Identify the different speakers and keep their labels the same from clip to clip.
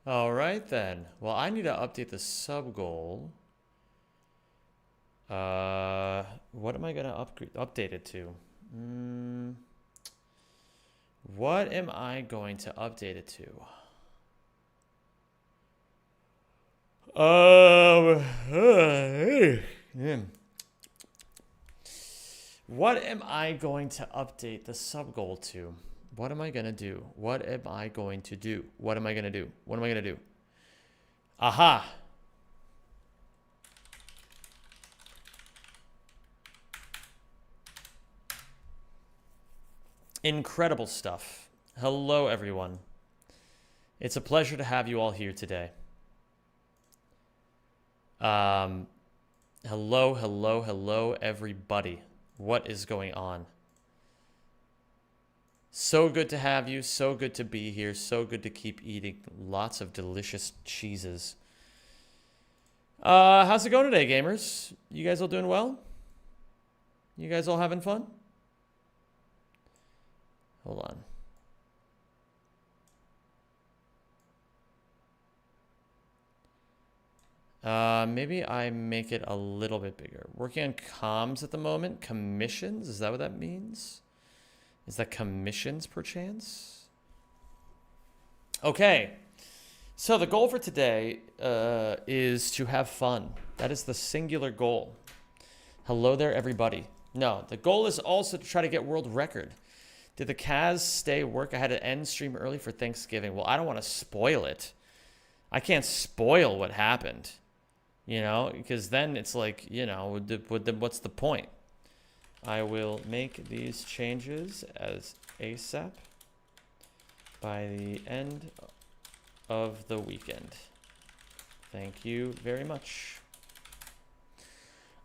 Speaker 1: All right then. Well, I need to update the sub goal. What am I gonna update it to? What am I going to update it to? What am I going to update the sub goal to? What am I gonna do? What am I going to do? What am I gonna do? What am I gonna do? Aha! Incredible stuff. Hello, everyone. It's a pleasure to have you all here today. Hello, everybody. What is going on? So good to have you. So good to be here. So good to keep eating lots of delicious cheeses. How's it going today, gamers? You guys all doing well? You guys all having fun? Hold on. Maybe I make it a little bit bigger. Working on comms at the moment. Commissions? Is that what that means? Is that commissions, perchance? Okay. So the goal for today is to have fun. That is the singular goal. Hello there, everybody. No, the goal is also to try to get world record. Did the Kaz stay work? I had to end stream early for Thanksgiving. Well, I don't want to spoil it. I can't spoil what happened, you know, because then it's like, you know, what's the point? I will make these changes as ASAP by the end of the weekend. Thank you very much.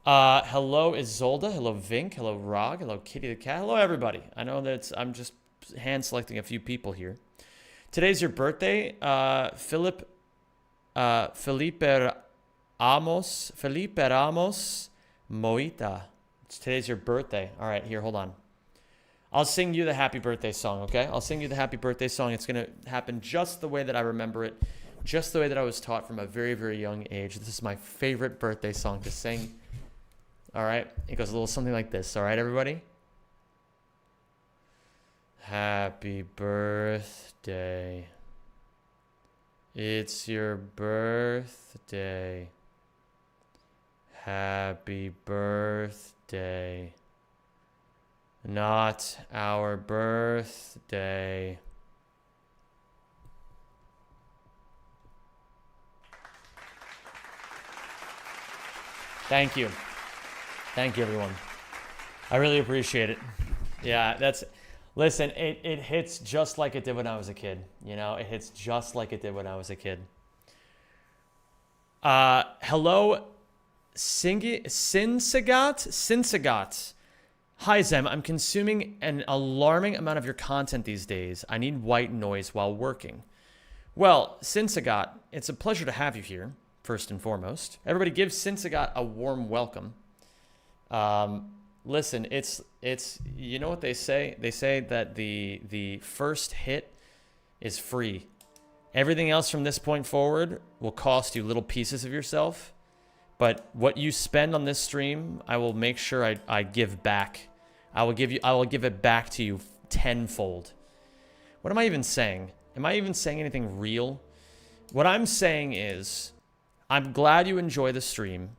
Speaker 1: Hello Isolda, hello Vink, hello Rog, hello Kitty the Cat, hello everybody. I know that I'm just hand selecting a few people here. Today's your birthday, Felipe Ramos Moita. Today's your birthday. All right, here, hold on. I'll sing you the happy birthday song, okay? I'll sing you the happy birthday song. It's going to happen just the way that I remember it, just the way that I was taught from a very, very young age. This is my favorite birthday song to sing. All right? It goes a little something like this. All right, everybody? Happy birthday. It's your birthday. Happy birthday. Not our birthday. Thank you. Thank you, everyone. I really appreciate it. Yeah, listen, it hits just like it did when I was a kid. You know, it hits just like it did when I was a kid. Hello, Sinsagat. Hi, Zem. I'm consuming an alarming amount of your content these days. I need white noise while working. Well, Sinsagat, it's a pleasure to have you here, first and foremost. Everybody give Sinsagat a warm welcome. Listen, it's you know what they say? They say that the first hit is free. Everything else from this point forward will cost you little pieces of yourself. But what you spend on this stream, I will make sure I give back. I will give it back to you tenfold. What am I even saying? Am I even saying anything real? What I'm saying is, I'm glad you enjoy the stream.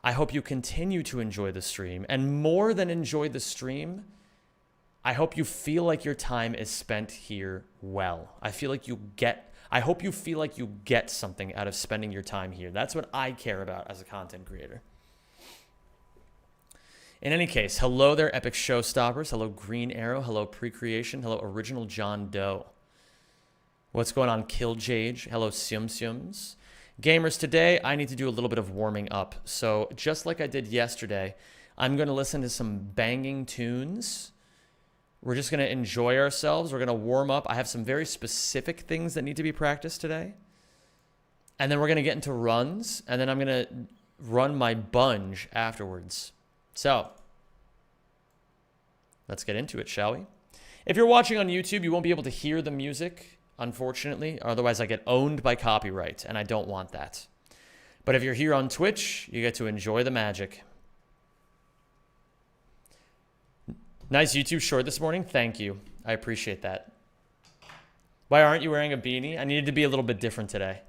Speaker 1: I hope you continue to enjoy the stream. And more than enjoy the stream, I hope you feel like your time is spent here well. I hope you feel like you get something out of spending your time here. That's what I care about as a content creator. In any case, hello there, epic showstoppers. Hello, Green Arrow. Hello, Precreation. Hello, Original John Doe. What's going on, Killjage? Hello, Siums. Gamers, today I need to do a little bit of warming up. So just like I did yesterday, I'm going to listen to some banging tunes. We're just going to enjoy ourselves. We're going to warm up. I have some very specific things that need to be practiced today. And then we're going to get into runs. And then I'm going to run my bunge afterwards. So let's get into it, shall we? If you're watching on YouTube, you won't be able to hear the music. unfortunately. Otherwise, I get owned by copyright, and I don't want that. But if you're here on Twitch, you get to enjoy the magic. Nice YouTube short this morning. Thank you. I appreciate that. Why aren't you wearing a beanie? I needed to be a little bit different today.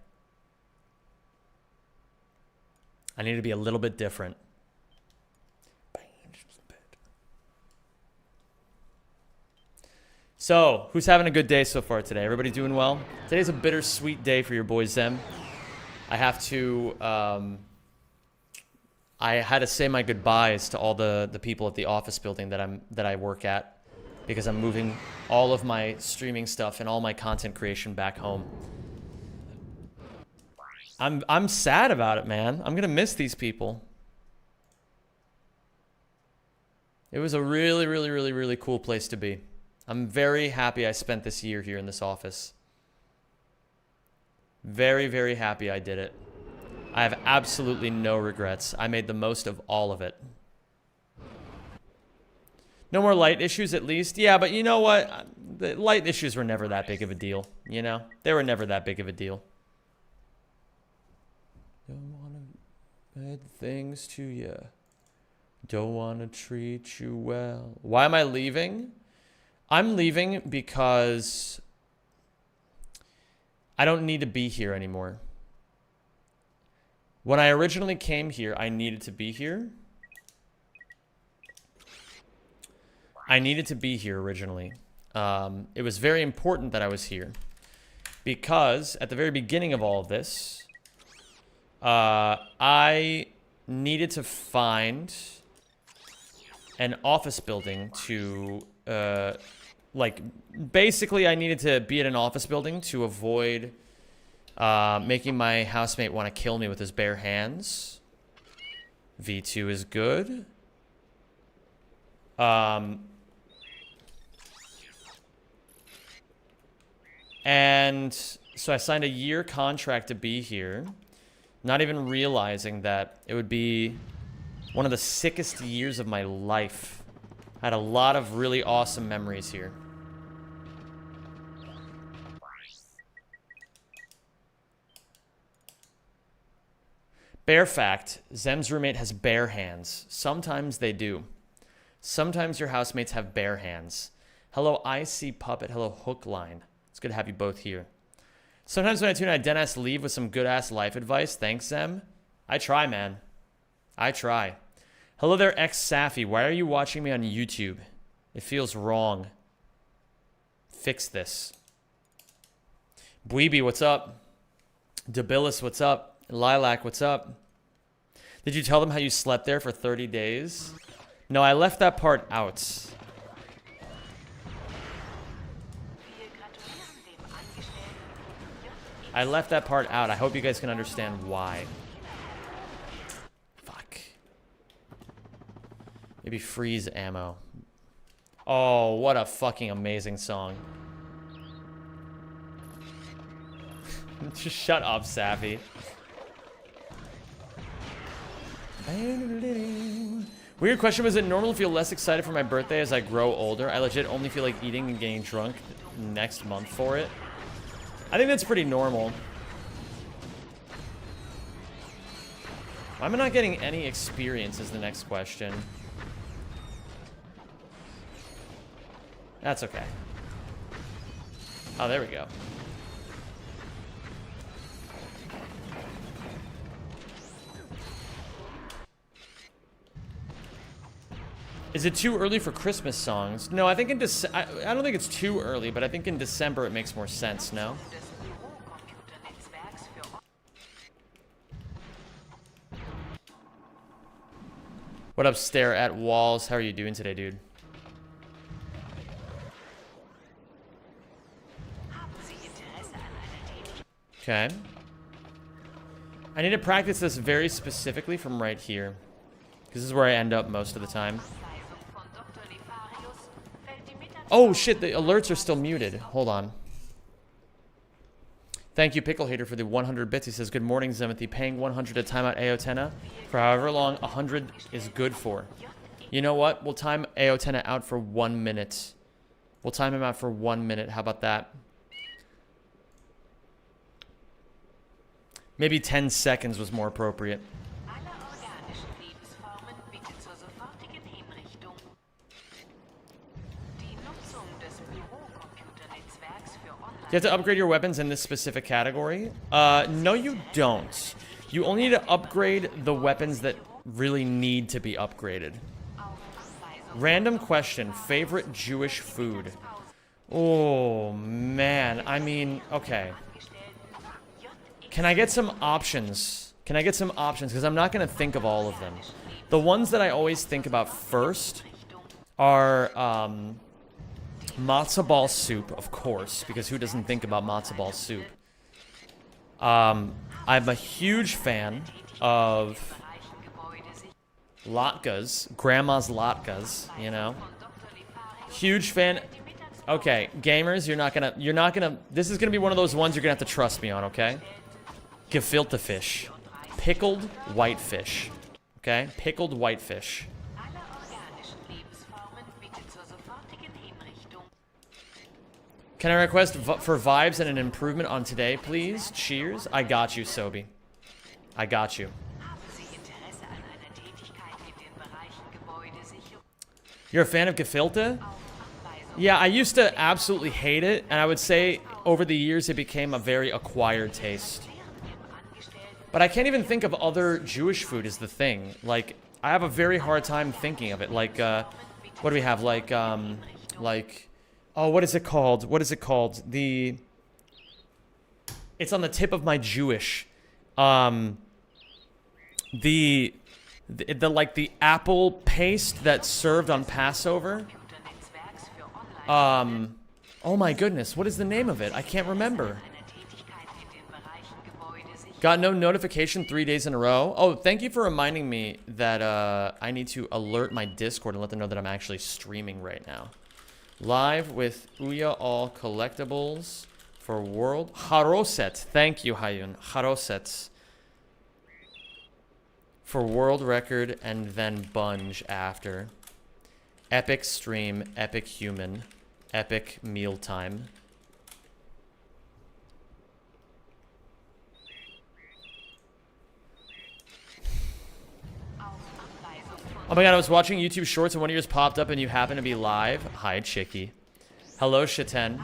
Speaker 1: I need to be a little bit different. So, who's having a good day so far today? Everybody doing well? Today's a bittersweet day for your boy Zem. I have to, I had to say my goodbyes to all the people at the office building that I work at, because I'm moving all of my streaming stuff and all my content creation back home. I'm sad about it, man. I'm gonna miss these people. It was a really, really, really, really cool place to be. I'm very happy I spent this year here in this office. Very, very happy I did it. I have absolutely no regrets. I made the most of all of it. No more light issues, at least. Yeah, but you know what? The light issues were never that big of a deal, you know? They were never that big of a deal. Don't want to bad things to you. Don't want to treat you well. Why am I leaving? I'm leaving because I don't need to be here anymore. When I originally came here, I needed to be here. I needed to be here originally. It was very important that I was here, because at the very beginning of all of this, I needed to find an office building to, like, basically I needed to be at an office building to avoid making my housemate want to kill me with his bare hands. V2 is good. And so I signed a year contract to be here, not even realizing that it would be one of the sickest years of my life. I had a lot of really awesome memories here. Bare fact, Zem's roommate has bare hands. Sometimes they do. Sometimes your housemates have bare hands. Hello, IC Puppet. Hello, Hook Line. It's good to have you both here. Sometimes when I tune in, I deadass leave with some good-ass life advice. Thanks, Zem. I try, man. I try. Hello there, ex-Safi. Why are you watching me on YouTube? It feels wrong. Fix this. Dweeby, what's up? Debilis, what's up? Lilac, what's up? Did you tell them how you slept there for 30 days? No, I left that part out. I left that part out. I hope you guys can understand why. Fuck. Maybe freeze ammo. Oh, what a fucking amazing song. Just shut up, Safi. Weird question. Was it normal to feel less excited for my birthday as I grow older? I legit only feel like eating and getting drunk next month for it. I think that's pretty normal. Why am I not getting any experience is the next question. That's okay. Oh, there we go. Is it too early for Christmas songs? No, I think in I don't think it's too early, but I think in December it makes more sense, no? What up, Stare at Walls? How are you doing today, dude? Okay. I need to practice this very specifically from right here, because this is where I end up most of the time. Oh shit, the alerts are still muted. Hold on. Thank you, Pickle Hater, for the 100 bits. He says, good morning, Zemothy. Paying 100 to time out Aotena for however long 100 is good for. You know what? We'll time Aotena out for 1 minute. We'll time him out for 1 minute. How about that? Maybe 10 seconds was more appropriate. You have to upgrade your weapons in this specific category? No, you don't. You only need to upgrade the weapons that really need to be upgraded. Random question. Favorite Jewish food? Oh, man. I mean, okay. Can I get some options? Can I get some options? Because I'm not going to think of all of them. The ones that I always think about first are matzo ball soup, of course, because who doesn't think about matzo ball soup? I'm a huge fan of latkes, grandma's latkes, you know? Huge fan. Okay, gamers, you're not gonna, this is gonna be one of those ones you're gonna have to trust me on, okay? Gefilte fish. Pickled whitefish. Okay? Pickled whitefish. Can I request for vibes and an improvement on today, please? Cheers. I got you, Sobi. I got you. You're a fan of gefilte? Yeah, I used to absolutely hate it, and I would say over the years it became a very acquired taste. But I can't even think of other Jewish food is the thing. Like, I have a very hard time thinking of it. Like, what do we have? Like, oh, what is it called? What is it called? It's on the tip of my Jewish. The apple paste that's served on Passover. Oh my goodness, what is the name of it? I can't remember. Got no notification 3 days in a row. Oh, thank you for reminding me that I need to alert my Discord and let them know that I'm actually streaming right now. Live with Ouya All Collectibles for World Haroset. Thank you, Hayun. Haroset. For world record and then Bunge after. Epic stream, epic human, epic mealtime. Oh my god, I was watching YouTube Shorts and one of yours popped up and you happen to be live. Hi, Chicky. Hello, Shaten.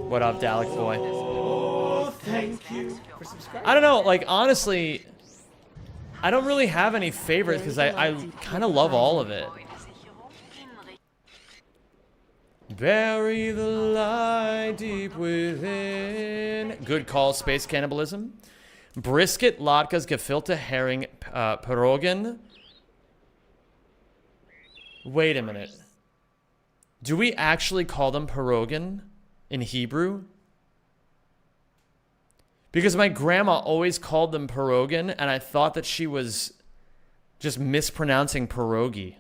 Speaker 1: What up, Dalek boy?
Speaker 2: Oh, thank you for subscribing.
Speaker 1: I don't know, like, honestly, I don't really have any favorites because I kind of love all of it. Bury the light deep within. Good call, space cannibalism. Brisket, latkes, gefilte, herring, pierogen. Wait a minute. Do we actually call them pierogen in Hebrew? Because my grandma always called them pierogen, and I thought that she was just mispronouncing pierogi.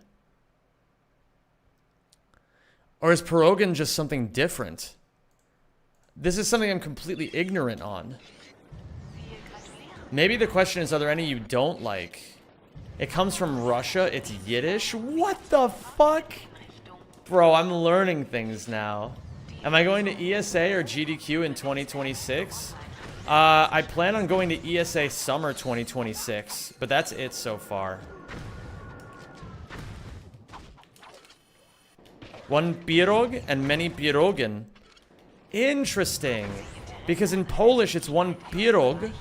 Speaker 1: Or is pierogen just something different? This is something I'm completely ignorant on. Maybe the question is, are there any you don't like? It comes from Russia. It's Yiddish. What the fuck? Bro, I'm learning things now. Am I going to ESA or GDQ in 2026? I plan on going to ESA summer 2026, but that's it so far. One pierog and many pierogen. Interesting. Because in Polish, it's one pierog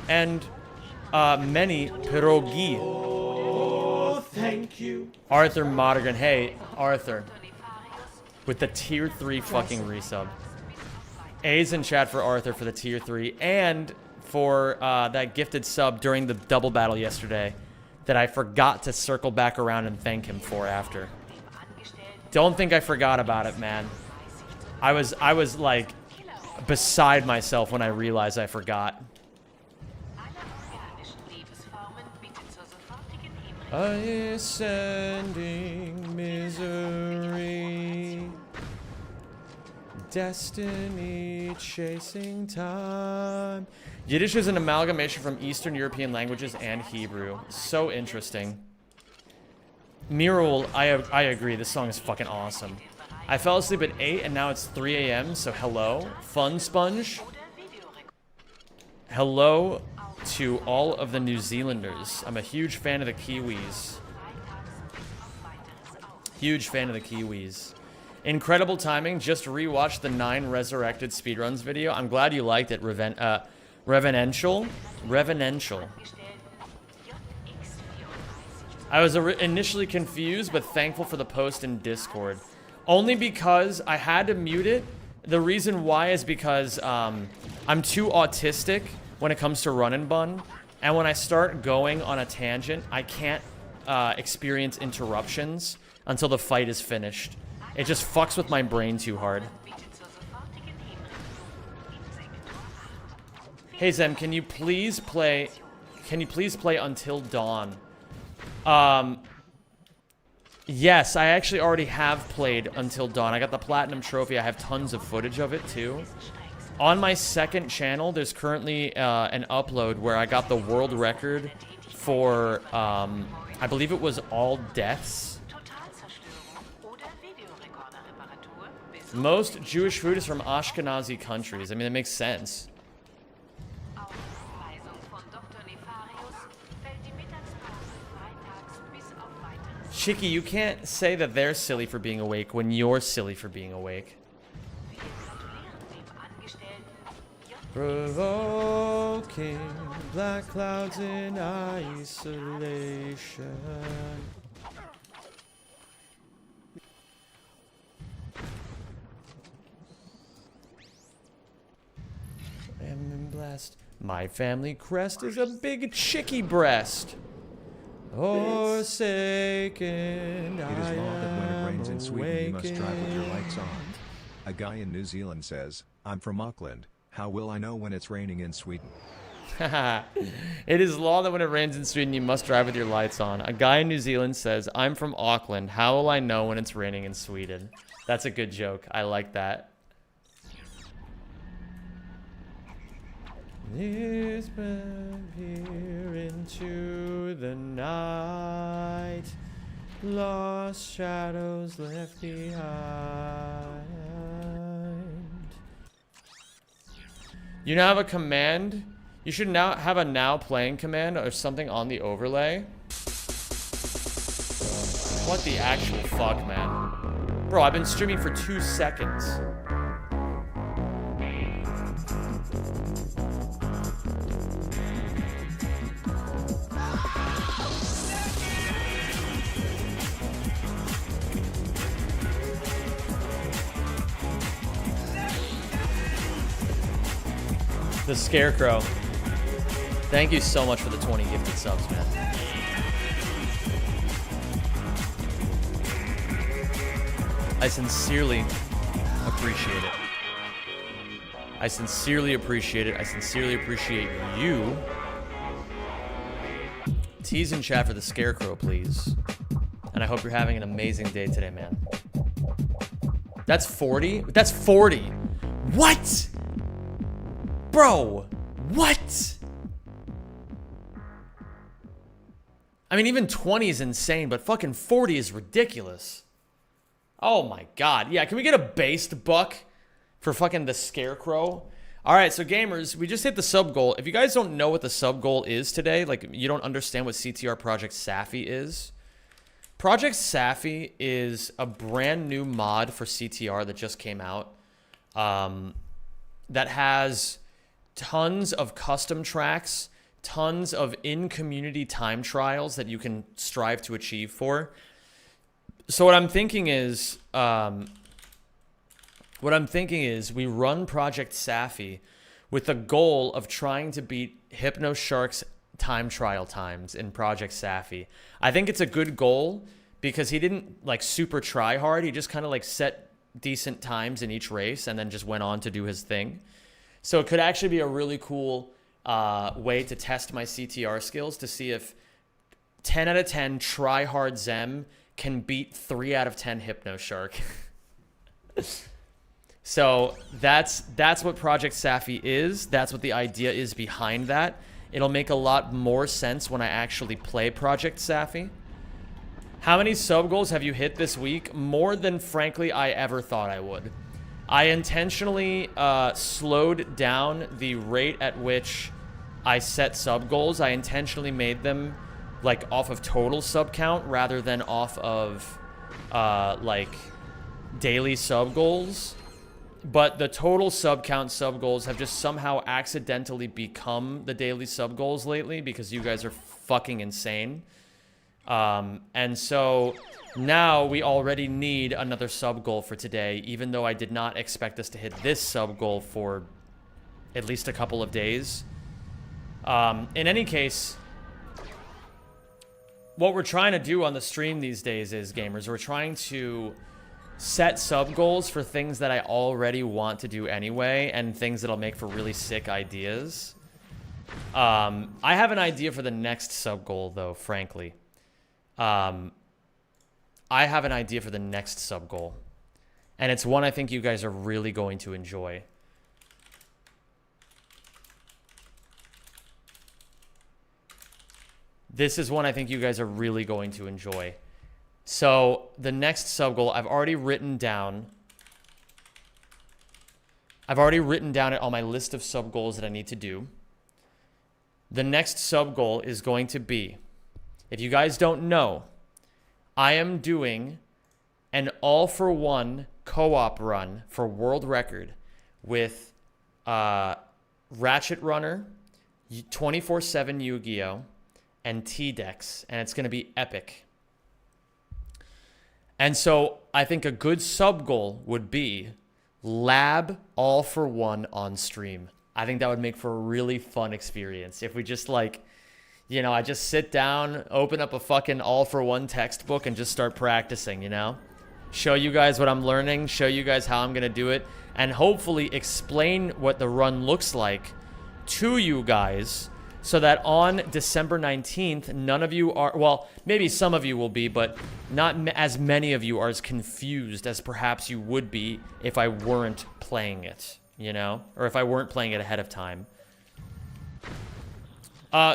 Speaker 1: and many pierogi.
Speaker 2: Oh, thank you.
Speaker 1: Arthur Monaghan. Hey, Arthur. With the tier 3 fucking resub. A's in chat for Arthur for the tier 3. And for that gifted sub during the double battle yesterday that I forgot to circle back around and thank him for after. Don't think I forgot about it, man. I was like beside myself when I realized I forgot. Ascending misery, destiny chasing time. Yiddish is an amalgamation from Eastern European languages and Hebrew. So interesting. Mirul, I agree. This song is fucking awesome. I fell asleep at 8 and now it's 3 a.m. So hello, Fun Sponge. Hello to all of the New Zealanders. I'm a huge fan of the Kiwis. Huge fan of the Kiwis. Incredible timing. Just rewatched the 9 Resurrected speedruns video. I'm glad you liked it, Revenential. I was initially confused, but thankful for the post in Discord. Only because I had to mute it. The reason why is because I'm too autistic when it comes to run and bun. And when I start going on a tangent, I can't experience interruptions until the fight is finished. It just fucks with my brain too hard. Hey Zem, can you please play Until Dawn? Yes, I actually already have played Until Dawn. I got the Platinum Trophy. I have tons of footage of it too. On my second channel, there's currently an upload where I got the world record for, I believe it was all deaths. Most Jewish food is from Ashkenazi countries. I mean, it makes sense. Chicky, you can't say that they're silly for being awake when you're silly for being awake. Provoking black clouds in isolation. I'm blessed. My family crest is a big chicky breast. Forsaken.
Speaker 3: It is law that when it rains in Sweden, you must drive with your lights on. A guy in New Zealand says, "I'm from Auckland. How will I know when it's raining in Sweden?"
Speaker 1: It is law that when it rains in Sweden, you must drive with your lights on. A guy in New Zealand says, "I'm from Auckland. How will I know when it's raining in Sweden?" That's a good joke. I like that. This breath here into the night, lost shadows left behind. You now have a command. You should now have a now playing command or something on the overlay. What the actual fuck, man? Bro, I've been streaming for 2 seconds. The Scarecrow. Thank you so much for the 20 gifted subs, man. I sincerely appreciate it. I sincerely appreciate it. I sincerely appreciate you. Tease in chat for the Scarecrow, please. And I hope you're having an amazing day today, man. That's 40? That's 40. What? Bro, what? I mean, even 20 is insane, but fucking 40 is ridiculous. Oh my god. Yeah, can we get a based buck for fucking the Scarecrow? All right, so gamers, we just hit the sub goal. If you guys don't know what the sub goal is today, like you don't understand what CTR Project Safi is, Project Safi is a brand new mod for CTR that just came out that has tons of custom tracks, tons of in-community time trials that you can strive to achieve for. So what I'm thinking is we run Project Safi with the goal of trying to beat Hypno Shark's time trial times in Project Safi. I think it's a good goal because he didn't like super try hard. He just kind of like set decent times in each race and then just went on to do his thing. So it could actually be a really cool way to test my CTR skills to see if 10 out of 10 try hard Zem can beat 3 out of 10 Hypno Shark. So that's what Project Safi is. That's what the idea is behind that. It'll make a lot more sense when I actually play Project Safi. How many sub goals have you hit this week? More than, frankly, I ever thought I would. I intentionally slowed down the rate at which I set sub goals. I intentionally made them like off of total sub count rather than off of like daily sub goals. But the total sub count sub goals have just somehow accidentally become the daily sub goals lately because you guys are fucking insane. And so now we already need another sub goal for today, even though I did not expect us to hit this sub goal for at least a couple of days. In any case, what we're trying to do on the stream these days is, gamers, we're trying to set sub goals for things that I already want to do anyway and things that'll make for really sick ideas. I have an idea for the next sub goal, though, frankly. I have an idea for the next sub goal, and it's one I think you guys are really going to enjoy. This is one I think you guys are really going to enjoy. So the next sub goal I've already written down. I've already written down it on my list of sub goals that I need to do. The next sub goal is going to be, if you guys don't know, I am doing an all-for-one co-op run for world record with Ratchet Runner, 24/7 Yu-Gi-Oh, and T-Dex, and it's going to be epic. And so I think a good sub goal would be lab all-for-one on stream. I think that would make for a really fun experience if we just like, you know, I just sit down, open up a fucking all-for-one textbook and just start practicing, you know? Show you guys what I'm learning, show you guys how I'm going to do it, and hopefully explain what the run looks like to you guys so that on December 19th, none of you are, well, maybe some of you will be, but not as many of you are as confused as perhaps you would be if I weren't playing it, you know? Or if I weren't playing it ahead of time.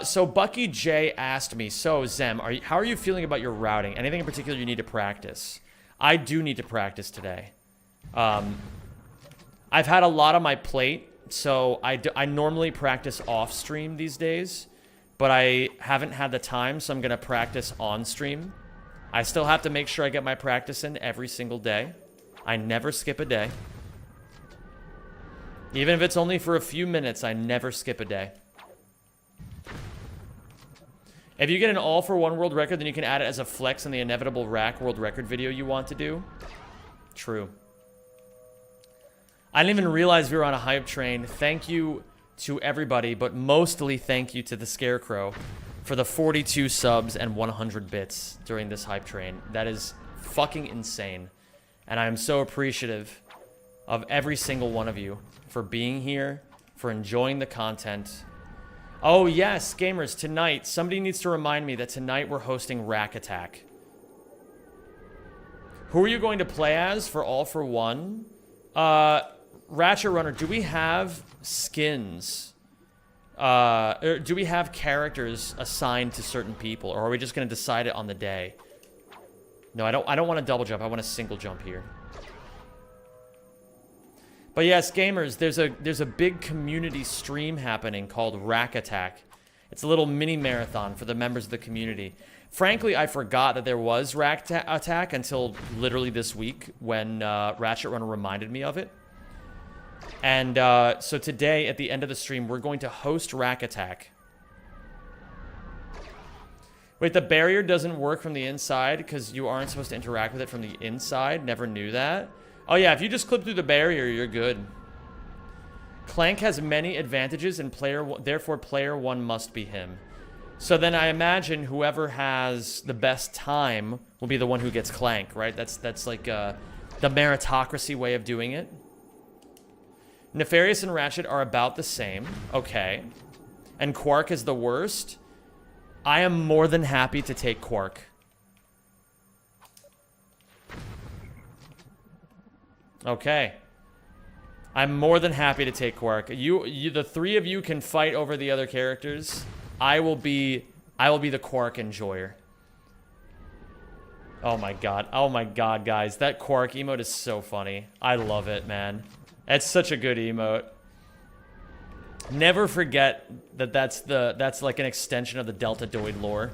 Speaker 1: So Bucky J asked me, so Zem, how are you feeling about your routing? Anything in particular you need to practice? I do need to practice today. I've had a lot on my plate, so I normally practice off stream these days, but I haven't had the time, so I'm going to practice on stream. I still have to make sure I get my practice in every single day. I never skip a day. Even if it's only for a few minutes, I never skip a day. If you get an all-for-one world record, then you can add it as a flex in the inevitable rack world record video you want to do. True. I didn't even realize we were on a hype train. Thank you to everybody, but mostly thank you to the Scarecrow for the 42 subs and 100 bits during this hype train. That is fucking insane. And I am so appreciative of every single one of you for being here, for enjoying the content. Oh yes, gamers, tonight, somebody needs to remind me that tonight we're hosting Rack Attack. Who are you going to play as for All for One? Ratchet Runner, do we have skins? Or do we have characters assigned to certain people, or are we just going to decide it on the day? No, I don't want to double jump. I want to single jump here. But yes, gamers, there's a big community stream happening called Rack Attack. It's a little mini marathon for the members of the community. Frankly, I forgot that there was Rack Attack until literally this week when Ratchet Runner reminded me of it. And so today, at the end of the stream, we're going to host Rack Attack. Wait, the barrier doesn't work from the inside because you aren't supposed to interact with it from the inside? Never knew that. Oh yeah, if you just clip through the barrier, you're good. Clank has many advantages, and therefore player one must be him. So then I imagine whoever has the best time will be the one who gets Clank, right? That's like the meritocracy way of doing it. Nefarious and Ratchet are about the same. Okay. And Quark is the worst. I am more than happy to take Quark. Okay. I'm more than happy to take Quark. The three of you can fight over the other characters. I will be the Quark enjoyer. Oh my god. Oh my god, guys. That Quark emote is so funny. I love it, man. It's such a good emote. Never forget that that's like an extension of the Deltadoid lore.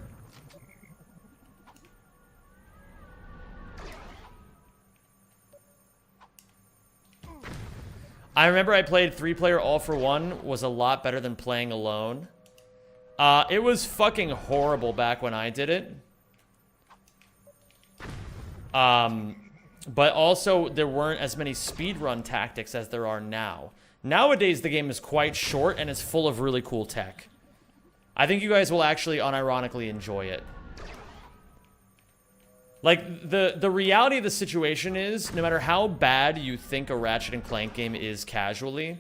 Speaker 1: I remember I played 3-player all for one, was a lot better than playing alone. It was fucking horrible back when I did it. But also, there weren't as many speedrun tactics as there are now. Nowadays, the game is quite short and is full of really cool tech. I think you guys will actually unironically enjoy it. Like, the reality of the situation is, no matter how bad you think a Ratchet & Clank game is casually,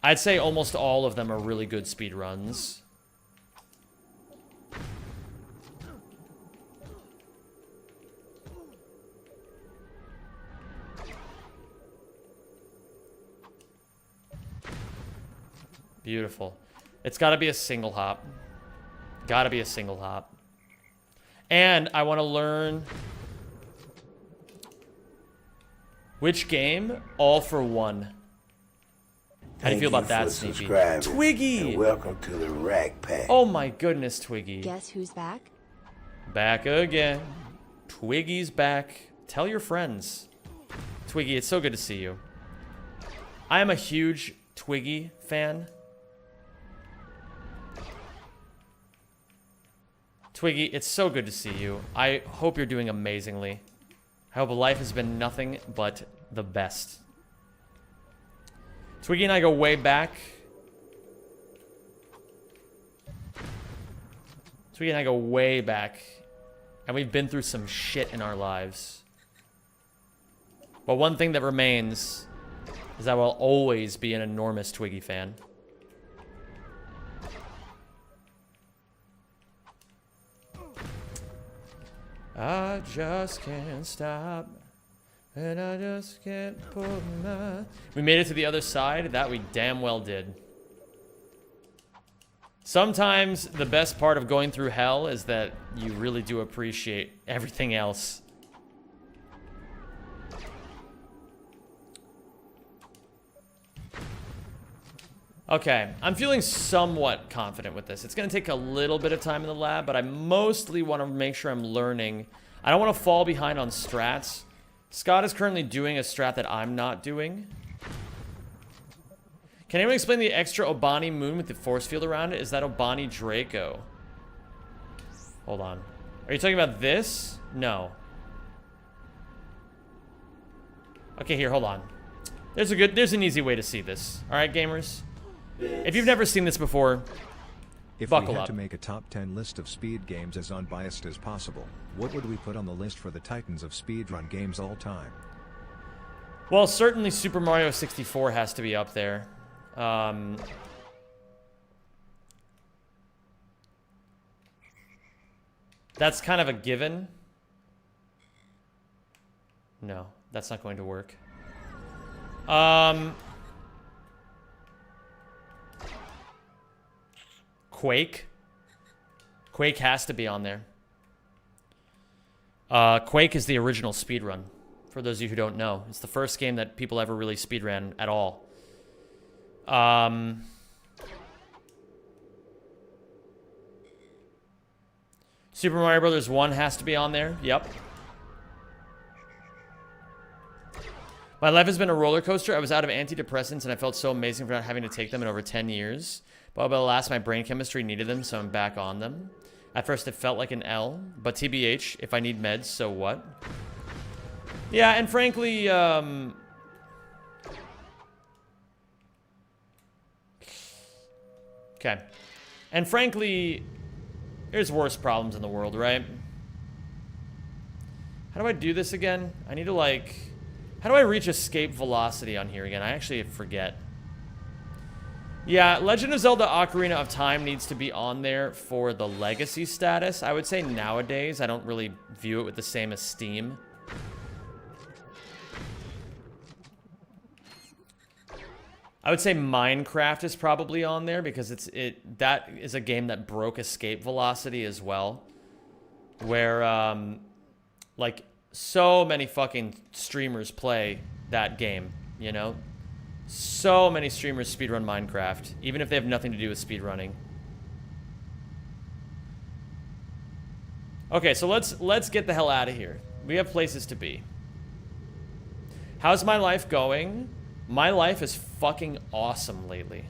Speaker 1: I'd say almost all of them are really good speedruns. Beautiful. It's got to be a single hop. Got to be a single hop. And I want to learn which game, all for one. How do you feel about that, Sneaky? Twiggy!
Speaker 4: And welcome to the Rack Pack.
Speaker 1: Oh my goodness, Twiggy.
Speaker 5: Guess who's back?
Speaker 1: Back again. Twiggy's back. Tell your friends. Twiggy, it's so good to see you. I am a huge Twiggy fan. Twiggy, it's so good to see you. I hope you're doing amazingly. I hope life has been nothing but the best. Twiggy and I go way back. Twiggy and I go way back. And we've been through some shit in our lives. But one thing that remains is I will always be an enormous Twiggy fan. I just can't stop, and I just can't pull my... We made it to the other side. That we damn well did. Sometimes the best part of going through hell is that you really do appreciate everything else. Okay, I'm feeling somewhat confident with this. It's going to take a little bit of time in the lab, but I mostly want to make sure I'm learning. I don't want to fall behind on strats. Scott is currently doing a strat that I'm not doing. Can anyone explain the extra Obani moon with the force field around it? Is that Obani Draco? Hold on. Are you talking about this? No. Okay, here, hold on. There's an easy way to see this. All right, gamers? If you've never seen this before,
Speaker 3: if
Speaker 1: buckle
Speaker 3: we had
Speaker 1: up.
Speaker 3: to make a top 10 list of speed games as unbiased as possible, what would we put on the list for the titans of speedrun games all time?
Speaker 1: Well, certainly Super Mario 64 has to be up there. That's kind of a given. No, that's not going to work. Quake. Quake has to be on there. Quake is the original speedrun, for those of you who don't know. It's the first game that people ever really speedran at all. Super Mario Brothers 1 has to be on there. Yep. My life has been a roller coaster. I was out of antidepressants, and I felt so amazing for not having to take them in over 10 years. But alas, my brain chemistry needed them, so I'm back on them. At first, it felt like an L, but TBH, if I need meds, so what? Yeah, and frankly, okay. And frankly, there's worse problems in the world, right? How do I do this again? I need to, like... How do I reach escape velocity on here again? I actually forget. Yeah, Legend of Zelda Ocarina of Time needs to be on there for the legacy status. I would say nowadays, I don't really view it with the same esteem. I would say Minecraft is probably on there because that is a game that broke escape velocity as well. where like so many fucking streamers play that game, you know? So many streamers speedrun Minecraft, even if they have nothing to do with speedrunning. Okay, so let's get the hell out of here. We have places to be. How's my life going? My life is fucking awesome lately.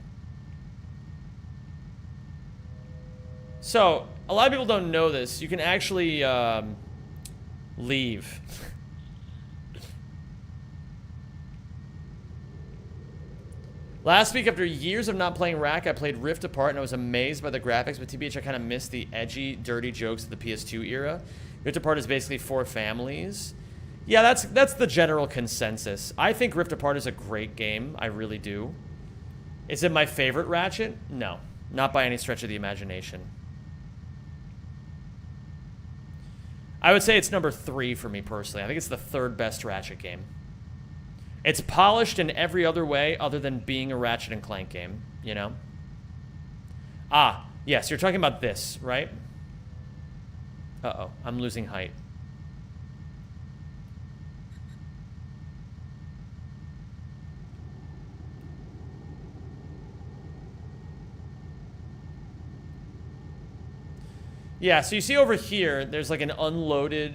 Speaker 1: So, a lot of people don't know this. You can actually leave. Last week, after years of not playing Rack, I played Rift Apart and I was amazed by the graphics, but TBH, I kind of missed the edgy, dirty jokes of the PS2 era. Rift Apart is basically for families. Yeah, that's the general consensus. I think Rift Apart is a great game. I really do. Is it my favorite Ratchet? No, not by any stretch of the imagination. I would say it's number 3 for me personally. I think it's the 3rd best Ratchet game. It's polished in every other way other than being a Ratchet and Clank game, you know? Ah, yes, you're talking about this, right? Uh-oh, I'm losing height. Yeah, so you see over here, there's like an unloaded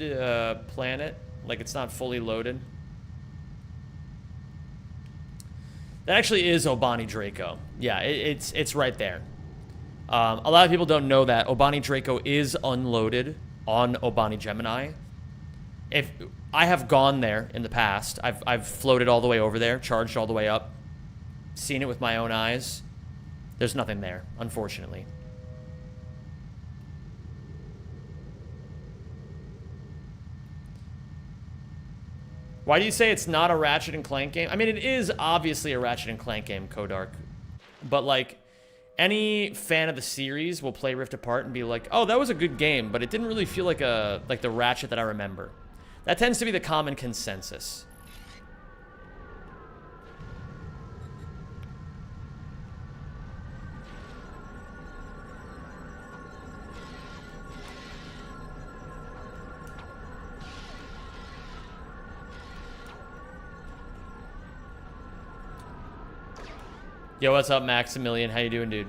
Speaker 1: planet. Like it's not fully loaded. That actually is Obani Draco. Yeah, it's right there. A lot of people don't know that Obani Draco is unloaded on Obani Gemini. If I have gone there in the past, I've floated all the way over there, charged all the way up, seen it with my own eyes. There's nothing there, unfortunately. Why do you say it's not a Ratchet and Clank game? I mean, it is obviously a Ratchet and Clank game, Kodark. But, like, any fan of the series will play Rift Apart and be like, oh, that was a good game, but it didn't really feel like the Ratchet that I remember. That tends to be the common consensus. Yo, what's up, Maximilian? How you doing, dude?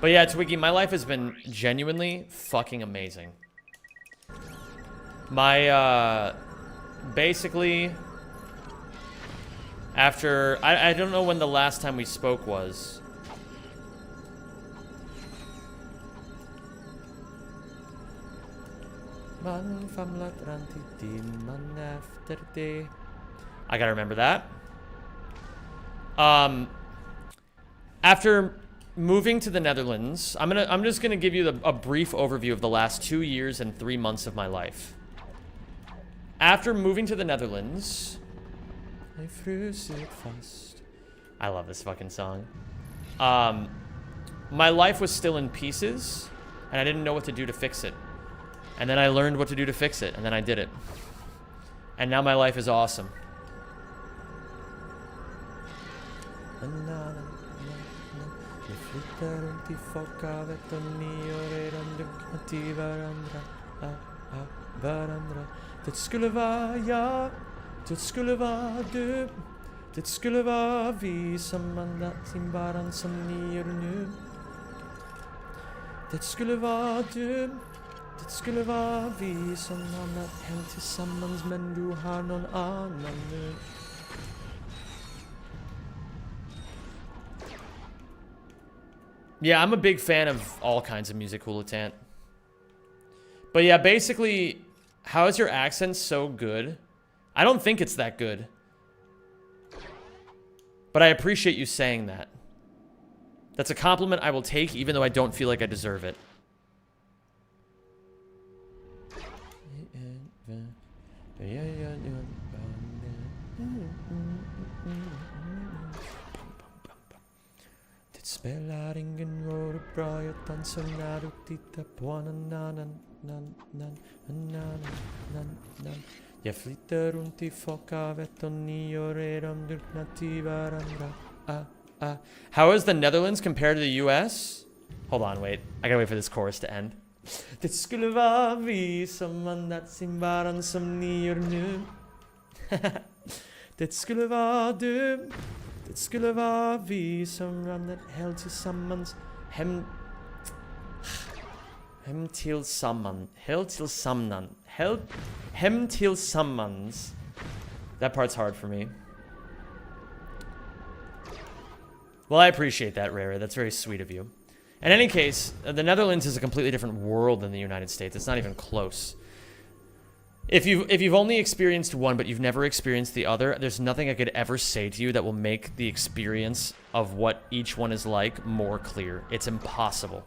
Speaker 1: But yeah, Twiggy, my life has been genuinely fucking amazing. My, basically, after, I don't know when the last time we spoke was. I gotta remember that. After moving to the Netherlands, I'm just gonna give you a brief overview of the last 2 years and 3 months of my life. After moving to the Netherlands, I love this fucking song. My life was still in pieces, and I didn't know what to do to fix it. And then I learned what to do to fix it, and then I did it. And now my life is awesome. Det skulle vara jag, det skulle vara du, det skulle vara vi som vandrat in varann som ni gör nu. Det skulle vara du, det skulle vara vi som vandrat hem tillsammans, men du har någon annan nu. Yeah, I'm a big fan of all kinds of music, Hulatant. But yeah, basically, how is your accent so good? I don't think it's that good. But I appreciate you saying that. That's a compliment I will take, even though I don't feel like I deserve it. Det spelar ingen roll hur bra jag dansar när du tittar på nan. Jag flyttar runt i folkhavet och ni har redan drunknat i varandra. How is the Netherlands compared to the US? Hold on, wait. I gotta wait for this chorus to end. Det skulle vara vi som vandrat simbaran som ni gör nu. Det skulle vara du. Det skulle vara vi som vandrat helt tillsammans. Hem tillsammans. Helt tillsammans. Hem tillsammans. That part's hard for me. Well, I appreciate that, Rara. That's very sweet of you. In any case, the Netherlands is a completely different world than the United States. It's not even close. If you've only experienced one, but you've never experienced the other, there's nothing I could ever say to you that will make the experience of what each one is like more clear. It's impossible.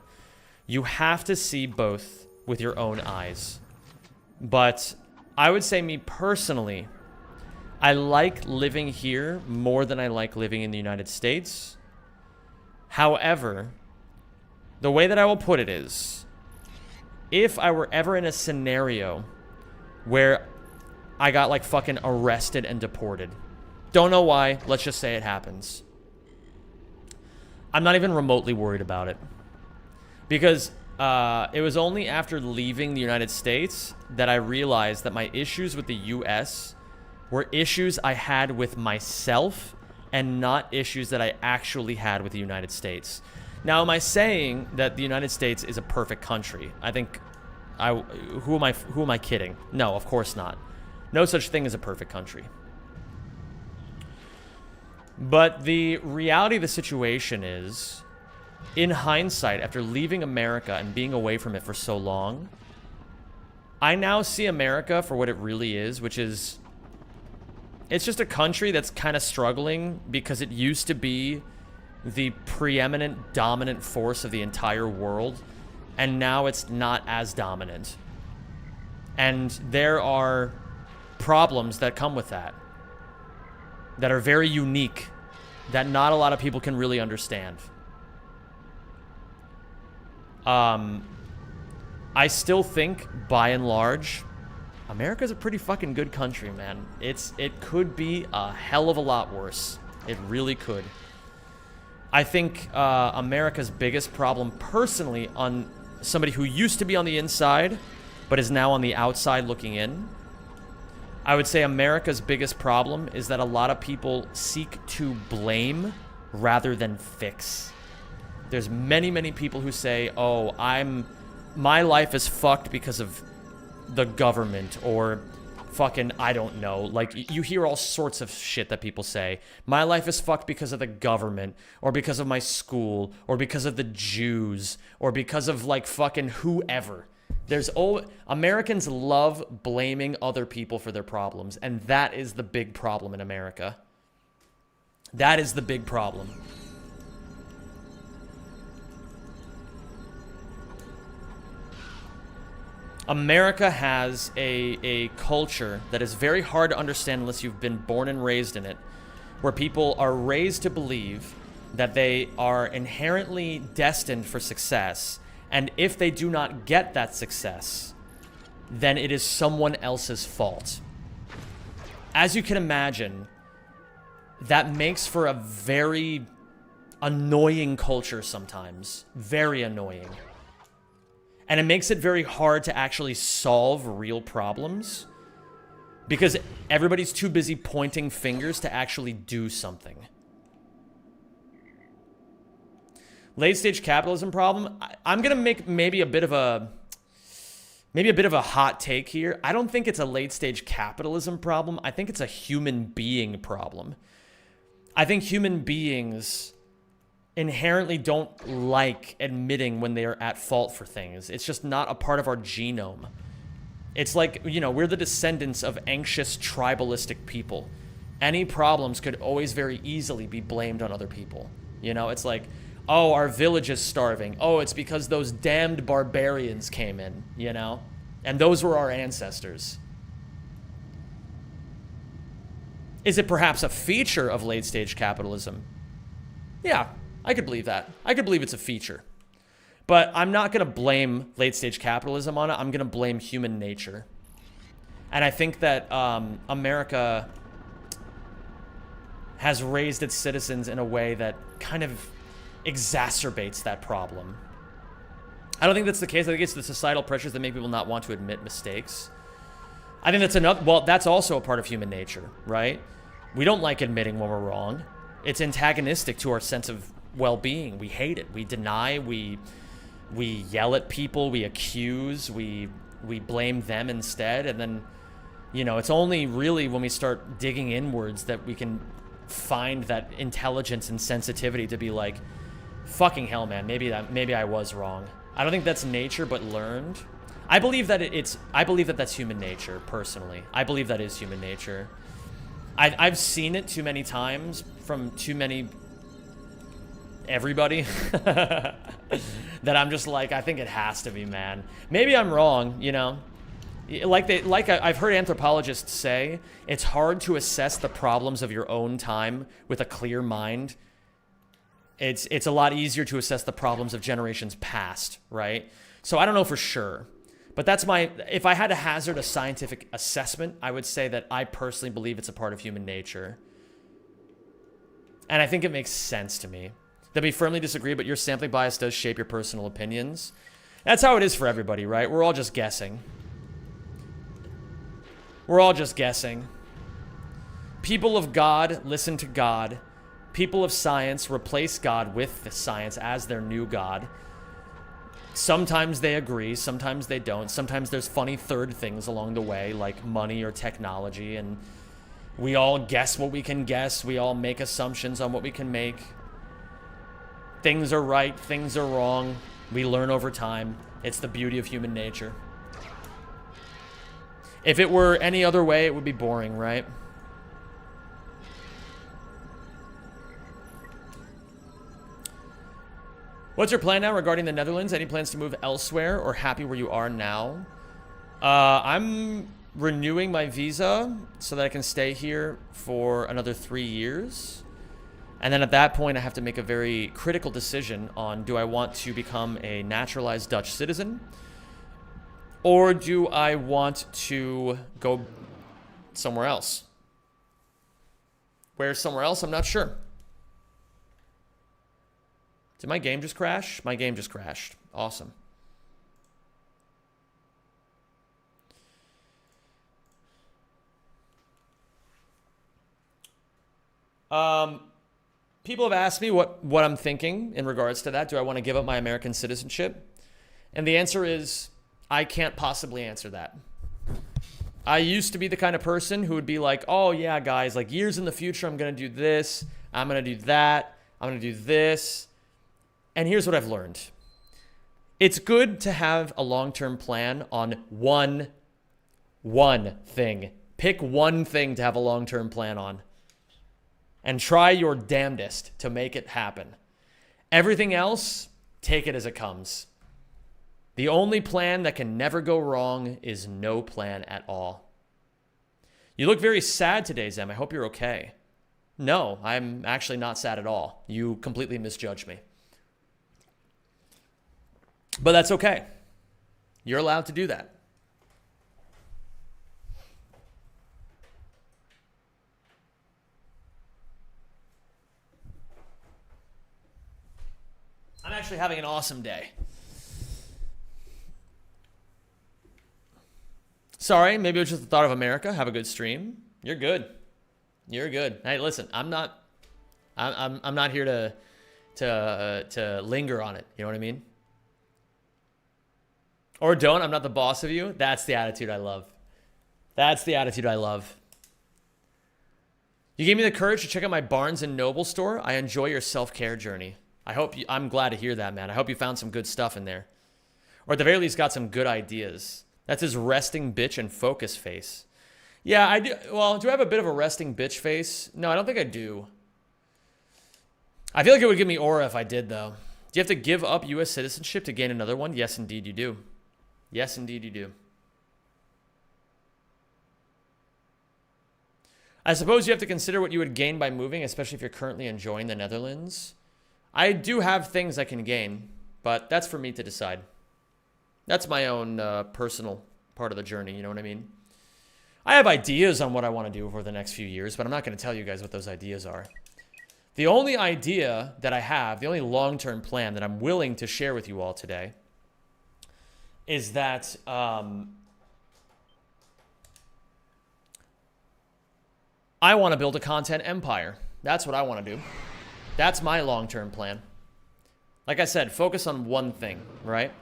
Speaker 1: You have to see both with your own eyes. But I would say, me personally, I like living here more than I like living in the United States. However, the way that I will put it is, if I were ever in a scenario where I got like fucking arrested and deported, don't know why, let's just say it happens, I'm not even remotely worried about it. Because it was only after leaving the United States that I realized that my issues with the US were issues I had with myself and not issues that I actually had with the United States. Now, am I saying that the United States is a perfect country? I think, who am I kidding? No, of course not. No such thing as a perfect country. But the reality of the situation is, in hindsight, after leaving America and being away from it for so long, I now see America for what it really is, which is, it's just a country that's kind of struggling because it used to be the preeminent, dominant force of the entire world, and now it's not as dominant. And there are problems that come with that are very unique, that not a lot of people can really understand. I still think, by and large, America's a pretty fucking good country, man. It could be a hell of a lot worse. It really could. I think America's biggest problem, personally, on somebody who used to be on the inside, but is now on the outside looking in, I would say America's biggest problem is that a lot of people seek to blame rather than fix. There's many, many people who say, oh, my life is fucked because of the government, or fucking, I don't know. Like, you hear all sorts of shit that people say. My life is fucked because of the government, or because of my school, or because of the Jews, or because of, like, fucking whoever. Americans love blaming other people for their problems, and that is the big problem in America. That is the big problem. America has a culture that is very hard to understand unless you've been born and raised in it, where people are raised to believe that they are inherently destined for success, and if they do not get that success, then it is someone else's fault. As you can imagine, that makes for a very annoying culture sometimes. Very annoying. And it makes it very hard to actually solve real problems because everybody's too busy pointing fingers to actually do something. Late stage capitalism problem. I'm gonna make maybe a bit of a hot take here. I don't think it's a late stage capitalism problem. I think it's a human being problem. I think human beings inherently don't like admitting when they are at fault for things. It's just not a part of our genome. It's like, you know, we're the descendants of anxious tribalistic people. Any problems could always very easily be blamed on other people. You know, it's like, oh, our village is starving. Oh, it's because those damned barbarians came in, you know? And those were our ancestors. Is it perhaps a feature of late stage capitalism? Yeah, I could believe that. I could believe it's a feature. But I'm not going to blame late-stage capitalism on it. I'm going to blame human nature. And I think that America has raised its citizens in a way that kind of exacerbates that problem. I don't think that's the case. I think it's the societal pressures that make people not want to admit mistakes. I think that's enough. Well, that's also a part of human nature, right? We don't like admitting when we're wrong. It's antagonistic to our sense of well-being. We hate it. We deny. We yell at people. We accuse. We blame them instead. And then, you know, it's only really when we start digging inwards that we can find that intelligence and sensitivity to be like, fucking hell, man, maybe I was wrong. I don't think that's nature, but learned. I believe that I believe that that's human nature, personally. I believe that is human nature. I've seen it too many times from too many everybody that I'm just like, I think it has to be, man. Maybe I'm wrong, you know? I've heard anthropologists say, it's hard to assess the problems of your own time with a clear mind. It's a lot easier to assess the problems of generations past, right? So I don't know for sure. But that's if I had to hazard a scientific assessment, I would say that I personally believe it's a part of human nature. And I think it makes sense to me. That we firmly disagree, but your sampling bias does shape your personal opinions. That's how it is for everybody, right? We're all just guessing. We're all just guessing. People of God listen to God. People of science replace God with the science as their new God. Sometimes they agree, sometimes they don't. Sometimes there's funny third things along the way, like money or technology, and we all guess what we can guess. We all make assumptions on what we can make. Things are right, things are wrong. We learn over time. It's the beauty of human nature. If it were any other way, it would be boring, right? What's your plan now regarding the Netherlands? Any plans to move elsewhere or happy where you are now? I'm renewing my visa so that I can stay here for another 3 years. And then at that point, I have to make a very critical decision on, do I want to become a naturalized Dutch citizen? Or do I want to go somewhere else? Where's somewhere else? I'm not sure. Did my game just crash? My game just crashed. Awesome. People have asked me what I'm thinking in regards to that. Do I want to give up my American citizenship? And the answer is, I can't possibly answer that. I used to be the kind of person who would be like, oh yeah, guys, like years in the future, I'm going to do this. I'm going to do that. I'm going to do this. And here's what I've learned. It's good to have a long-term plan on one thing. Pick one thing to have a long-term plan on. And try your damnedest to make it happen. Everything else, take it as it comes. The only plan that can never go wrong is no plan at all. You look very sad today, Zem. I hope you're okay. No, I'm actually not sad at all. You completely misjudged me. But that's okay. You're allowed to do that. I'm actually having an awesome day. Sorry, maybe it was just the thought of America. Have a good stream. You're good. You're good. Hey, listen, I'm not here to linger on it. You know what I mean? Or don't. I'm not the boss of you. That's the attitude I love. That's the attitude I love. You gave me the courage to check out my Barnes & Noble store. I enjoy your self-care journey. I'm glad to hear that, man. I hope you found some good stuff in there. Or at the very least got some good ideas. That's his resting bitch and focus face. Yeah, I do. Well, do I have a bit of a resting bitch face? No, I don't think I do. I feel like it would give me aura if I did, though. Do you have to give up U.S. citizenship to gain another one? Yes, indeed you do. Yes, indeed you do. I suppose you have to consider what you would gain by moving, especially if you're currently enjoying the Netherlands. I do have things I can gain, but that's for me to decide. That's my own personal part of the journey, you know what I mean? I have ideas on what I want to do over the next few years, but I'm not going to tell you guys what those ideas are. The only idea that I have, the only long-term plan that I'm willing to share with you all today is that I want to build a content empire. That's what I want to do. That's my long-term plan. Like I said, focus on one thing, right?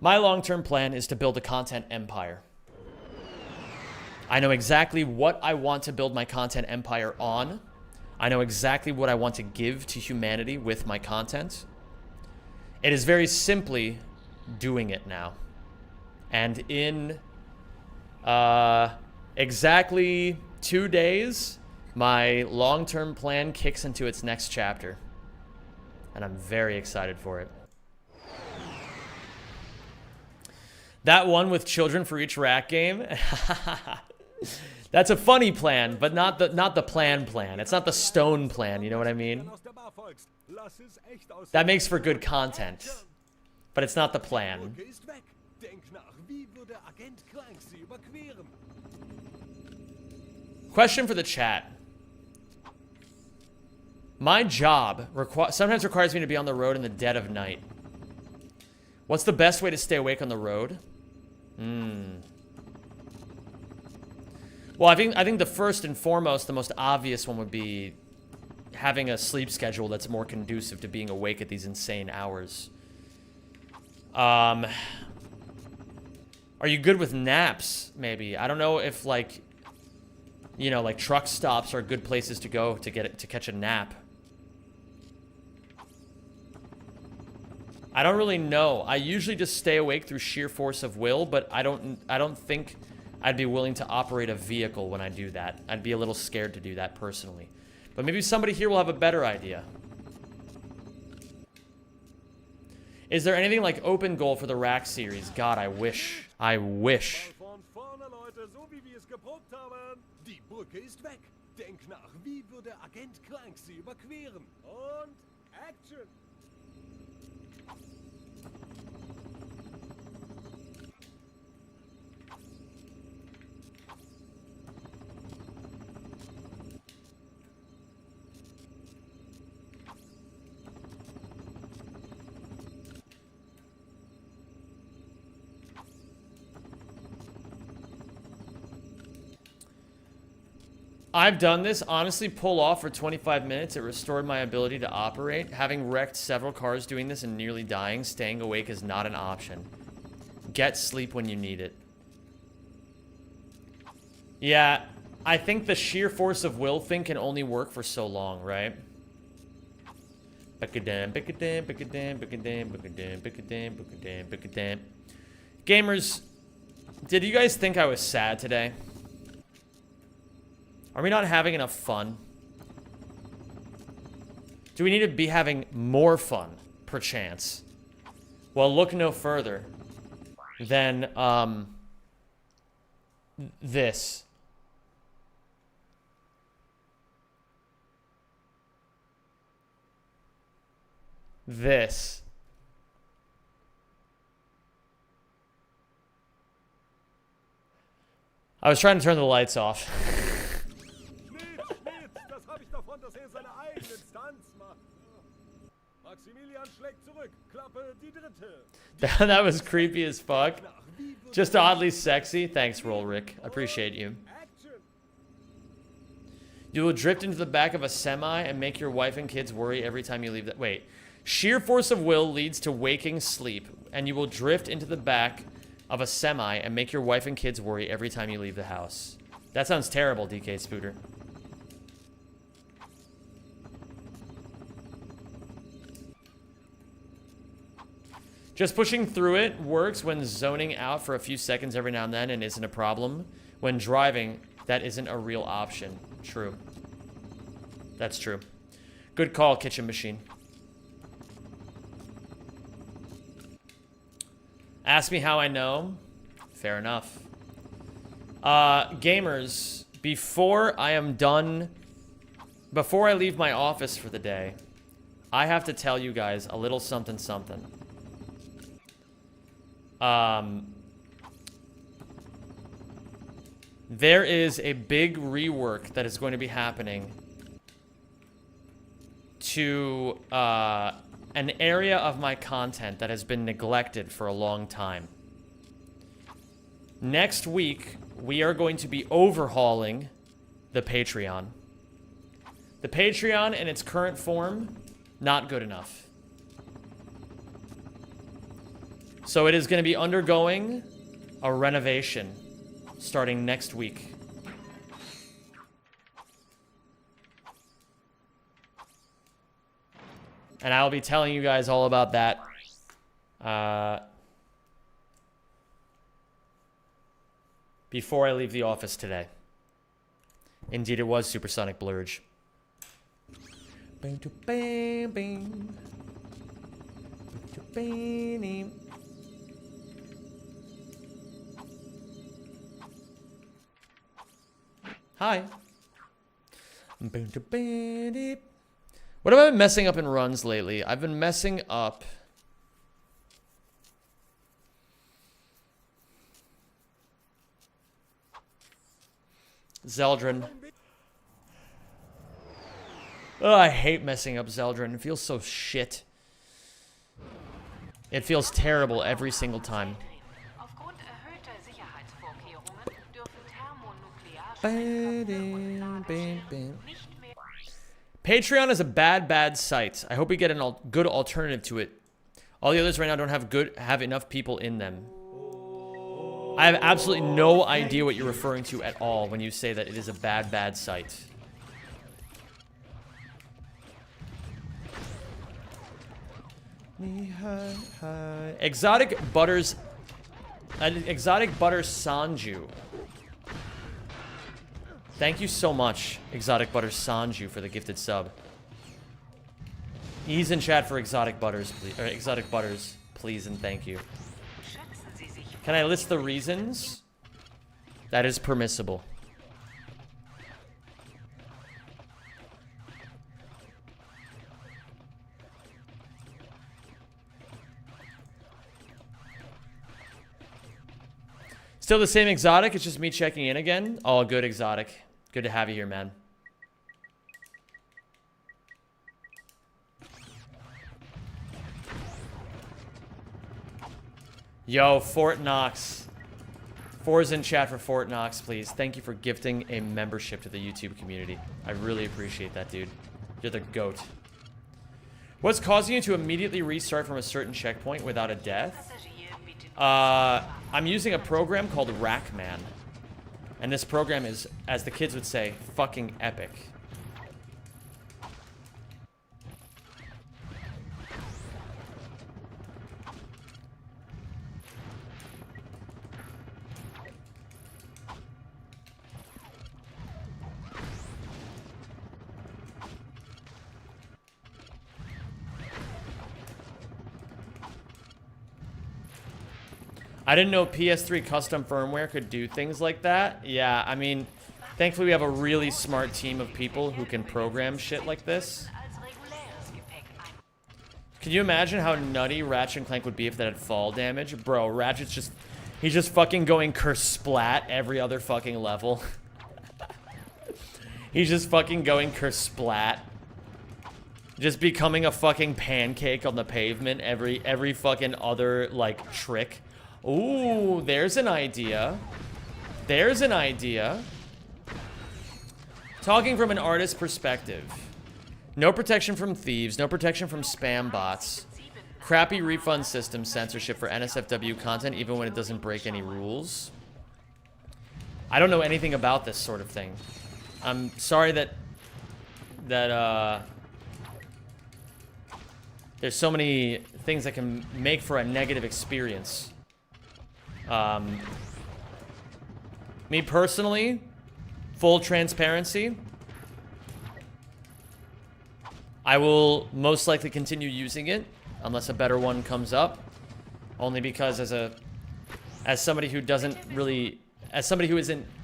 Speaker 1: My long-term plan is to build a content empire. I know exactly what I want to build my content empire on. I know exactly what I want to give to humanity with my content. It is very simply doing it now. And in exactly 2 days, my long-term plan kicks into its next chapter. And I'm very excited for it. That one with children for each rack game. That's a funny plan, but not the plan. It's not the stone plan, you know what I mean? That makes for good content. But it's not the plan. Question for the chat. My job sometimes requires me to be on the road in the dead of night. What's the best way to stay awake on the road? Well, I think the first and foremost, the most obvious one would be having a sleep schedule that's more conducive to being awake at these insane hours. Are you good with naps, maybe? I don't know if, like, you know, like truck stops are good places to go to catch a nap. I don't really know. I usually just stay awake through sheer force of will, but I don't think I'd be willing to operate a vehicle when I do that. I'd be a little scared to do that personally. But maybe somebody here will have a better idea. Is there anything like open goal for the rack series? God, I wish. I wish. I've done this. Honestly, pull off for 25 minutes. It restored my ability to operate. Having wrecked several cars doing this and nearly dying, staying awake is not an option. Get sleep when you need it. Yeah, I think the sheer force of will thing can only work for so long, right? Gamers, did you guys think I was sad today? Are we not having enough fun? Do we need to be having more fun, perchance? Well, look no further than, this. This. I was trying to turn the lights off. That was creepy as fuck. Just oddly sexy. Thanks, Rollrick. I appreciate you. You will drift into the back of a semi and make your wife and kids worry every time you leave that. Wait. Sheer force of will leads to waking sleep, and you will drift into the back of a semi and make your wife and kids worry every time you leave the house. That sounds terrible, DK Spooter. Just pushing through it works when zoning out for a few seconds every now and then and isn't a problem. When driving, that isn't a real option. True. That's true. Good call, Kitchen Machine. Ask me how I know. Fair enough. Gamers, before I am done, before I leave my office for the day, I have to tell you guys a little something something. There is a big rework that is going to be happening to an area of my content that has been neglected for a long time. Next week, we are going to be overhauling the Patreon. The Patreon in its current form, not good enough. So it is going to be undergoing a renovation starting next week. And I'll be telling you guys all about that. Before I leave the office today. Indeed, it was Supersonic Blurge. Hi. What have I been messing up in runs lately? I've been messing up... Zeldrin. Oh, I hate messing up Zeldrin. It feels so shit. It feels terrible every single time. Patreon is a bad site. I hope we get a good alternative to it. All the others right now don't have enough people in them. I have absolutely no idea what you're referring to at all when you say that it is a bad site. Exotic Butters Sanju. Thank you so much, Exotic Butters Sanju, for the gifted sub. He's in chat for Exotic Butters, please, or Exotic Butters, please and thank you. Can I list the reasons? That is permissible. Still the same Exotic, it's just me checking in again. Oh, good Exotic. Good to have you here, man. Yo, Fort Knox. Four's in chat for Fort Knox, please. Thank you for gifting a membership to the YouTube community. I really appreciate that, dude. You're the GOAT. What's causing you to immediately restart from a certain checkpoint without a death? I'm using a program called Rackman. And this program is, as the kids would say, fucking epic. I didn't know PS3 custom firmware could do things like that. Yeah, I mean, thankfully we have a really smart team of people who can program shit like this. Can you imagine how nutty Ratchet & Clank would be if that had fall damage? Bro, Ratchet's just... He's just fucking going curse splat every other fucking level. He's just fucking going curse splat. Just becoming a fucking pancake on the pavement every fucking other, like, trick. Ooh, there's an idea. There's an idea. Talking from an artist's perspective. No protection from thieves, no protection from spam bots. Crappy refund system censorship for NSFW content even when it doesn't break any rules. I don't know anything about this sort of thing. I'm sorry that there's so many things that can make for a negative experience. Me personally, full transparency, I will most likely continue using it unless a better one comes up. Only because as somebody who isn't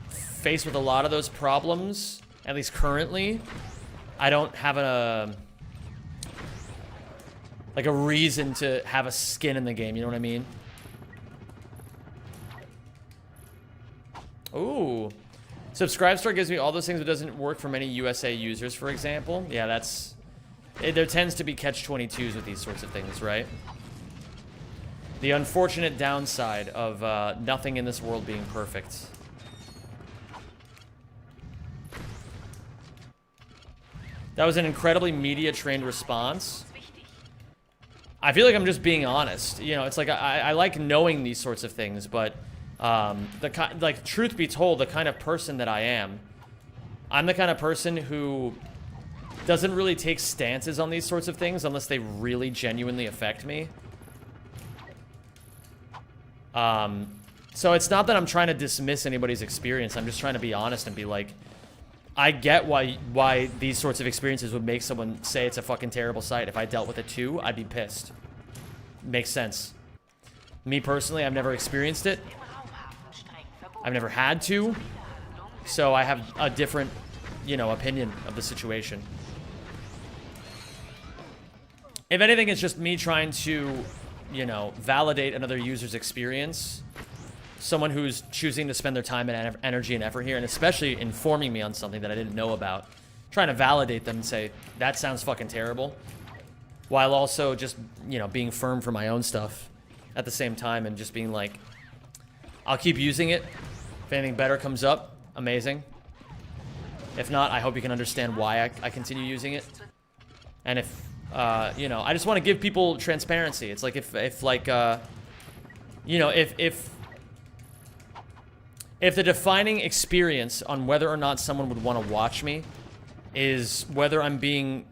Speaker 1: faced with a lot of those problems, at least currently, I don't have a reason to have a skin in the game, you know what I mean? Ooh. Subscribestar gives me all those things, but doesn't work for many USA users, for example. Yeah, there tends to be catch-22s with these sorts of things, right? The unfortunate downside of nothing in this world being perfect. That was an incredibly media-trained response. I feel like I'm just being honest. You know, it's like I like knowing these sorts of things, but like truth be told, the kind of person that I am, I'm the kind of person who doesn't really take stances on these sorts of things unless they really genuinely affect me. So it's not that I'm trying to dismiss anybody's experience. I'm just trying to be honest and be like, I get why these sorts of experiences would make someone say it's a fucking terrible site. If I dealt with it too, I'd be pissed. Makes sense. Me personally, I've never experienced it. I've never had to. So I have a different, you know, opinion of the situation. If anything, it's just me trying to, you know, validate another user's experience. Someone who's choosing to spend their time and energy and effort here, and especially informing me on something that I didn't know about. Trying to validate them and say, that sounds fucking terrible. While also just, you know, being firm for my own stuff at the same time and just being like, I'll keep using it. If anything better comes up, amazing. If not, I hope you can understand why I continue using it. And if, you know, I just want to give people transparency. It's like if like, you know, if the defining experience on whether or not someone would want to watch me is whether I'm being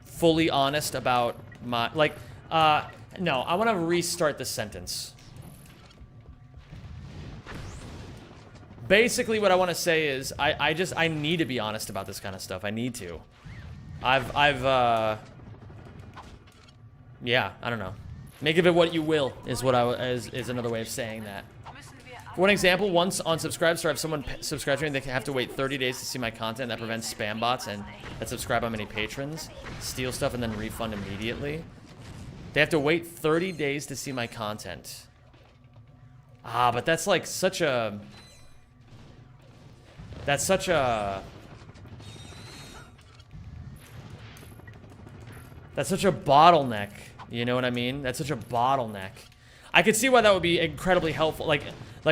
Speaker 1: fully honest about my, like, no, I want to restart the sentence. Basically what I want to say is I need to be honest about this kind of stuff. I need to. Yeah, I don't know. Make of it what you will is what is another way of saying that. For one example, once on Subscribestar, if someone subscribes to me, they have to wait 30 days to see my content. That prevents spam bots and that subscribe on many patrons, steal stuff, and then refund immediately. They have to wait 30 days to see my content. Ah, but that's like such a... That's such a bottleneck. You know what I mean? That's such a bottleneck. I could see why that would be incredibly helpful. Like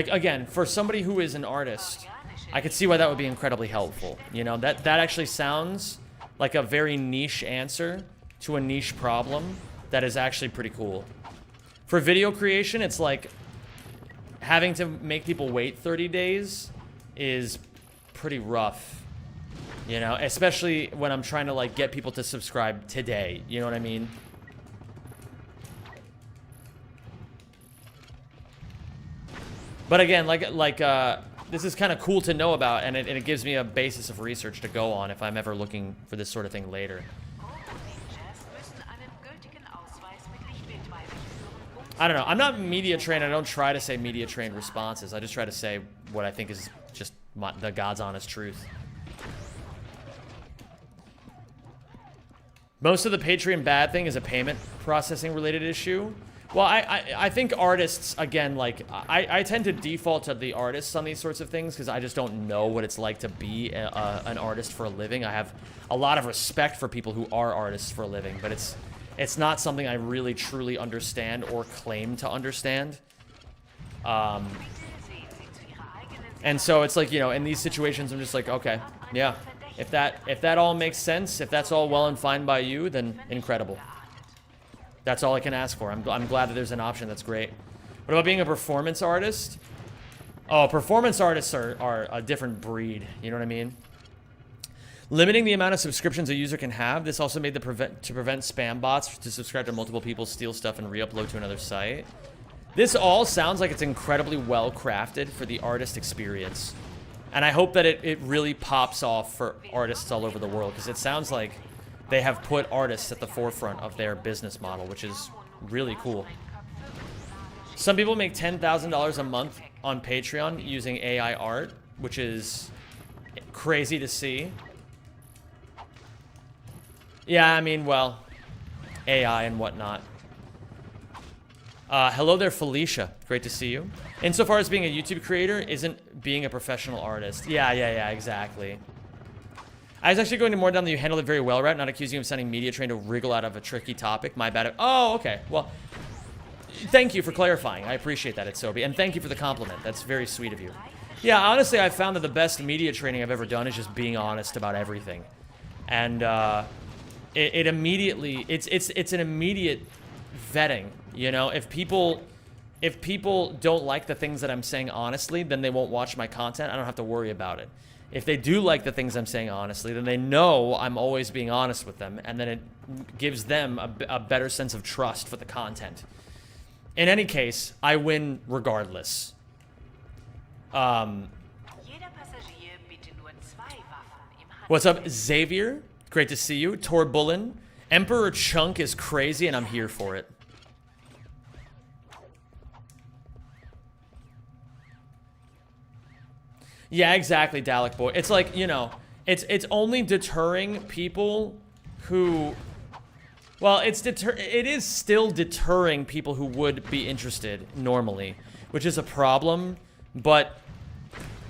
Speaker 1: again, for somebody who is an artist, I could see why that would be incredibly helpful. You know, that actually sounds like a very niche answer to a niche problem that is actually pretty cool. For video creation, it's like having to make people wait 30 days is pretty rough. You know, especially when I'm trying to like get people to subscribe today. You know what I mean? But again, this is kind of cool to know about, and it gives me a basis of research to go on if I'm ever looking for this sort of thing later. I don't know. I'm not media trained. I don't try to say media trained responses. I just try to say what I think is just the God's honest truth. Most of the Patreon bad thing is a payment processing related issue. Well, I think artists, again, like, I tend to default to the artists on these sorts of things because I just don't know what it's like to be an artist for a living. I have a lot of respect for people who are artists for a living, but it's not something I really truly understand or claim to understand. And so it's like, you know, in these situations, I'm just like, okay, yeah, if that all makes sense, if that's all well and fine by you, then incredible. That's all I can ask for. I'm glad that there's an option. That's great. What about being a performance artist? Oh, performance artists are a different breed. You know what I mean? Limiting the amount of subscriptions a user can have. This also made to prevent spam bots to subscribe to multiple people, steal stuff, and re-upload to another site. This all sounds like it's incredibly well crafted for the artist experience. And I hope that it really pops off for artists all over the world, because it sounds like they have put artists at the forefront of their business model, which is really cool. Some people make $10,000 a month on Patreon using AI art, which is crazy to see. Yeah, I mean, well, AI and whatnot. Hello there, Felicia. Great to see you. Insofar as being a YouTube creator isn't being a professional artist. Yeah, exactly. I was actually going to more down the you handled it very well route, not accusing you of sounding media trained to wriggle out of a tricky topic. My bad. Oh, okay. Well, thank you for clarifying. I appreciate that, Itsobi. And thank you for the compliment. That's very sweet of you. Yeah, honestly, I found that the best media training I've ever done is just being honest about everything. And it immediately, it's an immediate vetting, you know? If people don't like the things that I'm saying honestly, then they won't watch my content. I don't have to worry about it. If they do like the things I'm saying honestly, then they know I'm always being honest with them, and then it gives them a better sense of trust for the content. In any case, I win regardless. What's up, Xavier? Great to see you. Tor Bullen. Emperor Chunk is crazy, and I'm here for it. Yeah, exactly, Dalek boy. It's like, you know, it's only deterring people who, well, it is still deterring people who would be interested normally, which is a problem. But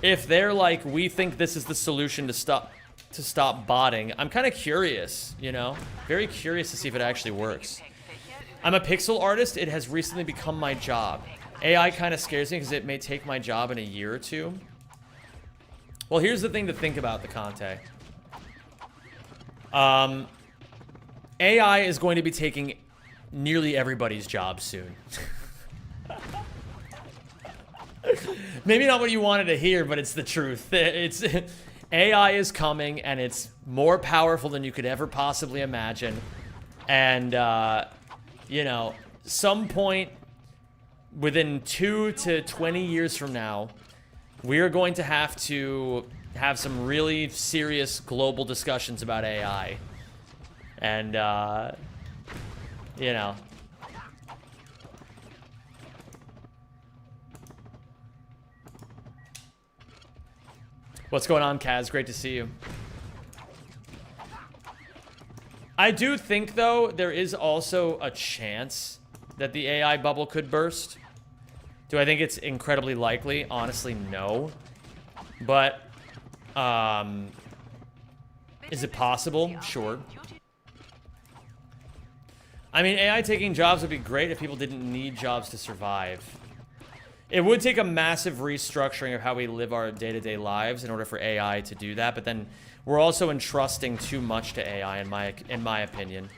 Speaker 1: if they're like, we think this is the solution to stop botting, I'm kind of curious, you know, very curious to see if it actually works. I'm a pixel artist. It has recently become my job. AI kind of scares me because it may take my job in a year or two. Well, here's the thing to think about, the Conte. AI is going to be taking nearly everybody's job soon. Maybe not what you wanted to hear, but it's the truth. AI is coming, and it's more powerful than you could ever possibly imagine. And, you know, some point within 2 to 20 years from now, we are going to have some really serious global discussions about AI. And, you know. What's going on, Kaz? Great to see you. I do think, though, there is also a chance that the AI bubble could burst. Do I think it's incredibly likely? Honestly, no. But, is it possible? Sure. I mean, AI taking jobs would be great if people didn't need jobs to survive. It would take a massive restructuring of how we live our day-to-day lives in order for AI to do that, but then we're also entrusting too much to AI, in my opinion.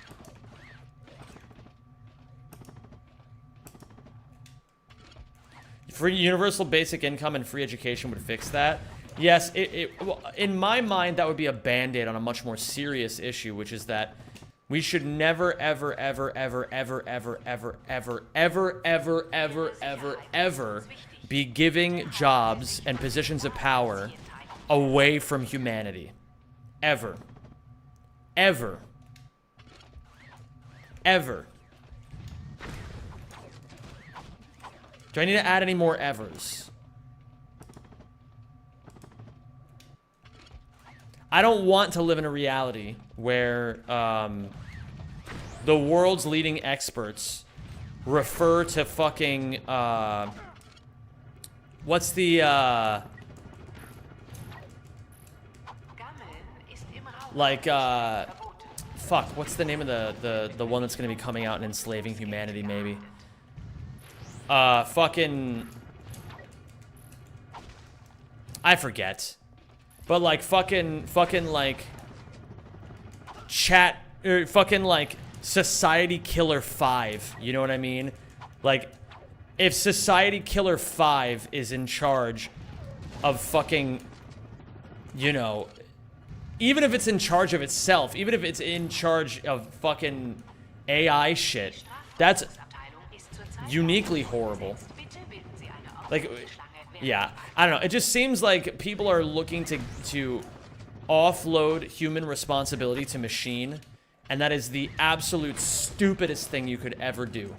Speaker 1: Free universal basic income and free education would fix that. Yes, well, in my mind, that would be a band-aid on a much more serious issue, which is that we should never, ever, ever, ever, ever, ever, ever, ever, ever, ever, ever, ever, ever be giving jobs and positions of power away from humanity. Ever. Ever. Ever. Do I need to add any more evers? I don't want to live in a reality where the world's leading experts refer to fucking what's the like fuck, what's the name of the one that's gonna be coming out and enslaving humanity, maybe? Fucking I forget. But like fucking like chat or fucking like Society Killer 5, you know what I mean? Like if Society Killer 5 is in charge of fucking, you know, even if it's in charge of itself, even if it's in charge of fucking AI shit, that's uniquely horrible. Like, yeah, I don't know. It just seems like people are looking to offload human responsibility to machine, and that is the absolute stupidest thing you could ever do.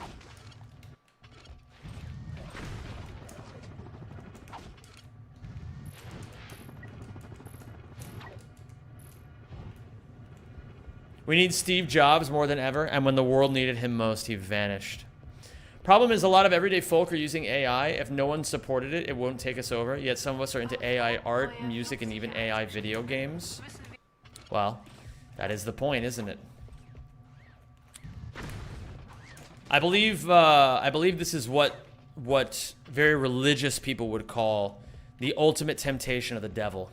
Speaker 1: We need Steve Jobs more than ever, and when the world needed him most, he vanished. Problem is, a lot of everyday folk are using AI. If no one supported it, it won't take us over. Yet some of us are into AI art, music, and even AI video games. Well, that is the point, isn't it? I believe this is what very religious people would call the ultimate temptation of the devil.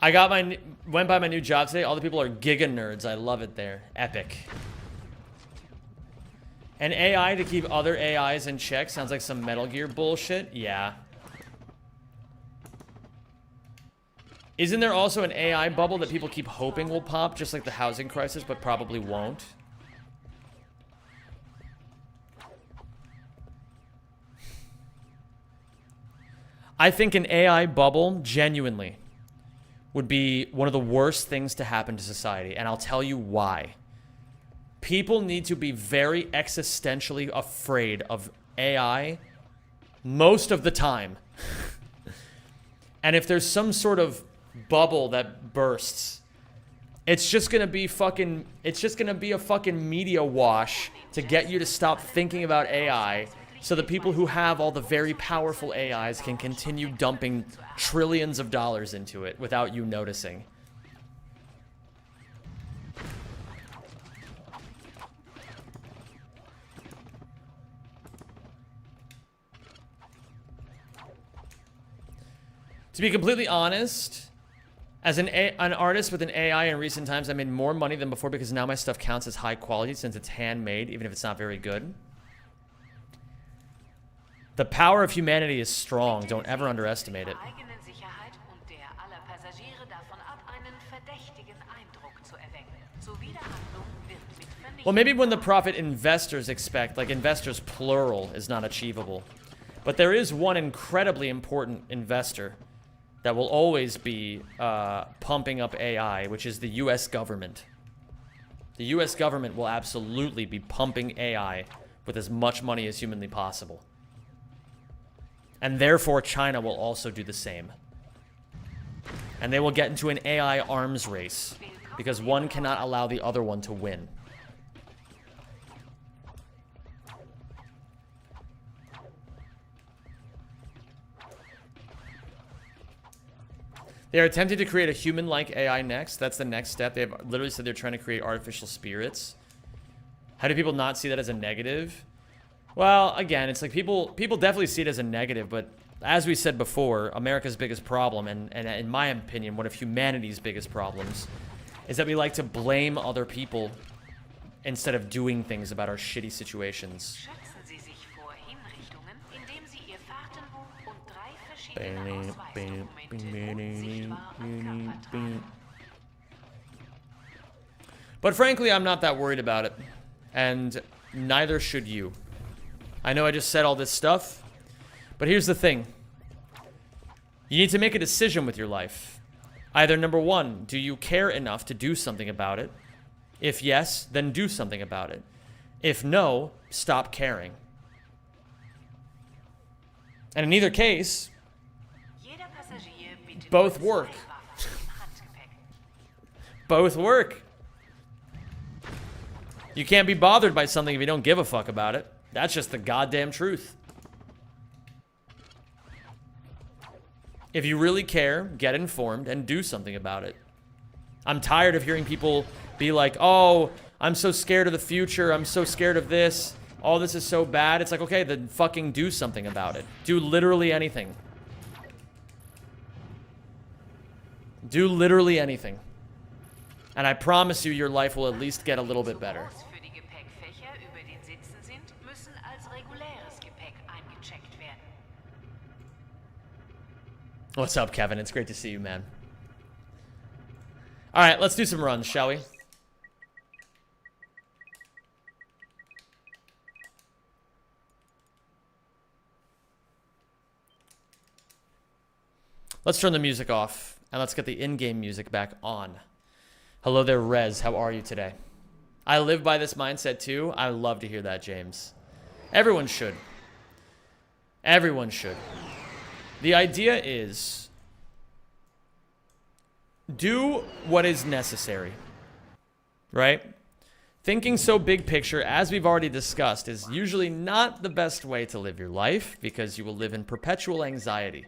Speaker 1: Went by my new job today. All the people are giga nerds. I love it there. Epic. An AI to keep other AIs in check sounds like some Metal Gear bullshit. Yeah. Isn't there also an AI bubble that people keep hoping will pop, just like the housing crisis, but probably won't? I think an AI bubble, genuinely, would be one of the worst things to happen to society, and I'll tell you why. People need to be very existentially afraid of AI most of the time. And if there's some sort of bubble that bursts, it's just gonna be a fucking media wash to get you to stop thinking about AI, so the people who have all the very powerful AIs can continue dumping trillions of dollars into it without you noticing. To be completely honest, as an artist with an AI in recent times, I made more money than before because now my stuff counts as high quality since it's handmade, even if it's not very good. The power of humanity is strong. Don't ever underestimate it. Well, maybe when the profit investors expect, like investors plural, is not achievable. But there is one incredibly important investor that will always be pumping up AI, which is the US government. The US government will absolutely be pumping AI with as much money as humanly possible. And therefore, China will also do the same. And they will get into an AI arms race, because one cannot allow the other one to win. They are attempting to create a human-like AI next. That's the next step. They have literally said they're trying to create artificial spirits. How do people not see that as a negative? Well, again, it's like people definitely see it as a negative, but as we said before, America's biggest problem, and in my opinion, one of humanity's biggest problems, is that we like to blame other people instead of doing things about our shitty situations. But frankly, I'm not that worried about it, and neither should you. I know I just said all this stuff, but here's the thing. You need to make a decision with your life. Either number one, do you care enough to do something about it? If yes, then do something about it. If no, stop caring. And in either case, both work. Both work. You can't be bothered by something if you don't give a fuck about it. That's just the goddamn truth. If you really care, get informed and do something about it. I'm tired of hearing people be like, oh, I'm so scared of the future. I'm so scared of this. All this is so bad. It's like, okay, then fucking do something about it. Do literally anything. Do literally anything. And I promise you, your life will at least get a little bit better. What's up, Kevin? It's great to see you, man. All right, let's do some runs, shall we? Let's turn the music off, and let's get the in-game music back on. Hello there, Rez. How are you today? I live by this mindset, too. I love to hear that, James. Everyone should. Everyone should. The idea is, do what is necessary, right? Thinking so big picture, as we've already discussed, is usually not the best way to live your life because you will live in perpetual anxiety.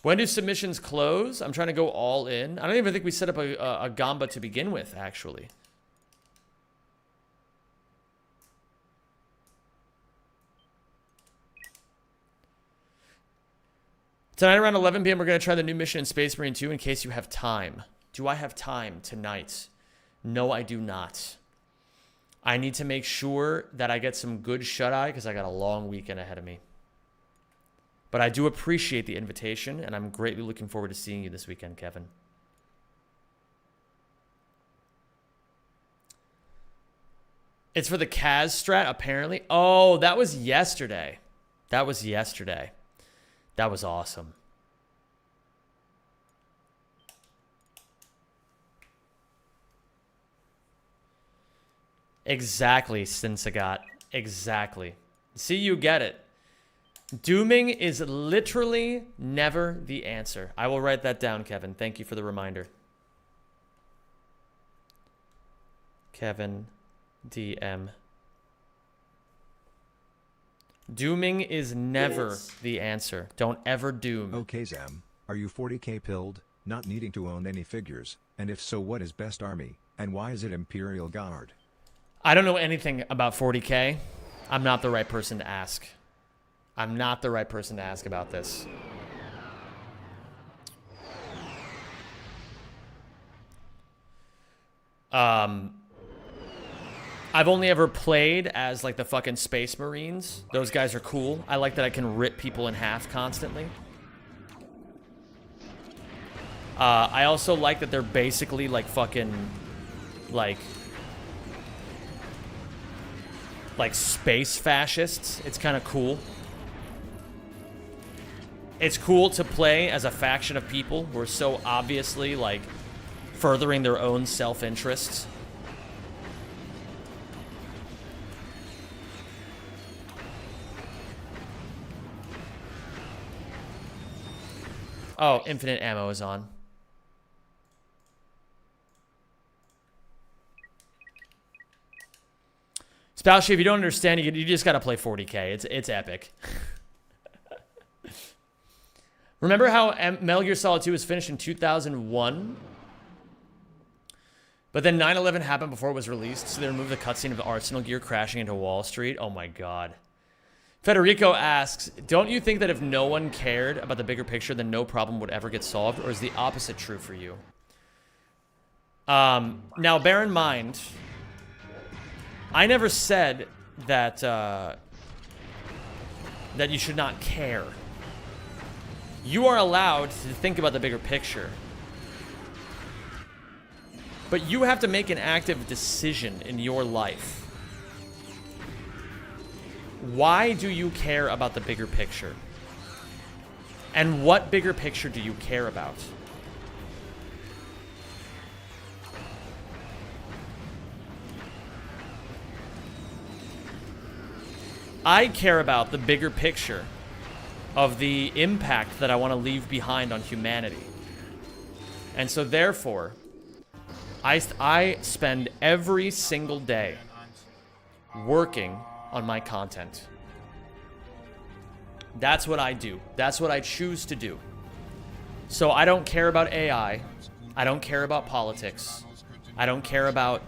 Speaker 1: When do submissions close? I'm trying to go all in. I don't even think we set up a Gamba to begin with, actually. Tonight around 11 p.m. we're going to try the new mission in Space Marine 2 in case you have time. Do I have time tonight? No, I do not. I need to make sure that I get some good shut-eye because I got a long weekend ahead of me. But I do appreciate the invitation, and I'm greatly looking forward to seeing you this weekend, Kevin. It's for the Kaz strat, apparently. Oh, that was yesterday. That was yesterday. That was awesome. Exactly, Sinsagat. Exactly. See, you get it. Dooming is literally never the answer. I will write that down, Kevin. Thank you for the reminder. Kevin DM. Dooming is never the answer. Don't ever doom.
Speaker 3: Okay, Zam. Are you 40k pilled, not needing to own any figures? And if so, what is best army? And why is it Imperial Guard?
Speaker 1: I don't know anything about 40k. I'm not the right person to ask. I'm not the right person to ask about this. I've only ever played as like the fucking Space Marines. Those guys are cool. I like that I can rip people in half constantly. I also like that they're basically like fucking like space fascists. It's kind of cool. It's cool to play as a faction of people who are so obviously like furthering their own self-interests. Oh, infinite ammo is on. Spalshi, if you don't understand, you just gotta play 40k. It's epic. Remember how Metal Gear Solid 2 was finished in 2001? But then 9/11 happened before it was released, so they removed the cutscene of the Arsenal gear crashing into Wall Street. Oh my god. Federico asks, don't you think that if no one cared about the bigger picture, then no problem would ever get solved? Or is the opposite true for you? Now, bear in mind, I never said that, that you should not care. You are allowed to think about the bigger picture. But you have to make an active decision in your life. Why do you care about the bigger picture? And what bigger picture do you care about? I care about the bigger picture of the impact that I want to leave behind on humanity. And so therefore, I spend every single day working on my content. That's what I do. That's what I choose to do. So I don't care about AI. I don't care about politics. I don't care about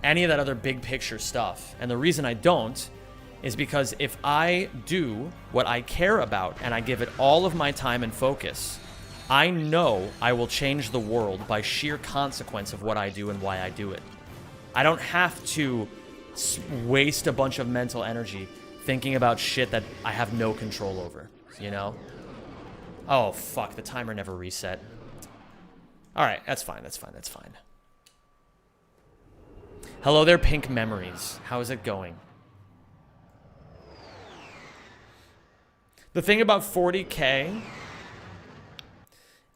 Speaker 1: any of that other big picture stuff. And the reason I don't is because if I do what I care about and I give it all of my time and focus, I know I will change the world by sheer consequence of what I do and why I do it. I don't have to waste a bunch of mental energy thinking about shit that I have no control over, you know? Oh, fuck, the timer never reset. All right, that's fine, that's fine, that's fine. Hello there, Pink Memories. How is it going? The thing about 40K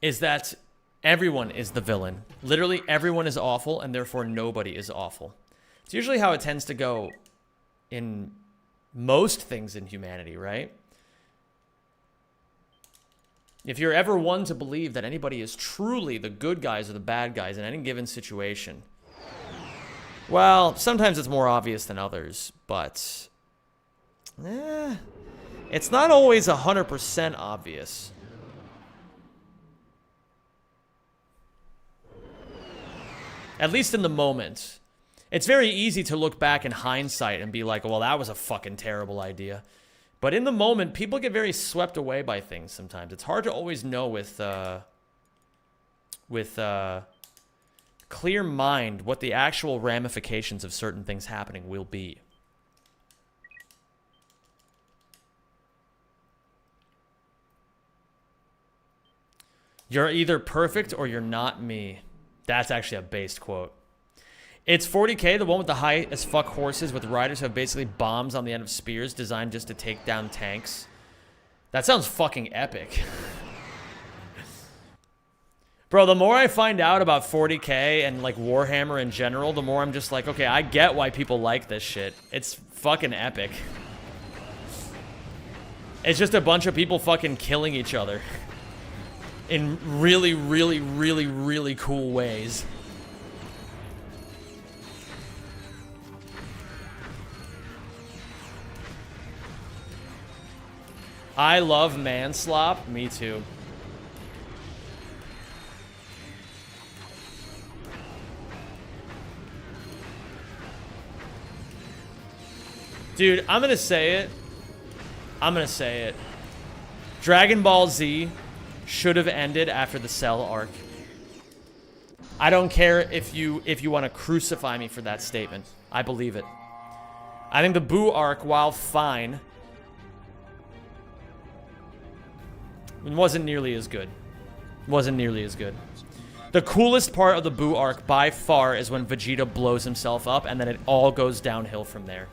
Speaker 1: is that everyone is the villain. Literally everyone is awful, and therefore nobody is awful. It's usually how it tends to go in most things in humanity, right? If you're ever one to believe that anybody is truly the good guys or the bad guys in any given situation, well, sometimes it's more obvious than others, but it's It's not always 100% obvious. At least in the moment. It's very easy to look back in hindsight and be like, well, that was a fucking terrible idea. But in the moment, people get very swept away by things sometimes. It's hard to always know with clear mind what the actual ramifications of certain things happening will be. You're either perfect or you're not me. That's actually a based quote. It's 40k, the one with the high as fuck horses with riders who have basically bombs on the end of spears designed just to take down tanks. That sounds fucking epic. Bro, the more I find out about 40k and like Warhammer in general, the more I'm just like, okay, I get why people like this shit. It's fucking epic. It's just a bunch of people fucking killing each other. In really, really, really, really cool ways. I love manslop. Me too. Dude, I'm gonna say it. I'm gonna say it. Dragon Ball Z should have ended after the Cell arc. I don't care if you want to crucify me for that statement. I believe it. I think the Boo arc, while fine, wasn't nearly as good. Wasn't nearly as good. The coolest part of the Boo arc by far is when Vegeta blows himself up and then it all goes downhill from there.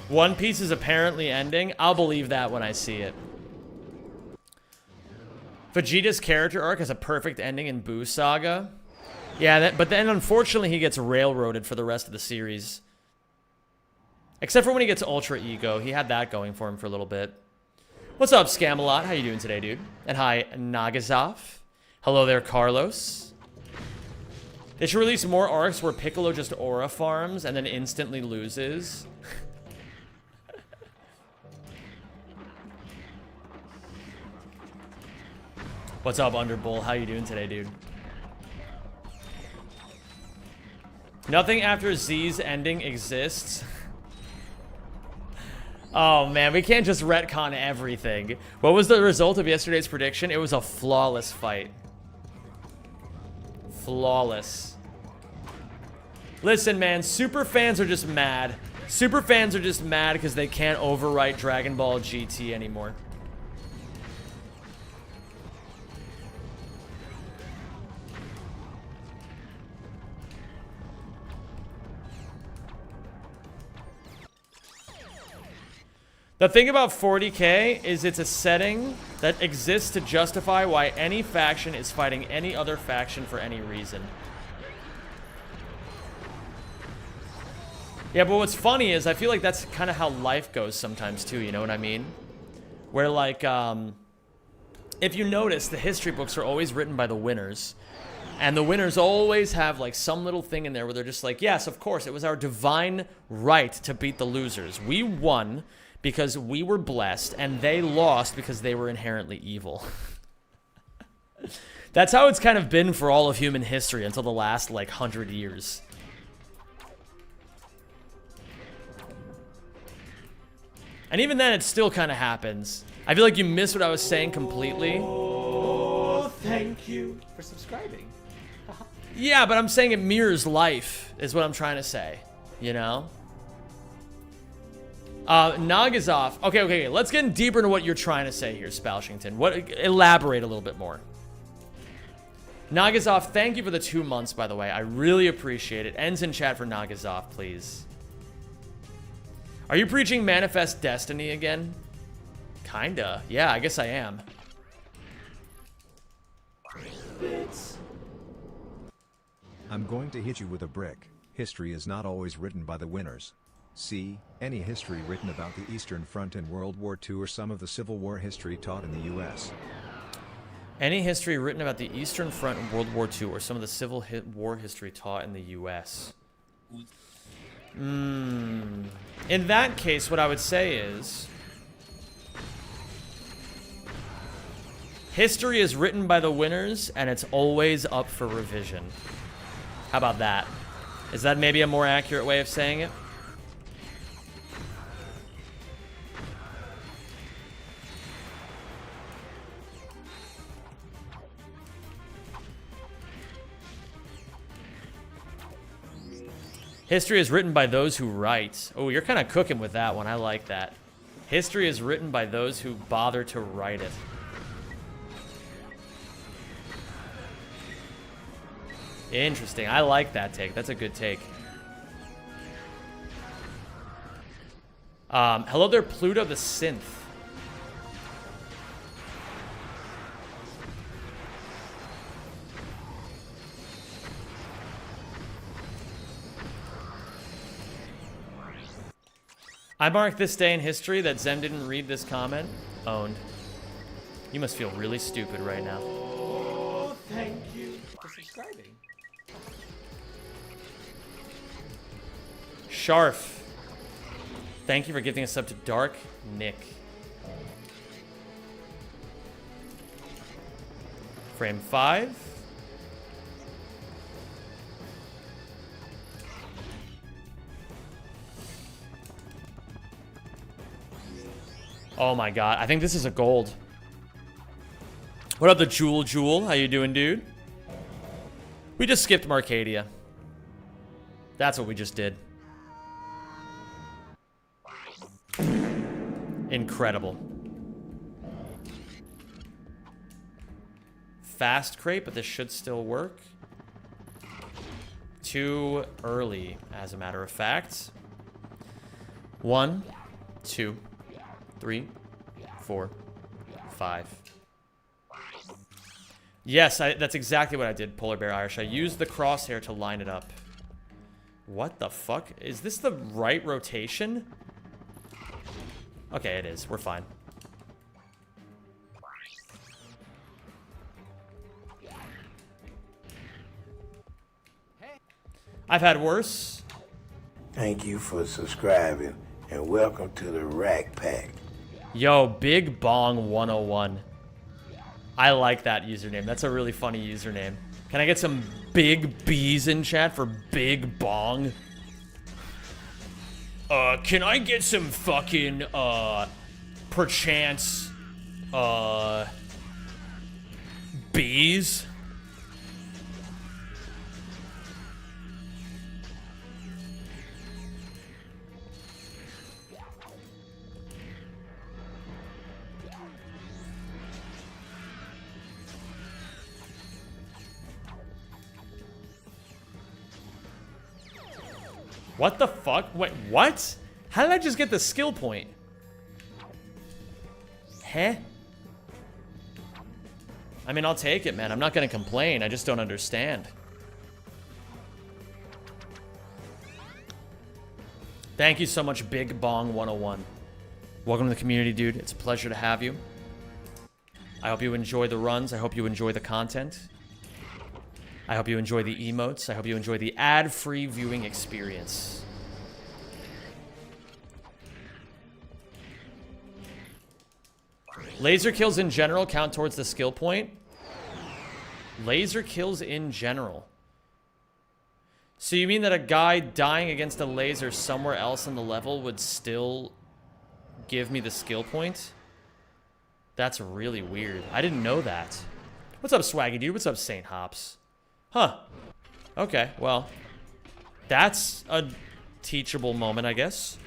Speaker 1: One Piece is apparently ending. I'll believe that when I see it. Vegeta's character arc has a perfect ending in Boo Saga. Yeah, but then unfortunately he gets railroaded for the rest of the series. Except for when he gets Ultra Ego. He had that going for him for a little bit. What's up, Scamalot? How you doing today, dude? And hi, Nagazov. Hello there, Carlos. They should release more arcs where Piccolo just aura farms and then instantly loses. What's up, Underbull? How you doing today, dude? Nothing after Z's ending exists. Oh, man. We can't just retcon everything. What was the result of yesterday's prediction? It was a flawless fight. Flawless. Listen, man. Super fans are just mad. Super fans are just mad because they can't overwrite Dragon Ball GT anymore. The thing about 40k is it's a setting that exists to justify why any faction is fighting any other faction for any reason. Yeah, but what's funny is I feel like that's kind of how life goes sometimes too, you know what I mean? Where like, if you notice, the history books are always written by the winners. And the winners always have like some little thing in there where they're just like, yes, of course, it was our divine right to beat the losers. We won because we were blessed, and they lost because they were inherently evil. That's how it's kind of been for all of human history until the last, like, 100 years. And even then, it still kind of happens. I feel like you missed what I was saying completely.
Speaker 2: Oh, thank you for subscribing.
Speaker 1: Yeah, but I'm saying it mirrors life, is what I'm trying to say. You know? Nagazov. Okay. Let's get deeper into what you're trying to say here, Spalshington. Elaborate a little bit more. Nagazov, thank you for the 2 months, by the way. I really appreciate it. Ends in chat for Nagazov, please. Are you preaching Manifest Destiny again? Kinda. Yeah, I guess I am.
Speaker 3: I'm going to hit you with a brick. History is not always written by the winners. C. Any history written about the Eastern Front in World War II or some of the Civil War history taught in the U.S.
Speaker 1: Any history written about the Eastern Front in World War II or some of the Civil War history taught in the U.S. In that case, what I would say is... history is written by the winners, and it's always up for revision. How about that? Is that maybe a more accurate way of saying it? History is written by those who write. Oh, you're kind of cooking with that one. I like that. History is written by those who bother to write it. Interesting. I like that take. That's a good take. Hello there, Pluto the Synth. I mark this day in history that Zem didn't read this comment. Owned. You must feel really stupid right now.
Speaker 2: Oh, thank you for subscribing.
Speaker 1: Sharf. Thank you for giving us up to Dark Nick. Frame 5. Oh my god, I think this is a gold. What up, the Jewel? How you doing, dude? We just skipped Marcadia. That's what we just did. Incredible. Fast crate, but this should still work. Too early, as a matter of fact. 1, 2, 3, 4, 5. Yes, that's exactly what I did, Polar Bear Irish. I used the crosshair to line it up. What the fuck? Is this the right rotation? Okay, it is. We're fine. I've had worse.
Speaker 4: Thank you for subscribing and welcome to the Rack Pack.
Speaker 1: Yo, Big Bong 101. I like that username. That's a really funny username. Can I get some big B's in chat for Big Bong? Can I get some fucking, perchance, B's? What the fuck? Wait, what? How did I just get the skill point? Huh? I mean, I'll take it, man. I'm not gonna complain. I just don't understand. Thank you so much, Big Bong 101. Welcome to the community, dude. It's a pleasure to have you. I hope you enjoy the runs. I hope you enjoy the content. I hope you enjoy the emotes. I hope you enjoy the ad-free viewing experience. Laser kills in general count towards the skill point. Laser kills in general. So you mean that a guy dying against a laser somewhere else on the level would still give me the skill point? That's really weird. I didn't know that. What's up, Swaggy Dude? What's up, Saint Hops? Huh. Okay, well. That's a teachable moment, I guess.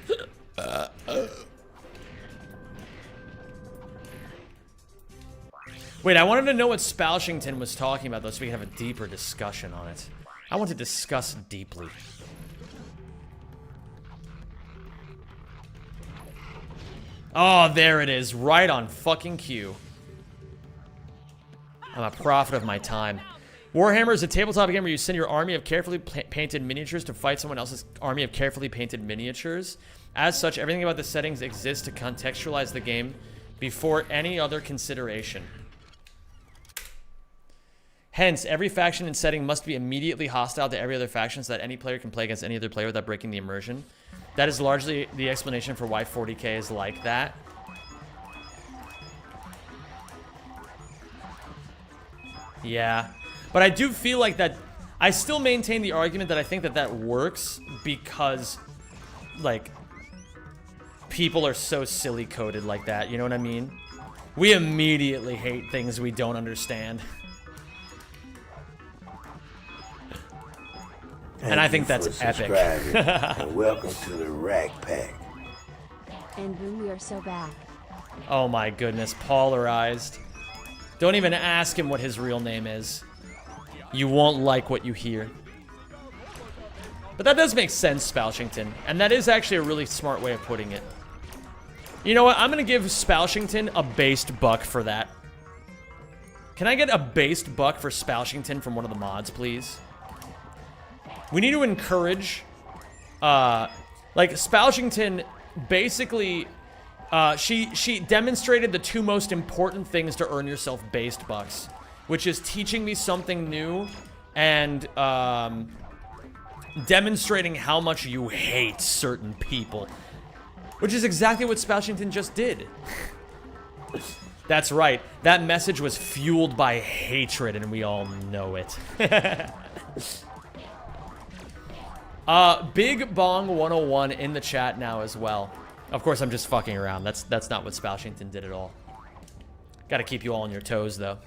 Speaker 1: Wait, I wanted to know what Spalshington was talking about, though, so we can have a deeper discussion on it. I want to discuss deeply. Oh, there it is. Right on fucking cue. I'm a prophet of my time. Warhammer is a tabletop game where you send your army of carefully painted miniatures to fight someone else's army of carefully painted miniatures. As such, everything about the settings exists to contextualize the game before any other consideration. Hence, every faction and setting must be immediately hostile to every other faction so that any player can play against any other player without breaking the immersion. That is largely the explanation for why 40k is like that. Yeah. But I do feel like that... I still maintain the argument that I think that that works because, like, people are so silly-coded like that. You know what I mean? We immediately hate things we don't understand. And I think that's epic.
Speaker 4: And welcome to the Rack Pack.
Speaker 5: And boom, we are so back.
Speaker 1: Oh my goodness, polarized. Don't even ask him what his real name is. You won't like what you hear. But that does make sense, Spalshington. And that is actually a really smart way of putting it. You know what? I'm going to give Spalshington a based buck for that. Can I get a based buck for Spalshington from one of the mods, please? We need to encourage... like, Spalshington basically... she demonstrated the two most important things to earn yourself based bucks, which is teaching me something new and demonstrating how much you hate certain people, which is exactly what Spalshington just did. That's right. That message was fueled by hatred, and we all know it. Big Bong 101 in the chat now as well. Of course, I'm just fucking around. That's not what Spalshington did at all. Gotta keep you all on your toes, though.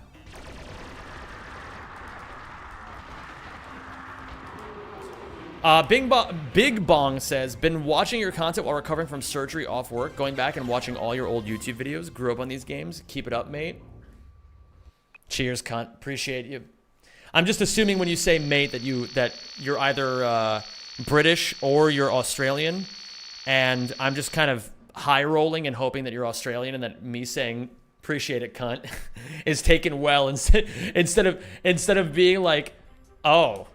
Speaker 1: Big Bong says, been watching your content while recovering from surgery off work, going back and watching all your old YouTube videos. Grew up on these games. Keep it up, mate. Cheers, cunt. Appreciate you. I'm just assuming when you say mate that you're either British or you're Australian. And I'm just kind of high rolling and hoping that you're Australian and that me saying appreciate it, cunt, is taken well instead of being like, oh.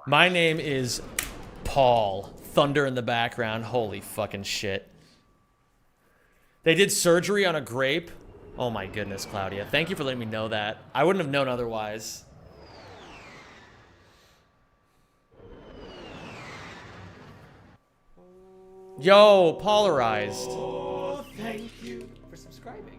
Speaker 1: My name is Paul. Thunder in the background. Holy fucking shit. They did surgery on a grape. Oh my goodness, Claudia. Thank you for letting me know that. I wouldn't have known otherwise. Yo, polarized.
Speaker 2: Oh, thank you for subscribing.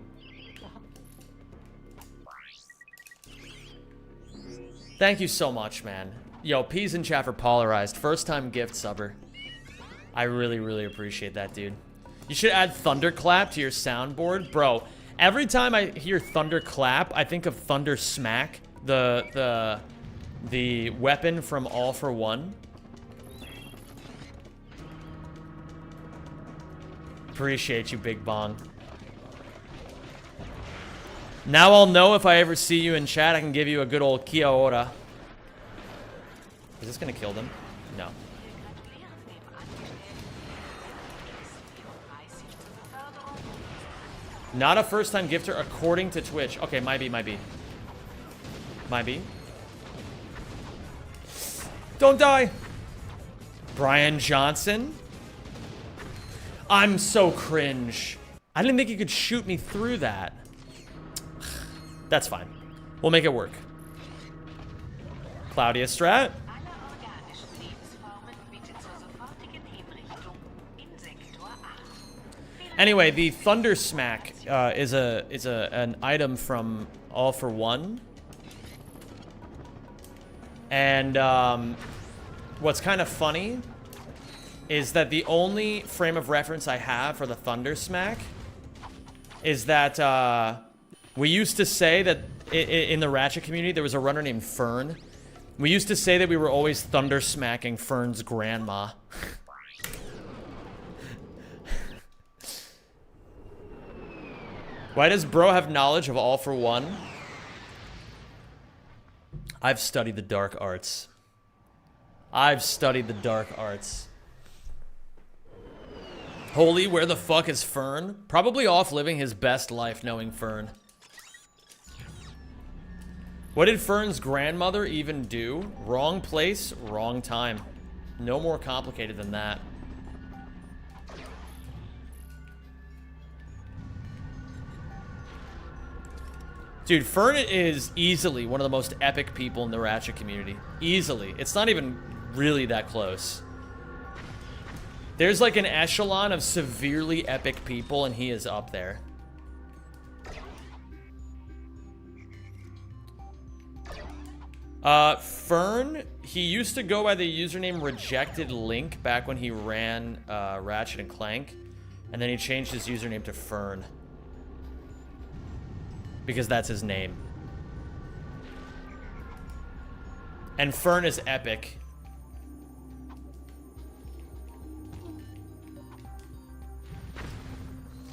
Speaker 1: Thank you so much, man. Yo, peas in chat for polarized. First time gift subber. I really, really appreciate that, dude. You should add thunderclap to your soundboard. Bro, every time I hear thunderclap, I think of thunder smack, the weapon from All for One. Appreciate you, Big Bong. Now I'll know if I ever see you in chat, I can give you a good old kia ora. Is this gonna kill them? No. Not a first-time gifter according to Twitch. Okay, might be. Might be. Don't die! Brian Johnson? I'm so cringe. I didn't think you could shoot me through that. That's fine. We'll make it work. Claudia Strat? Anyway, the Thunder Smack is an item from All for One. And what's kind of funny is that the only frame of reference I have for the Thunder Smack is that we used to say that in the Ratchet community there was a runner named Fern. We used to say that we were always Thunder Smacking Fern's grandma. Why does bro have knowledge of All for One? I've studied the dark arts. I've studied the dark arts. Holy, where the fuck is Fern? Probably off living his best life knowing Fern. What did Fern's grandmother even do? Wrong place, wrong time. No more complicated than that. Dude, Fern is easily one of the most epic people in the Ratchet community. Easily. It's not even really that close. There's like an echelon of severely epic people, and he is up there. Fern, he used to go by the username Rejected Link back when he ran Ratchet and Clank, and then he changed his username to Fern. Because that's his name. And Fern is epic.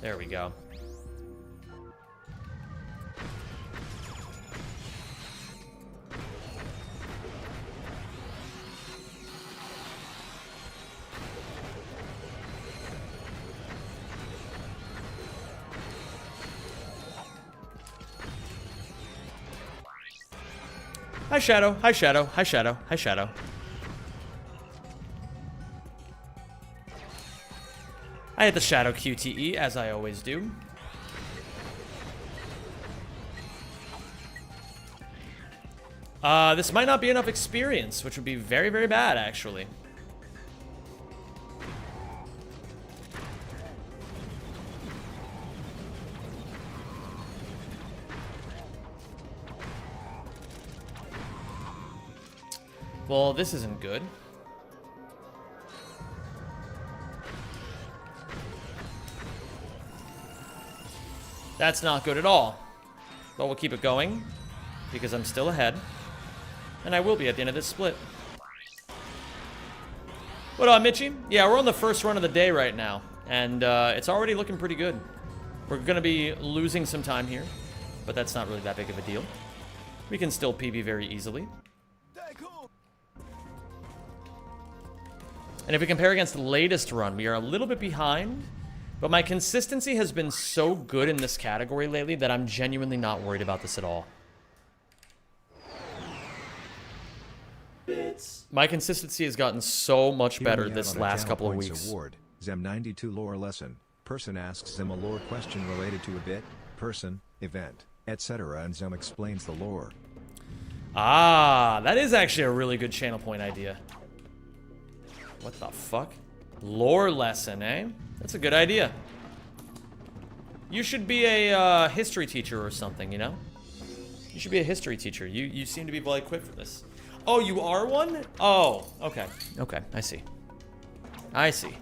Speaker 1: There we go. Hi, Shadow. Hi, Shadow. Hi, Shadow. Hi, Shadow. I hit the Shadow QTE, as I always do. This might not be enough experience, which would be very, very bad, actually. Well, this isn't good. That's not good at all. But we'll keep it going, because I'm still ahead. And I will be at the end of this split. What up, Mitchie? Yeah, we're on the first run of the day right now. And it's already looking pretty good. We're going to be losing some time here. But that's not really that big of a deal. We can still PB very easily. And if we compare against the latest run, we are a little bit behind. But my consistency has been so good in this category lately that I'm genuinely not worried about this at all. My consistency has gotten so much better this last couple of weeks.
Speaker 3: Award, Zem 92 lore lesson. Person asks Zem a lore question related to a bit, person, event, etc. and Zem explains the lore.
Speaker 1: Ah, that is actually a really good channel point idea. What the fuck? Lore lesson, eh? That's a good idea. You should be a history teacher or something, you know? You should be a history teacher. You seem to be well equipped for this. Oh, you are one? Oh, okay. Okay, I see. I see.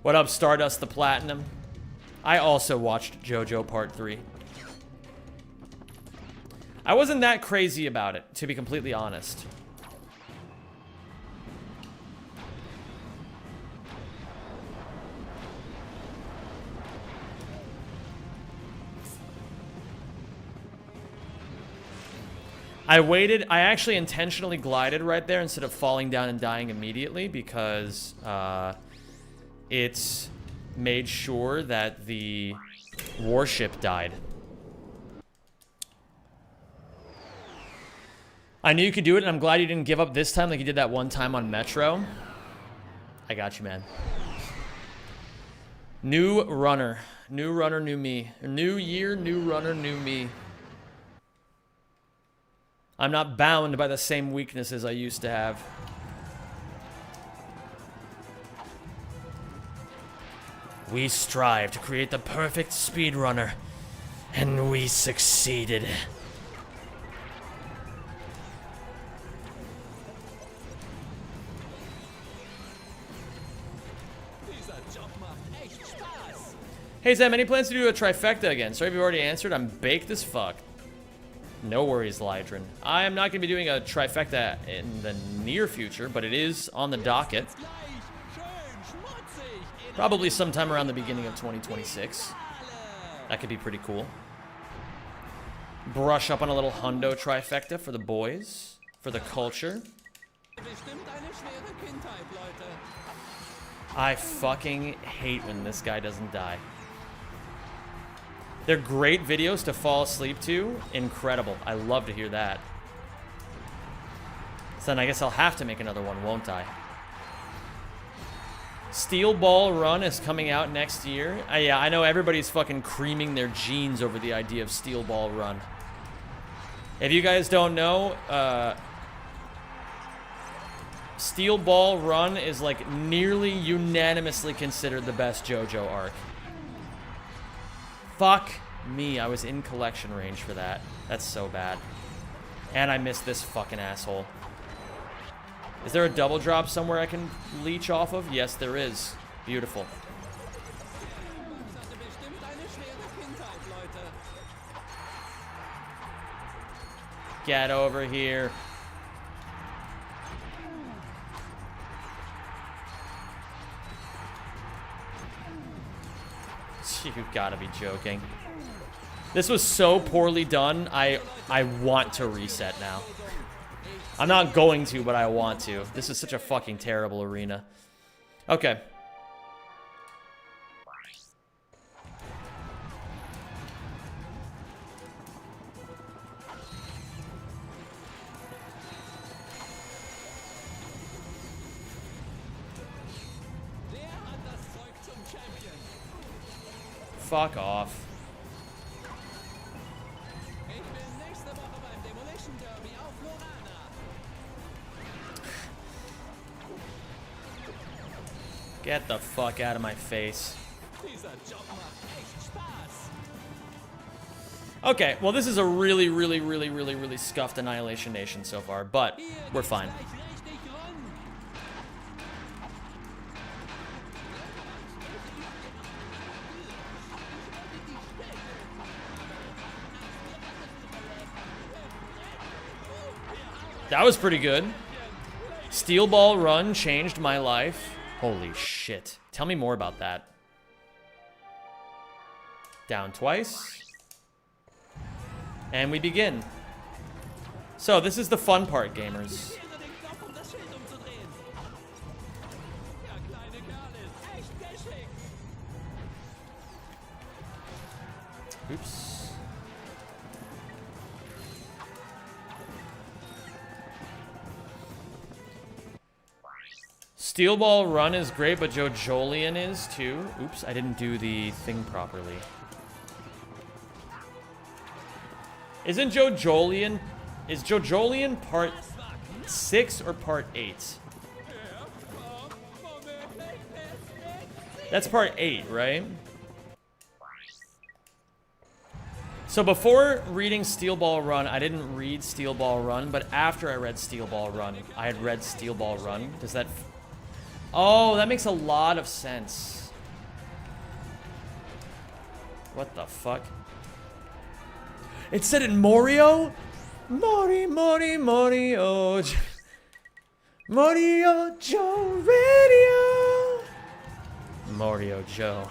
Speaker 1: What up, Stardust the Platinum? I also watched JoJo Part 3. I wasn't that crazy about it, to be completely honest. I waited. I actually intentionally glided right there instead of falling down and dying immediately because it's made sure that the warship died. I knew you could do it, and I'm glad you didn't give up this time like you did that one time on Metro. I got you, man. New runner. New runner, new me. New year, new runner, new me. I'm not bound by the same weaknesses I used to have. We strive to create the perfect speedrunner, and we succeeded. Hey Zem, any plans to do a trifecta again? Sorry if you've already answered. I'm baked as fuck. No worries, Lydrin. I am not going to be doing a trifecta in the near future, but it is on the docket. Probably sometime around the beginning of 2026. That could be pretty cool. Brush up on a little hundo trifecta for the boys, for the culture. I fucking hate when this guy doesn't die. They're great videos to fall asleep to. Incredible. I love to hear that. So then I guess I'll have to make another one, won't I? Steel Ball Run is coming out next year. Yeah, I know everybody's fucking creaming their jeans over the idea of Steel Ball Run. If you guys don't know, Steel Ball Run is like nearly unanimously considered the best JoJo arc. Fuck me, I was in collection range for that. That's so bad. And I missed this fucking asshole. Is there a double drop somewhere I can leech off of? Yes, there is. Beautiful. Get over here. You've got to be joking. This was so poorly done, I want to reset now. I'm not going to, but I want to. This is such a fucking terrible arena. Okay. Fuck off. Get the fuck out of my face. Okay, well this is a really scuffed Annihilation Nation so far, but we're fine. That was pretty good. Steel Ball Run changed my life. Holy shit. Tell me more about that. Down twice. And we begin. So this is the fun part, gamers. Oops. Steel Ball Run is great, but JoJolion is too. Oops, I didn't do the thing properly. Isn't JoJolion... Is JoJolion part 6 or part 8? That's part 8, right? So before reading Steel Ball Run, I didn't read Steel Ball Run, but after I read Steel Ball Run, I had read Steel Ball Run. Does that... Oh, that makes a lot of sense. What the fuck? It said in Morio? Mori, Mori, Morio. Morio Joe Radio. Morio Joe.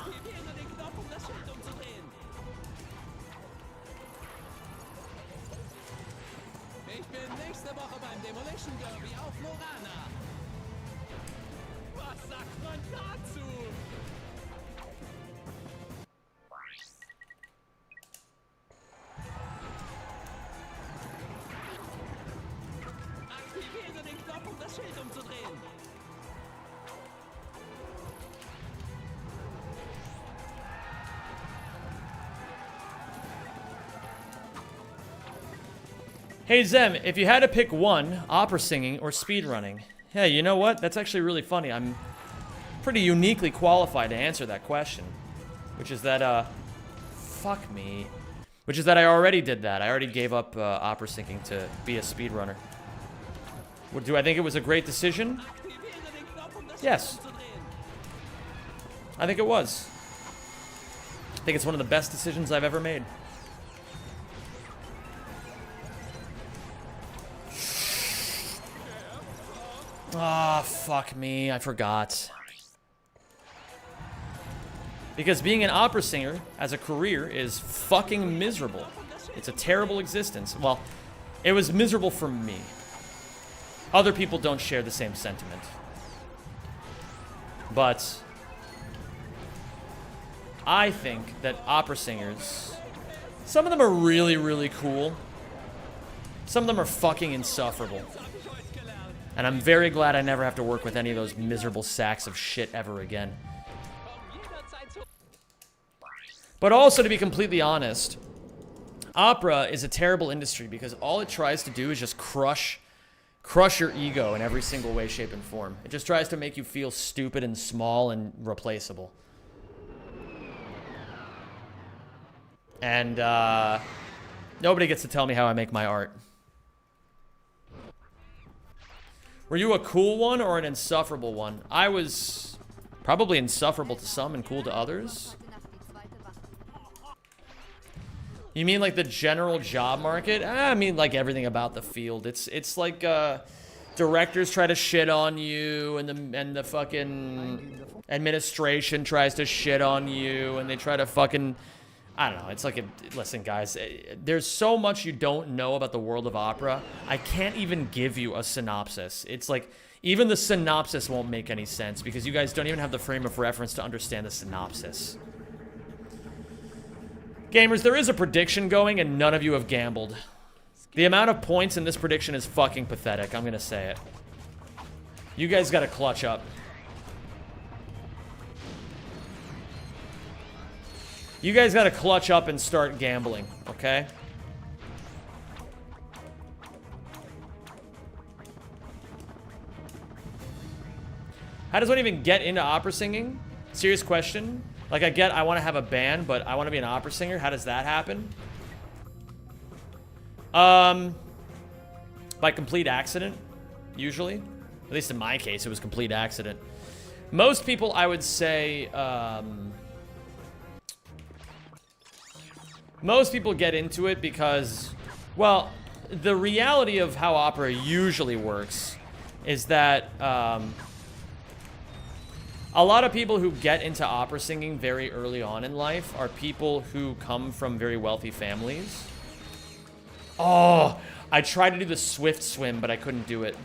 Speaker 1: Hey Zem, if you had to pick one, opera singing or speedrunning, yeah, you know what? That's actually really funny. I'm pretty uniquely qualified to answer that question. Which is that, fuck me. Which is that I already did that. I already gave up opera singing to be a speedrunner. Do I think it was a great decision? Yes. I think it was. I think it's one of the best decisions I've ever made. Ah, oh, fuck me. I forgot. Because being an opera singer as a career is fucking miserable. It's a terrible existence. Well, it was miserable for me. Other people don't share the same sentiment. But I think that opera singers, some of them are really, really cool. Some of them are fucking insufferable. And I'm very glad I never have to work with any of those miserable sacks of shit ever again. But also, to be completely honest, opera is a terrible industry because all it tries to do is just crush your ego in every single way, shape, and form. It just tries to make you feel stupid and small and replaceable. And nobody gets to tell me how I make my art. Were you a cool one or an insufferable one? I was probably insufferable to some and cool to others. You mean like the general job market? I mean like everything about the field. It's like directors try to shit on you, and the fucking administration tries to shit on you, and they try to fucking, I don't know. It's like listen, guys. There's so much you don't know about the world of opera. I can't even give you a synopsis. It's like even the synopsis won't make any sense because you guys don't even have the frame of reference to understand the synopsis. Gamers, there is a prediction going, and none of you have gambled. The amount of points in this prediction is fucking pathetic. I'm gonna say it. You guys gotta clutch up. You guys gotta clutch up and start gambling, okay? How does one even get into opera singing? Serious question. Like, I want to have a band, but I want to be an opera singer. How does that happen? By complete accident, usually. At least in my case, it was complete accident. Most people, I would say, most people get into it because, well, the reality of how opera usually works is that, a lot of people who get into opera singing very early on in life are people who come from very wealthy families. Oh, I tried to do the swift swim, but I couldn't do it.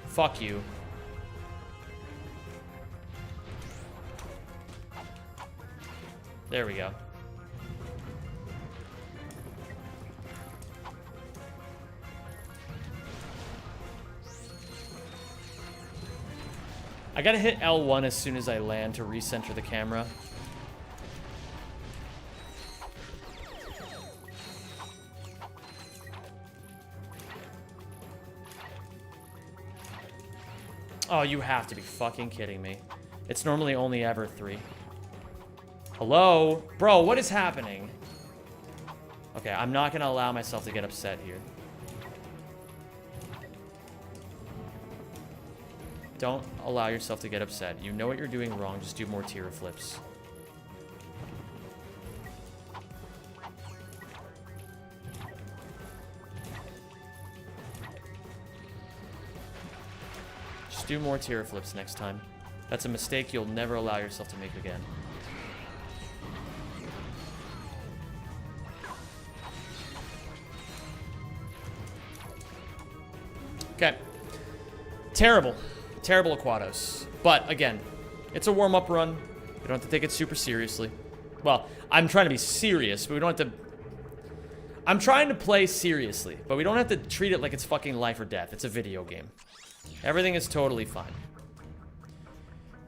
Speaker 1: Fuck you. There we go. I gotta hit L1 as soon as I land to recenter the camera. Oh, you have to be fucking kidding me. It's normally only ever 3. Hello? Bro, what is happening? Okay, I'm not gonna allow myself to get upset here. Don't allow yourself to get upset. You know what you're doing wrong. Just do more tier flips. Just do more tier flips next time. That's a mistake you'll never allow yourself to make again. Okay. Terrible. Terrible Aquatos. But, again, it's a warm-up run. We don't have to take it super seriously. Well, I'm trying to be serious, but we don't have to... I'm trying to play seriously, but we don't have to treat it like it's fucking life or death. It's a video game. Everything is totally fine.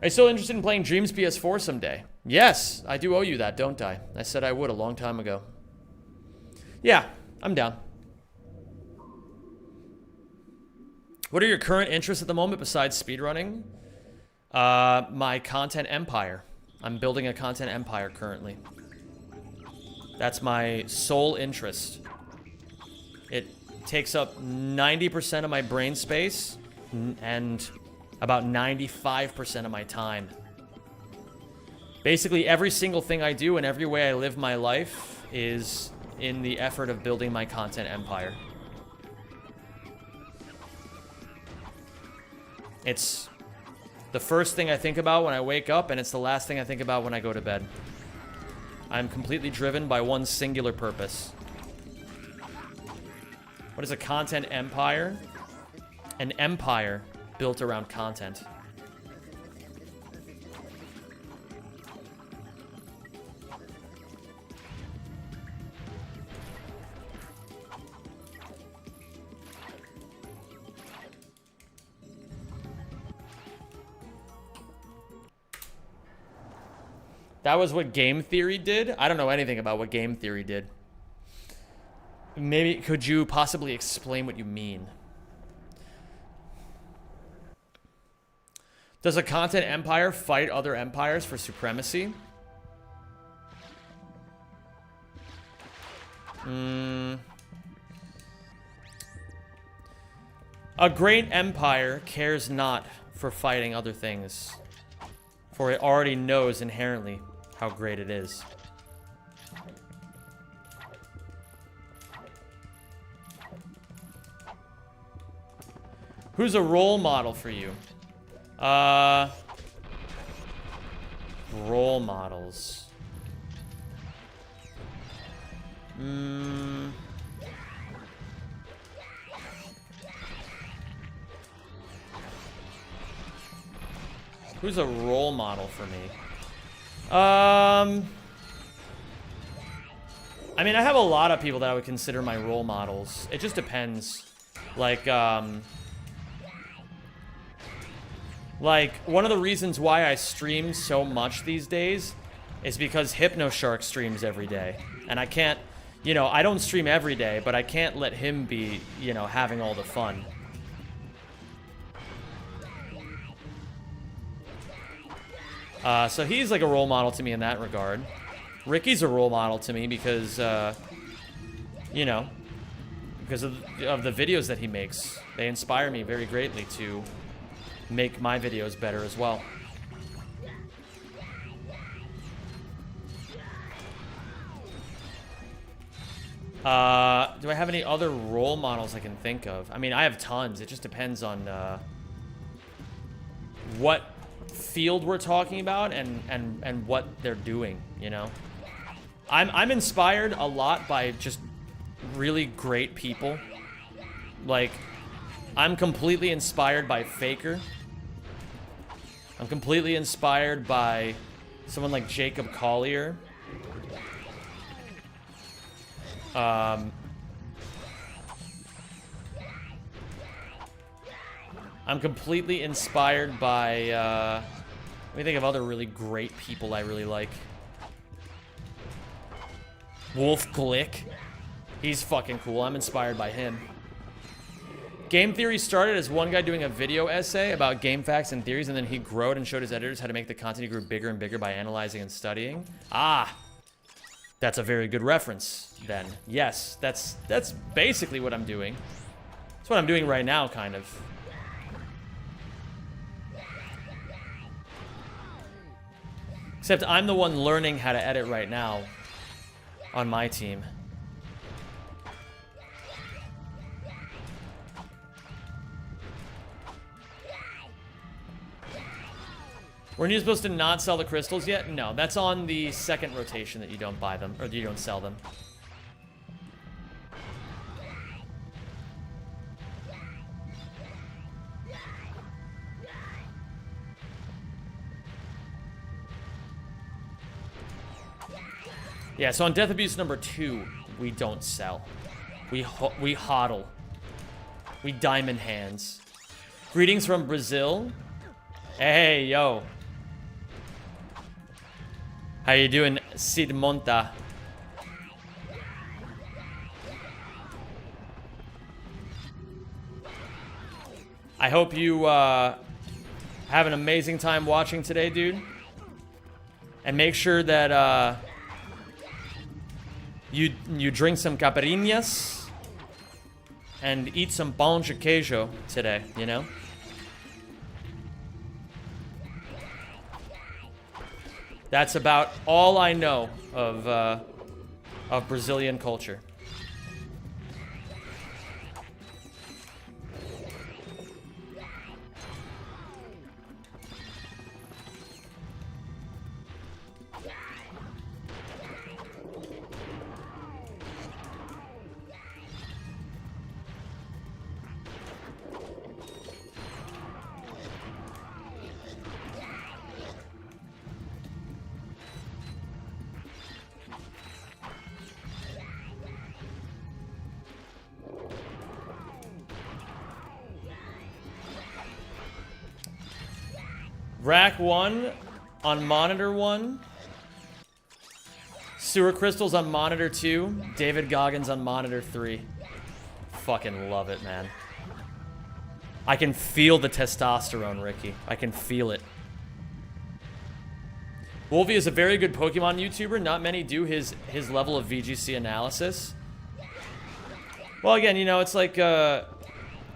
Speaker 1: Are you still interested in playing Dreams PS4 someday? Yes, I do owe you that, don't I? I said I would a long time ago. Yeah, I'm down. What are your current interests at the moment besides speedrunning? My content empire. I'm building a content empire currently. That's my sole interest. It takes up 90% of my brain space and about 95% of my time. Basically, every single thing I do and every way I live my life is in the effort of building my content empire. It's the first thing I think about when I wake up, and it's the last thing I think about when I go to bed. I'm completely driven by one singular purpose. What is a content empire? An empire built around content. That was what game theory did? I don't know anything about what game theory did. Maybe, could you possibly explain what you mean? Does a content empire fight other empires for supremacy? A great empire cares not for fighting other things, for it already knows inherently how great it is. Who's a role model for you? Role models. Who's a role model for me? I mean, I have a lot of people that I would consider my role models. It just depends. Like, one of the reasons why I stream so much these days is because HypnoShark streams every day. And I can't, you know, I don't stream every day, but I can't let him be, you know, having all the fun. So he's like a role model to me in that regard. Ricky's a role model to me because, you know, because of the videos that he makes. They inspire me very greatly to make my videos better as well. Do I have any other role models I can think of? I mean, I have tons. It just depends on what field we're talking about and what they're doing, you know? I'm inspired a lot by just really great people. Like, I'm completely inspired by Faker. I'm completely inspired by someone like Jacob Collier. I'm completely inspired by, let me think of other really great people I really like. Wolf Glick. He's fucking cool. I'm inspired by him. Game theory started as one guy doing a video essay about game facts and theories, and then he growed and showed his editors how to make the content he grew bigger and bigger by analyzing and studying. Ah, that's a very good reference, then. Yes, that's basically what I'm doing. That's what I'm doing right now, kind of. Except I'm the one learning how to edit right now on my team. Weren't you supposed to not sell the crystals yet? No, that's on the second rotation that you don't buy them, or that you don't sell them. Yeah, so on Death Abuse number 2, we don't sell. We hodl. We diamond hands. Greetings from Brazil. Hey, yo. How you doing, Sid Monta? I hope you have an amazing time watching today, dude. And make sure that you drink some caipirinhas and eat some pão de queijo today, you know? That's about all I know of Brazilian culture. Rack 1 on monitor 1. Sewer Crystals on monitor 2. David Goggins on monitor 3. Fucking love it, man. I can feel the testosterone, Ricky. I can feel it. Wolvie is a very good Pokemon YouTuber. Not many do his level of VGC analysis. Well, again, you know, it's like,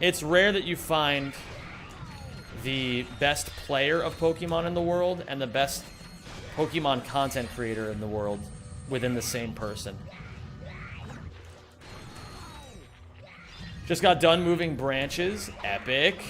Speaker 1: it's rare that you find the best player of Pokemon in the world and the best Pokemon content creator in the world within the same person. Just got done moving branches. Epic.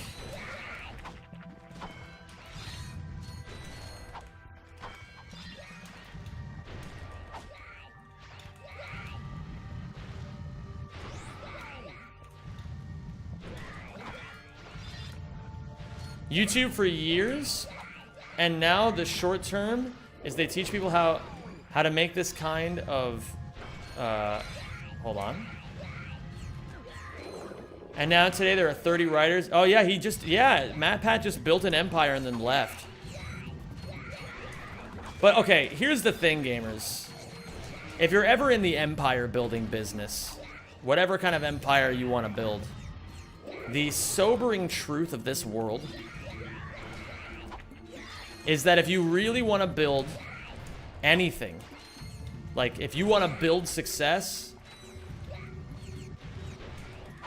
Speaker 1: YouTube for years, and now the short term is they teach people how to make this kind of hold on. And now today there are 30 writers. Oh yeah, MatPat just built an empire and then left. But okay, here's the thing, gamers. If you're ever in the empire building business, whatever kind of empire you want to build, the sobering truth of this world is that if you really want to build anything, like if you want to build success,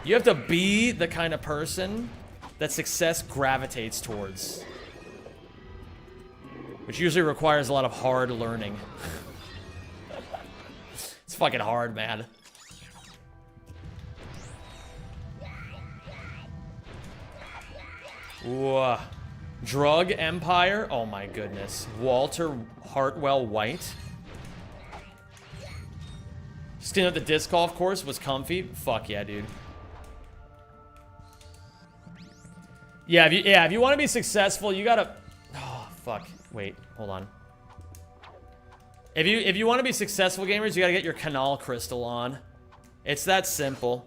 Speaker 1: you have to be the kind of person that success gravitates towards, which usually requires a lot of hard learning. It's fucking hard, man. Ooh. Drug Empire. Oh my goodness. Walter Hartwell White. Skin at the disc golf course was comfy. Fuck yeah, dude. Yeah, if you want to be successful, you gotta... Oh, fuck. Wait, hold on. If you want to be successful, gamers, you gotta get your Canal Crystal on. It's that simple.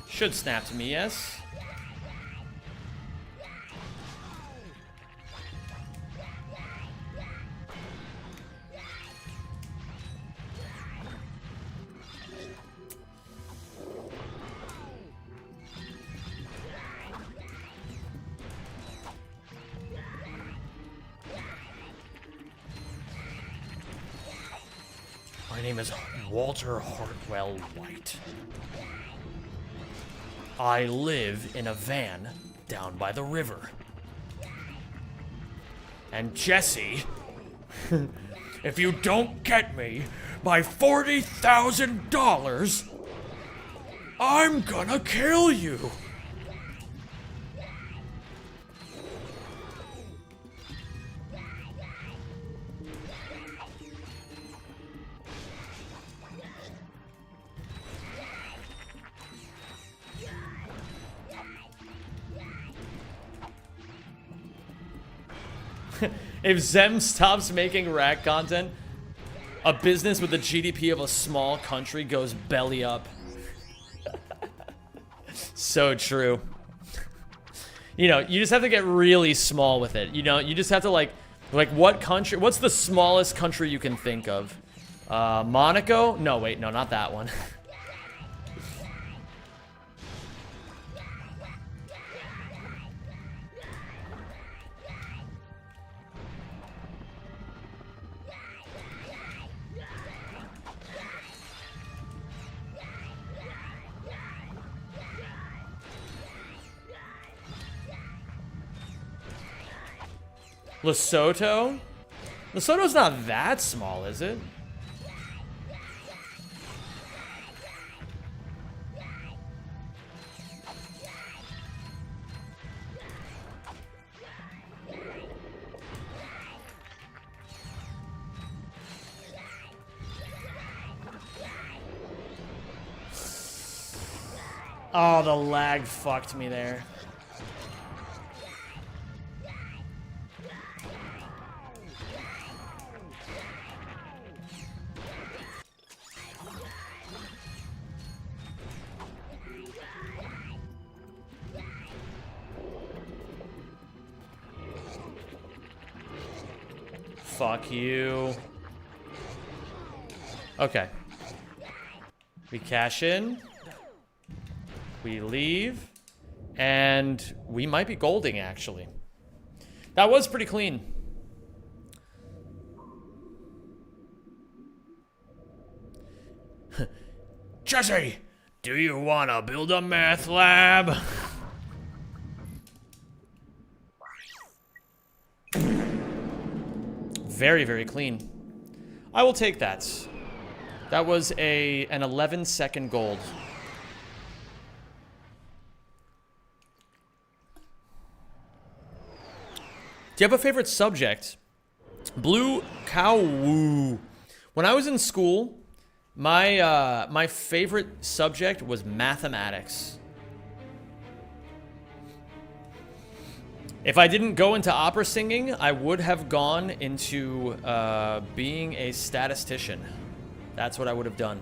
Speaker 1: Should snap to me, yes. My name is Walter Hartwell White. I live in a van down by the river. And Jesse, if you don't get me by $40,000, I'm gonna kill you. If Zem stops making rack content, a business with the GDP of a small country goes belly up. So true. You know, you just have to get really small with it. You know, you just have to like what country, what's the smallest country you can think of? Monaco? No, wait, no, not that one. Lesotho? Lesotho's not that small, is it? Oh, the lag fucked me there. Fuck you. Okay. We cash in. We leave. And we might be golding, actually. That was pretty clean. Jesse, do you want to build a math lab? Very, very clean. I will take that. That was an 11-second gold. Do you have a favorite subject? Blue cow woo. When I was in school, my favorite subject was mathematics. If I didn't go into opera singing, I would have gone into being a statistician. That's what I would have done.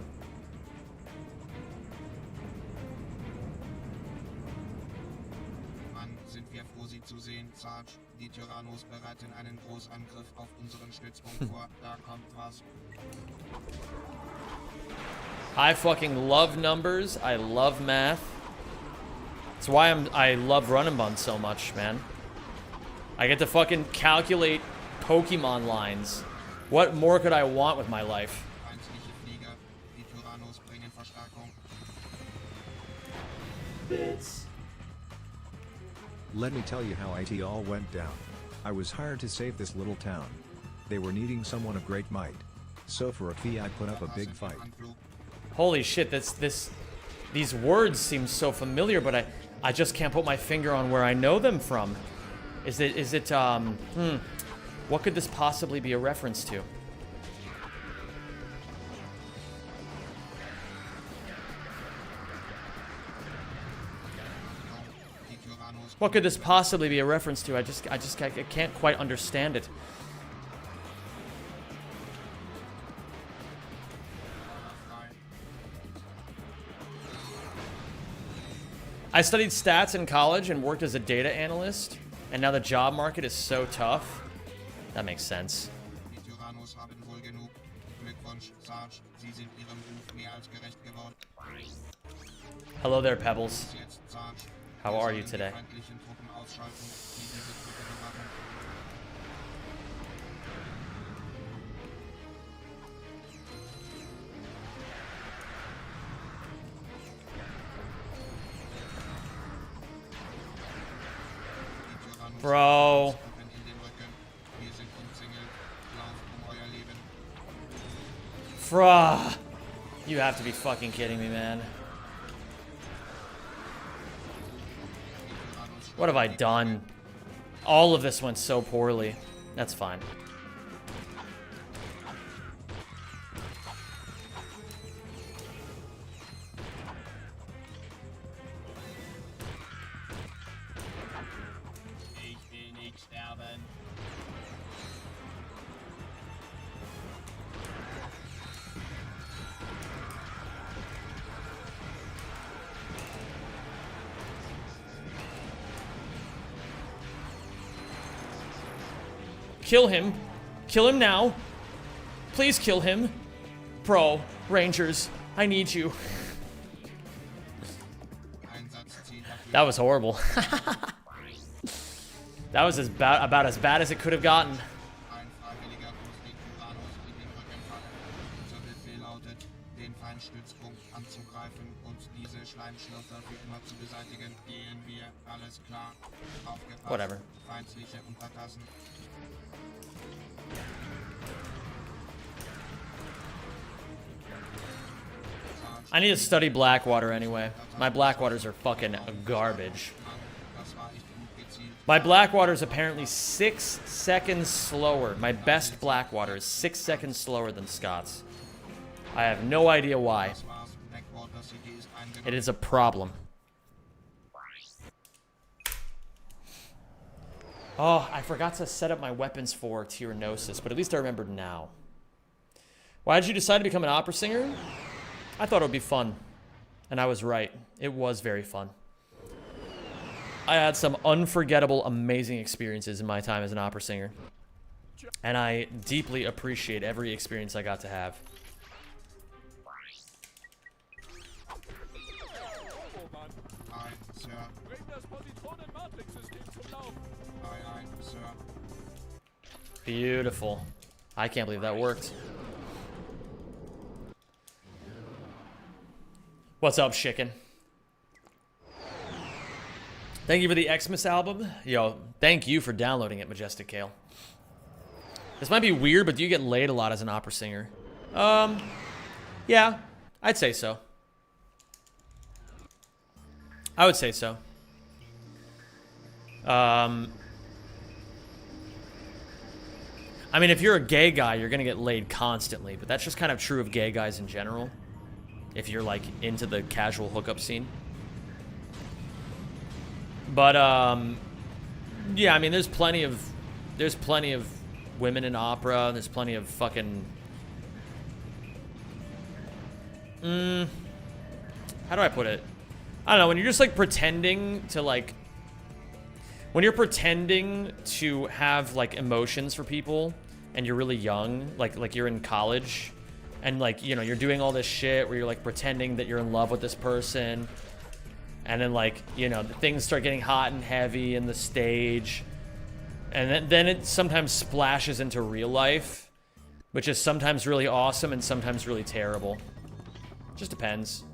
Speaker 6: Mann, sind wir froh, Sie zu sehen, Sarge. Die Tyrannos bereiten einen Großangriff auf unseren Stützpunkt vor. Da kommt was.
Speaker 1: I fucking love numbers. I love math. That's why I love Run and Bun so much, man. I get to fucking calculate Pokemon lines. What more could I want with my life?
Speaker 6: Feindliche Flieger. Die Tyrannos bringen Verstärkung.
Speaker 2: Bits.
Speaker 3: Let me tell you how it all went down. I was hired to save this little town. They were needing someone of great might. So for a fee I put up a big fight.
Speaker 1: Holy shit, these words seem so familiar, but I just can't put my finger on where I know them from. What could this possibly be a reference to? What could this possibly be a reference to? I can't quite understand it. I studied stats in college and worked as a data analyst, and now the job market is so tough. That makes sense.
Speaker 6: Die Tyrannos haben wohl genug. Glückwunsch, Sarge. Sie sind ihrem Ruf mehr als gerecht geworden.
Speaker 1: Hello there, Pebbles.
Speaker 6: Jetzt, Sarge.
Speaker 1: How
Speaker 6: Wir
Speaker 1: are you
Speaker 6: sollen die
Speaker 1: today?
Speaker 6: feindlichen Truppen ausschalten, die diese Brücke bewachen. Die Tyrannos
Speaker 1: Bro.
Speaker 6: Truppen in den Rücken. Wir sind umzingelt. Lauft euer Leben.
Speaker 1: Bruh. You have to be fucking kidding me, man. What have I done? All of this went so poorly. That's fine.
Speaker 6: Ich will nicht sterben.
Speaker 1: Kill him. Kill him now. Please kill him. Bro, Rangers, I need you.
Speaker 6: Einsatzziel dafür.
Speaker 1: That was horrible. That was about as bad as it could have gotten.
Speaker 6: Ein Freiwilliger muss die Tyrannos in den Rücken fallen. Unser Befehl lautet, den Feindstützpunkt anzugreifen und diese Schleimschlürfer für immer zu beseitigen. Gehen wir, alles klar. Aufgepasst.
Speaker 1: Whatever.
Speaker 6: Feindliche Untertassen.
Speaker 1: I need to study Blackwater anyway. My Blackwaters are fucking garbage.
Speaker 6: Das war echt gut gezielt.
Speaker 1: My Blackwater is apparently 6 seconds slower. My best Blackwater is 6 seconds slower than Scott's. I have no idea why.
Speaker 6: Das war's. Blackwater City ist eingenommen.
Speaker 1: It is a problem. Oh, I forgot to set up my weapons for Tyrannosis, but at least I remembered now. Why did you decide to become an opera singer? I thought it would be fun. And I was right. It was very fun. I had some unforgettable, amazing experiences in my time as an opera singer. And I deeply appreciate every experience I got to have.
Speaker 6: Aye, Sir. Aye, aye, Sir.
Speaker 1: Beautiful. I can't believe that worked. What's up, Chicken? Thank you for the Xmas album. Yo, thank you for downloading it, Majestic Kale. This might be weird, but do you get laid a lot as an opera singer? Yeah, I'd say so. I would say so. I mean, if you're a gay guy, you're gonna get laid constantly, but that's just kind of true of gay guys in general. If you're like into the casual hookup scene. But yeah, I mean, there's plenty of women in opera. There's plenty of fucking how do I put it? I don't know, when you're just like pretending to like when you're pretending to have like emotions for people and you're really young, like you're in college and like, you know, you're doing all this shit where you're like pretending that you're in love with this person. And then, like, you know, things start getting hot and heavy in the stage. And then it sometimes splashes into real life, which is sometimes really awesome and sometimes really terrible. Just depends.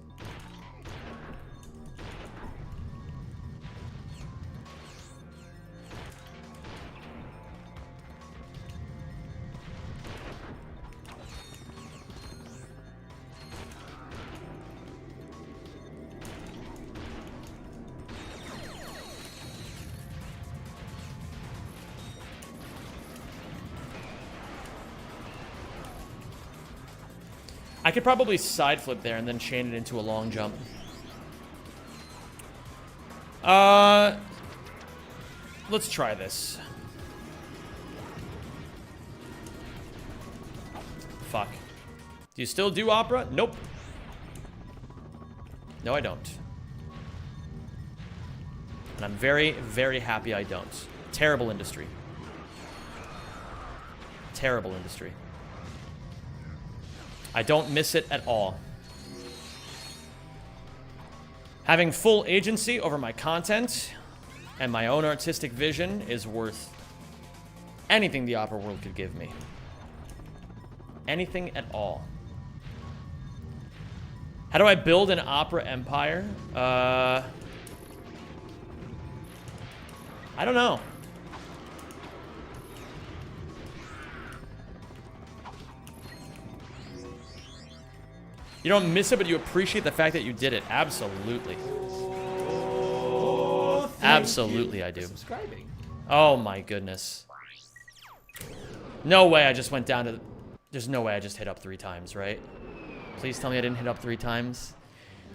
Speaker 1: I could probably side flip there and then chain it into a long jump. Let's try this. Fuck. Do you still do opera? Nope. No, I don't. And I'm very, very happy I don't. Terrible industry. Terrible industry. I don't miss it at all. Having full agency over my content and my own artistic vision is worth anything the opera world could give me. Anything at all. How do I build an opera empire? I don't know. You don't miss it, but you appreciate the fact that you did it. Absolutely. Absolutely, I do.
Speaker 2: Subscribing.
Speaker 1: Oh my goodness. No way I just went down to... There's no way I just hit up 3 times, right? Please tell me I didn't hit up 3 times.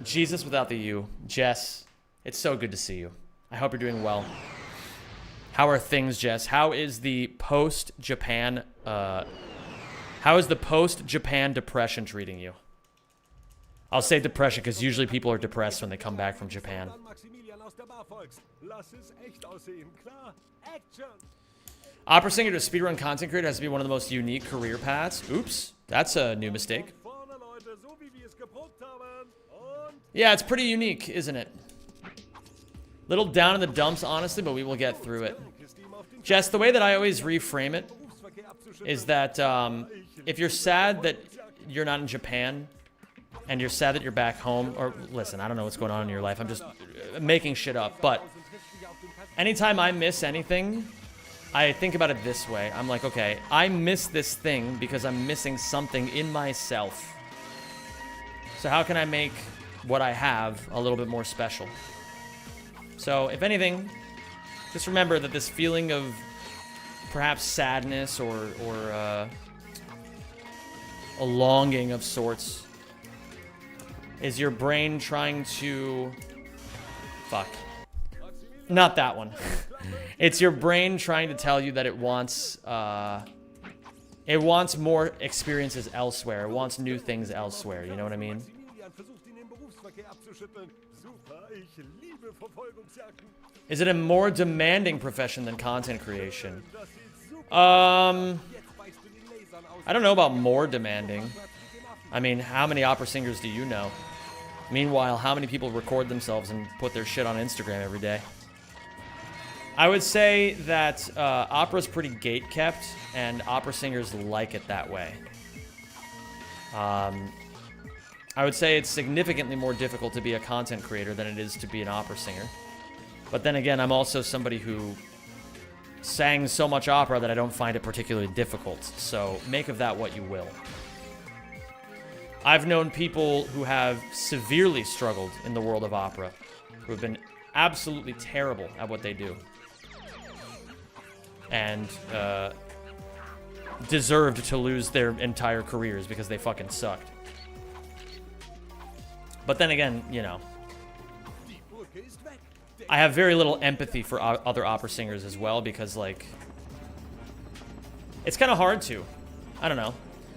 Speaker 1: Jesus without the U. Jess, it's so good to see you. I hope you're doing well. How are things, Jess? How is the post-Japan... how is the post-Japan depression treating you? I'll say depression because usually people are depressed when they come back from Japan. Opera singer to speedrun content creator has to be one of the most unique career paths. Oops, that's a new mistake. Yeah, it's pretty unique, isn't it? Little down in the dumps, honestly, but we will get through it. Jess, the way that I always reframe it is that if you're sad that you're not in Japan, and you're sad that you're back home, or listen, I don't know what's going on in your life. I'm just making shit up. But anytime I miss anything, I think about it this way. I'm like, okay, I miss this thing because I'm missing something in myself. So how can I make what I have a little bit more special? So if anything, just remember that this feeling of perhaps sadness or a longing of sorts is your brain trying to... Fuck. Not that one. It's your brain trying to tell you that it wants more experiences elsewhere. It wants new things elsewhere. You know what I mean? Is it a more demanding profession than content creation? I don't know about more demanding. I mean, how many opera singers do you know? Meanwhile, how many people record themselves and put their shit on Instagram every day? I would say that opera's pretty gate-kept, and opera singers like it that way. I would say it's significantly more difficult to be a content creator than it is to be an opera singer. But then again, I'm also somebody who sang so much opera that I don't find it particularly difficult. So make of that what you will. I've known people who have severely struggled in the world of opera, who have been absolutely terrible at what they do. And deserved to lose their entire careers because they fucking sucked. But then again, you know, I have very little empathy for other opera singers as well because, like, it's kind of hard to. I don't know.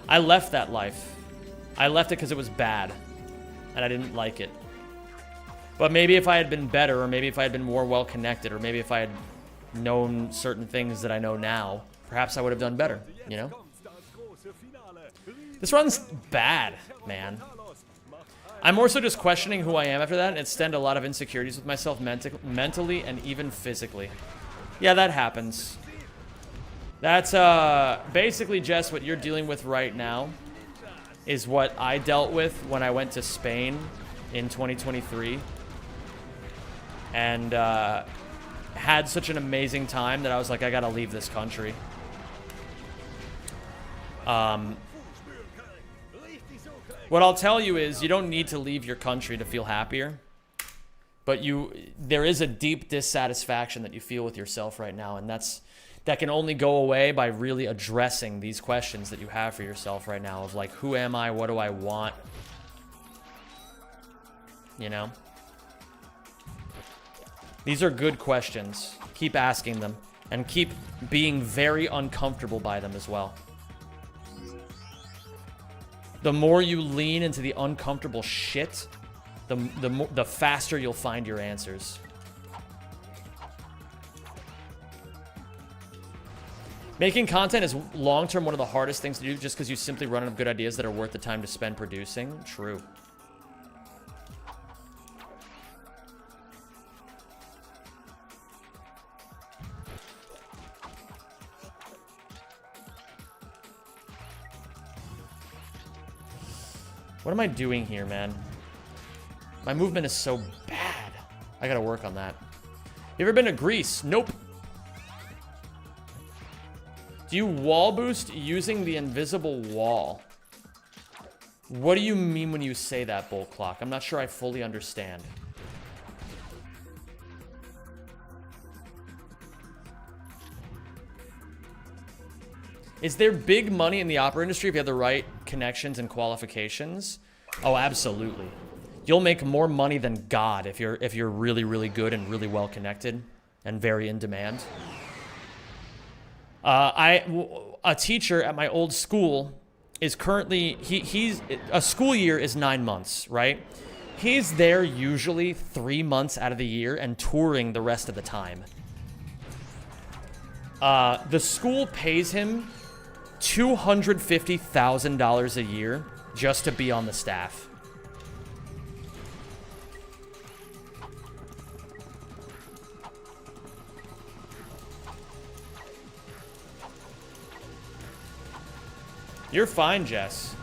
Speaker 1: I left that life. I left it because it was bad, and I didn't like it. But maybe if I had been better, or maybe if I had been more well-connected, or maybe if I had known certain things that I know now, perhaps I would have done better, you know? This run's bad, man. I'm more so just questioning who I am after that and extend a lot of insecurities with myself mentally and even physically. Yeah, that happens. That's basically, Jess, what you're dealing with right now is what I dealt with when I went to Spain in 2023 and had such an amazing time that I was like, I gotta leave this country. What I'll tell you is you don't need to leave your country to feel happier, but there is a deep dissatisfaction that you feel with yourself right now, and that can only go away by really addressing these questions that you have for yourself right now of like, who am I? What do I want? You know? These are good questions. Keep asking them and keep being very uncomfortable by them as well. The more you lean into the uncomfortable shit, the faster you'll find your answers. Making content is long-term one of the hardest things to do just because you simply run out of good ideas that are worth the time to spend producing. True. What am I doing here, man? My movement is so bad. I gotta work on that. You ever been to Greece? Nope. Do you wall boost using the invisible wall? What do you mean when you say that, Bolt Clock? I'm not sure I fully understand. Is there big money in the opera industry if you have the right connections and qualifications? Oh, absolutely. You'll make more money than God if you're really, really good and really well connected and very in demand. A teacher at my old school is currently he's a school year is 9 months, right? He's there usually 3 months out of the year and touring the rest of the time. The school pays him $250,000 a year just to be on the staff. You're fine, Jess.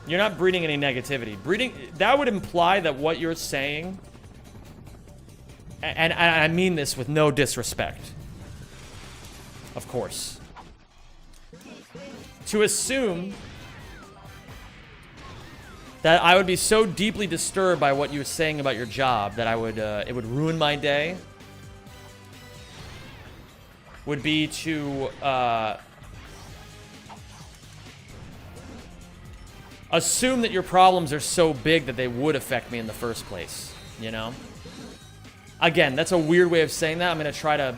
Speaker 1: You're not breeding any negativity. That would imply that what you're saying, and I mean this with no disrespect, of course, to assume that I would be so deeply disturbed by what you were saying about your job that it would ruin my day, would be to assume that your problems are so big that they would affect me in the first place, you know? Again, that's a weird way of saying that. I'm going to try to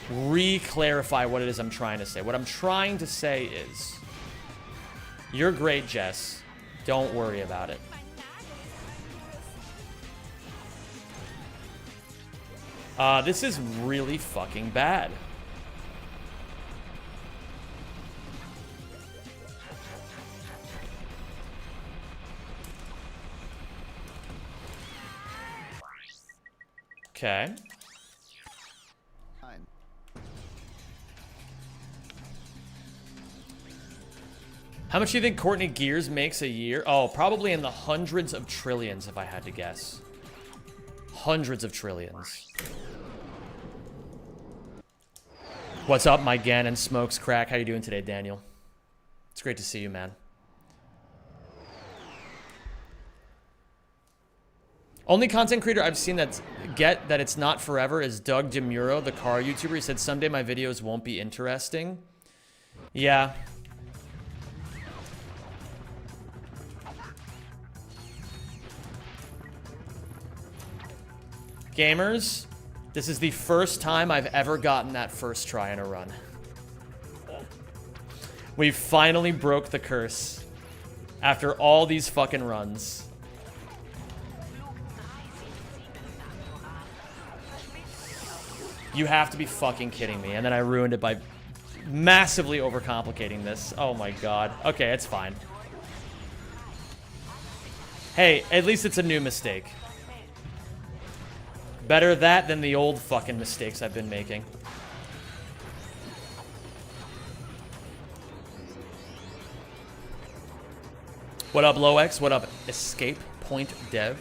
Speaker 1: re-clarify what it is I'm trying to say. What I'm trying to say is, you're great, Jess. Don't worry about it. This is really fucking bad. Okay. How much do you think Courtney Gears makes a year? Oh, probably in the hundreds of trillions, if I had to guess. Hundreds of trillions. What's up, my Ganon Smokes Crack? How you doing today, Daniel? It's great to see you, man. Only content creator I've seen that it's not forever is Doug DeMuro, the car YouTuber. He said, someday my videos won't be interesting. Yeah. Gamers, this is the first time I've ever gotten that first try in a run. We finally broke the curse after all these fucking runs. You have to be fucking kidding me. And then I ruined it by massively overcomplicating this. Oh my god. Okay, it's fine. Hey, at least it's a new mistake. Better that than the old fucking mistakes I've been making. What up, LowX? What up, Escape Point Dev?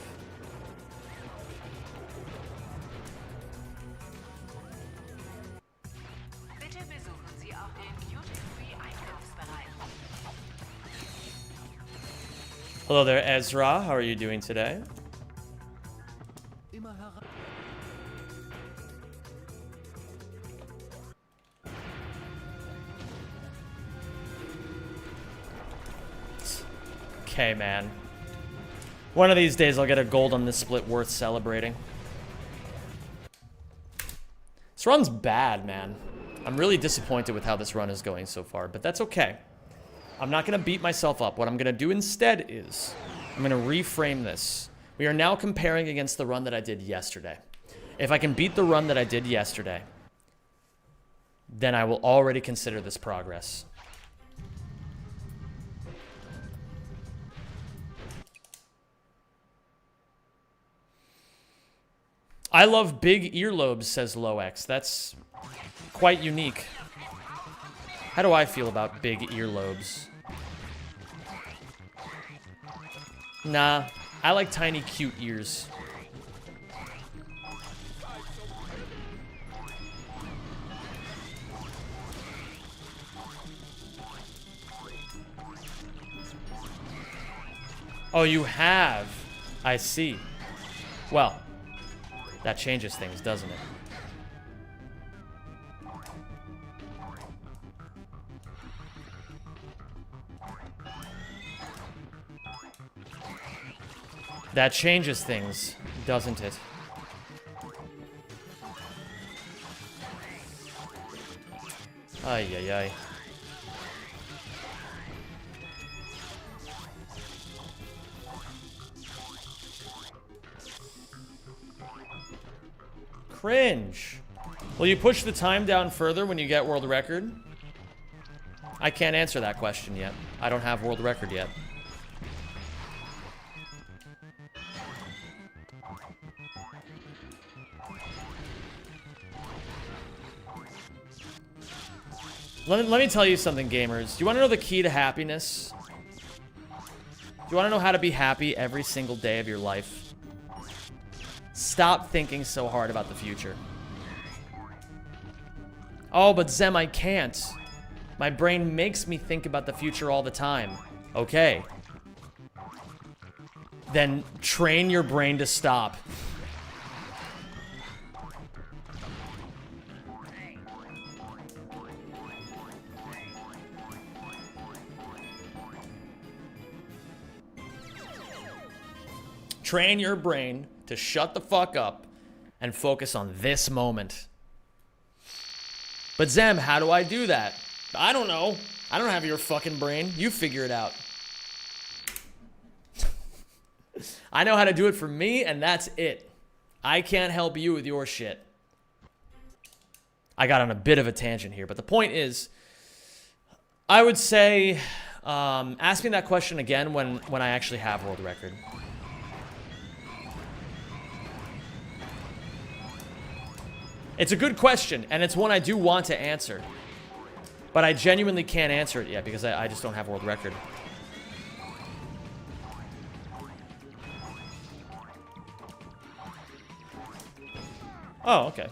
Speaker 1: Hello there, Ezra. How are you doing today? Okay, man. One of these days I'll get a gold on this split worth celebrating. This run's bad, man. I'm really disappointed with how this run is going so far, but that's okay. I'm not going to beat myself up. What I'm going to do instead is I'm going to reframe this. We are now comparing against the run that I did yesterday. If I can beat the run that I did yesterday, then I will already consider this progress. I love big earlobes, says LowX. That's quite unique. How do I feel about big earlobes? Nah, I like tiny, cute ears. Oh, you have? I see. Well, that changes things, doesn't it? That changes things, doesn't it? Ay, ay, ay. Cringe. Will you push the time down further when you get world record? I can't answer that question yet. I don't have world record yet. Let me tell you something, gamers. You want to know the key to happiness? you want to know how to be happy every single day of your life? Stop thinking so hard about the future. Oh, but Zem, I can't. My brain makes me think about the future all the time. Okay. Then train your brain to stop. Train your brain to shut the fuck up and focus on this moment. But Zem, how do I do that? I don't know. I don't have your fucking brain. You figure it out. I know how to do it for me, and that's it. I can't help you with your shit. I got on a bit of a tangent here, but the point is, I would say, ask me that question again when I actually have world record. It's a good question, and it's one I do want to answer. But I genuinely can't answer it yet because I just don't have world record. Oh, okay.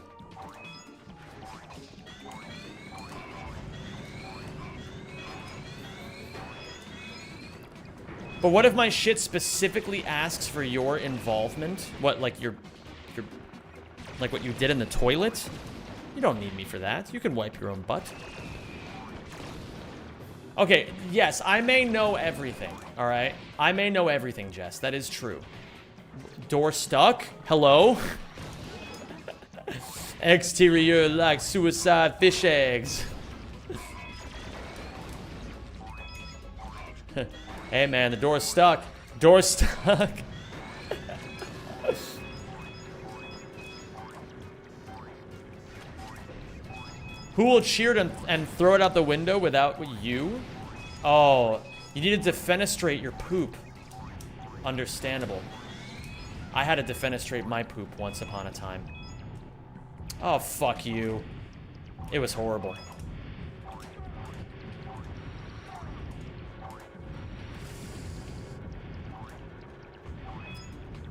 Speaker 1: But what if my shit specifically asks for your involvement? What, like your like what you did in the toilet? You don't need me for that. You can wipe your own butt. Okay, yes, I may know everything, all right? I may know everything, Jess. That is true. Door stuck? Hello? Exterior like suicide fish eggs. Hey, man, the door's stuck. Door's stuck. Who will cheer it and throw it out the window without you? Oh, you needed to defenestrate your poop. Understandable. I had to defenestrate my poop once upon a time. Oh, fuck you. It was horrible.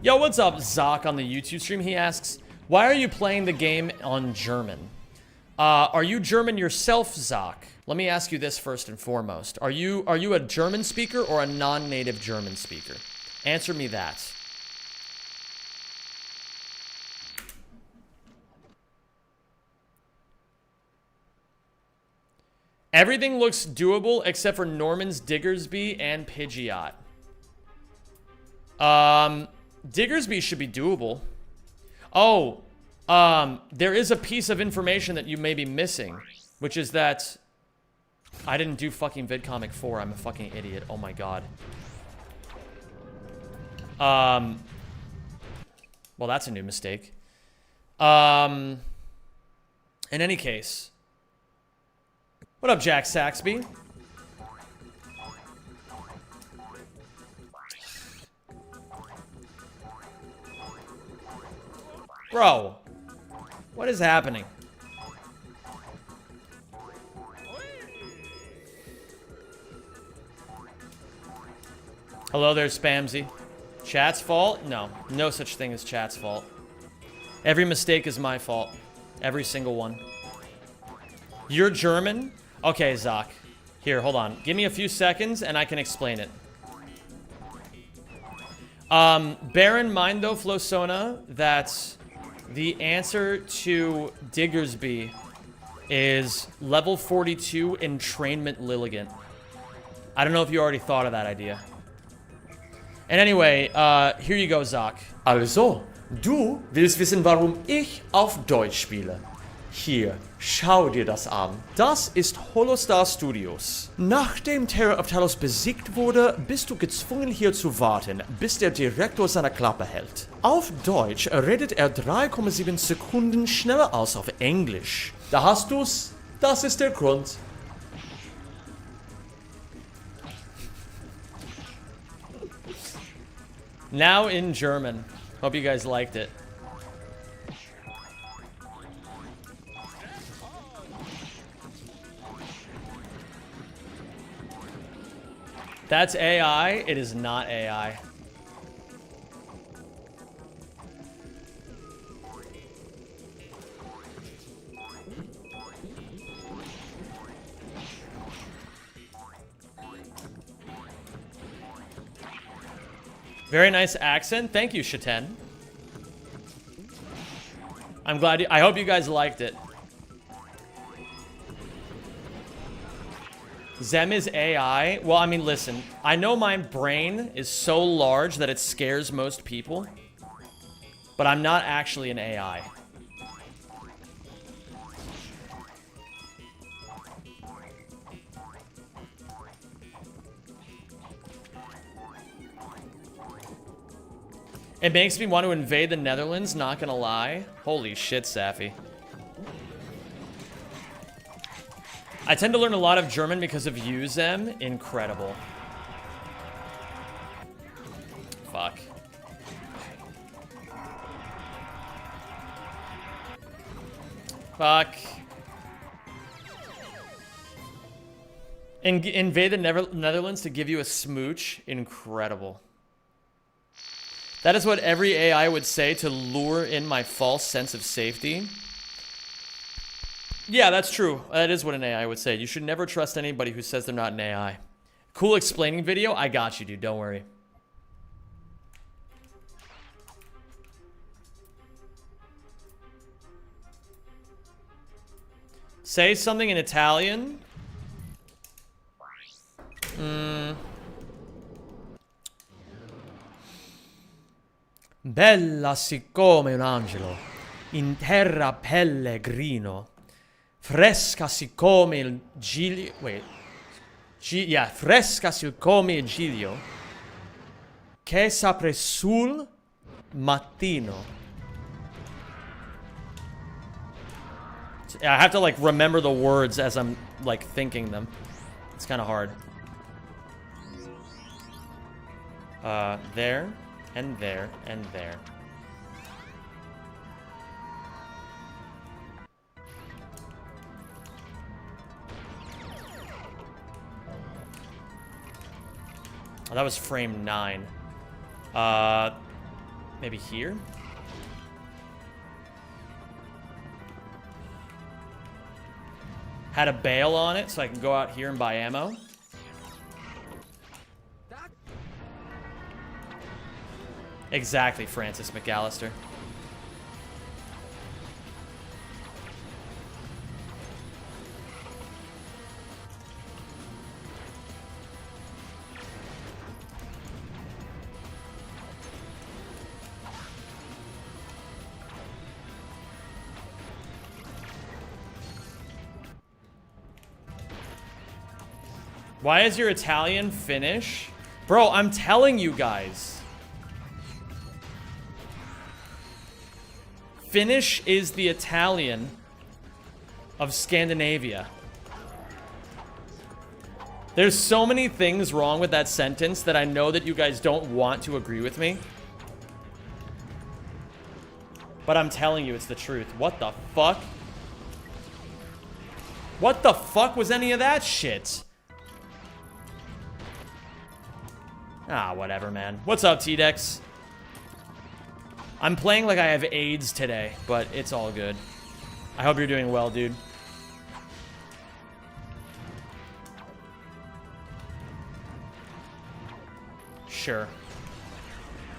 Speaker 1: Yo, what's up, Zoc on the YouTube stream? He asks, why are you playing the game on German? Are you German yourself, Zoc? Let me ask you this first and foremost. Are you a German speaker or a non-native German speaker? Answer me that. Everything looks doable except for Norman's Diggersby and Pidgeot. Diggersby should be doable. Oh, there is a piece of information that you may be missing, which is that I didn't do fucking VidComic 4. I'm a fucking idiot. Oh my god. Well, that's a new mistake. In any case. What up, Jack Saxby? Bro, what is happening? Hello there, Spamsy. Chat's fault? No, no such thing as chat's fault. Every mistake is my fault. Every single one. You're German? Okay, Zoc. Here, hold on. Give me a few seconds and I can explain it. Bear in mind, though, Flosona, that the answer to Diggersby is level 42 Entrainment Lilligant. I don't know if you already thought of that idea. And anyway, here you go, Zoc.
Speaker 2: Also, du willst wissen, warum ich auf Deutsch spiele. Hier, schau dir das an. Das ist Holostar Studios. Nachdem Terror of Talos besiegt wurde, bist du gezwungen hier zu warten, bis der Direktor seine Klappe hält. Auf Deutsch redet er 3,7 Sekunden schneller als auf Englisch. Da hast du's. Das ist der Grund.
Speaker 1: Now in German. Hope you guys liked it. that's AI, it is not AI. Very nice accent. Thank you, Shaten. I'm glad. I hope you guys liked it. Zem is AI. Well, I mean, listen. I know my brain is so large that it scares most people. But I'm not actually an AI. It makes me want to invade the Netherlands, not gonna lie. Holy shit, Safi. I tend to learn a lot of German because of you, Zem. Incredible. Fuck. Fuck. Invade the Netherlands to give you a smooch. Incredible. That is what every AI would say to lure in my false sense of safety. Yeah, that's true. That is what an AI would say. You should never trust anybody who says they're not an AI. Cool explaining video? I got you, dude. Don't worry. Say something in Italian. Bella siccome un angelo, in terra pellegrino, fresca siccome il giglio. Wait. Yeah, fresca siccome il giglio, che s'apre sul mattino. I have to like remember the words as I'm like thinking them. It's kind of hard. There. And there, and there. Oh, that was frame 9. Maybe here? Had a bail on it so I can go out here and buy ammo. Exactly, Francis McAllister. Why is your Italian Finnish? Bro, I'm telling you guys. Finnish is the Italian of Scandinavia. There's so many things wrong with that sentence that I know that you guys don't want to agree with me. But I'm telling you, it's the truth. What the fuck? What the fuck was any of that shit? Ah, whatever, man. What's up, T-Dex? I'm playing like I have AIDS today, but it's all good. I hope you're doing well, dude. Sure.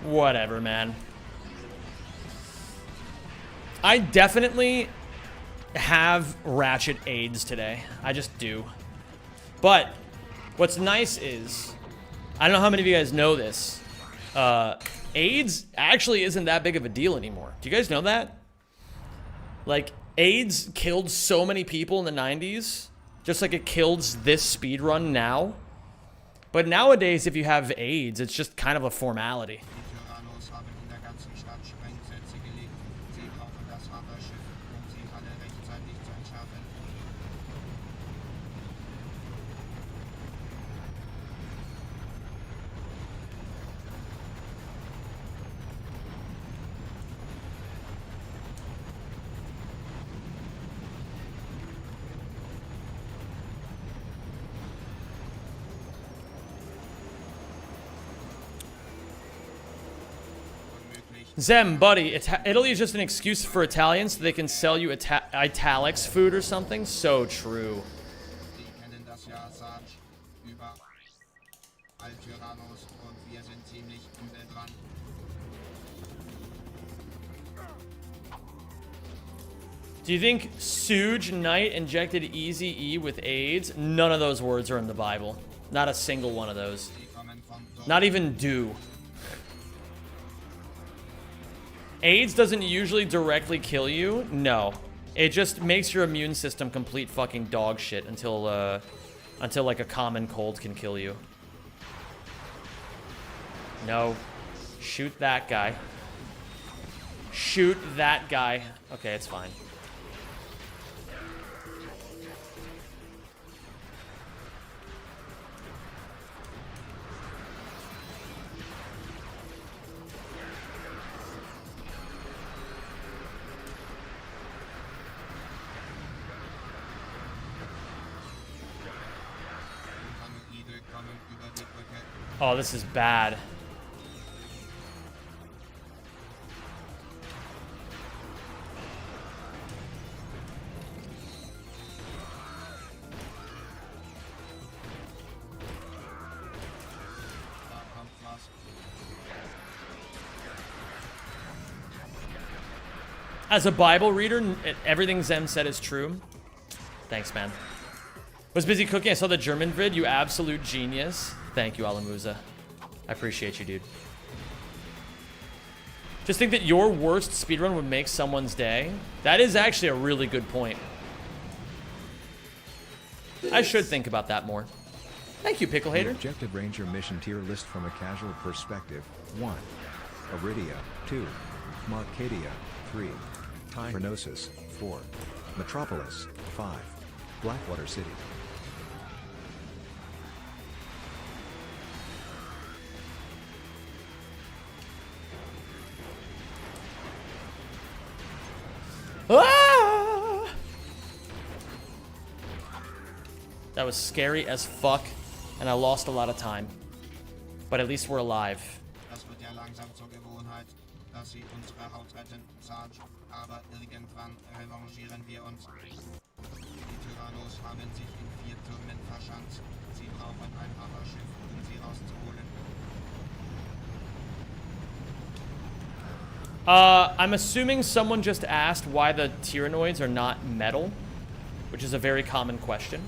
Speaker 1: Whatever, man. I definitely have ratchet AIDS today. I just do. But what's nice is, I don't know how many of you guys know this. AIDS actually isn't that big of a deal anymore. Do you guys know that? Like, AIDS killed so many people in the 90s, just like it kills this speedrun now. But nowadays, if you have AIDS, it's just kind of a formality.
Speaker 6: Tyrannos haben in der ganzen Stadt Sprengsätze gelegt. Sie brauchen das Racherschiff, um sie alle rechtzeitig zu entschärfen.
Speaker 1: Zem, buddy, Italy is just an excuse for Italians so they can sell you italics food or something? So true.
Speaker 6: Die kennen das ja, Sarge. Über Altyrannos und wir sind ziemlich übel dran.
Speaker 1: Do you think Suge Knight injected Eazy-E with AIDS? None of those words are in the Bible. Not a single one of those.
Speaker 6: Die kommen von dort.
Speaker 1: Not even do. AIDS doesn't usually directly kill you. No. It just makes your immune system complete fucking dog shit until like a common cold can kill you. No. Shoot that guy. Shoot that guy. Okay, it's fine.
Speaker 6: Kanoide kommen über die Brücke.
Speaker 1: Oh, this is bad.
Speaker 6: Da kommt was.
Speaker 1: As a Bible reader, everything Zem said is true. Thanks, man. Was busy cooking. I saw the German vid. You absolute genius. Thank you, Alamuza. I appreciate you, dude. Just think that your worst speedrun would make someone's day. That is actually a really good point. I should think about that more. Thank you, Pickle
Speaker 3: The
Speaker 1: Hater.
Speaker 3: Objective Ranger mission tier list from a casual perspective. 1. Iridia. 2. Marcadia. 3. Typhronosis. 4. Metropolis. 5. Blackwater City.
Speaker 1: Ah! That was scary as fuck, and I lost a lot of time. But at least we're alive.
Speaker 6: Das wird ja langsam zur Gewohnheit, dass sie unsere Haut retten, Sarge. Aber irgendwann revanchieren wir uns. Die Tyrannos haben sich in 4 Türmen verschanzt. Sie brauchen ein Hammerschiff, um sie rauszuholen.
Speaker 1: I'm assuming someone just asked why the Tyrannoids are not metal, which is a very common question,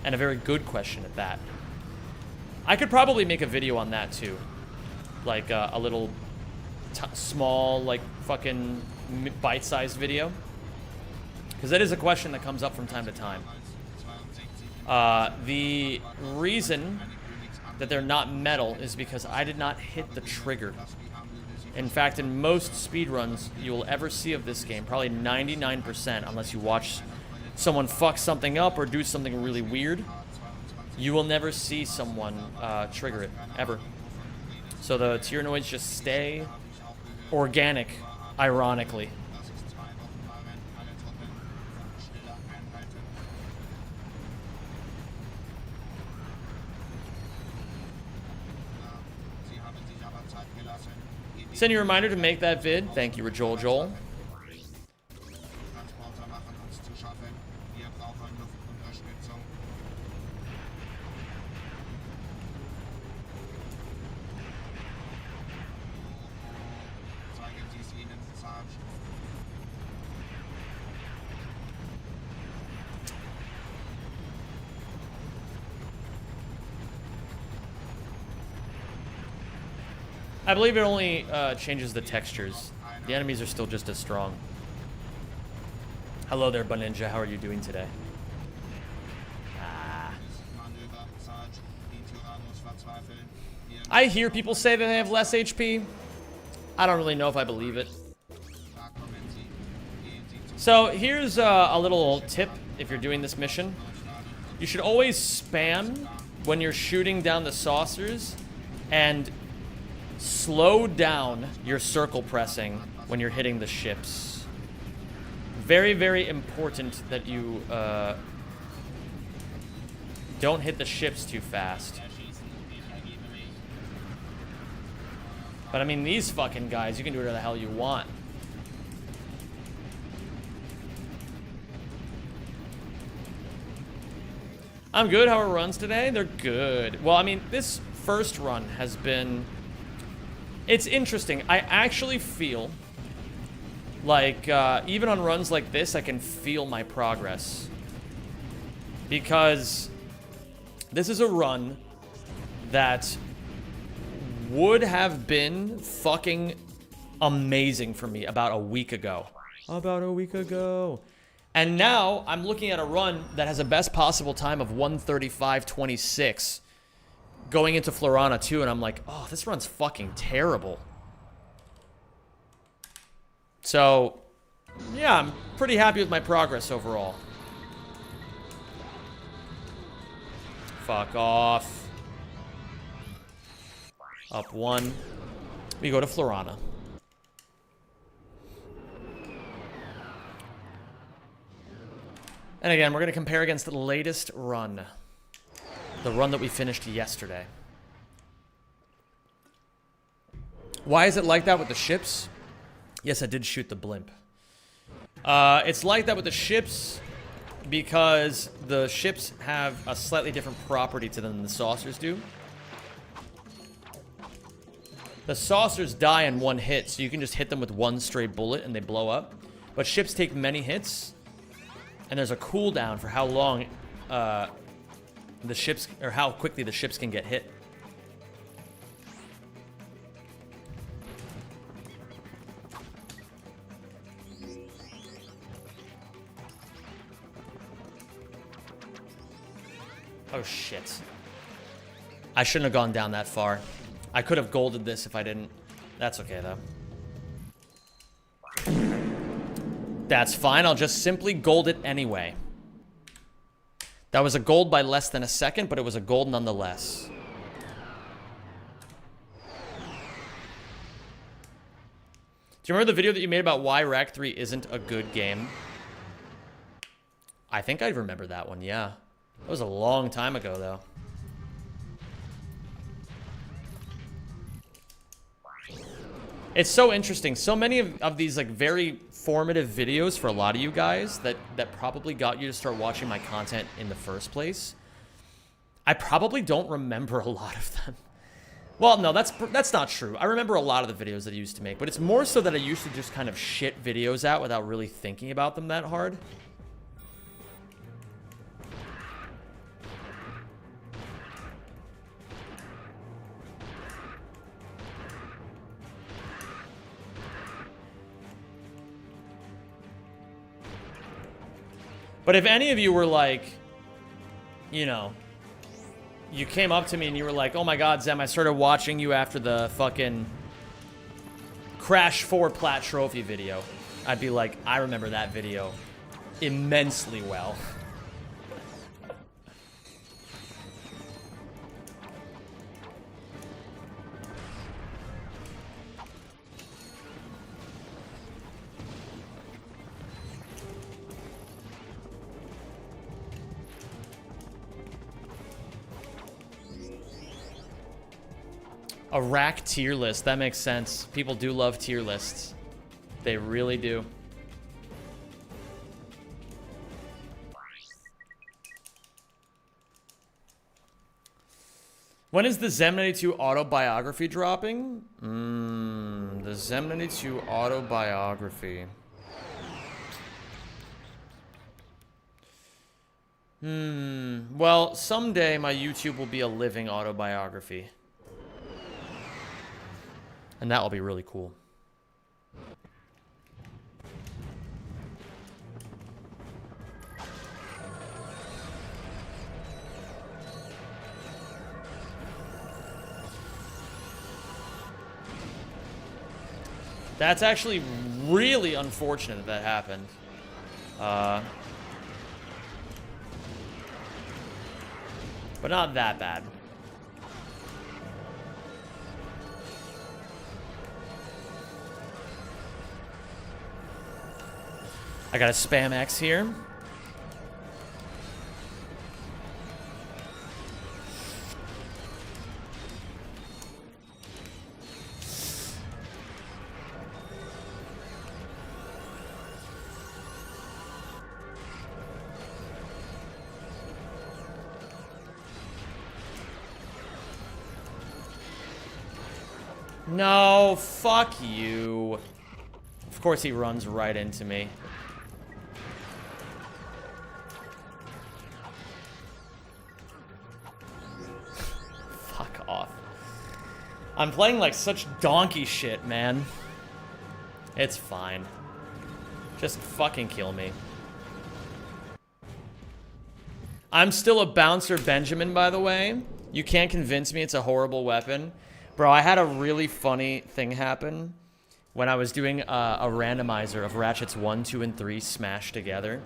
Speaker 1: and a very good question at that. I could probably make a video on that too, like a little small, like fucking bite-sized video, because that is a question that comes up from time to time. The reason that they're not metal is because I did not hit the trigger. In fact, in most speedruns you will ever see of this game, probably 99%, unless you watch someone fuck something up or do something really weird, you will never see someone trigger it, ever. So the Tyrannoids just stay organic, ironically.
Speaker 6: Das ist 2 Wochen lang alle Truppen stiller einhalten. Sie haben sich aber Zeit gelassen.
Speaker 1: Send you a reminder to make that vid. Thank you, Joel.
Speaker 6: Transporter machen uns zu schaffen. Wir brauchen Luftunterstützung. Zeigen Sie es ihnen, Sarge.
Speaker 1: I believe it only changes the textures. The enemies are still just as strong. Hello there, Baninja. How are you doing today?
Speaker 6: Manöver, Sarge. Die Tyrannos verzweifeln. Wir
Speaker 1: I hear people say that they have less HP. I don't really know if I believe it.
Speaker 6: da kommen sie. Gehen Sie zu
Speaker 1: So here's a little tip if you're doing this mission. You should always spam when you're shooting down the saucers and slow down your circle pressing when you're hitting the ships. Very, very important that you don't hit the ships too fast.
Speaker 6: erschießen. Den ergebe ich.
Speaker 1: But I mean, these fucking guys, you can do whatever the hell you want. I'm good. How are runs today? They're good. Well, I mean, this first run has been... It's interesting. I actually feel like, even on runs like this, I can feel my progress. Because this is a run that would have been fucking amazing for me about a week ago. And now I'm looking at a run that has a best possible time of 1:35.26 going into Florana 2, and I'm like, oh, this run's fucking terrible. So, yeah, I'm pretty happy with my progress overall. Fuck off. Up 1. We go to Florana. And again, we're going to compare against the latest run. The run that we finished yesterday. Why is it like that with the ships? Yes, I did shoot the blimp. It's like that with the ships because the ships have a slightly different property to them than the saucers do. The saucers die in one hit, so you can just hit them with one straight bullet and they blow up. But ships take many hits, and there's a cooldown for how long the ships, or how quickly the ships can get hit. Oh shit. I shouldn't have gone down that far. I could have golded this if I didn't. That's okay, though. That's fine. I'll just simply gold it anyway. That was a gold by less than a second, but it was a gold nonetheless. Do you remember the video that you made about why Rack 3 isn't a good game? I think I remember that one, yeah. That was a long time ago, though. It's so interesting. So many of these like very formative videos for a lot of you guys that probably got you to start watching my content in the first place. I probably don't remember a lot of them. Well, no, that's not true. I remember a lot of the videos that I used to make, but it's more so that I used to just kind of shit videos out without really thinking about them that hard. But if any of you were like, you know, you came up to me and you were like, oh my god, Zem, I started watching you after the fucking Crash 4 Plat Trophy video, I'd be like, I remember that video immensely well. A rack tier list. That makes sense. People do love tier lists. They really do. When is the Zem92 autobiography dropping? The Zem92 autobiography. Well, someday my YouTube will be a living autobiography. And that will be really cool. That's actually really unfortunate that that happened. But not that bad. I got a spam X here. No, fuck you. Of course he runs right into me. Fuck off. I'm playing like such donkey shit, man. It's fine. Just fucking kill me. I'm still a bouncer Benjamin, by the way. You can't convince me it's a horrible weapon. Bro, I had a really funny thing happen when I was doing a randomizer of Ratchets 1, 2, and 3 smashed together.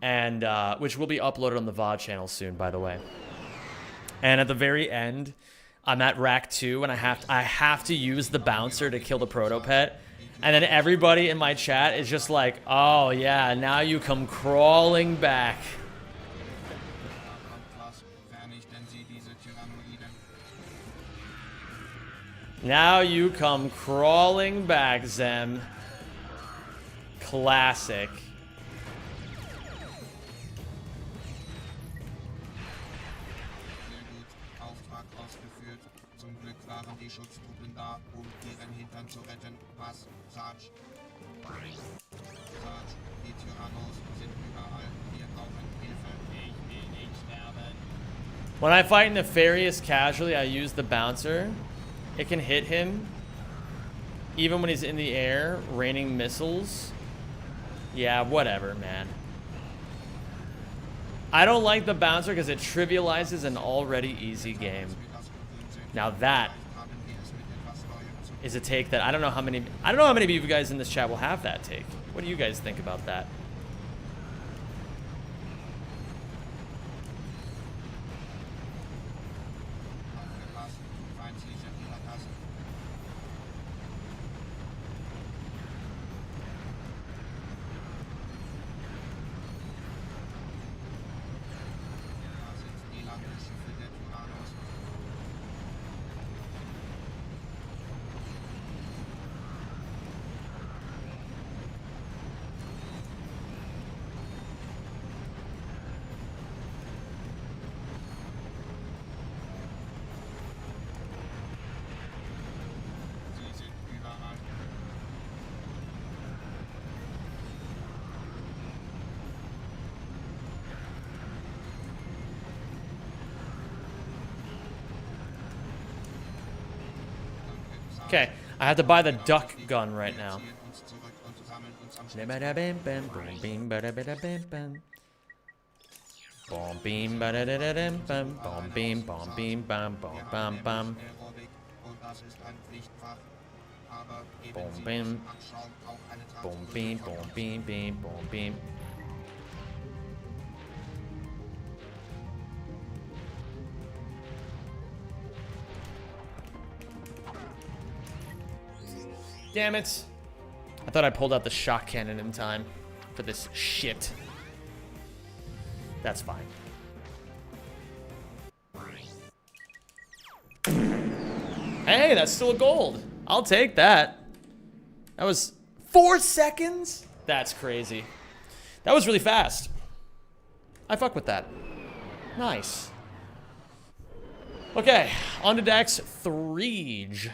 Speaker 1: And, which will be uploaded on the VOD channel soon, by the way. And at the very end, I'm at rack 2, and I have to use the bouncer to kill the Protopet. And then everybody in my chat is just like, oh yeah, now you come crawling back. Now you come crawling back, Zem. Classic.
Speaker 6: Auftrag ausgeführt. Zum Glück waren die Schutztruppen da, ihren Hintern zu retten. Was, Sarge? Sarge, die Tyrannos sind überall. Wir brauchen Hilfe. Ich will nicht sterben.
Speaker 1: When I fight Nefarious casually, I use the bouncer. It can hit him even when he's in the air, raining missiles. Yeah, whatever, man. I don't like the bouncer because it trivializes an already easy game. Now that is a take that I don't know how many of you guys in this chat will have that take. What do you guys think about that? Okay, I have to buy the duck gun right now. Damn it. I thought I pulled out the shock cannon in time for this shit. That's fine. Hey, that's still a gold. I'll take that. That was 4 seconds? That's crazy. That was really fast. I fuck with that. Nice. Okay, on to Dax 3.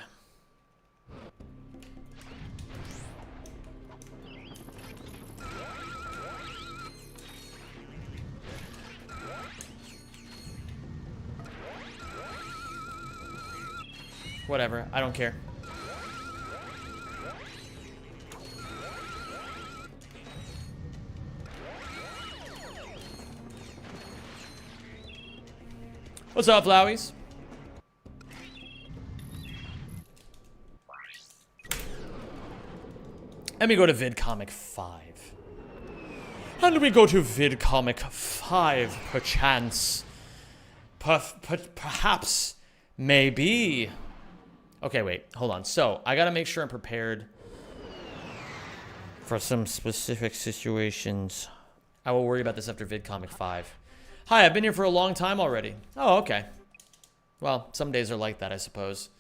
Speaker 1: Whatever, I don't care. What's up, Lowies? Let me go to VidComic 5. And we go to VidComic 5, perchance. Perhaps, maybe. Okay, wait, hold on. So, I gotta make sure I'm prepared for some specific situations. I will worry about this after VidComic 5. Hi, I've been here for a long time already. Oh, okay. Well, some days are like that, I suppose.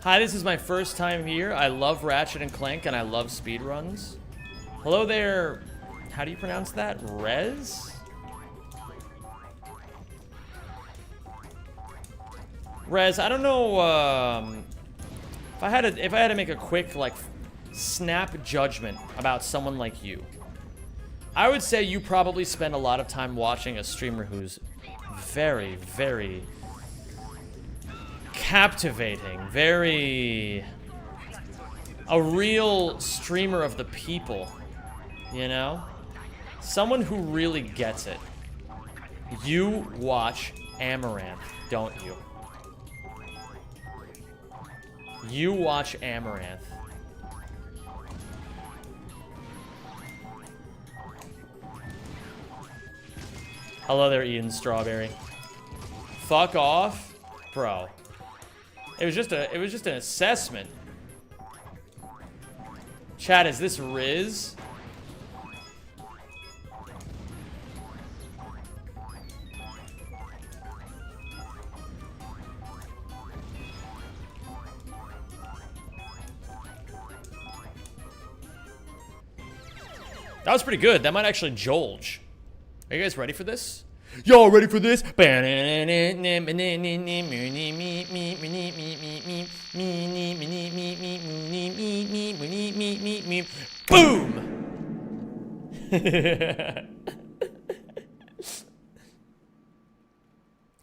Speaker 1: Hi, this is my first time here. I love Ratchet and Clank and I love speedruns. Hello there. How do you pronounce that? Rez? Rez, I don't know if I had to make a quick like snap judgment about someone like you. I would say you probably spend a lot of time watching a streamer who's very, very captivating, a real streamer of the people, you know? Someone who really gets it. You watch Amaranth, don't you? You watch Amaranth. Hello there, Eden Strawberry. Fuck off, bro. It was just an assessment. Chat, is this Riz? That was pretty good. That might actually Jolge. Are you guys ready for this? Y'all ready for this? Boom!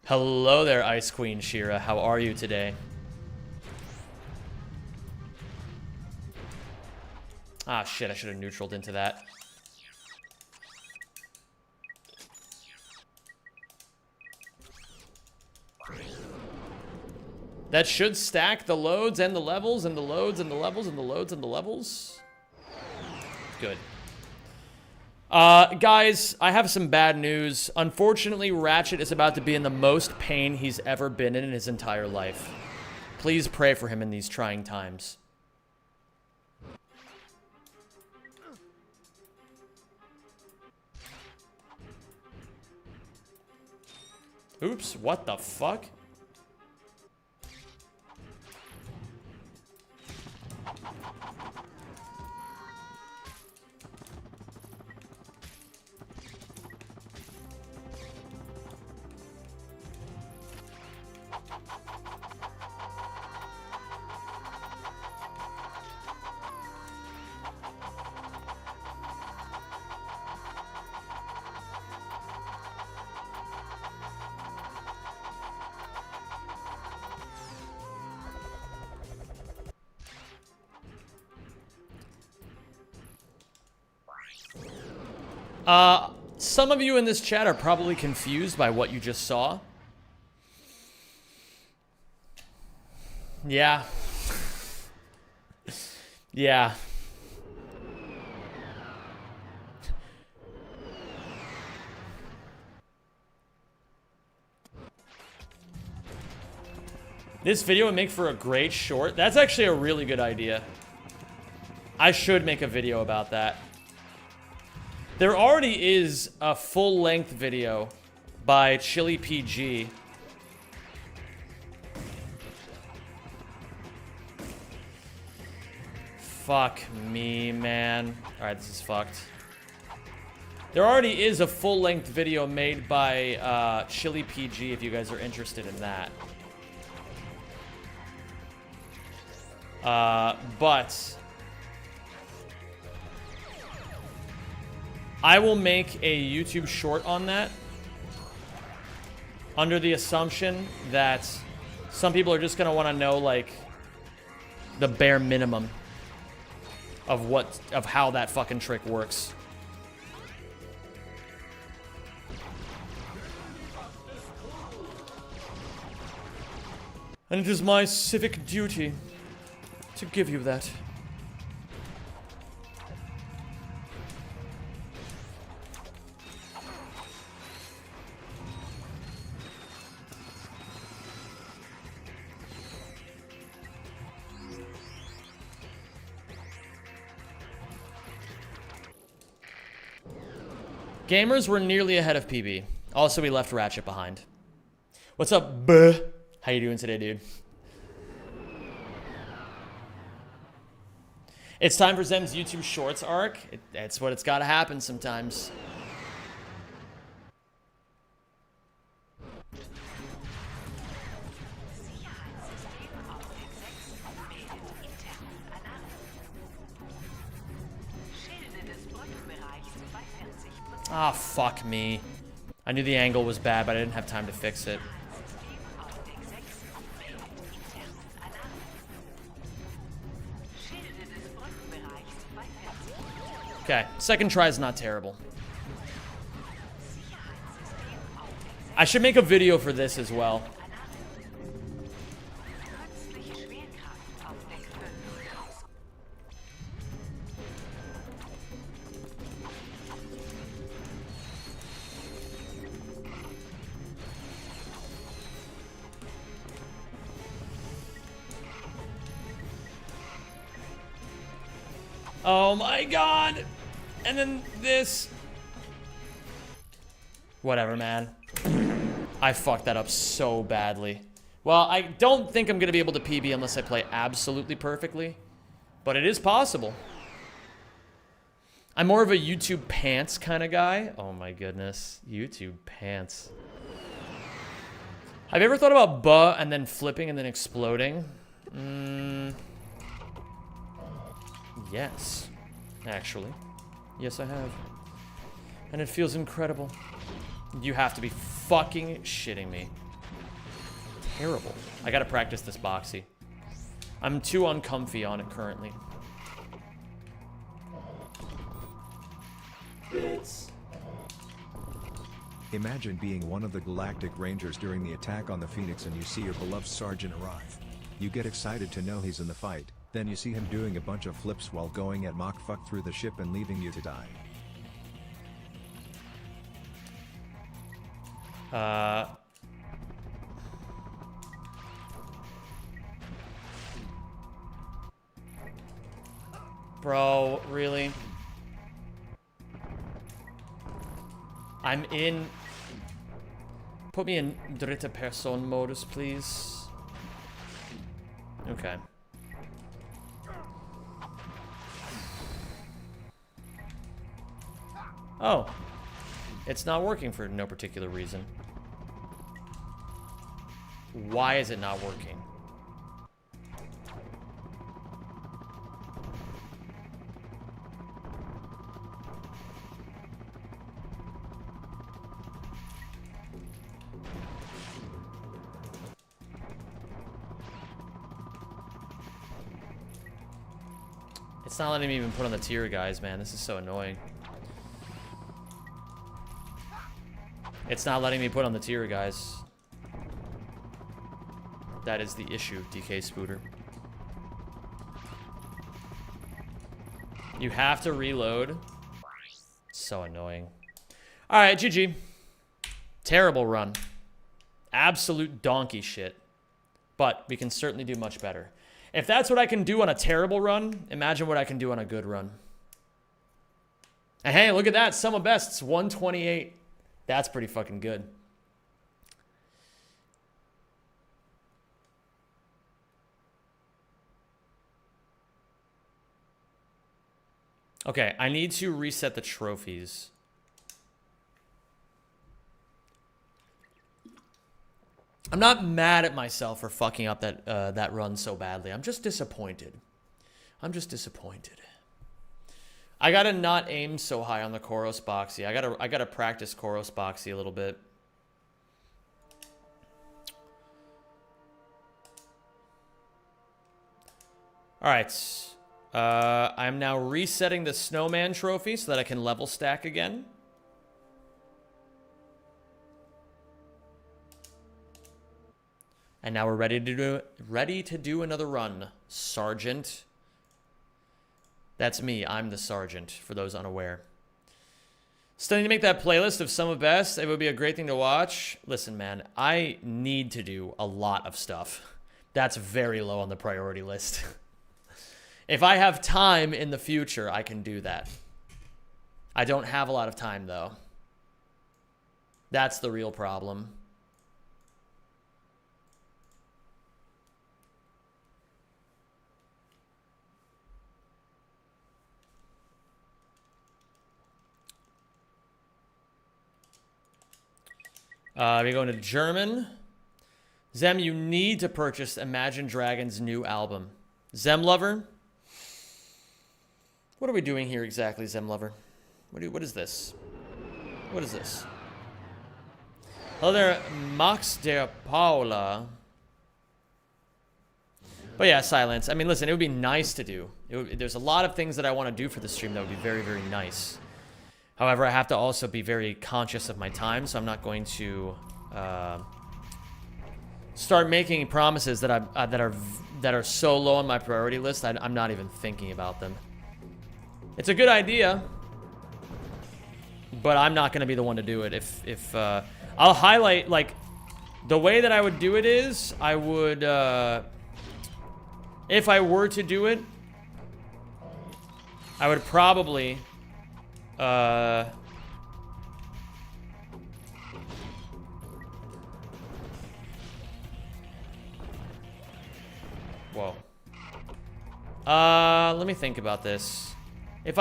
Speaker 1: Hello there, Ice Queen Shira. How are you today? Ah, shit. I should have neutraled into that. That should stack the loads and the levels and the loads and the levels and the loads and the levels. Good. Guys, I have some bad news. Unfortunately, Ratchet is about to be in the most pain he's ever been in his entire life. Please pray for him in these trying times. Oops, what the fuck? Some of you in this chat are probably confused by what you just saw. Yeah. Yeah. This video would make for a great short. That's actually a really good idea. I should make a video about that. There already is a full-length video by Chili PG. Fuck me, man. Alright, this is fucked. There already is a full-length video made by Chili PG if you guys are interested in that. But I will make a YouTube short on that under the assumption that some people are just going to want to know, like, the bare minimum of how that fucking trick works. And it is my civic duty to give you that. Gamers were nearly ahead of PB. Also, we left Ratchet behind. What's up, buh? How you doing today, dude? It's time for Zem's YouTube Shorts arc. That's what it's got to happen sometimes. Ah, fuck me. I knew the angle was bad, but I didn't have time to fix it. Okay, second try is not terrible. I should make a video for this as well. Oh my god! And then this. Whatever, man. I fucked that up so badly. Well, I don't think I'm gonna be able to PB unless I play absolutely perfectly. But it is possible. I'm more of a YouTube pants kind of guy. Oh my goodness. YouTube pants. Have you ever thought about buh and then flipping and then exploding? Yes. Actually. Yes, I have. And it feels incredible. You have to be fucking shitting me. Terrible. I gotta practice this boxy. I'm too uncomfy on it currently.
Speaker 3: Imagine being one of the Galactic Rangers during the attack on the Phoenix and you see your beloved Sergeant arrive. You get excited to know he's in the fight, then you see him doing a bunch of flips while going at Mach fuck through the ship and leaving you to die.
Speaker 1: Bro, really? I'm in... Put me in dritte Person modus, please. Okay. Oh. It's not working for no particular reason. Why is it not working? It's not letting me even put on the tier, guys, man. This is so annoying. It's not letting me put on the tier, guys. That is the issue, DK Spooter. You have to reload. So annoying. Alright, GG. Terrible run. Absolute donkey shit. But we can certainly do much better. If that's what I can do on a terrible run, imagine what I can do on a good run. And hey, look at that. Sum of bests, 128. That's pretty fucking good. Okay, I need to reset the trophies. I'm not mad at myself for fucking up that that run so badly. I'm just disappointed. I'm just disappointed. I gotta not aim so high on the Koros Boxy. I gotta practice Koros Boxy a little bit. All right. I'm now resetting the snowman trophy so that I can level stack again. And now we're ready to do another run. Sergeant. That's me. I'm the sergeant, for those unaware. Still need to make that playlist of some of best. It would be a great thing to watch. Listen, man, I need to do a lot of stuff. That's very low on the priority list. If I have time in the future, I can do that. I don't have a lot of time, though. That's the real problem. We're going to German. Zem, you need to purchase Imagine Dragons' new album. Zem Lover? What are we doing here exactly, Zem Lover? What is this? What is this? Hello there, Max der Paula. But yeah, silence. I mean, listen, it would be nice to do. There's a lot of things that I want to do for the stream that would be very, very nice. However, I have to also be very conscious of my time, so I'm not going to start making promises that are so low on my priority list. I'm not even thinking about them. It's a good idea, but I'm not going to be the one to do it. If I'll highlight, like, the way that I would do it is I would if I were to do it, I would probably whoa. Let me think about this. If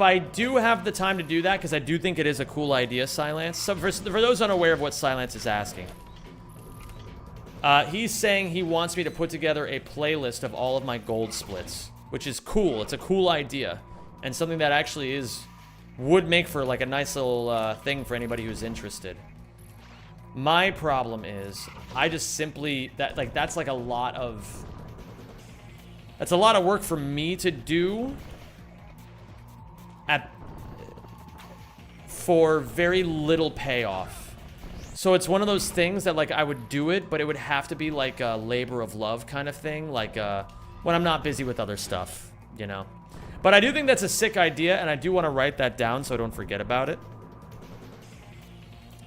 Speaker 1: I do have the time to do that, because I do think it is a cool idea, Silence. So for those unaware of what Silence is asking, he's saying he wants me to put together a playlist of all of my gold splits, which is cool. It's a cool idea, and something that actually would make for like a nice little thing for anybody who's interested. My problem is I just simply that's like a lot of work for me to do for very little payoff. So it's one of those things that, like, I would do it, but it would have to be like a labor of love kind of thing, like when I'm not busy with other stuff, you know. But I do think that's a sick idea, and I do want to write that down so I don't forget about it.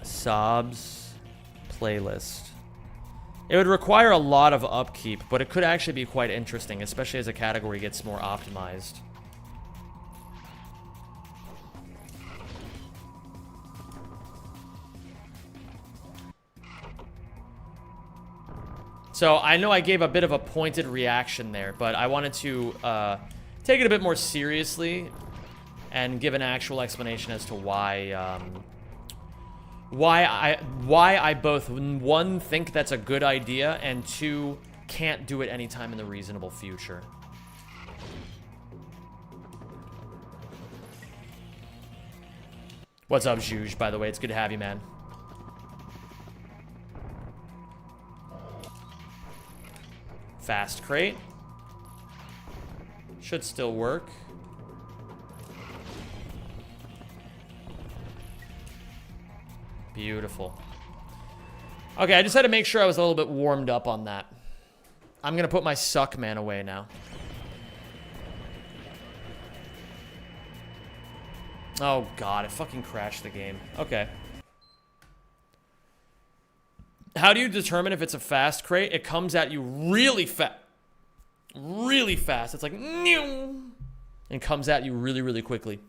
Speaker 1: Sobs playlist. It would require a lot of upkeep, but it could actually be quite interesting, especially as a category gets more optimized. So I know I gave a bit of a pointed reaction there, but I wanted to take it a bit more seriously and give an actual explanation as to why I both, one, think that's a good idea, and two, can't do it anytime in the reasonable future. What's up, Juge, by the way? It's good to have you, man. Fast crate. Should still work. Beautiful. Okay, I just had to make sure I was a little bit warmed up on that. I'm gonna put my suck man away now. Oh god, it fucking crashed the game. Okay. How do you determine if it's a fast crate? It comes at you really fast. Really fast. It's like, and comes at you really, really quickly.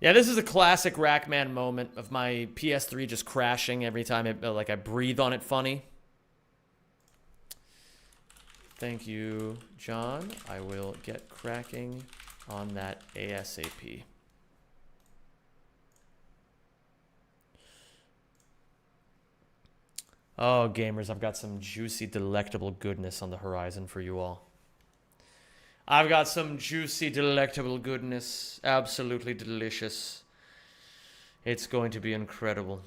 Speaker 1: Yeah, this is a classic Rackman moment of my PS3 just crashing every time I breathe on it funny. Thank you, John. I will get cracking on that ASAP. Oh, gamers, I've got some juicy, delectable goodness on the horizon for you all. I've got some juicy, delectable goodness. Absolutely delicious. It's going to be incredible.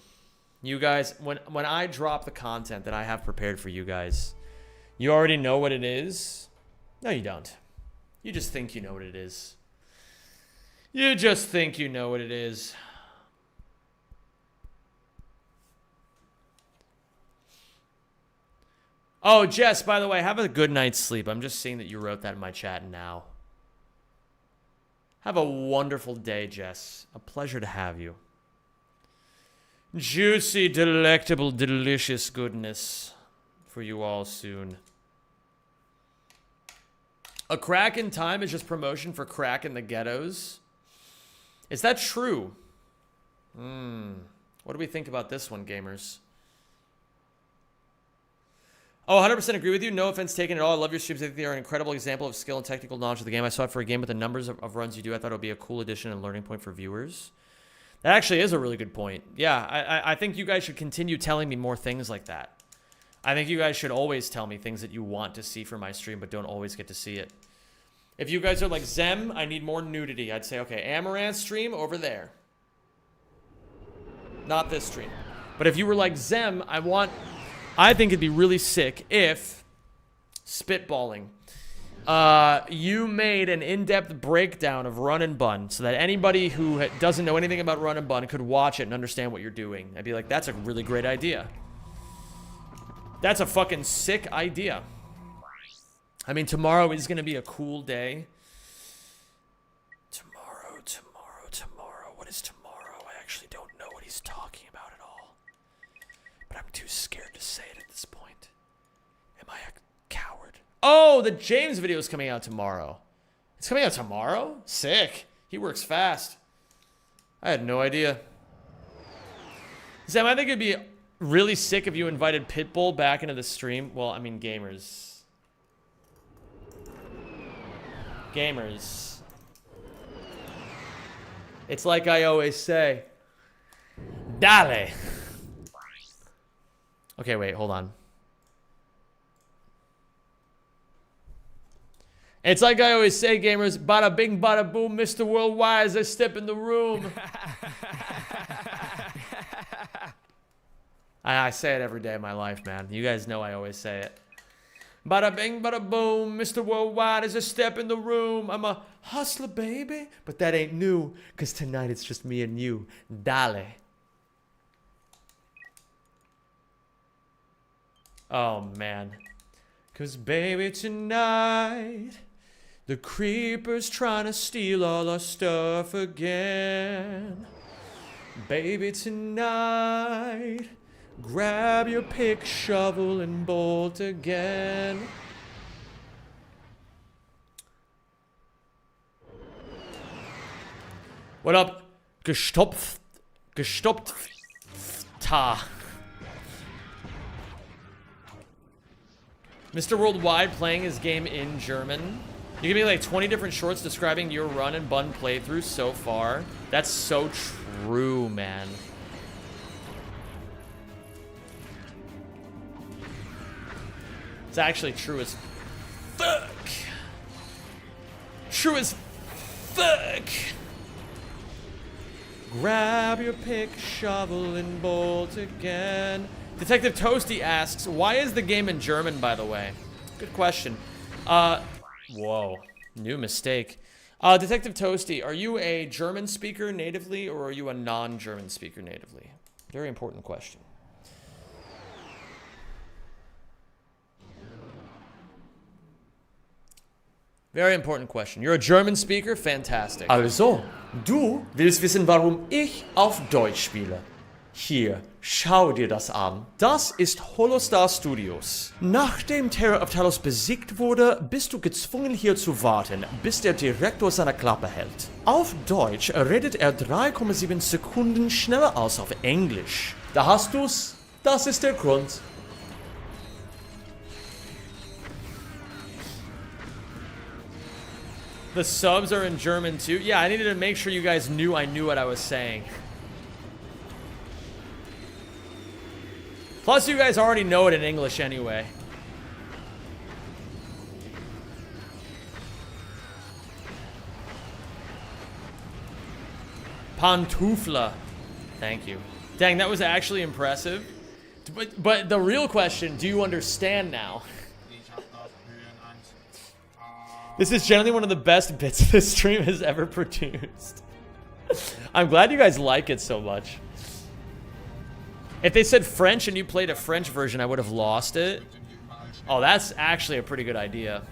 Speaker 1: You guys, when I drop the content that I have prepared for you guys, you already know what it is? No, you don't. You just think you know what it is. You just think you know what it is. Oh, Jess, by the way, have a good night's sleep. I'm just seeing that you wrote that in my chat now. Have a wonderful day, Jess. A pleasure to have you. Juicy, delectable, delicious goodness for you all soon. A crack in time is just promotion for crack in the ghettos. Is that true? What do we think about this one, gamers? Oh, 100% agree with you. No offense taken at all. I love your streams. I think they are an incredible example of skill and technical knowledge of the game. I saw it for a game with the numbers of runs you do. I thought it would be a cool addition and learning point for viewers. That actually is a really good point. Yeah, I think you guys should continue telling me more things like that. I think you guys should always tell me things that you want to see from my stream but don't always get to see it. If you guys are like, Zem, I need more nudity, I'd say, okay, Amaranth stream over there. Not this stream. But if you were like, Zem, I think it'd be really sick if, spitballing, you made an in-depth breakdown of Run and Bun so that anybody who doesn't know anything about Run and Bun could watch it and understand what you're doing. I'd be like, that's a really great idea. That's a fucking sick idea. I mean, tomorrow is going to be a cool day. Tomorrow. What is tomorrow? I actually don't know what he's talking about at all. But I'm too scared to say it at this point. Am I a coward? Oh, the James video is coming out tomorrow. It's coming out tomorrow? Sick. He works fast. I had no idea. Sam, I think it'd be really sick if you invited Pitbull back into the stream. Well, I mean, gamers. It's like I always say. Dale. Okay, wait, hold on. It's like I always say, gamers. Bada bing, bada boom, Mr. Worldwide as I step in the room. I say it every day of my life, man. You guys know I always say it. Bada bing, bada boom, Mr. Worldwide as I step in the room. I'm a hustler, baby. But that ain't new, because tonight it's just me and you. Dale. Oh, man. Because, baby, tonight, the creeper's trying to steal all our stuff again. Baby, tonight, grab your pick, shovel, and bolt again. What up? Gestopft. Ta. Mr. Worldwide playing his game in German. You give me like 20 different shorts describing your Run and Bun playthrough so far. That's so true, man. It's actually true as fuck. True as fuck. Grab your pick, shovel, and bolt again. Detective Toasty asks, why is the game in German, by the way? Good question. Whoa. New mistake. Detective Toasty, are you a German speaker natively, or are you a non-German speaker natively? Very important question. Very important question. You're a German speaker? Fantastic.
Speaker 2: Also, du willst wissen, warum ich auf Deutsch spiele. Hier, schau dir das an. Das ist Holostar Studios. Nachdem Terror of Talos besiegt wurde, bist du gezwungen hier zu warten, bis der Direktor seine Klappe hält. Auf Deutsch redet er 3,7 Sekunden schneller als auf Englisch. Da hast du's. Das ist der Grund.
Speaker 1: The subs are in German too? Yeah, I needed to make sure you guys knew I knew what I was saying. Plus, you guys already know it in English anyway. Pantufla. Thank you. Dang, that was actually impressive. But the real question, do you understand now? This is generally one of the best bits this stream has ever produced. I'm glad you guys like it so much. If they said French and you played a French version, I would have lost it. Oh, that's actually a pretty good idea.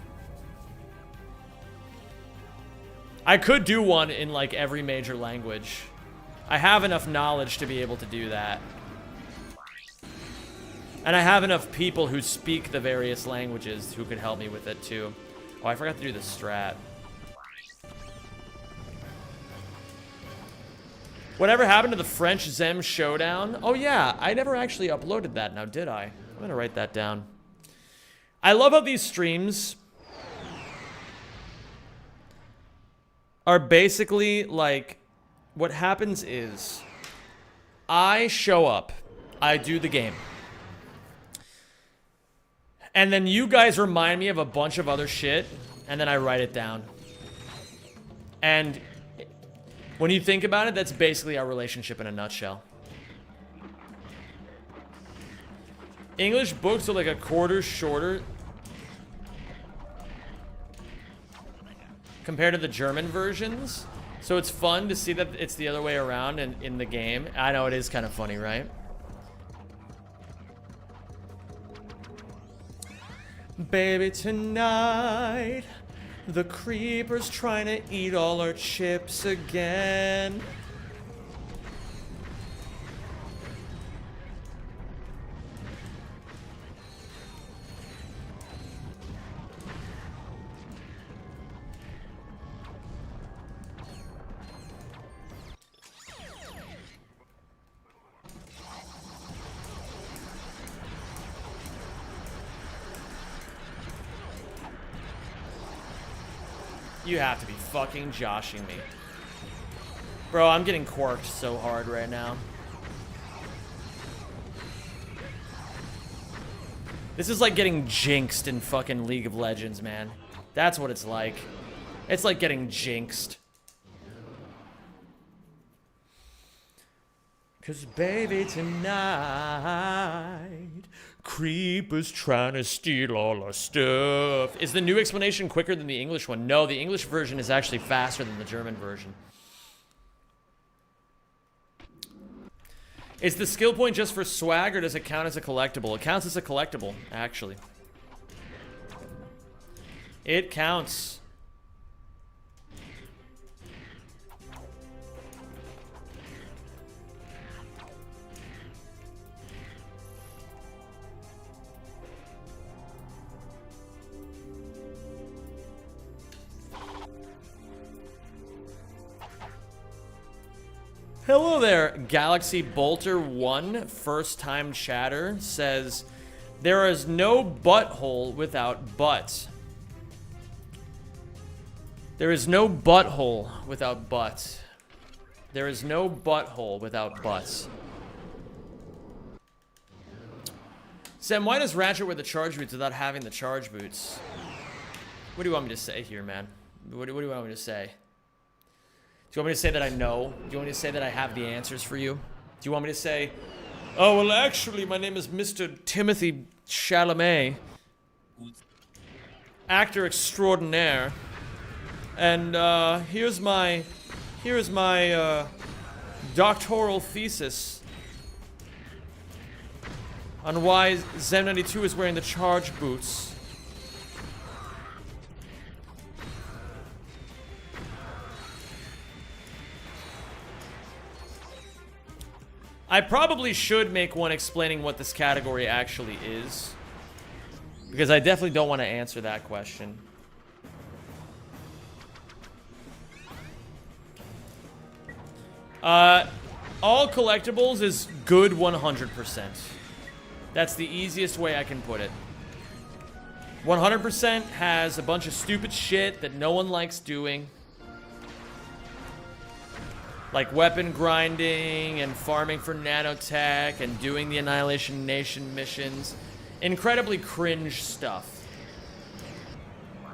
Speaker 1: I could do one in like every major language. I have enough knowledge to be able to do that. And I have enough people who speak the various languages who could help me with it too. Oh, I forgot to do the strat. Whatever happened to the French Zem Showdown? Oh yeah, I never actually uploaded that now, did I? I'm gonna write that down. I love how these streams are basically like what happens is I show up, I do the game, and then you guys remind me of a bunch of other shit, and then I write it down. And when you think about it, that's basically our relationship in a nutshell. English books are like a quarter shorter compared to the German versions. So it's fun to see that it's the other way around in the game. I know it is kind of funny, right? Baby, tonight the creeper's trying to eat all our chips again. You have to be fucking joshing me. Bro, I'm getting quirked so hard right now. This is like getting jinxed in fucking League of Legends, man. That's what it's like. It's like getting jinxed. 'Cause baby, tonight creepers trying to steal all our stuff. Is the new explanation quicker than the English one? No, the English version is actually faster than the German version. Is the skill point just for swag, or does it count as a collectible? It counts as a collectible, actually. It counts. Hello there, Galaxy Bolter 1, first time chatter, says, there is no butthole without butt. There is no butthole without butt. There is no butthole without butts. Sam, why does Ratchet wear the charge boots without having the charge boots? What do you want me to say here, man? What do you want me to say? Do you want me to say that I know? Do you want me to say that I have the answers for you? Do you want me to say, oh, well, actually, my name is Mr. Timothy Chalamet, actor extraordinaire, and here's my doctoral thesis on why Zem92 is wearing the charge boots. I probably should make one explaining what this category actually is, because I definitely don't want to answer that question. All collectibles is good 100%. That's the easiest way I can put it. 100% has a bunch of stupid shit that no one likes doing, like weapon grinding and farming for nanotech and doing the Annihilation Nation missions. Incredibly cringe stuff.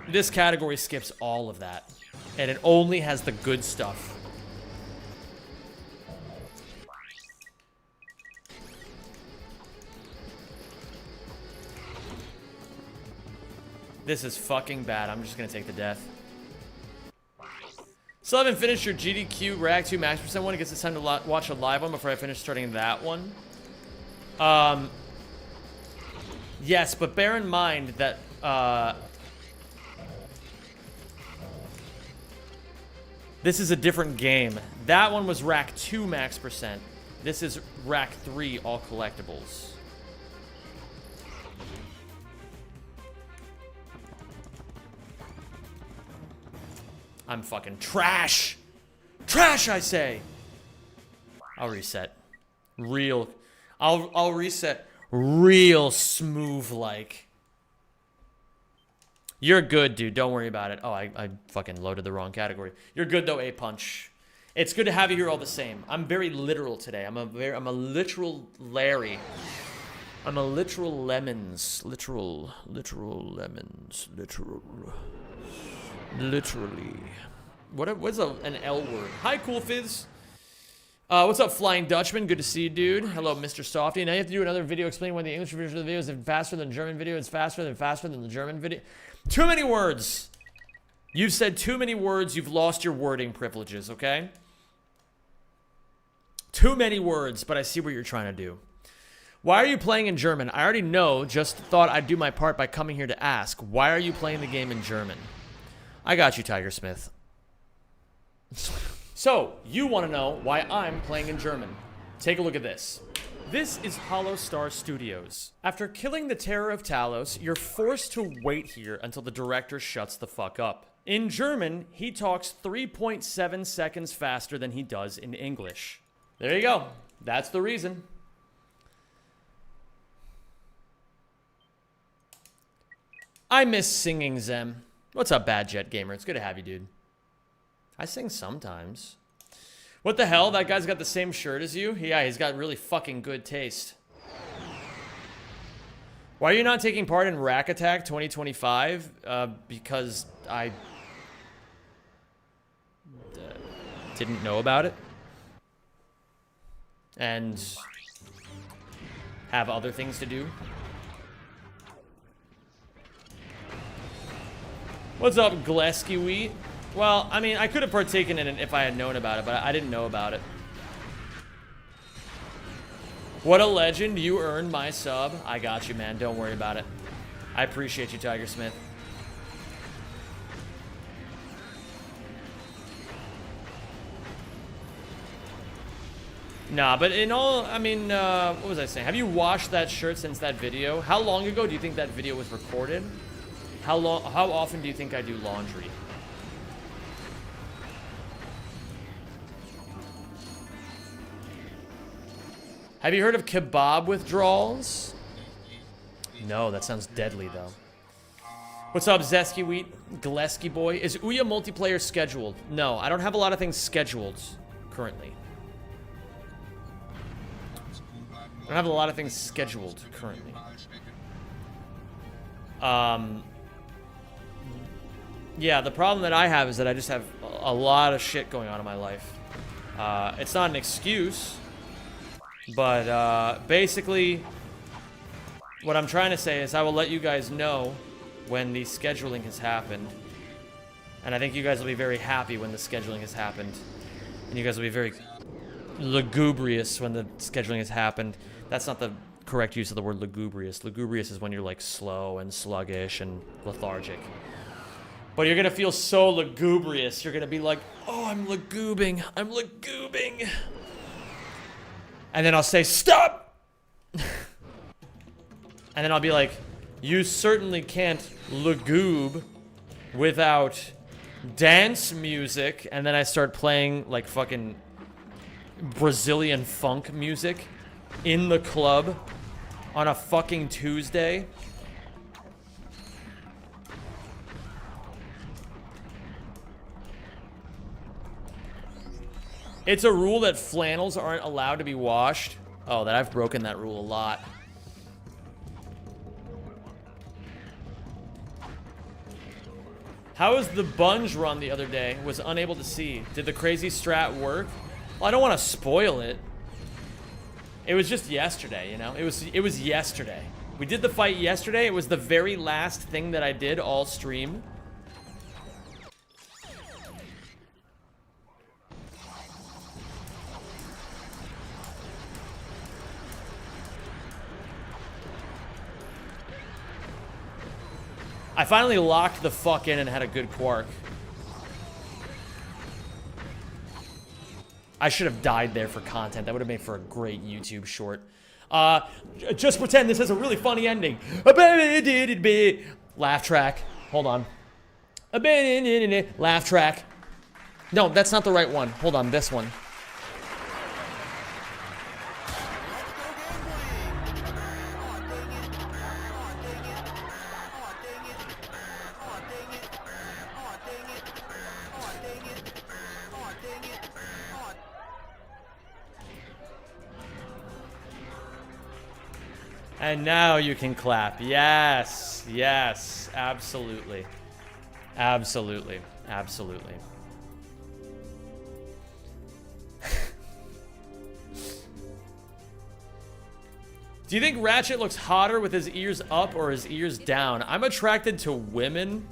Speaker 1: This category skips all of that, and it only has the good stuff. This is fucking bad. I'm just gonna take the death. Still haven't finished your GDQ React 2 Max % one. I guess it's time to watch a live one before I finish starting that one. Yes, but bear in mind that this is a different game. That one was Rack 2 Max %. This is Rack 3 all collectibles. I'm fucking trash. Trash, I say. I'll reset. I'll reset real smooth like. You're good, dude. Don't worry about it. Oh, I fucking loaded the wrong category. You're good though, A-Punch. It's good to have you here all the same. I'm very literal today. I'm a literal Larry. I'm a literal lemons. Literal lemons. Literally. What's an L word? Hi, Cool Fizz. What's up, Flying Dutchman? Good to see you, dude. Hello, Mr. Softy. Now you have to do another video explaining why the English version of the video is faster than the German video. It's faster than the German video. Too many words. You've said too many words. You've lost your wording privileges, okay? Too many words, but I see what you're trying to do. Why are you playing in German? I already know, just thought I'd do my part by coming here to ask. Why are you playing the game in German? I got you, Tiger Smith. So, you want to know why I'm playing in German. Take a look at this. This is Hollow Star Studios. After killing the Terror of Talos, you're forced to wait here until the director shuts the fuck up. In German, he talks 3.7 seconds faster than he does in English. There you go. That's the reason. I miss singing, Zem. What's up, Bad Jet Gamer? It's good to have you, dude. I sing sometimes. What the hell? That guy's got the same shirt as you? Yeah, he's got really fucking good taste. Why are you not taking part in Rack Attack 2025? Because I didn't know about it. And have other things to do. What's up, Gleski Wheat? Well, I mean, I could have partaken in it if I had known about it, but I didn't know about it. What a legend. You earned my sub. I got you, man. Don't worry about it. I appreciate you, Tiger Smith. Nah, but in all, I mean, what was I saying? Have you washed that shirt since that video? How long ago do you think that video was recorded? How often do you think I do laundry? Have you heard of kebab withdrawals? No, that sounds deadly though. What's up, Zesky Wheat? Gleski Boy? Is Ouya multiplayer scheduled? No, I don't have a lot of things scheduled currently. I don't have a lot of things scheduled currently. Yeah, the problem that I have is that I just have a lot of shit going on in my life. It's not an excuse, but basically what I'm trying to say is I will let you guys know when the scheduling has happened. And I think you guys will be very happy when the scheduling has happened. And you guys will be very lugubrious when the scheduling has happened. That's not the correct use of the word lugubrious. Lugubrious is when you're like slow and sluggish and lethargic. But you're gonna feel so lugubrious. You're gonna be like, oh, I'm lugubing. I'm lugubing. And then I'll say, stop! And then I'll be like, you certainly can't lugube without dance music. And then I start playing like fucking Brazilian funk music in the club on a fucking Tuesday. It's a rule that flannels aren't allowed to be washed. Oh, that I've broken that rule a lot. How was the Bunge run the other day? Was unable to see. Did the crazy strat work? Well, I don't want to spoil it. It was just yesterday, you know? It was yesterday. We did the fight yesterday. It was the very last thing that I did all stream. I finally locked the fuck in and had a good quark. I should have died there for content. That would have made for a great YouTube short. Just pretend this has a really funny ending. Laugh track. Hold on. Laugh track. No, that's not the right one. Hold on, this one. And now you can clap. Yes. Yes. Absolutely. Absolutely. Absolutely. Do you think Ratchet looks hotter with his ears up or his ears down? I'm attracted to women.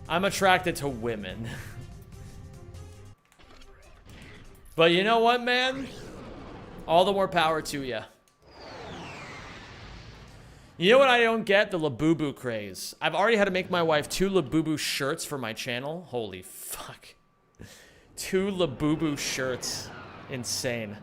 Speaker 1: I'm attracted to women. But you know what, man? All the more power to you. You know what I don't get? The Labubu craze. I've already had to make my wife 2 Labubu shirts for my channel. Holy fuck. 2 Labubu shirts. Insane.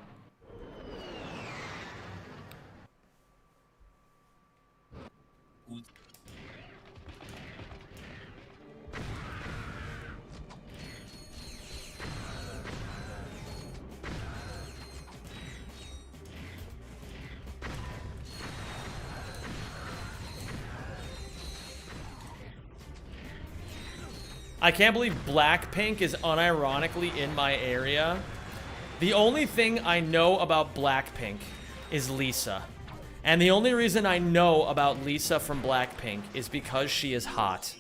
Speaker 1: I can't believe Blackpink is unironically in my area. The only thing I know about Blackpink is Lisa. And the only reason I know about Lisa from Blackpink is because she is hot.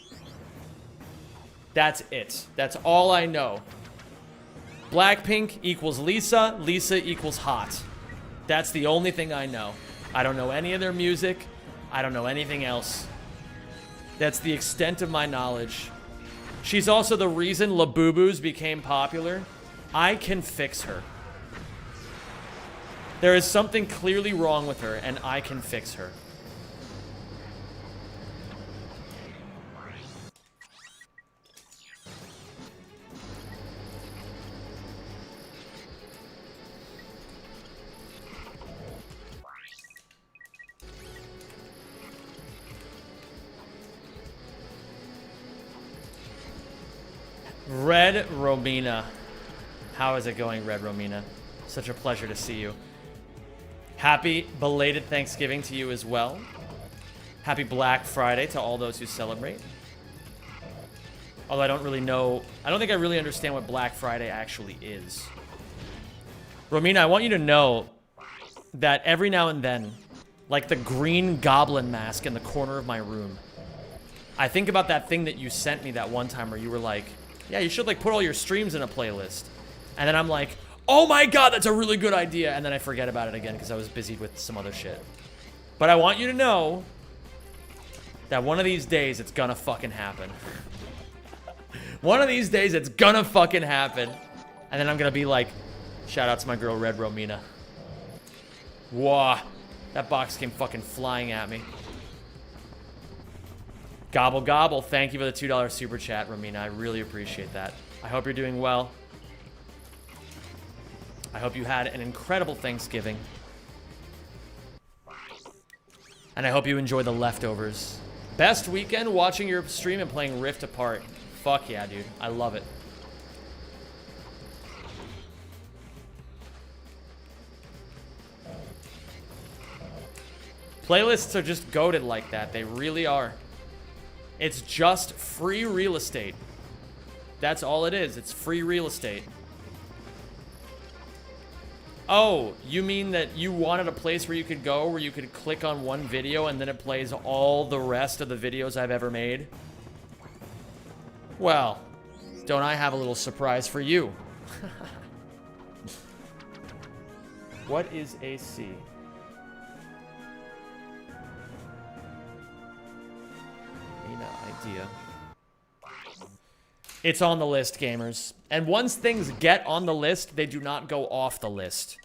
Speaker 1: That's it. That's all I know. Blackpink equals Lisa, Lisa equals hot. That's the only thing I know. I don't know any of their music. I don't know anything else. That's the extent of my knowledge. She's also the reason Labubus became popular. I can fix her. There is something clearly wrong with her, and I can fix her. Red Romina. How is it going, Red Romina? Such a pleasure to see you. Happy belated Thanksgiving to you as well. Happy Black Friday to all those who celebrate. Although I don't really know, I don't think I really understand what Black Friday actually is. Romina, I want you to know that every now and then, like the green goblin mask in the corner of my room, I think about that thing that you sent me that one time where you were like, yeah, you should like put all your streams in a playlist. And then I'm like, oh my god, that's a really good idea. And then I forget about it again because I was busy with some other shit. But I want you to know that one of these days it's gonna fucking happen. One of these days it's gonna fucking happen. And then I'm gonna be like, shout out to my girl Red Romina. Whoa, that box came fucking flying at me. Gobble gobble, thank you for the $2 super chat, Romina. I really appreciate that. I hope you're doing well. I hope you had an incredible Thanksgiving. And I hope you enjoy the leftovers. Best weekend watching your stream and playing Rift Apart. Fuck yeah, dude. I love it. Playlists are just goated like that. They really are. It's just free real estate. That's all it is. It's free real estate. Oh, you mean that you wanted a place where you could go, where you could click on one video and then it plays all the rest of the videos I've ever made? Well, don't I have a little surprise for you? What is AC? Idea. It's on the list, gamers. And once things get on the list, they do not go off the list.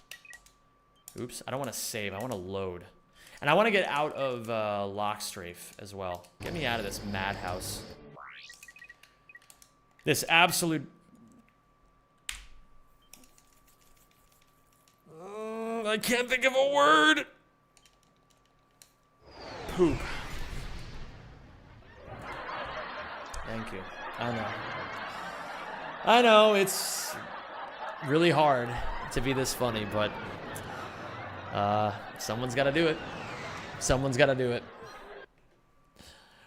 Speaker 1: Oops, I don't want to save. I want to load. And I want to get out of Lockstrafe as well. Get me out of this madhouse. This absolute... I can't think of a word! Poop. Thank you. I know. I know, it's really hard to be this funny, but someone's got to do it. Someone's got to do it.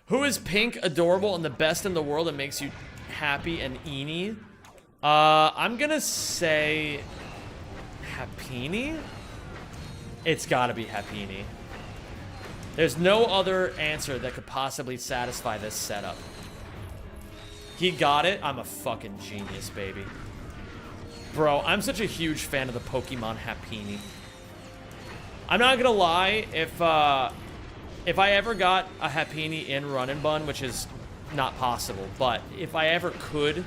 Speaker 1: Who is pink, adorable, and the best in the world that makes you happy and eeny? I'm going to say Happini? It's gotta be Happini. There's no other answer that could possibly satisfy this setup. He got it. I'm a fucking genius, baby. Bro, I'm such a huge fan of the Pokemon Happini. I'm not gonna lie, if I ever got a Happini in Run and Bun, which is not possible, but if I ever could...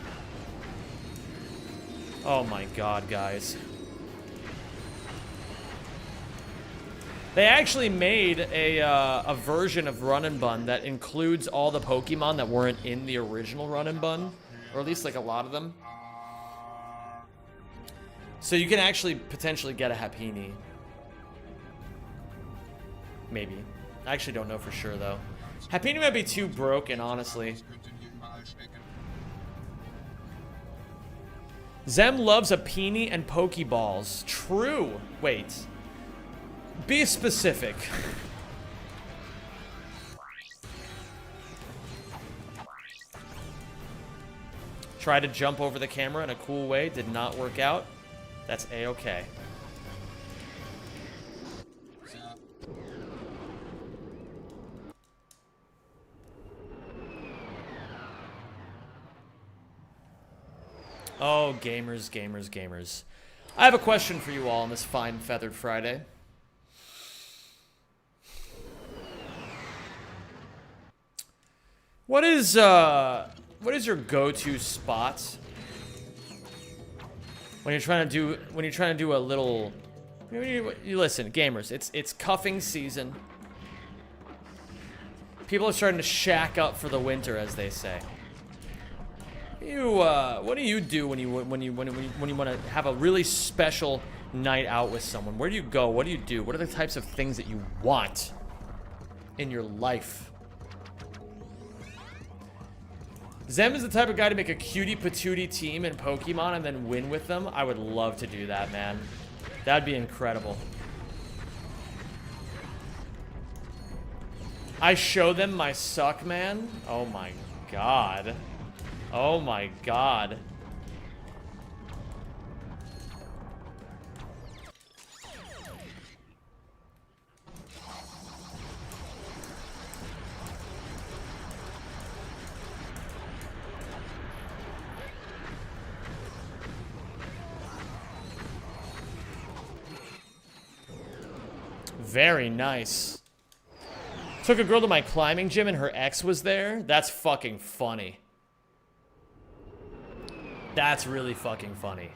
Speaker 1: Oh my god, guys. They actually made a version of Run and Bun that includes all the Pokemon that weren't in the original Run and Bun, or at least like a lot of them. So you can actually potentially get a Happini. Maybe. I actually don't know for sure though. Happini might be too broken, honestly. Zem loves a Peony and Pokeballs. True. Wait. Be specific. Try to jump over the camera in a cool way. Did not work out. That's A-okay. Oh, gamers, gamers, gamers. I have a question for you all on this fine Feathered Friday. What is your go-to spot when you're trying to do a little... You listen, gamers, it's cuffing season. People are starting to shack up for the winter, as they say. What do you do when you want to have a really special night out with someone? Where do you go? What do you do? What are the types of things that you want in your life? Zem is the type of guy to make a cutie patootie team in Pokemon and then win with them. I would love to do that, man. That'd be incredible. I show them my suck, man. Oh my god. Oh my god. Very nice. Took a girl to my climbing gym and her ex was there. That's fucking funny. That's really fucking funny.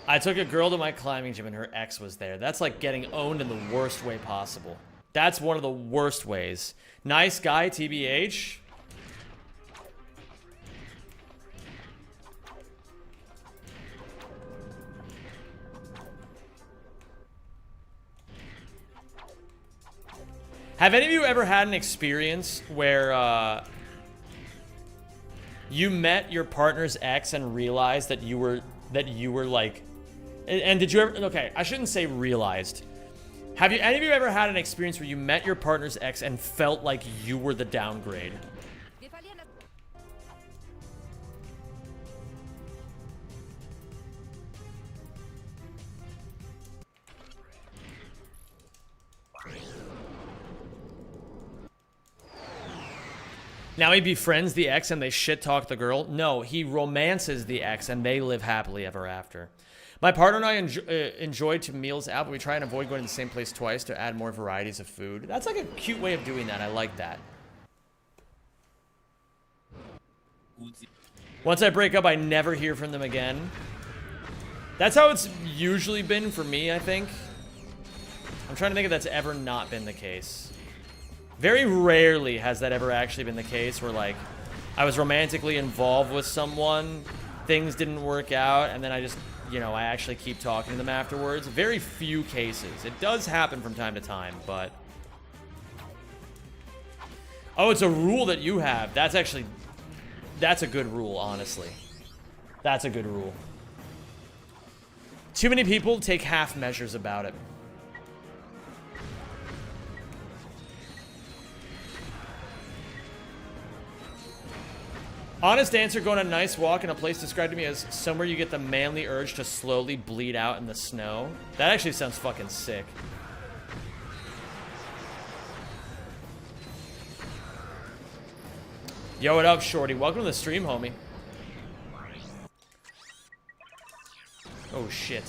Speaker 1: I took a girl to my climbing gym and her ex was there. That's like getting owned in the worst way possible. That's one of the worst ways. Nice guy, TBH. Have any of you ever had an experience where you met your partner's ex and realized that you were like, and did you ever? Okay, I shouldn't say realized. Have any of you ever had an experience where you met your partner's ex and felt like you were the downgrade? Now he befriends the ex and they shit talk the girl? No, he romances the ex and they live happily ever after. My partner and I enjoy to meals out, but we try and avoid going to the same place twice to add more varieties of food. That's like a cute way of doing that. I like that. Once I break up, I never hear from them again. That's how it's usually been for me, I think. I'm trying to think if that's ever not been the case. Very rarely has that ever actually been the case where, like, I was romantically involved with someone, things didn't work out, and then I just, you know, I actually keep talking to them afterwards. Very few cases. It does happen from time to time, but... Oh, it's a rule that you have. That's actually... That's a good rule, honestly. That's a good rule. Too many people take half measures about it. Honest answer, going on a nice walk in a place described to me as somewhere you get the manly urge to slowly bleed out in the snow. That actually sounds fucking sick. Yo, what up, Shorty? Welcome to the stream, homie. Oh, shit.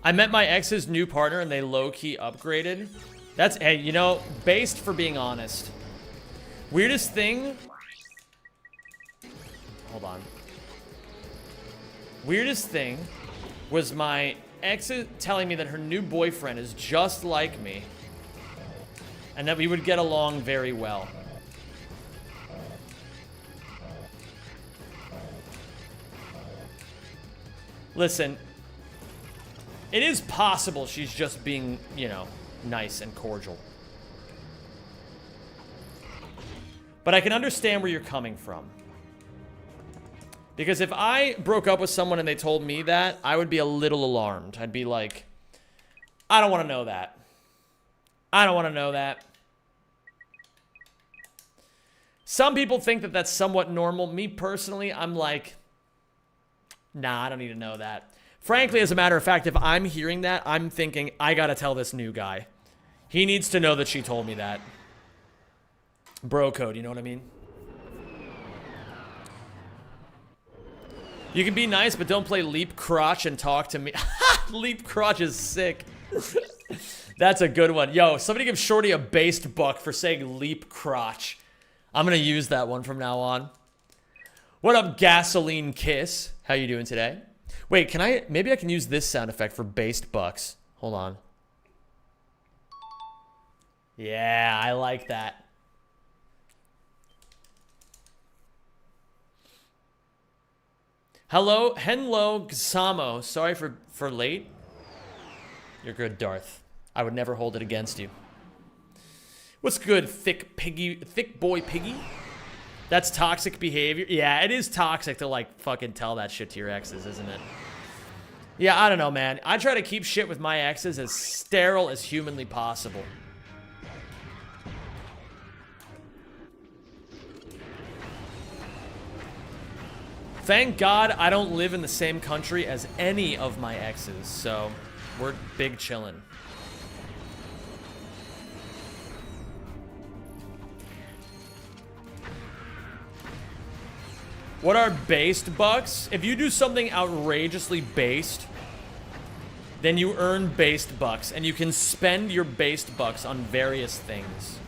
Speaker 1: I met my ex's new partner and they low-key upgraded. That's, hey, you know, based for being honest. Weirdest thing... Hold on. Weirdest thing was my ex telling me that her new boyfriend is just like me. And that we would get along very well. Listen, it is possible she's just being, you know, nice and cordial. But I can understand where you're coming from. Because if I broke up with someone and they told me that, I would be a little alarmed. I'd be like, I don't want to know that. I don't want to know that. Some people think that that's somewhat normal. Me personally, I'm like, nah, I don't need to know that. Frankly, as a matter of fact, if I'm hearing that, I'm thinking, I gotta tell this new guy. He needs to know that she told me that. Bro code, you know what I mean? You can be nice, but don't play leap crotch and talk to me. Leap crotch is sick. That's a good one. Yo, somebody give Shorty a based buck for saying leap crotch. I'm gonna use that one from now on. What up, Gasoline Kiss? How you doing today? Wait, can I... Maybe I can use this sound effect for based bucks. Hold on. Yeah, I like that. Hello, Henlo Gsamo. Sorry for late. You're good, Darth. I would never hold it against you. What's good, thick boy piggy? That's toxic behavior. Yeah, it is toxic to like fucking tell that shit to your exes, isn't it? Yeah, I don't know, man. I try to keep shit with my exes as sterile as humanly possible. Thank God I don't live in the same country as any of my exes, so we're big chillin'. What are based bucks? If you do something outrageously based, then you earn based bucks, and you can spend your based bucks on various things.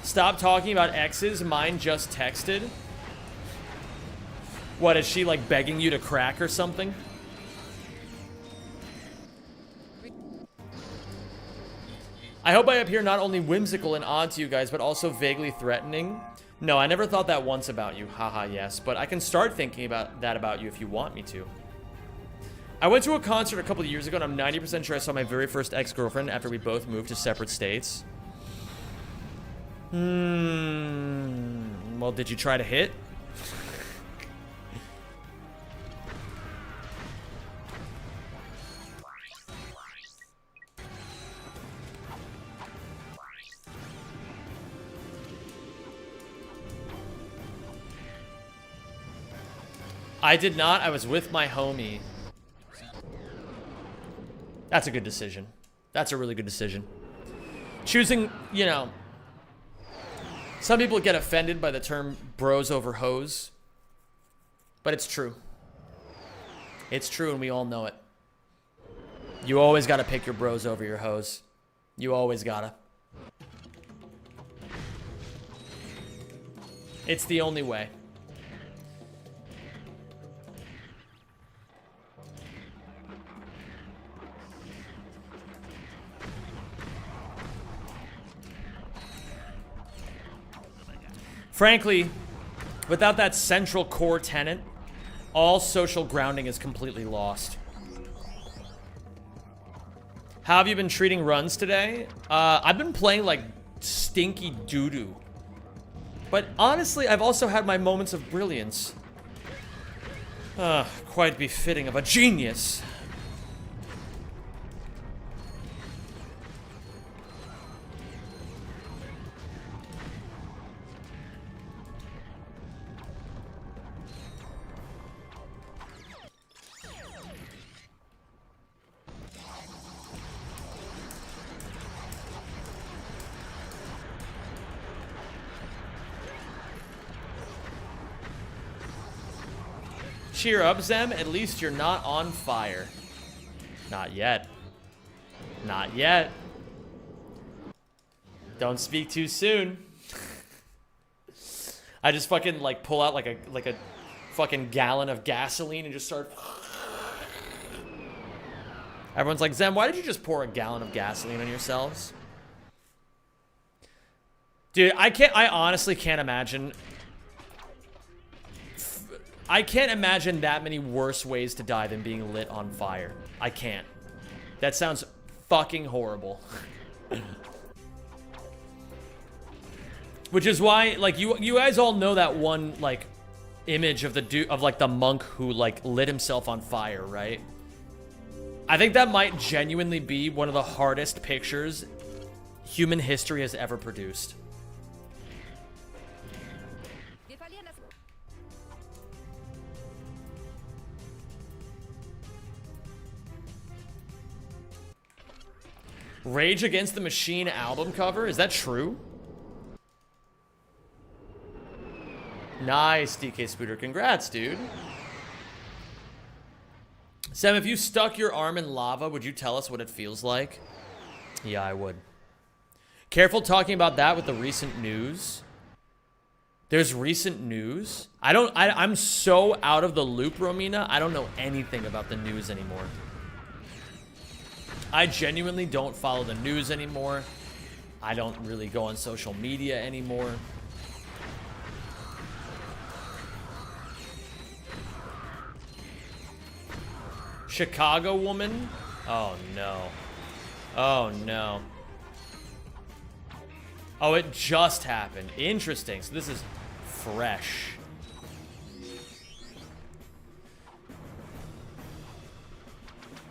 Speaker 1: Stop talking about exes. Mine just texted. What, is she like begging you to crack or something? I hope I appear not only whimsical and odd to you guys, but also vaguely threatening. No, I never thought that once about you. Haha, yes. But I can start thinking about that about you if you want me to. I went to a concert a couple of years ago, and I'm 90% sure I saw my very first ex-girlfriend after we both moved to separate states. Well, did you try to hit? I did not. I was with my homie. That's a good decision. That's a really good decision. Choosing, you know... Some people get offended by the term bros over hoes. But it's true. It's true, and we all know it. You always gotta pick your bros over your hoes. You always gotta. It's the only way. Frankly, without that central core tenet, all social grounding is completely lost. How have you been treating runs today? I've been playing like stinky doo-doo. But honestly, I've also had my moments of brilliance. Quite befitting of a genius. Cheer up, Zem. At least you're not on fire. Not yet. Not yet. Don't speak too soon. I just fucking like pull out like a fucking gallon of gasoline and just start. Everyone's like, Zem, why did you just pour a gallon of gasoline on yourselves? Dude, I honestly can't imagine. I can't imagine that many worse ways to die than being lit on fire. I can't. That sounds fucking horrible. Which is why, like, you guys all know that one, like, image of the dude, of, like, the monk who, like, lit himself on fire, right? I think that might genuinely be one of the hardest pictures human history has ever produced. Rage Against the Machine album cover? Is that true? Nice, DK Spooter. Congrats, dude. Sam, if you stuck your arm in lava, would you tell us what it feels like? Yeah, I would. Careful talking about that with the recent news. There's recent news? I'm so out of the loop, Romina. I don't know anything about the news anymore. I genuinely don't follow the news anymore. I don't really go on social media anymore. Chicago woman? Oh no. Oh no. Oh, it just happened. Interesting. So this is fresh.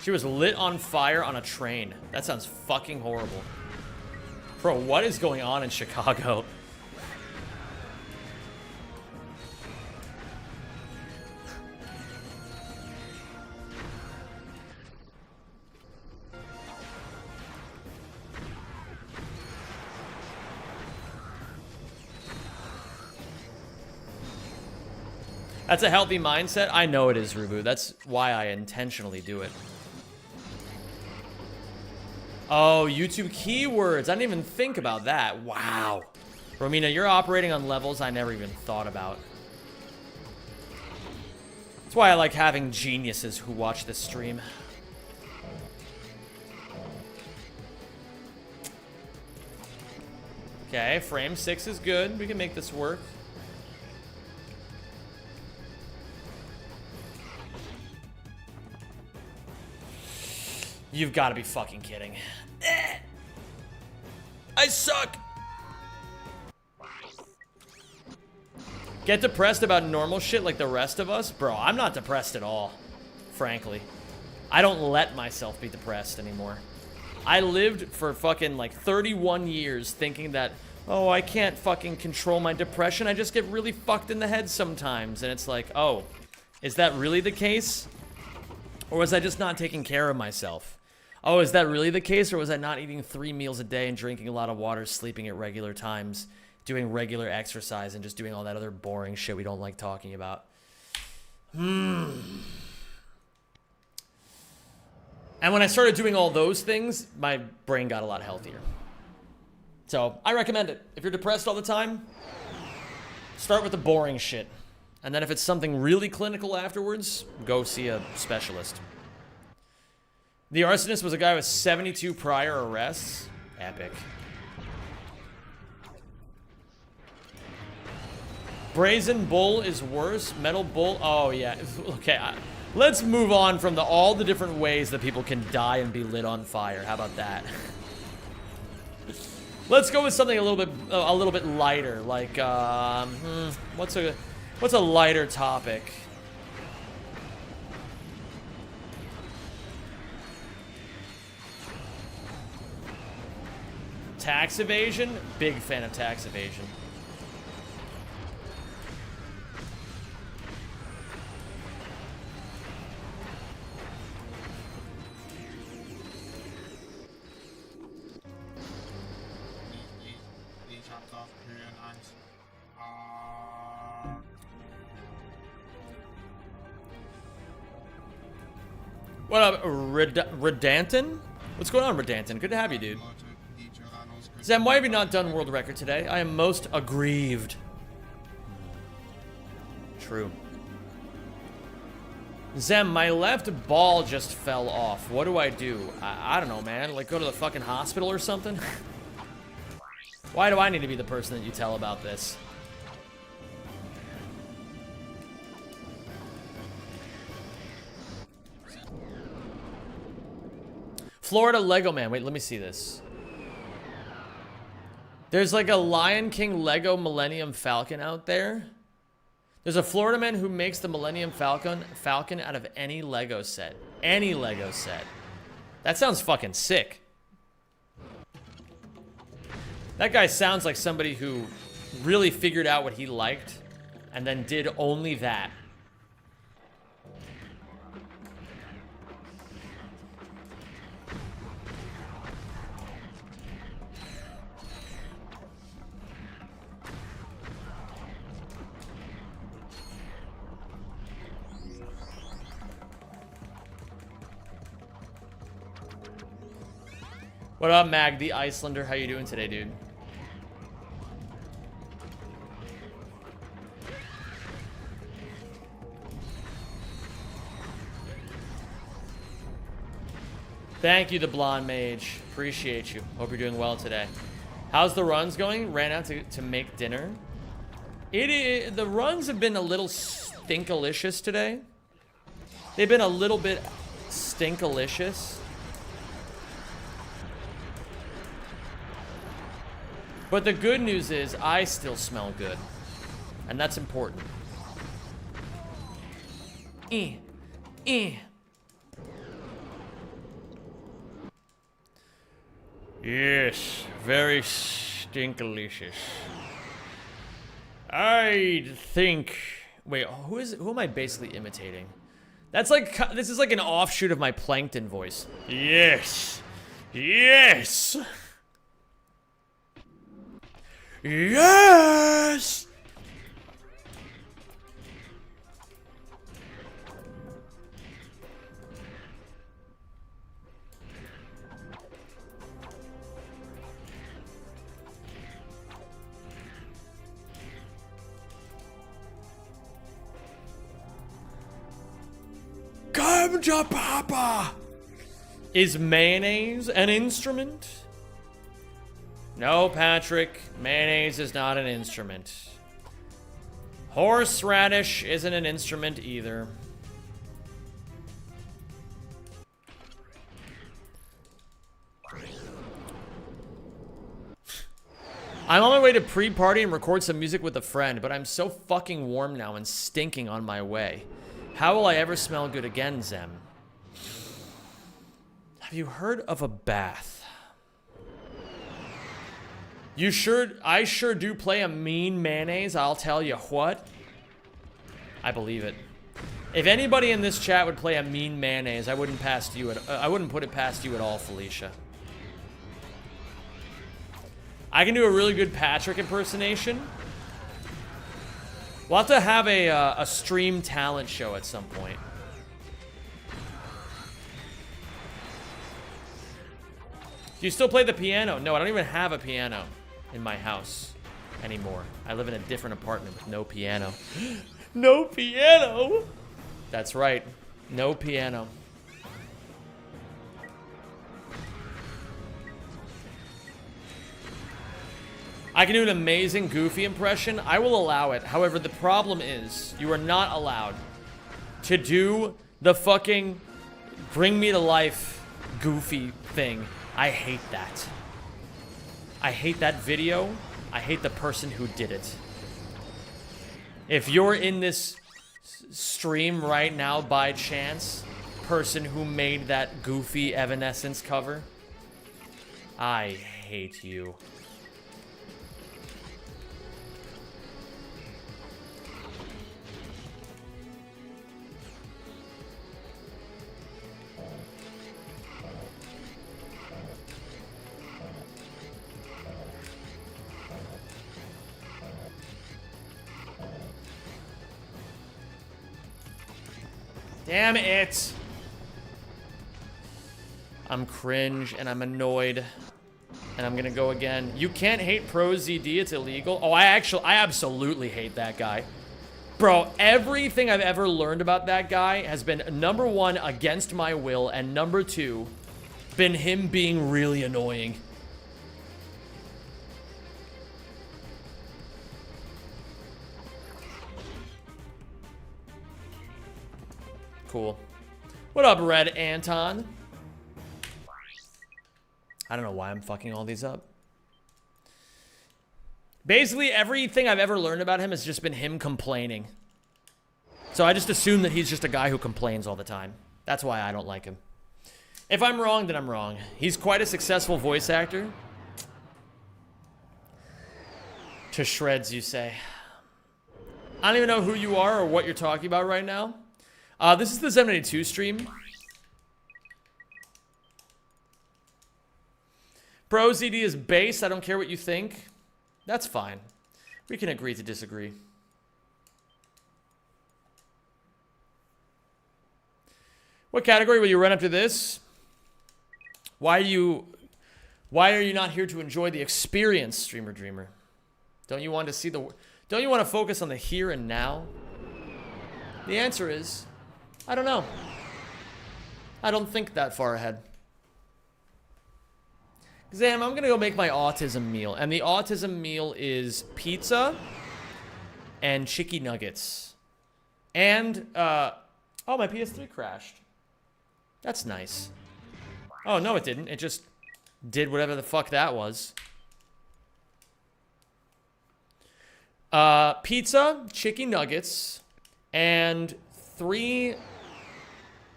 Speaker 1: She was lit on fire on a train. That sounds fucking horrible. Bro, what is going on in Chicago? That's a healthy mindset. I know it is, Rubu. That's why I intentionally do it. Oh, YouTube keywords. I didn't even think about that. Wow. Romina, you're operating on levels I never even thought about. That's why I like having geniuses who watch this stream. Okay, frame 6 is good. We can make this work. You've got to be fucking kidding. I suck. Get depressed about normal shit like the rest of us? Bro, I'm not depressed at all, frankly. I don't let myself be depressed anymore. I lived for fucking like 31 years thinking that, oh, I can't fucking control my depression. I just get really fucked in the head sometimes. And it's like, oh, is that really the case? Or was I just not taking care of myself? Oh, is that really the case? Or was I not eating 3 meals a day and drinking a lot of water, sleeping at regular times, doing regular exercise, and just doing all that other boring shit we don't like talking about? And when I started doing all those things, my brain got a lot healthier. So I recommend it. If you're depressed all the time, start with the boring shit. And then if it's something really clinical afterwards, go see a specialist. The arsonist was a guy with 72 prior arrests. Epic. Brazen Bull is worse. Metal Bull. Oh, yeah. Okay. Let's move on from all the different ways that people can die and be lit on fire. How about that? Let's go with something a little bit lighter. Like, what's a lighter topic? Tax evasion? Big fan of tax evasion.
Speaker 6: Ich hab doch Höhenangst.
Speaker 1: What up, Redanton? What's going on, Redanton? Good to have you, dude. Zem, why have you not done world record today? I am most aggrieved. True. Zem, my left ball just fell off. What do? I don't know, man. Like, go to the fucking hospital or something? Why do I need to be the person that you tell about this? Florida Lego Man. Wait, let me see this. There's like a Lion King Lego Millennium Falcon out there. There's a Florida man who makes the Millennium Falcon out of any Lego set. Any Lego set. That sounds fucking sick. That guy sounds like somebody who really figured out what he liked and then did only that. What up, Mag the Icelander? How you doing today, dude? Thank you, the Blonde Mage. Appreciate you. Hope you're doing well today. How's the runs going? Ran out to make dinner. The runs have been a little stinkalicious today. They've been a little bit stinkalicious. But the good news is I still smell good. And that's important. Yes, very stinkalicious. I think... Wait, who am I basically imitating? That's like... This is like an offshoot of my Plankton voice. Yes. Yes. Yes! Come to Papa! Is mayonnaise an instrument? No, Patrick, mayonnaise is not an instrument. Horseradish isn't an instrument either. I'm on my way to pre-party and record some music with a friend, but I'm so fucking warm now and stinking on my way. How will I ever smell good again, Zem? Have you heard of a bath? I sure do play a mean mayonnaise, I'll tell you what. I believe it. If anybody in this chat would play a mean mayonnaise, I wouldn't put it past you at all, Felicia. I can do a really good Patrick impersonation. We'll have to have a stream talent show at some point. Do you still play the piano? No, I don't even have a piano in my house anymore. I live in a different apartment with no piano. No piano? That's right. No piano. I can do an amazing Goofy impression. I will allow it. However, the problem is you are not allowed to do the fucking bring me to life Goofy thing. I hate that. I hate that video. I hate the person who did it. If you're in this stream right now by chance, person who made that Goofy Evanescence cover, I hate you. Damn it. I'm cringe and I'm annoyed. And I'm gonna go again. You can't hate Pro ZD, it's illegal. Oh, I absolutely hate that guy. Bro, everything I've ever learned about that guy has been, number one, against my will, and number two, been him being really annoying. Cool. What up, Red Anton? I don't know why I'm fucking all these up. Basically, everything I've ever learned about him has just been him complaining. So I just assume that he's just a guy who complains all the time. That's why I don't like him. If I'm wrong, then I'm wrong. He's quite a successful voice actor. To shreds, you say. I don't even know who you are or what you're talking about right now. This is the 782 stream. Pro ZD is base. I don't care what you think. That's fine. We can agree to disagree. What category will you run after this? Why are you not here to enjoy the experience, Streamer Dreamer? Don't you want to focus on the here and now? The answer is, I don't know. I don't think that far ahead. Zam, I'm gonna go make my autism meal. And the autism meal is pizza and chicky nuggets. And, oh, my PS3 crashed. That's nice. Oh, no, it didn't. It just did whatever the fuck that was. Pizza, chicken nuggets, and 3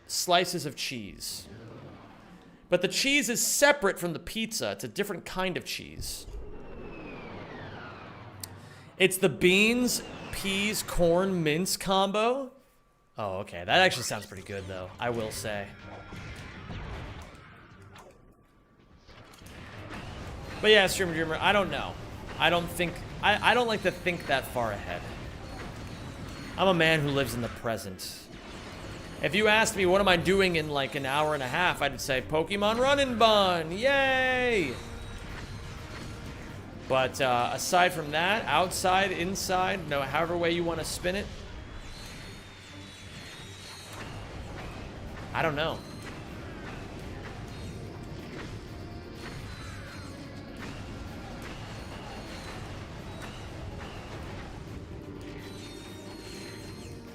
Speaker 1: slices of cheese. But the cheese is separate from the pizza. It's a different kind of cheese. It's the beans, peas, corn, mince combo. Oh, okay. That actually sounds pretty good, though. I will say. But yeah, Streamer Dreamer, I don't know. I don't like to think that far ahead. I'm a man who lives in the present. If you asked me what am I doing in like an hour and a half, I'd say Pokemon Run and Bun, yay! But aside from that, outside, inside, no, however way you want to spin it, I don't know.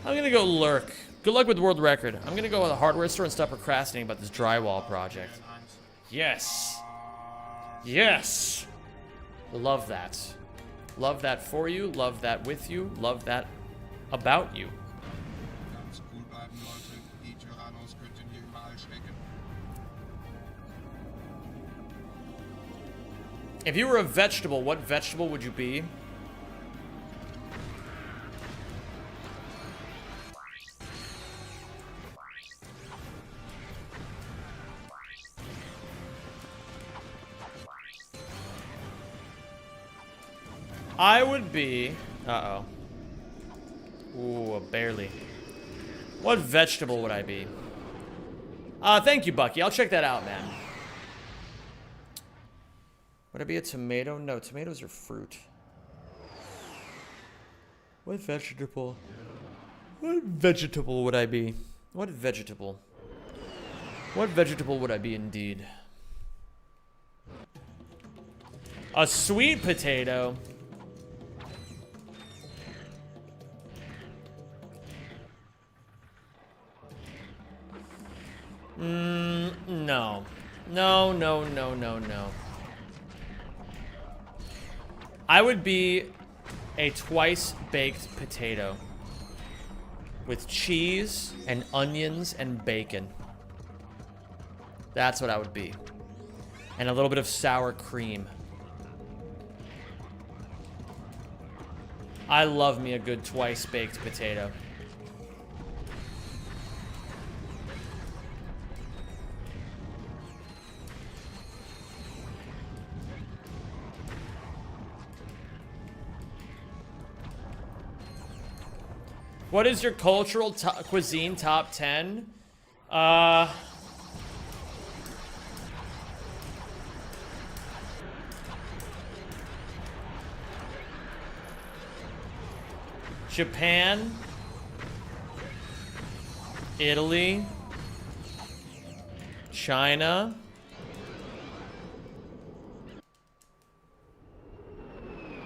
Speaker 1: I'm gonna go lurk. Good luck with world record. I'm gonna go to the hardware store and stop procrastinating about this drywall project. Yes. Yes. Love that. Love that for you. Love that with you. Love that about you. If you were a vegetable, what vegetable would you be? I would be... Uh-oh. Ooh, barely. What vegetable would I be? Thank you, Bucky. I'll check that out, man. Would I be a tomato? No, tomatoes are fruit. What vegetable? What vegetable would I be? What vegetable? What vegetable would I be indeed? A sweet potato. No. No, no, no, no, no. I would be a twice-baked potato with cheese and onions and bacon. That's what I would be. And a little bit of sour cream. I love me a good twice-baked potato. What is your cultural cuisine top 10? Japan. Italy. China.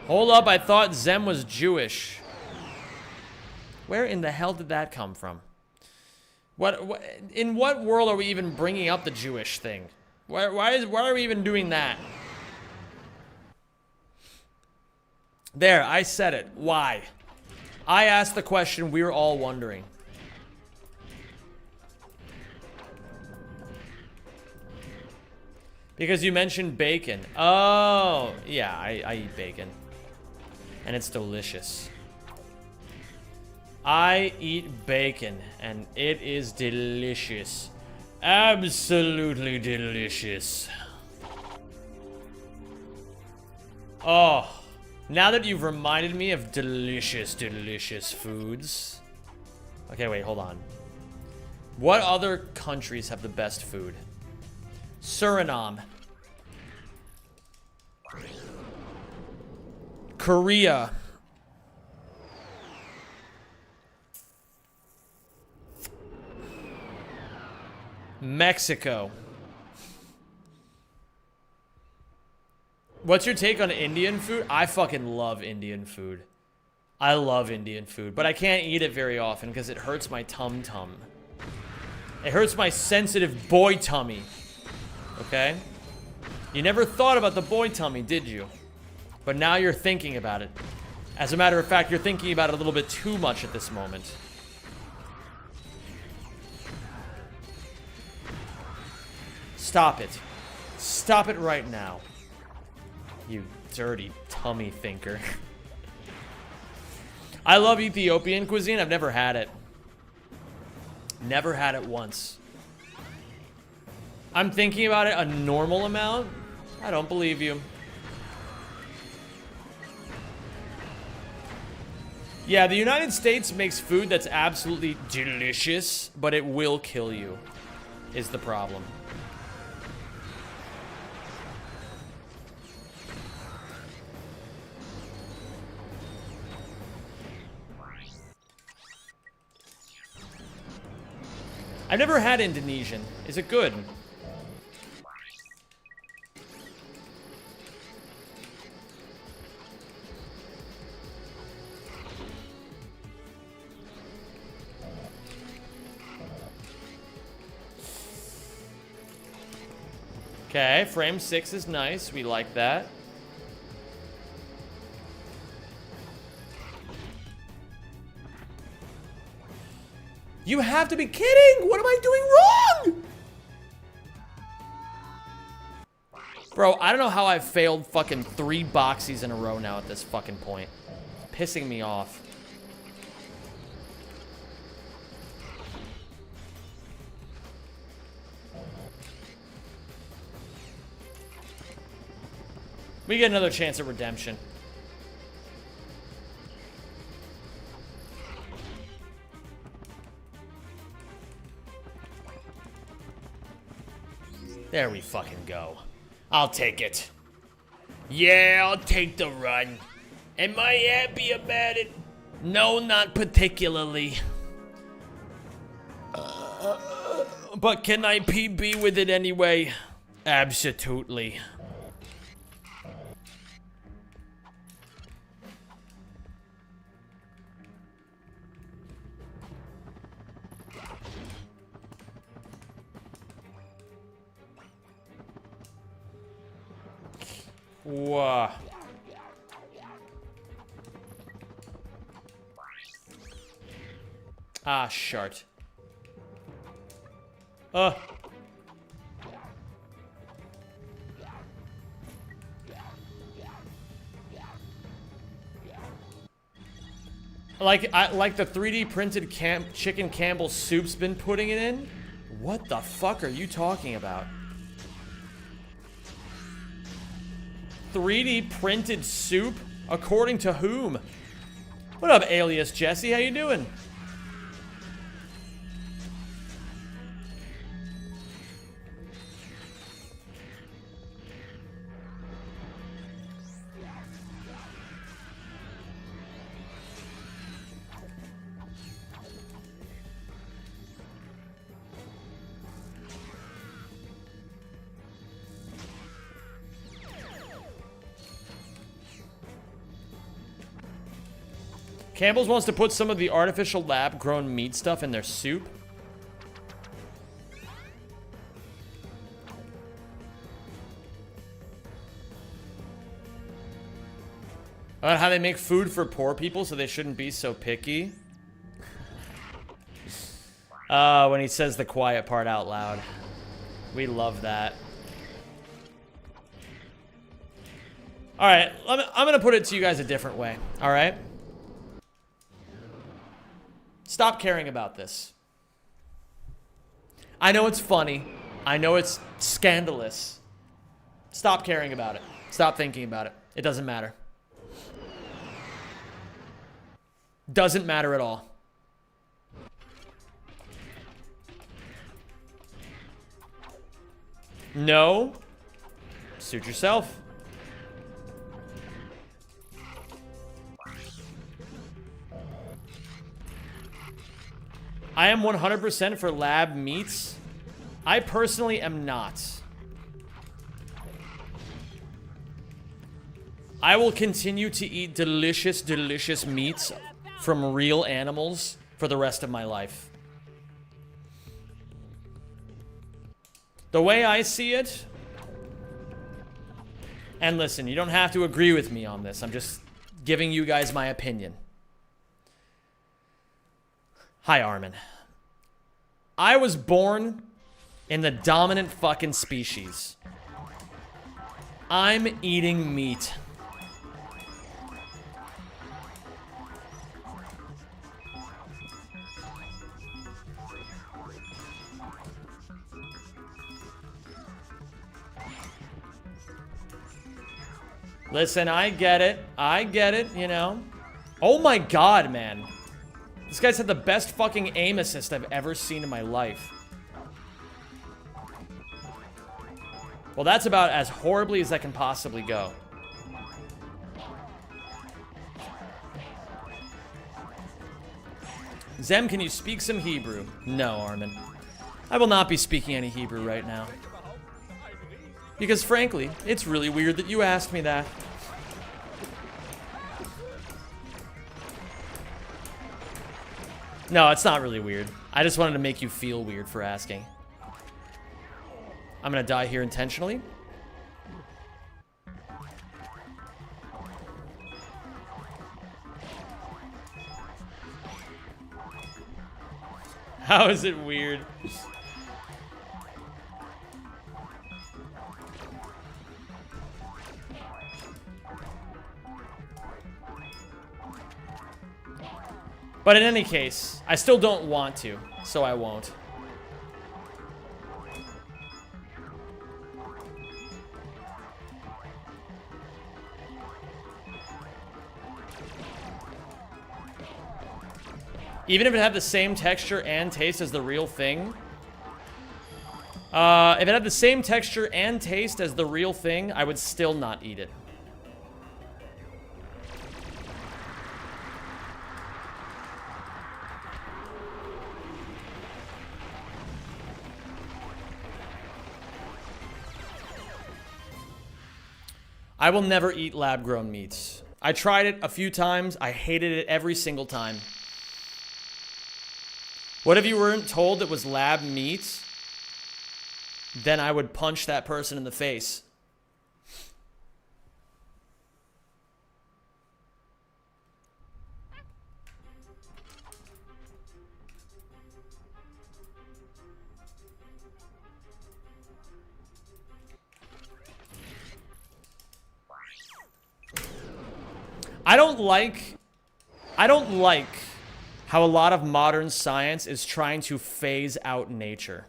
Speaker 1: Hold up, I thought Zem was Jewish. Where in the hell did that come from? What in what world are we even bringing up the Jewish thing? Why are we even doing that? There, I said it. Why? I asked the question we're all wondering. Because you mentioned bacon. Oh, yeah, I eat bacon. And it's delicious. I eat bacon, and it is delicious. Absolutely delicious. Oh, now that you've reminded me of delicious, delicious foods. Okay, wait, hold on. What other countries have the best food? Suriname. Korea. Mexico. What's your take on Indian food? I fucking love Indian food. I love Indian food, but I can't eat it very often because it hurts my tum-tum. It hurts my sensitive boy tummy. Okay? You never thought about the boy tummy, did you? But now you're thinking about it. As a matter of fact, you're thinking about it a little bit too much at this moment. Stop it. Stop it right now. You dirty tummy thinker. I love Ethiopian cuisine. I've never had it. Never had it once. I'm thinking about it a normal amount. I don't believe you. Yeah, the United States makes food that's absolutely delicious, but it will kill you, is the problem. I've never had Indonesian. Is it good? Okay, frame 6 is nice. We like that. You have to be kidding! What am I doing wrong? Bro, I don't know how I've failed fucking 3 boxies in a row now at this fucking point. It's pissing me off. We get another chance at redemption. There we fucking go. I'll take it. Yeah, I'll take the run. Am I happy about it? No, not particularly. But can I PB with it anyway? Absolutely. Whoa. Ah, shart. Like the 3D printed chicken Campbell soup's been putting it in? What the fuck are you talking about? 3D printed soup? According to whom? What up, Alias Jesse? How you doing? Campbell's wants to put some of the artificial lab-grown meat stuff in their soup. About how they make food for poor people so they shouldn't be so picky. When he says the quiet part out loud. We love that. Alright, I'm gonna put it to you guys a different way. Alright? Stop caring about this. I know it's funny. I know it's scandalous. Stop caring about it. Stop thinking about it. It doesn't matter. Doesn't matter at all. No. Suit yourself. I am 100% for lab meats. I personally am not. I will continue to eat delicious, delicious meats from real animals for the rest of my life. The way I see it, and listen, you don't have to agree with me on this. I'm just giving you guys my opinion. Hi, Armin. I was born in the dominant fucking species. I'm eating meat. Listen, I get it, you know. Oh my god, man. This guy's had the best fucking aim assist I've ever seen in my life. Well, that's about as horribly as that can possibly go. Zem, can you speak some Hebrew? No, Armin. I will not be speaking any Hebrew right now. Because frankly, it's really weird that you asked me that. No, it's not really weird. I just wanted to make you feel weird for asking. I'm gonna die here intentionally. How is it weird? But in any case, I still don't want to, so I won't. Even if it had the same texture and taste as the real thing. If it had the same texture and taste as the real thing, I would still not eat it. I will never eat lab-grown meats. I tried it a few times. I hated it every single time. What if you weren't told it was lab meat? Then I would punch that person in the face. I don't like how a lot of modern science is trying to phase out nature.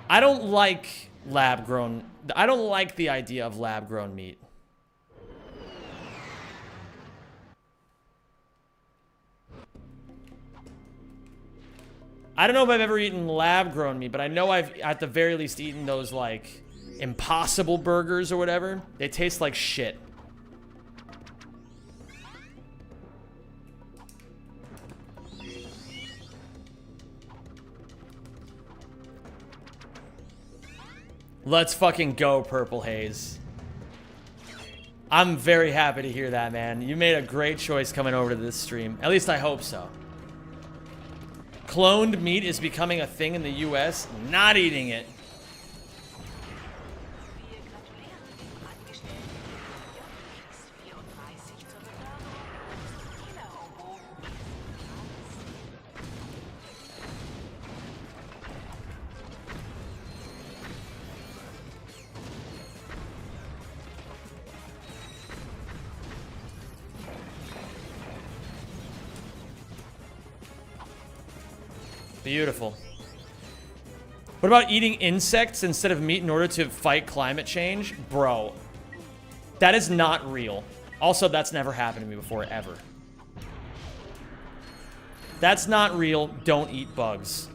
Speaker 1: I don't like I don't like the idea of lab-grown meat. I don't know if I've ever eaten lab-grown meat, but I know I've at the very least eaten those like Impossible burgers or whatever. They taste like shit. Let's fucking go, Purple Haze. I'm very happy to hear that, man. You made a great choice coming over to this stream. At least I hope so. Cloned meat is becoming a thing in the US. Not eating it. Beautiful. What about eating insects instead of meat in order to fight climate change? Bro, that is not real. Also, that's never happened to me before, ever. That's not real. Don't eat bugs.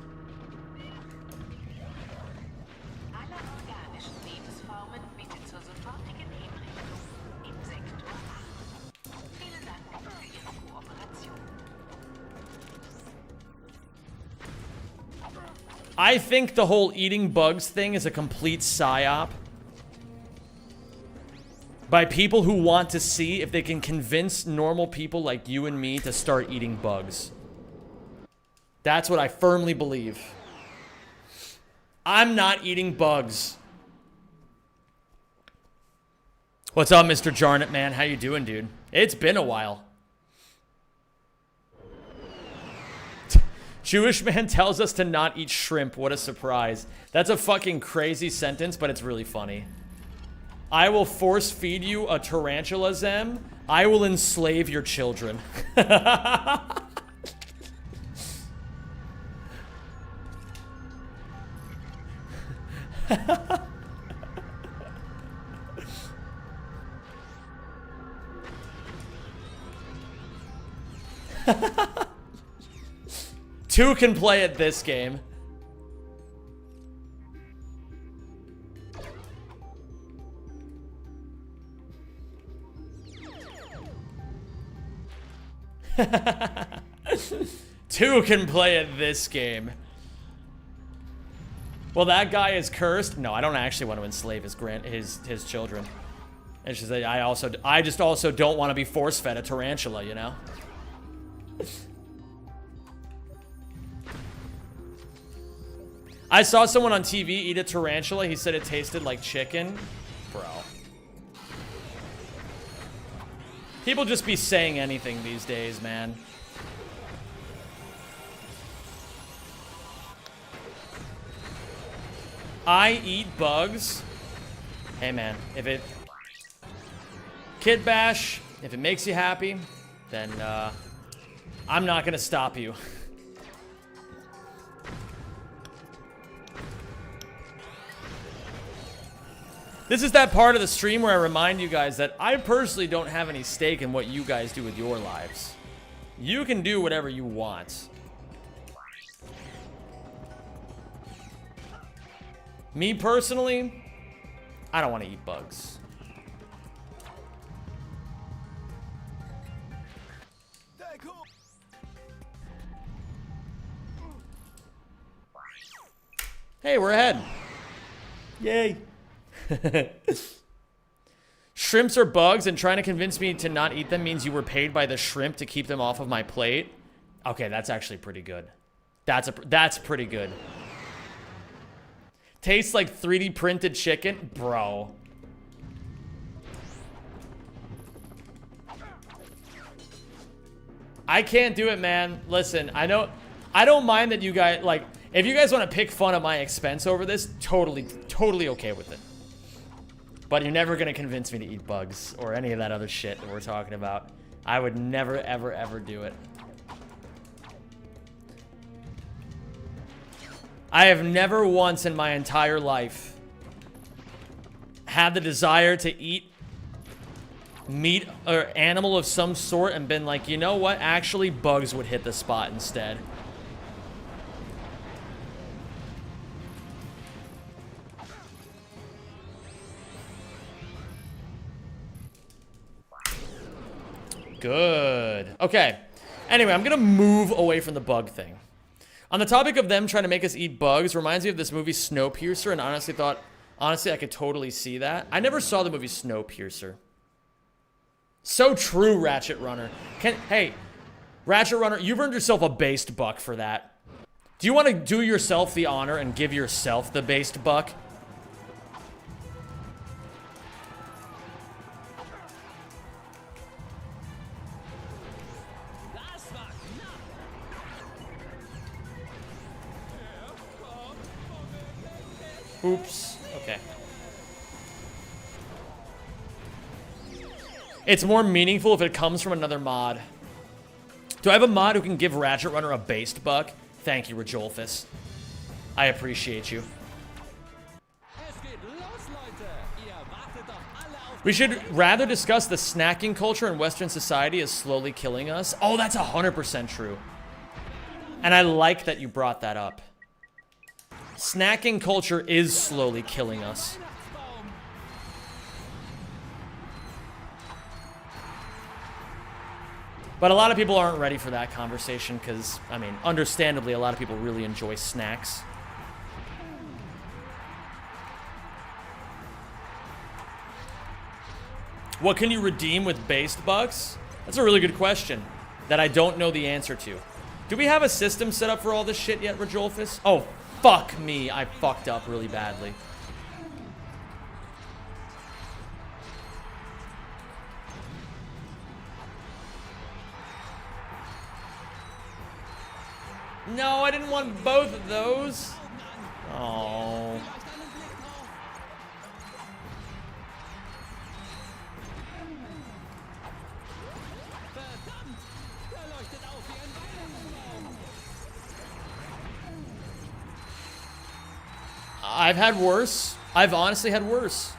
Speaker 1: I think the whole eating bugs thing is a complete psyop by people who want to see if they can convince normal people like you and me to start eating bugs. That's what I firmly believe. I'm not eating bugs. What's up, Mr. Jarnett, man? How you doing, dude? It's been a while. Jewish man tells us to not eat shrimp. What a surprise. That's a fucking crazy sentence, but it's really funny. I will force feed you a tarantula, Zem. I will enslave your children. Two can play at this game. Two can play at this game. Well, that guy is cursed. No, I don't actually want to enslave his children. It's just that I just also don't want to be force-fed a tarantula, you know? I saw someone on TV eat a tarantula. He said it tasted like chicken. Bro. People just be saying anything these days, man. I eat bugs. Hey, man. If it... Kid Bash, if it makes you happy, then, I'm not gonna stop you. This is that part of the stream where I remind you guys that I personally don't have any stake in what you guys do with your lives. You can do whatever you want. Me personally, I don't want to eat bugs. Hey, we're ahead. Yay. Shrimps are bugs, and trying to convince me to not eat them means you were paid by the shrimp to keep them off of my plate. Okay, that's actually pretty good. That's pretty good. Tastes like 3D printed chicken, bro. I can't do it, man. Listen, I don't mind that you guys, like, if you guys want to pick fun at my expense over this, totally okay with it. But you're never going to convince me to eat bugs or any of that other shit that we're talking about. I would never, ever do it. I have never once in my entire life had the desire to eat meat or animal of some sort and been like, you know what? Actually, bugs would hit the spot instead. Good. Okay. Anyway, I'm gonna move away from the bug thing. On the topic of them trying to make us eat bugs, reminds me of this movie Snowpiercer, and honestly, I could totally see that. I never saw the movie Snowpiercer. So true, Ratchet Runner. Hey, Ratchet Runner, you've earned yourself a based buck for that. Do you want to do yourself the honor and give yourself the based buck? Oops. Okay. It's more meaningful if it comes from another mod. Do I have a mod who can give Ratchet Runner a based buck? Thank you, Rajolfus. I appreciate you. We should rather discuss the snacking culture in Western society is slowly killing us. Oh, that's 100% true. And I like that you brought that up. Snacking culture is slowly killing us. But a lot of people aren't ready for that conversation because, I mean, understandably, a lot of people really enjoy snacks. What can you redeem with based bucks? That's a really good question that I don't know the answer to. Do we have a system set up for all this shit yet, Rajolfus? Oh, fuck me. I fucked up really badly. No, I didn't want both of those. Oh. I've had worse. I've honestly had worse.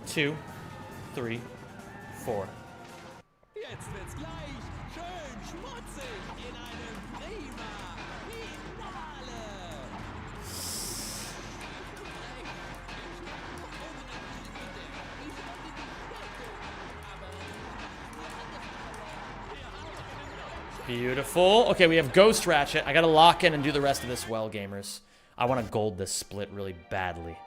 Speaker 1: Two, 3, 4.
Speaker 7: Jetzt wird's gleich schön schmutzig in einem prima Finale.
Speaker 1: Beautiful. Okay, we have Ghost Ratchet. I gotta lock in and do the rest of this well, gamers. I want to gold this split really badly.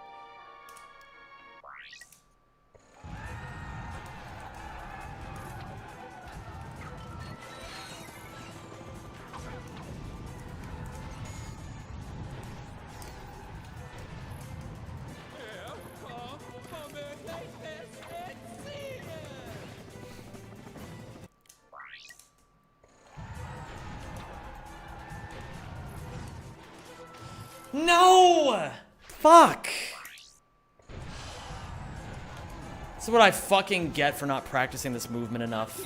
Speaker 1: No! Fuck! This is what I fucking get for not practicing this movement enough.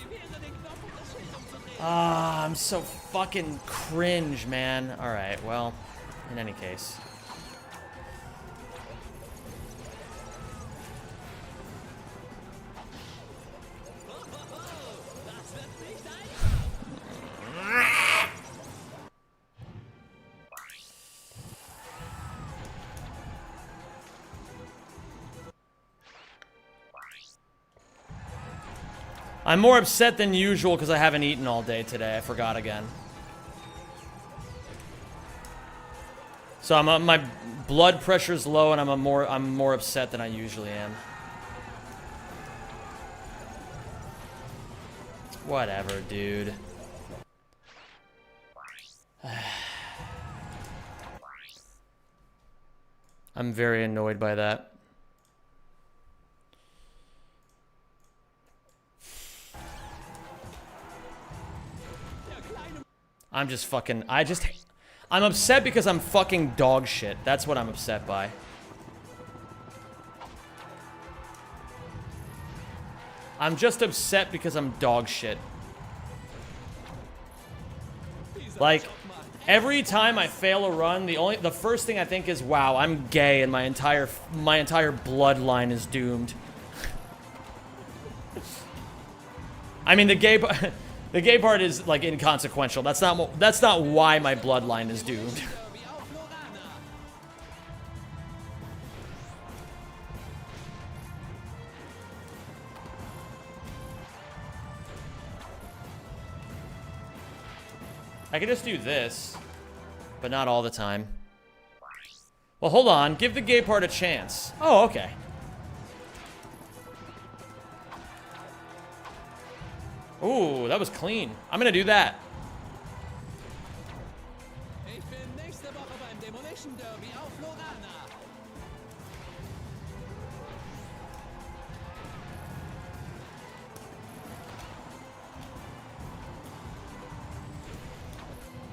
Speaker 1: Ah, I'm so fucking cringe, man. Alright, well, in any case. I'm more upset than usual because I haven't eaten all day today. I forgot again. So my blood pressure's low and I'm more upset than I usually am. Whatever, dude. I'm very annoyed by that. I'm just fucking, I'm upset because I'm fucking dog shit. That's what I'm upset by. I'm just upset because I'm dog shit. Like, every time I fail a run, the first thing I think is, wow, I'm gay and my entire bloodline is doomed. I mean, the gay part is like inconsequential. That's not why my bloodline is doomed. I could just do this, but not all the time. Well, hold on. Give the gay part a chance. Oh, okay. Ooh, that was clean. I'm gonna do that.
Speaker 7: Ich bin nächste Woche beim Demolition Derby auf Lorana.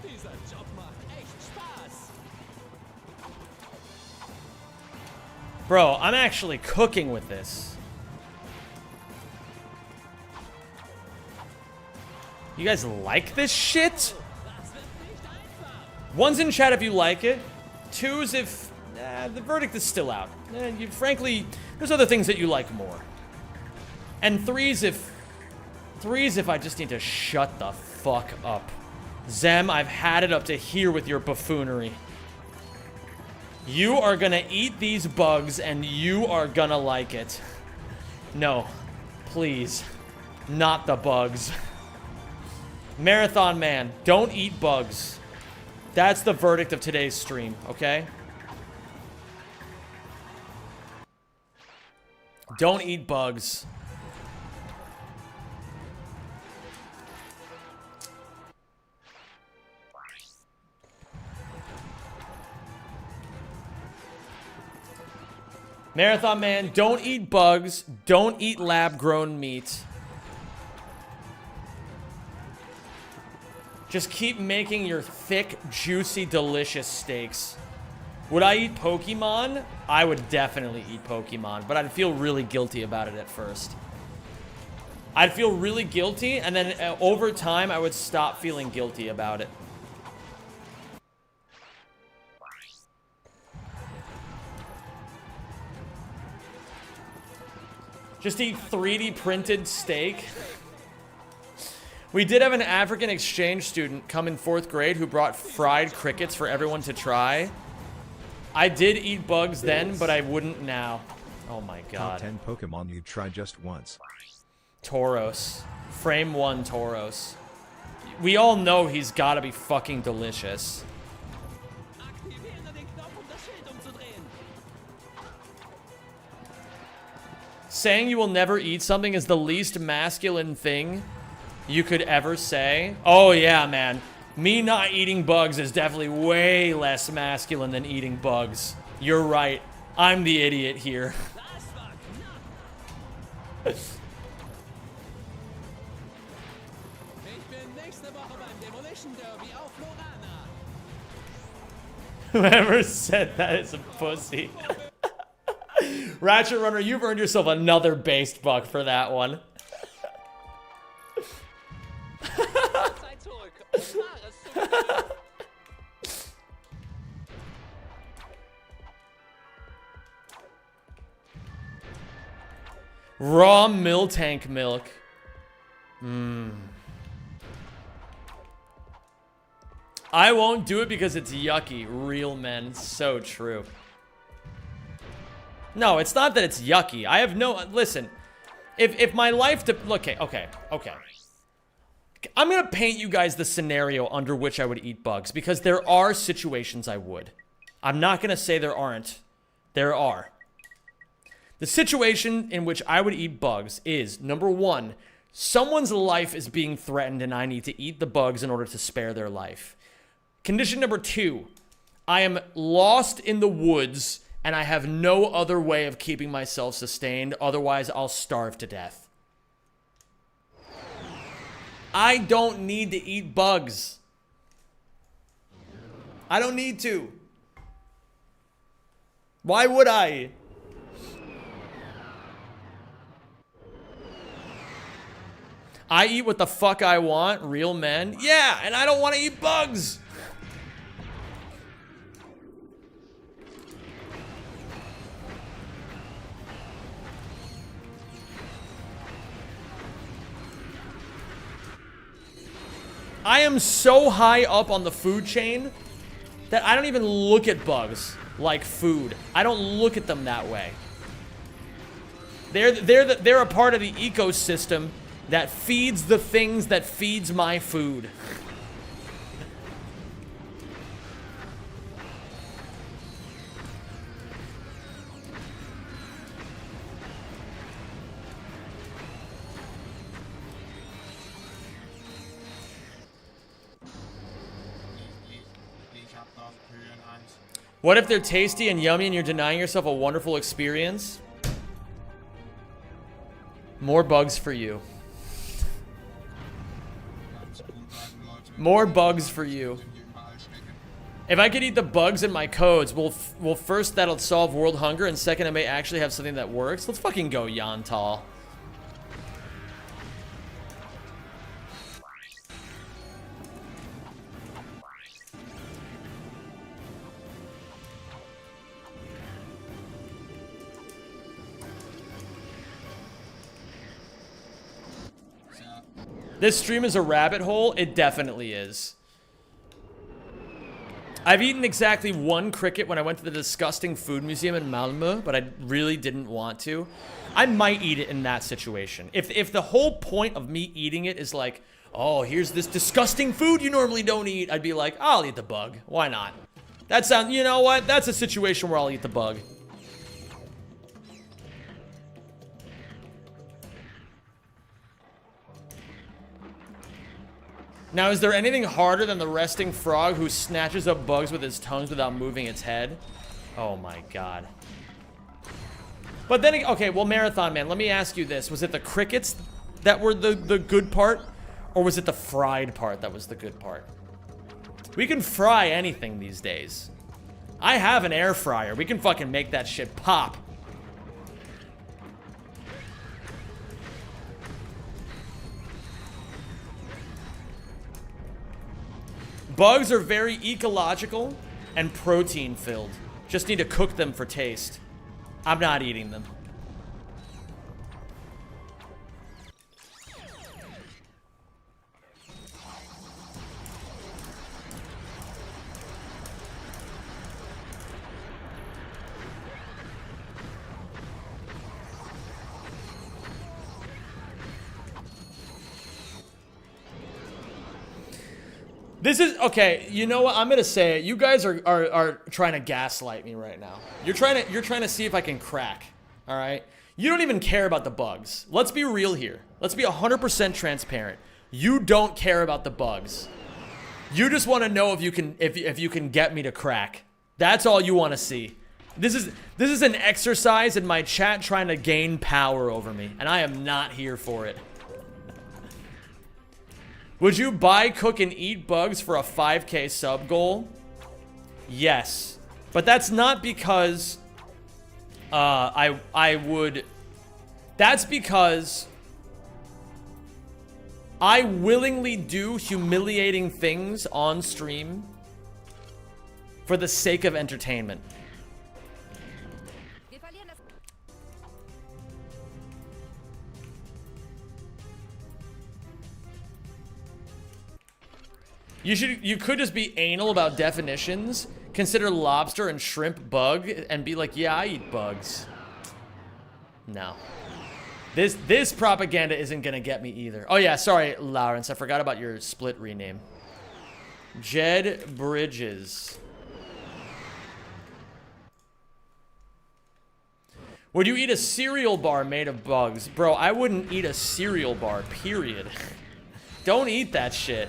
Speaker 7: Dieser Job macht echt Spaß.
Speaker 1: Bro, I'm actually cooking with this. You guys like this shit? One's in chat if you like it. Two's if the verdict is still out. Frankly, there's other things that you like more. And three's if I just need to shut the fuck up. Zem, I've had it up to here with your buffoonery. You are gonna eat these bugs and you are gonna like it. No, please, not the bugs. Marathon Man, don't eat bugs. That's the verdict of today's stream, okay? Don't eat bugs. Marathon Man, don't eat bugs. Don't eat lab-grown meat. Just keep making your thick, juicy, delicious steaks. Would I eat Pokemon? I would definitely eat Pokemon, but I'd feel really guilty about it at first. I'd feel really guilty, and then over time, I would stop feeling guilty about it. Just eat 3D printed steak. We did have an African exchange student come in 4th grade who brought fried crickets for everyone to try. I did eat bugs then, but I wouldn't now. Oh my god.
Speaker 3: Top 10 Pokemon you try just once.
Speaker 1: Tauros. Frame 1 Tauros. We all know he's gotta be fucking delicious.
Speaker 7: Aktiviere den Knopf, das Schild umzudrehen.
Speaker 1: Saying you will never eat something is the least masculine thing you could ever say. Oh yeah, man. Me not eating bugs is definitely way less masculine than eating bugs. You're right. I'm the idiot here.
Speaker 7: Ich bin nächste Woche beim Demolition Derby auf Lorana.
Speaker 1: Whoever said that is a pussy. Ratchet Runner, you've earned yourself another based buck for that one.
Speaker 7: Zeit zurück und Wahres zu
Speaker 1: Raw Miltank milk. I won't do it because it's yucky. Real men. So true. No, it's not that it's yucky. I have no... Listen. If my life... Okay. I'm going to paint you guys the scenario under which I would eat bugs, because there are situations I would. I'm not going to say there aren't. There are. The situation in which I would eat bugs is, number one, someone's life is being threatened and I need to eat the bugs in order to spare their life. Condition number two, I am lost in the woods and I have no other way of keeping myself sustained, otherwise I'll starve to death. I don't need to eat bugs. I don't need to. Why would I? I eat what the fuck I want, real men. Yeah, and I don't want to eat bugs. I am so high up on the food chain that I don't even look at bugs like food. I don't look at them that way. They're a part of the ecosystem that feeds the things that feeds my food.
Speaker 6: Ich hab doch Höhenangst.
Speaker 1: What if they're tasty and yummy and you're denying yourself a wonderful experience? More bugs for you. More bugs for you. If I could eat the bugs in my codes, well, first that'll solve world hunger, and second, I may actually have something that works. Let's fucking go, Yantal. This stream is a rabbit hole. It definitely is. I've eaten exactly one cricket when I went to the disgusting food museum in Malmö, but I really didn't want to. I might eat it in that situation. If the whole point of me eating it is like, oh, here's this disgusting food you normally don't eat, I'd be like, I'll eat the bug. Why not? That sounds, you know what? That's a situation where I'll eat the bug. Now, is there anything harder than the resting frog who snatches up bugs with his tongues without moving its head? Oh my god. But then, okay, well, Marathon Man, let me ask you this. Was it the crickets that were the good part? Or was it the fried part that was the good part? We can fry anything these days. I have an air fryer. We can fucking make that shit pop. Bugs are very ecological and protein filled. Just need to cook them for taste. I'm not eating them. This is, okay, you know what, I'm gonna say it. You guys are trying to gaslight me right now. You're trying to see if I can crack, all right? You don't even care about the bugs. Let's be real here. Let's be 100% transparent. You don't care about the bugs. You just want to know if you can get me to crack. That's all you want to see. This is an exercise in my chat trying to gain power over me, and I am not here for it. Would you buy, cook, and eat bugs for a 5K sub goal? Yes. But that's not because I would... That's because I willingly do humiliating things on stream for the sake of entertainment. You could just be anal about definitions, consider lobster and shrimp bug, and be like, yeah, I eat bugs. No. This propaganda isn't gonna get me either. Oh yeah, sorry, Lawrence, I forgot about your split rename. Jed Bridges. Would you eat a cereal bar made of bugs? Bro, I wouldn't eat a cereal bar, period. Don't eat that shit.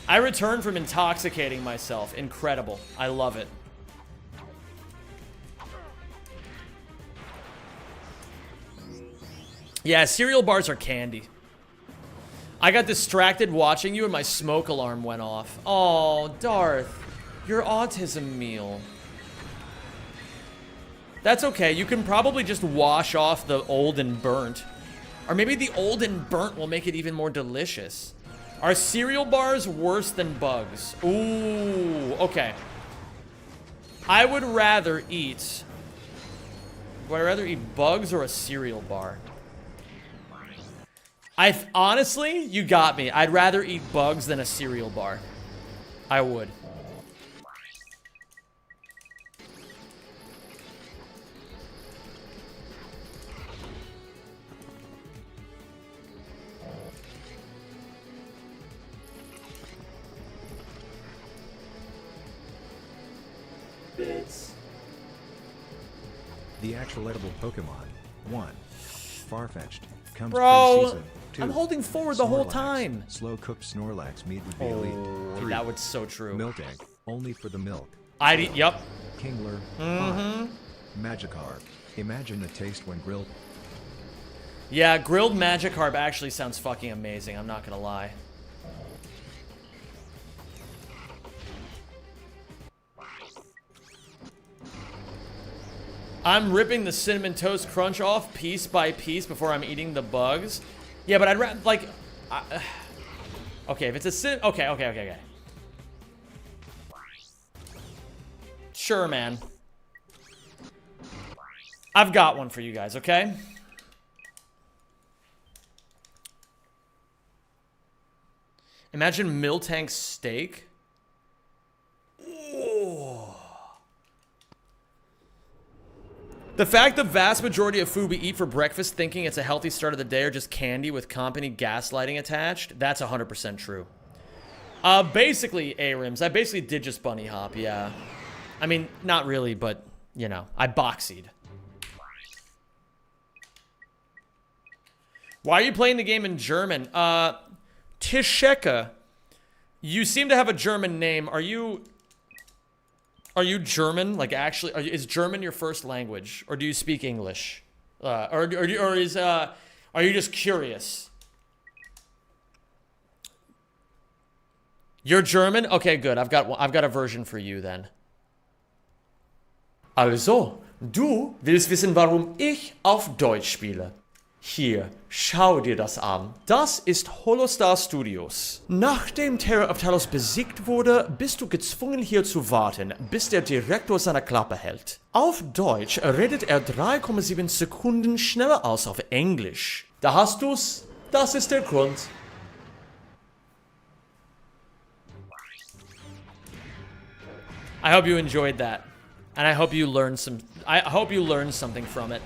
Speaker 1: I returned from intoxicating myself. Incredible. I love it. Yeah, cereal bars are candy. I got distracted watching you and my smoke alarm went off. Oh, Darth. Your autism meal. That's okay. You can probably just wash off the old and burnt. Or maybe the old and burnt will make it even more delicious. Are cereal bars worse than bugs? Ooh, okay. I would rather eat... Would I rather eat bugs or a cereal bar? Honestly, you got me. I'd rather eat bugs than a cereal bar. I would.
Speaker 3: The actual edible Pokemon. 1. Farfetch'd. Comes
Speaker 1: Bro,
Speaker 3: pre-season. 2.
Speaker 1: I'm holding forward the whole
Speaker 3: Snorlax.
Speaker 1: time.
Speaker 3: Slow-cooked Snorlax meat would be elite.
Speaker 1: Oh,
Speaker 3: 3.
Speaker 1: that was so true.
Speaker 3: Milk egg. Only for the milk.
Speaker 1: I'd eat, yup.
Speaker 3: Kingler. 5. Magikarp. Imagine the taste when grilled.
Speaker 1: Yeah, grilled Magikarp actually sounds fucking amazing. I'm not gonna lie. I'm ripping the Cinnamon Toast Crunch off piece by piece before I'm eating the bugs. Yeah, but I'd rather, like... okay, if it's a cinnamon... Okay. Sure, man. I've got one for you guys, okay? Imagine Miltank steak. Oh. The fact the vast majority of food we eat for breakfast thinking it's a healthy start of the day or just candy with company gaslighting attached, that's 100% true. Basically, A-Rims, I basically did just bunny hop, yeah. I mean, not really, but, you know, I boxied. Why are you playing the game in German? Tischeka, you seem to have a German name. Are you German? Like, actually, is German your first language, or do you speak English, are you just curious? You're German? Okay, good. I've got a version for you then.
Speaker 2: Also, du willst wissen, warum ich auf Deutsch spiele. Hier, schau dir das an. Das ist Holostar Studios. Nachdem Terror of Talos besiegt wurde, bist du gezwungen hier zu warten, bis der Direktor seine Klappe hält. Auf Deutsch redet er 3,7 Sekunden schneller als auf Englisch. Da hast du's. Das ist der Grund.
Speaker 1: I hope you enjoyed that. And I hope you learned something from it.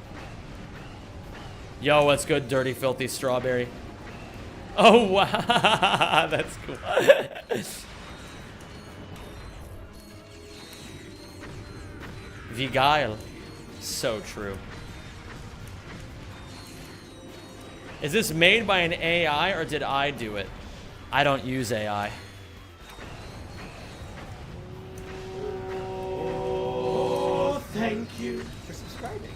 Speaker 1: Yo, what's good, Dirty Filthy Strawberry? Oh, wow. That's cool. Wie geil. So true. Is this made by an AI or did I do it? I don't use AI.
Speaker 2: Oh, thank you for subscribing.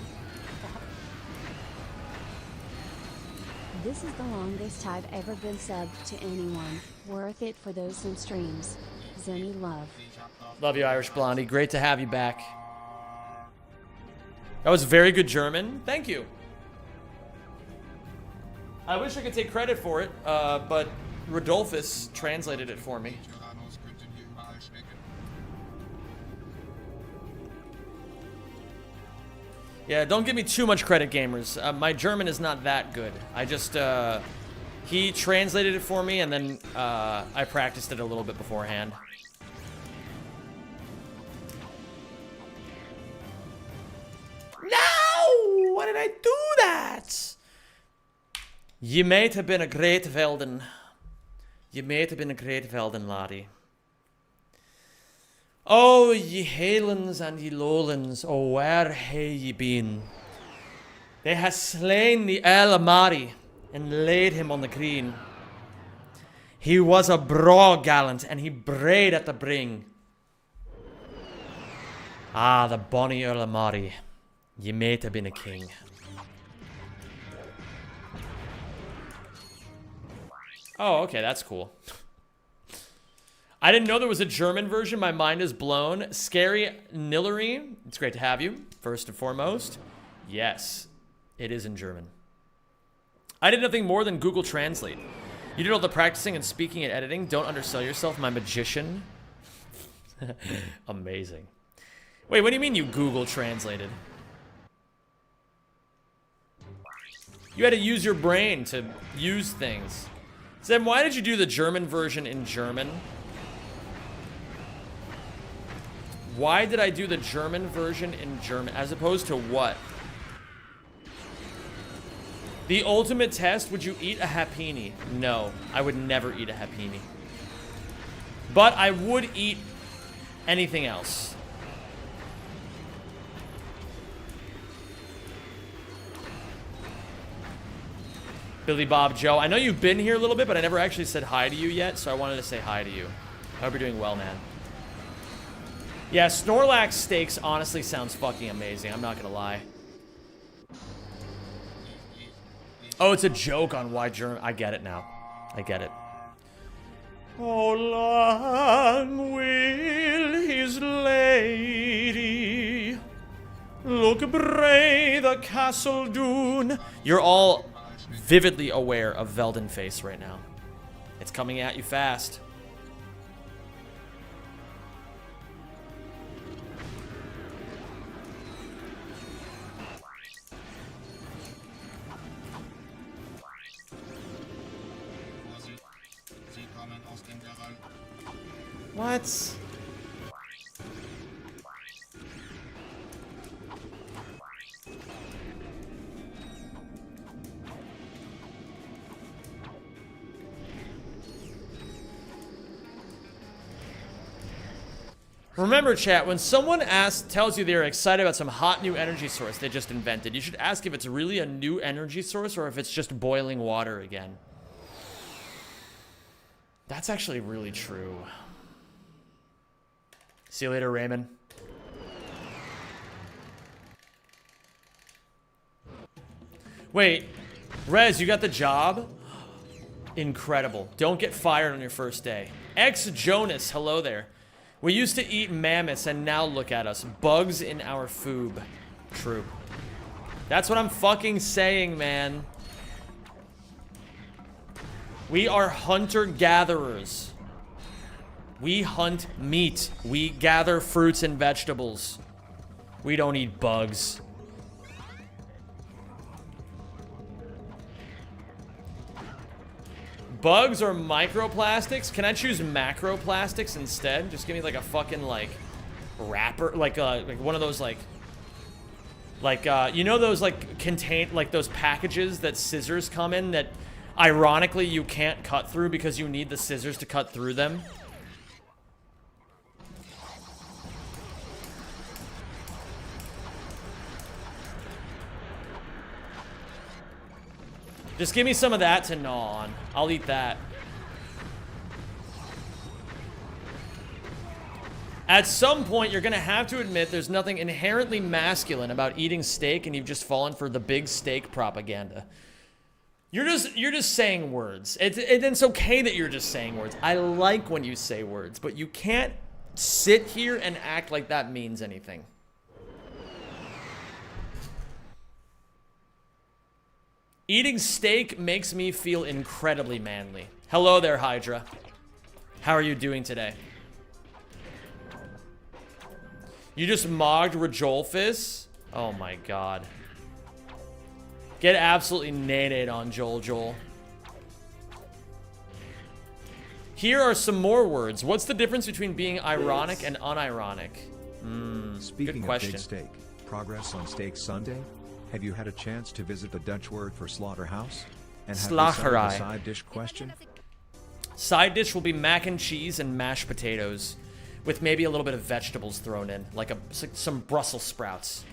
Speaker 5: This is the longest I've ever been subbed to anyone. Worth it for those some streams. Zenny love.
Speaker 1: Love you, Irish Blondie. Great to have you back. That was very good German. Thank you. I wish I could take credit for it, but Rodolphus translated it for me. Yeah, don't give me too much credit, gamers. My German is not that good. I just, he translated it for me, and then I practiced it a little bit beforehand. No! Why did I do that? You might have been a great Velden. You might have been a great Velden, laddie. Oh, ye Halens and ye Lowlands, oh, where hae ye been? They ha slain the Earl of Mari and laid him on the green. He was a braw gallant and he brayed at the bring. Ah, the bonny Earl of Mari, ye might have been a king. Oh, okay, that's cool. I didn't know there was a German version. My mind is blown. Scary Nillery, it's great to have you, first and foremost. Yes, it is in German. I did nothing more than Google Translate. You did all the practicing and speaking and editing. Don't undersell yourself, my magician. Amazing. Wait, what do you mean you Google translated? You had to use your brain to use things. Zem, why did you do the German version in German? Why did I do the German version in German as opposed to what? The ultimate test, would you eat a happini? No, I would never eat a happini. But I would eat anything else. Billy Bob Joe, I know you've been here a little bit, but I never actually said hi to you yet, so I wanted to say hi to you. I hope you're doing well, man. Yeah, Snorlax steaks honestly sounds fucking amazing. I'm not gonna lie. Oh, it's a joke on why German. I get it now. I get it. Oh, long will his lady look bray the castle dune. You're all vividly aware of Velden Face right now. It's coming at you fast. What? Remember, chat, when someone tells you they're excited about some hot new energy source they just invented, you should ask if it's really a new energy source or if it's just boiling water again. That's actually really true. See you later, Raymond. Wait, Rez, you got the job? Incredible. Don't get fired on your first day. Jonas, hello there. We used to eat mammoths and now look at us. Bugs in our food. True. That's what I'm fucking saying, man. We are hunter-gatherers. We hunt meat. We gather fruits and vegetables. We don't eat bugs. Bugs or microplastics? Can I choose macroplastics instead? Just give me like a fucking like wrapper, like one of those like you know those like those packages that scissors come in that ironically you can't cut through because you need the scissors to cut through them. Just give me some of that to gnaw on. I'll eat that. At some point, you're gonna have to admit there's nothing inherently masculine about eating steak and you've just fallen for the big steak propaganda. You're just saying words. It's okay that you're just saying words. I like when you say words, but you can't sit here and act like that means anything. Eating steak makes me feel incredibly manly. Hello there, Hydra. How are you doing today? You just mogged Rajolfis? Oh my god. Get absolutely nated on Joel. Here are some more words. What's the difference between being ironic and unironic?
Speaker 3: Speaking
Speaker 1: good question.
Speaker 3: of big steak, progress on Steak Sunday? Have you had a chance to visit the Dutch word for slaughterhouse? And have you settled the
Speaker 1: Slagerij.
Speaker 3: side dish question?
Speaker 1: Side dish will be mac and cheese and mashed potatoes with maybe a little bit of vegetables thrown in, like some Brussels sprouts.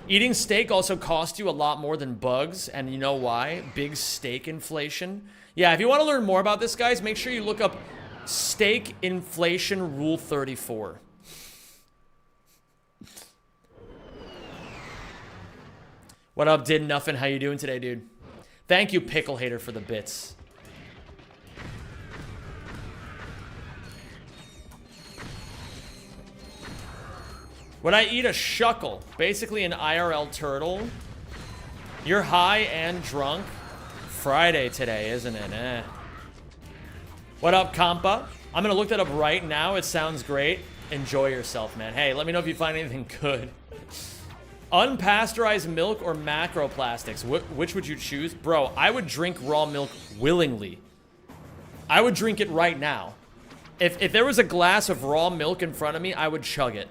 Speaker 1: Eating steak also costs you a lot more than bugs, and you know why? Big steak inflation. Yeah, if you want to learn more about this, guys, make sure you look up steak inflation rule 34. What up, Did Nuffin? How you doing today, dude? Thank you, Pickle Hater, for the bits. When I eat a shuckle, basically an IRL turtle, you're high and drunk. Friday today, isn't it? Eh. What up, Compa? I'm gonna look that up right now. It sounds great. Enjoy yourself, man. Hey, let me know if you find anything good. Unpasteurized milk or macroplastics? Which would you choose? Bro, I would drink raw milk willingly. I would drink it right now. If there was a glass of raw milk in front of me, I would chug it.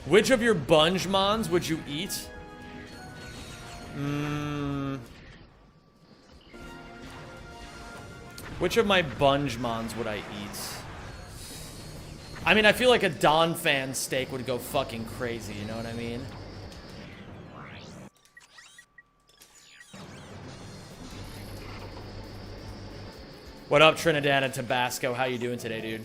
Speaker 1: Which of your bungemons would you eat? Which of my bungemons would I eat? I mean, I feel like a Don fan steak would go fucking crazy, you know what I mean? What up, Trinidad and Tabasco? How you doing today, dude?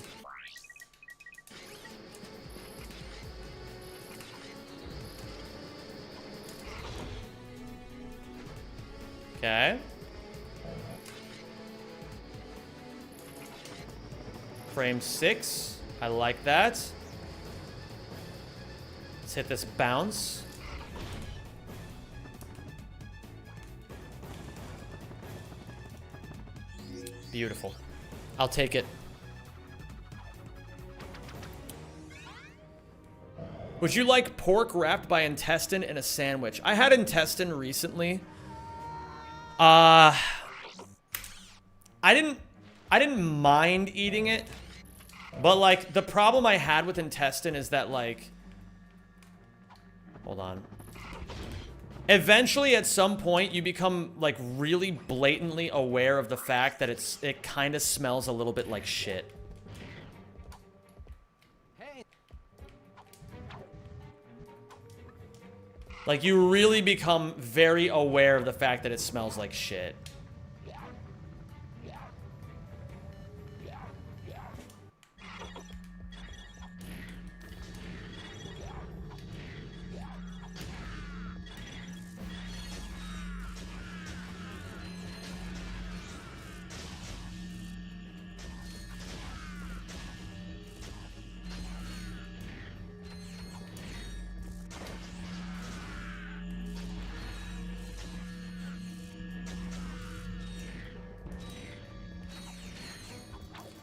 Speaker 1: Okay. Frame 6. I like that. Let's hit this bounce. Beautiful. I'll take it. Would you like pork wrapped by intestine in a sandwich? I had intestine recently. I didn't mind eating it. But, like, the problem I had with intestine is that, like... Hold on. Eventually, at some point, you become, like, really blatantly aware of the fact that it kind of smells a little bit like shit. Like, you really become very aware of the fact that it smells like shit.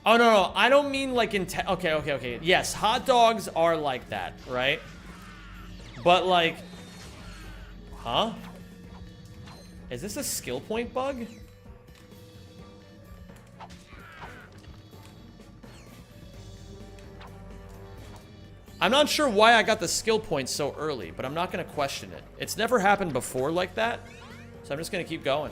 Speaker 1: Oh, no, I don't mean like okay. Yes, hot dogs are like that, right? But like... Huh? Is this a skill point bug? I'm not sure why I got the skill point so early, but I'm not going to question it. It's never happened before like that, so I'm just going to keep going.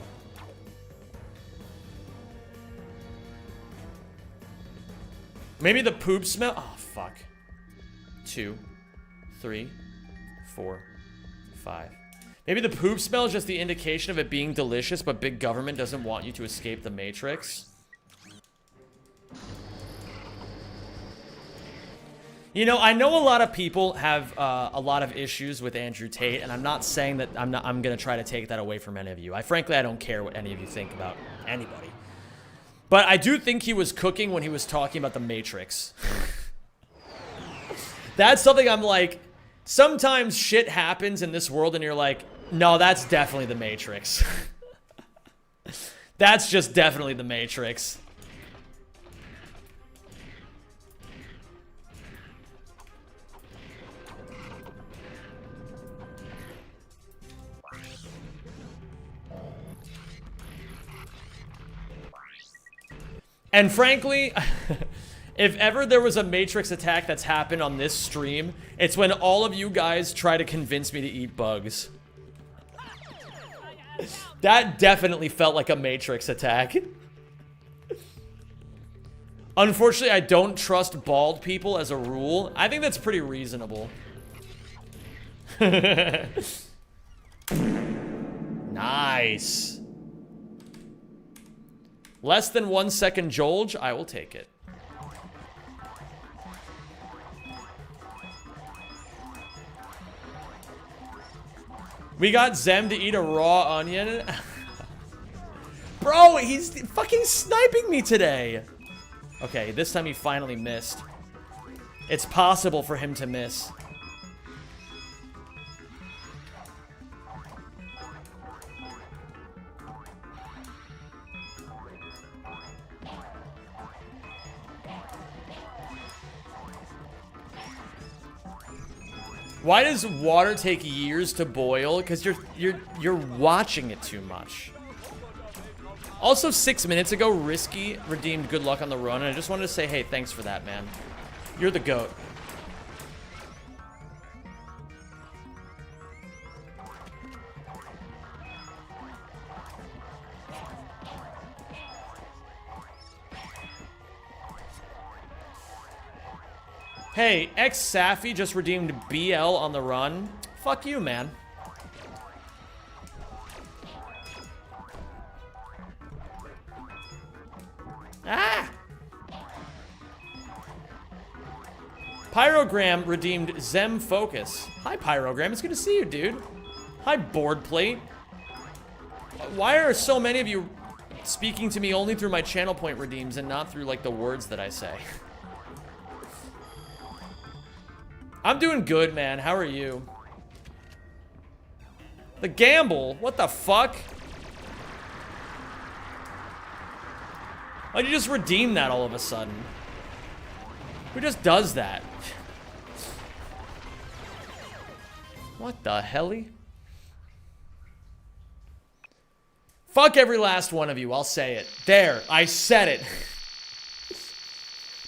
Speaker 1: Maybe the poop smell. Oh, fuck. 2, 3, 4, 5. Maybe the poop smell is just the indication of it being delicious, but big government doesn't want you to escape the Matrix. You know, I know a lot of people have a lot of issues with Andrew Tate, and I'm not saying that I'm going to try to take that away from any of you. Frankly, I don't care what any of you think about anybody. But I do think he was cooking when he was talking about the Matrix. That's something I'm like, sometimes shit happens in this world and you're like, no, that's definitely the Matrix. That's just definitely the Matrix. And frankly, if ever there was a Matrix attack that's happened on this stream, it's when all of you guys try to convince me to eat bugs. That definitely felt like a Matrix attack. Unfortunately, I don't trust bald people as a rule. I think that's pretty reasonable. Nice. Less than 1 second Jolge, I will take it. We got Zem to eat a raw onion. Bro, he's fucking sniping me today. Okay, this time he finally missed. It's possible for him to miss. Why does water take years to boil? Because you're watching it too much. Also, 6 minutes ago, Risky redeemed good luck on the run, and I just wanted to say, hey, thanks for that, man. You're the GOAT. Hey, Safi just redeemed BL on the run. Fuck you, man. Ah! Pyrogram redeemed Zem Focus. Hi, Pyrogram. It's good to see you, dude. Hi, Board Plate. Why are so many of you speaking to me only through my channel point redeems and not through, like, the words that I say? I'm doing good, man. How are you? The gamble? What the fuck? Why'd you just redeem that all of a sudden? Who just does that? What the helly? Fuck every last one of you. I'll say it. There. I said it.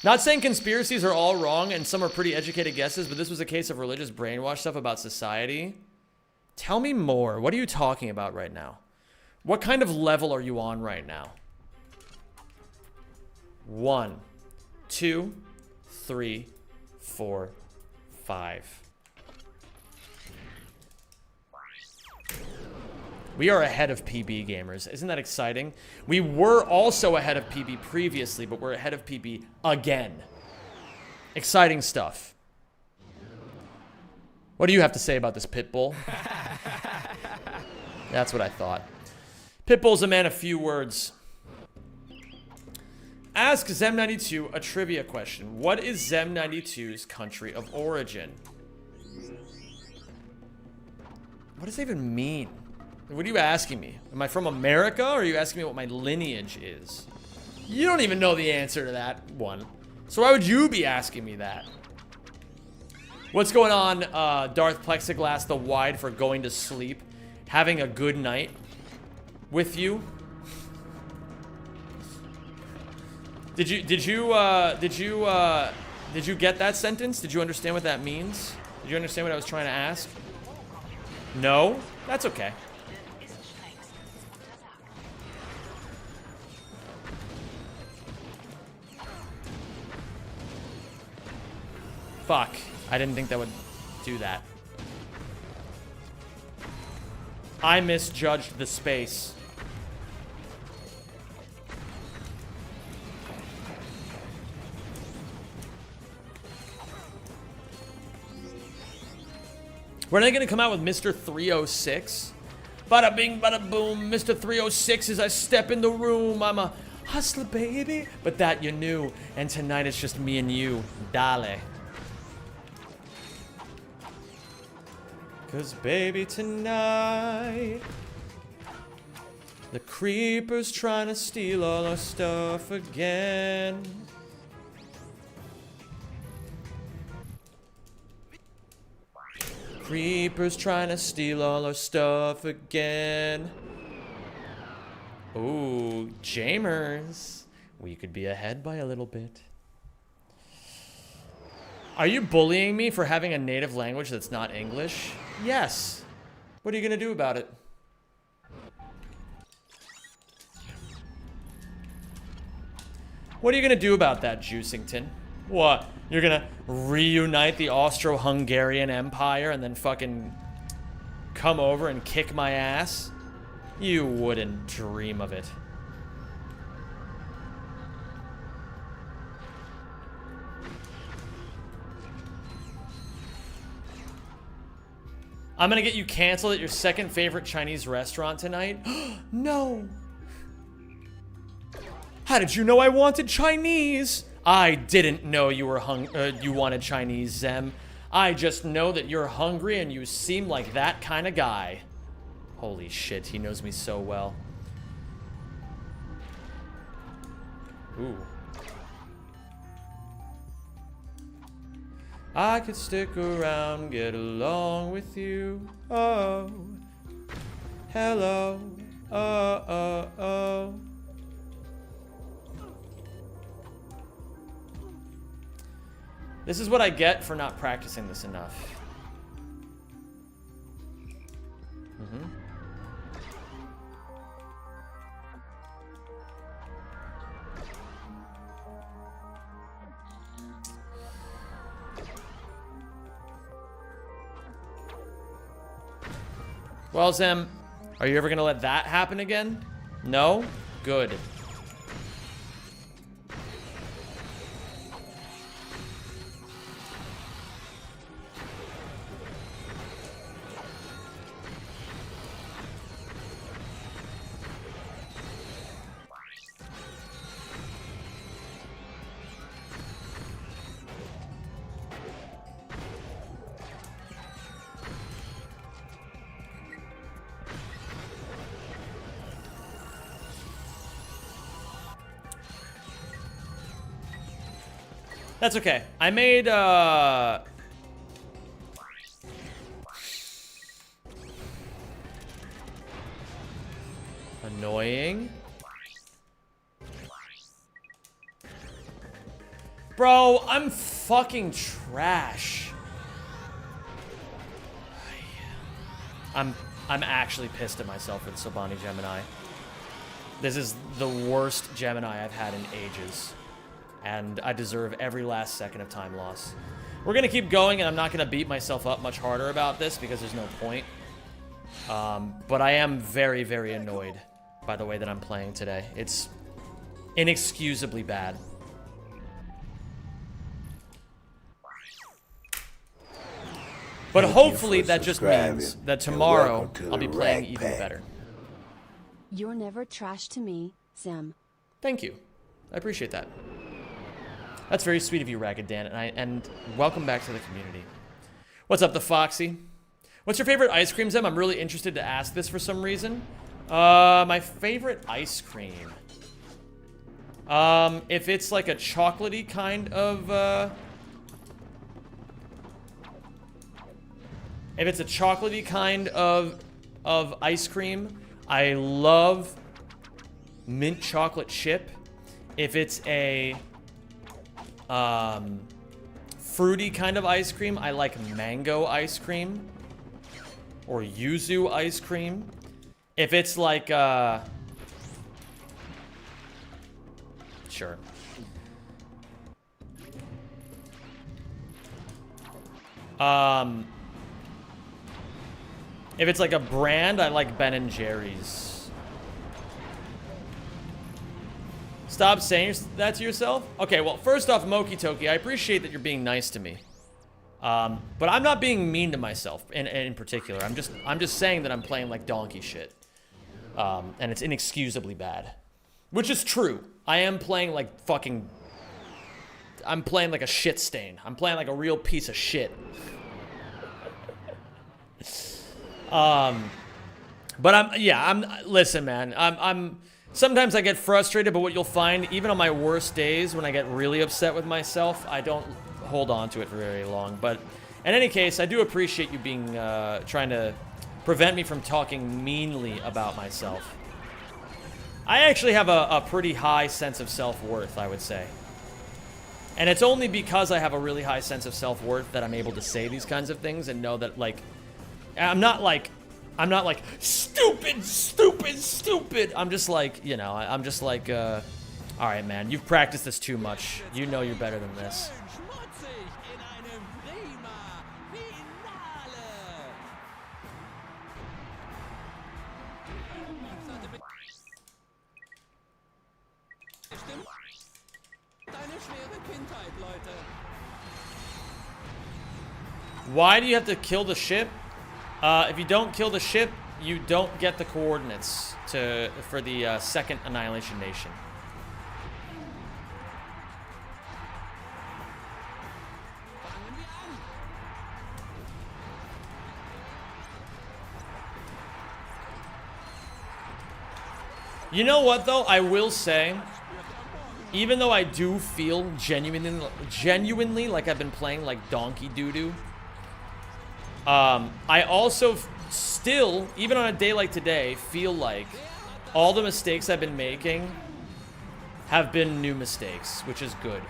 Speaker 1: Not saying conspiracies are all wrong and some are pretty educated guesses, but this was a case of religious brainwash stuff about society. Tell me more. What are you talking about right now? What kind of level are you on right now? 1, 2, 3, 4, 5. We are ahead of PB, gamers. Isn't that exciting? We were also ahead of PB previously, but we're ahead of PB again. Exciting stuff. What do you have to say about this Pitbull? That's what I thought. Pitbull's a man of few words. Ask Zem92 a trivia question. What is Zem92's country of origin? What does that even mean? What are you asking me? Am I from America, or are you asking me what my lineage is? You don't even know the answer to that one. So why would you be asking me that? What's going on, Darth Plexiglass the Wide, for going to sleep? Having a good night with you? Did you get that sentence? Did you understand what that means? Did you understand what I was trying to ask? No? That's okay. Fuck. I didn't think that would do that. I misjudged the space. When are they gonna come out with Mr. 306? Bada bing, bada boom. Mr. 306 as I step in the room. I'm a hustler, baby. But that you knew. And tonight it's just me and you. Dale. Cause baby, tonight the creeper's trying to steal all our stuff again. Creeper's trying to steal all our stuff again. Ooh, Jamers. We could be ahead by a little bit. Are you bullying me for having a native language that's not English? Yes. What are you gonna do about it? What are you gonna do about that, Juicington? What? You're gonna reunite the Austro-Hungarian Empire and then fucking come over and kick my ass? You wouldn't dream of it. I'm gonna get you canceled at your second favorite Chinese restaurant tonight? No. How did you know I wanted Chinese? I didn't know you were you wanted Chinese, Zem. I just know that you're hungry and you seem like that kind of guy. Holy shit, he knows me so well. Ooh. I could stick around, get along with you. Oh, hello. Oh. This is what I get for not practicing this enough. Well, Zem, are you ever gonna let that happen again? No? Good. That's okay. I made, annoying. Bro, I'm fucking trash. I'm actually pissed at myself with Sobani Gemini. This is the worst Gemini I've had in ages. And I deserve every last second of time loss. We're gonna keep going, and I'm not gonna beat myself up much harder about this because there's no point. But I am very, very annoyed by the way that I'm playing today. It's inexcusably bad. But hopefully that just means that tomorrow I'll be playing even better.
Speaker 5: You're never trash to me, Zem.
Speaker 1: Thank you. I appreciate that. That's very sweet of you, Ragged Dan, and welcome back to the community. What's up, the Foxy? What's your favorite ice cream, Zem? I'm really interested to ask this for some reason. My favorite ice cream. If it's like a chocolatey kind of, if it's a chocolatey kind of ice cream, I love mint chocolate chip. If it's a fruity kind of ice cream, I like mango ice cream or yuzu ice cream. If it's like sure. If it's like a brand, I like Ben & Jerry's. Stop saying that to yourself? Okay, well, first off, Moki Toki, I appreciate that you're being nice to me. But I'm not being mean to myself in particular. I'm just saying that I'm playing like donkey shit. And it's inexcusably bad. Which is true. I am playing like fucking... I'm playing like a shit stain. I'm playing like a real piece of shit. But listen, man, sometimes I get frustrated, but what you'll find, even on my worst days, when I get really upset with myself, I don't hold on to it for very long. But in any case, I do appreciate you being, trying to prevent me from talking meanly about myself. I actually have a pretty high sense of self-worth, I would say. And it's only because I have a really high sense of self-worth that I'm able to say these kinds of things and know that, like, I'm not like, stupid, stupid, stupid. I'm just like, you know, I'm just like, all right, man, you've practiced this too much. You know you're better than this. Why do you have to kill the ship? If you don't kill the ship, you don't get the coordinates for the second Annihilation Nation. You know what, though? I will say, even though I do feel genuinely like I've been playing like donkey doo-doo, I also still, even on a day like today, feel like all the mistakes I've been making have been new mistakes, which is good.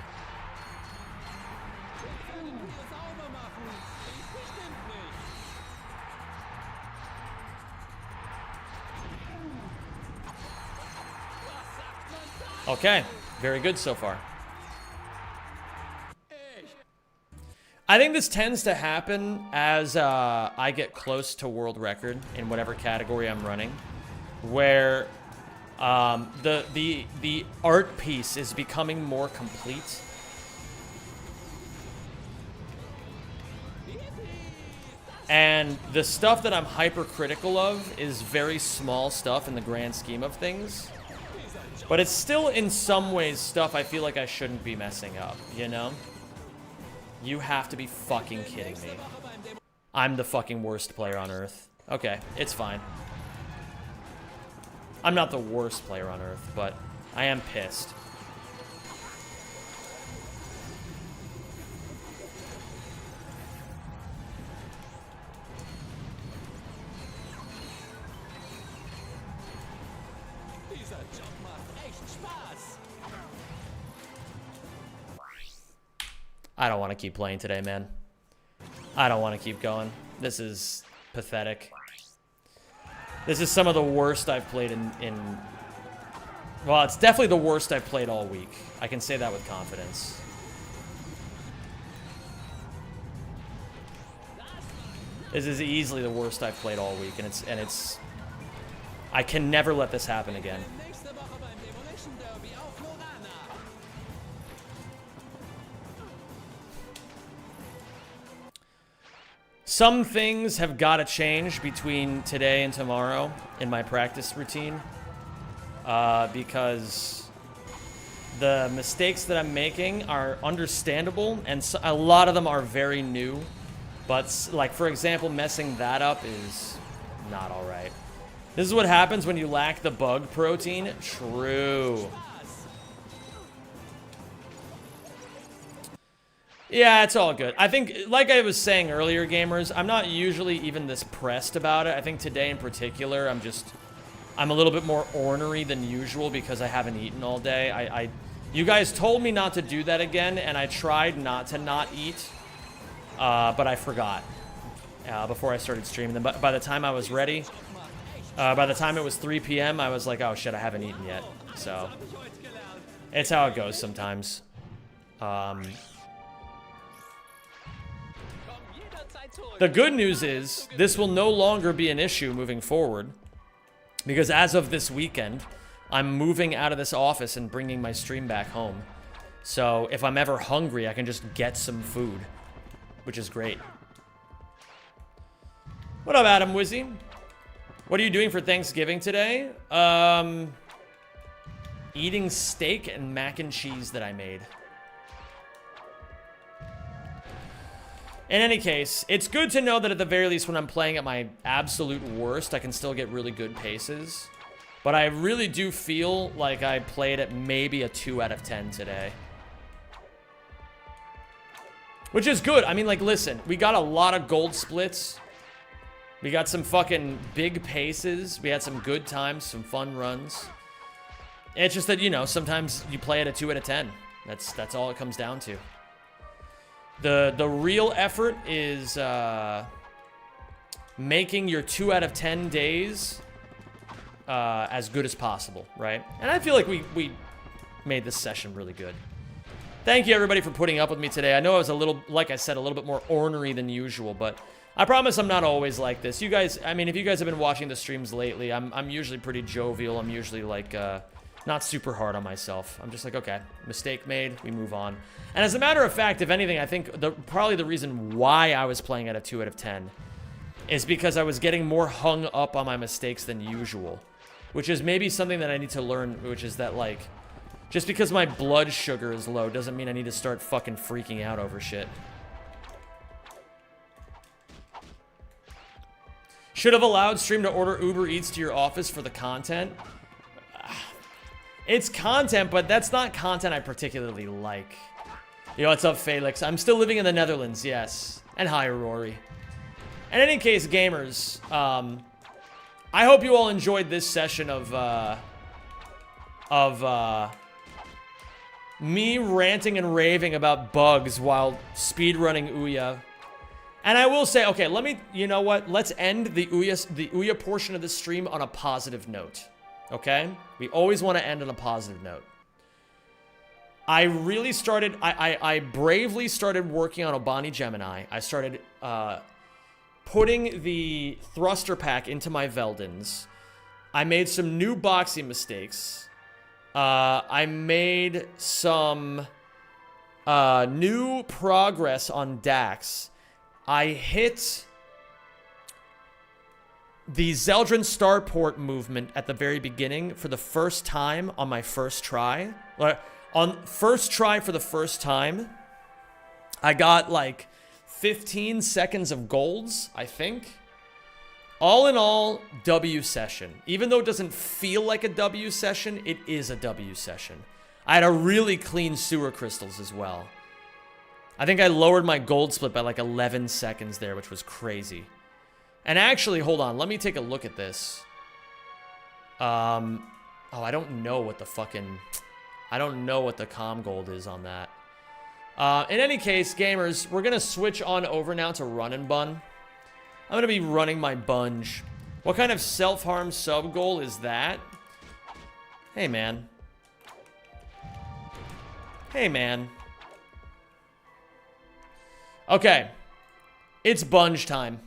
Speaker 1: Okay, very good so far. I think this tends to happen as I get close to world record in whatever category I'm running, where the art piece is becoming more complete. And the stuff that I'm hypercritical of is very small stuff in the grand scheme of things. But it's still, in some ways, stuff I feel like I shouldn't be messing up, you know? You have to be fucking kidding me. I'm the fucking worst player on Earth. Okay, it's fine. I'm not the worst player on Earth, but I am pissed. I don't want to keep playing today, man. I don't want to keep going. This is pathetic. This is some of the worst I've played in... Well, it's definitely the worst I've played all week. I can say that with confidence. This is easily the worst I've played all week, and it's... I can never let this happen again. Some things have got to change between today and tomorrow in my practice routine because the mistakes that I'm making are understandable and a lot of them are very new. But, like, for example, messing that up is not all right. This is what happens when you lack the bug protein. True. Yeah, it's all good. I think, like I was saying earlier, gamers, I'm not usually even this pressed about it. I think today in particular, I'm a little bit more ornery than usual because I haven't eaten all day. You guys told me not to do that again, and I tried not to eat, but I forgot before I started streaming. But by the time I was ready, by the time it was 3 p.m., I was like, oh shit, I haven't eaten yet. So, it's how it goes sometimes. The good news is, this will no longer be an issue moving forward, because as of this weekend, I'm moving out of this office and bringing my stream back home. So if I'm ever hungry, I can just get some food, which is great. What up, Adam Wizzy? What are you doing for Thanksgiving today? Eating steak and mac and cheese that I made. In any case, it's good to know that at the very least when I'm playing at my absolute worst, I can still get really good paces. But I really do feel like I played at maybe a 2 out of 10 today. Which is good. I mean, like, listen, we got a lot of gold splits. We got some fucking big paces. We had some good times, some fun runs. It's just that, you know, sometimes you play at a 2 out of 10. That's all it comes down to. The real effort is making your 2 out of 10 days as good as possible, right? And I feel like we made this session really good. Thank you, everybody, for putting up with me today. I know I was a little, like I said, a little bit more ornery than usual, but I promise I'm not always like this. You guys, I mean, if you guys have been watching the streams lately, I'm usually pretty jovial. I'm usually, like, not super hard on myself. I'm just like, okay, mistake made, we move on. And as a matter of fact, if anything, I think probably the reason why I was playing at a 2 out of 10 is because I was getting more hung up on my mistakes than usual, which is maybe something that I need to learn, which is that, like, just because my blood sugar is low doesn't mean I need to start fucking freaking out over shit. Should have allowed stream to order Uber Eats to your office for the content. It's content, but that's not content I particularly like. Yo, what's up, Felix? I'm still living in the Netherlands, yes. And hi, Rory. In any case, gamers, I hope you all enjoyed this session of me ranting and raving about bugs while speedrunning Ouya. And I will say, okay, you know what? Let's end the Ouya portion of the stream on a positive note. Okay? We always want to end on a positive note. I bravely started working on Obani Gemini. I started putting the thruster pack into my Veldens. I made some new boxing mistakes. I made some new progress on Dax. I hit the Zeldrin starport movement at the very beginning for the first time on my first try. On first try for the first time, I got like 15 seconds of golds, I think. All in all, W session. Even though it doesn't feel like a W session, it is a W session. I had a really clean sewer crystals as well. I think I lowered my gold split by like 11 seconds there, which was crazy. And actually, hold on, let me take a look at this. Oh, I don't know what the fucking... I don't know what the comm gold is on that. In any case, gamers, we're gonna switch on over now to run and bun. I'm gonna be running my bunge. What kind of self-harm sub goal is that? Hey, man. Hey, man. Okay. It's bunge time.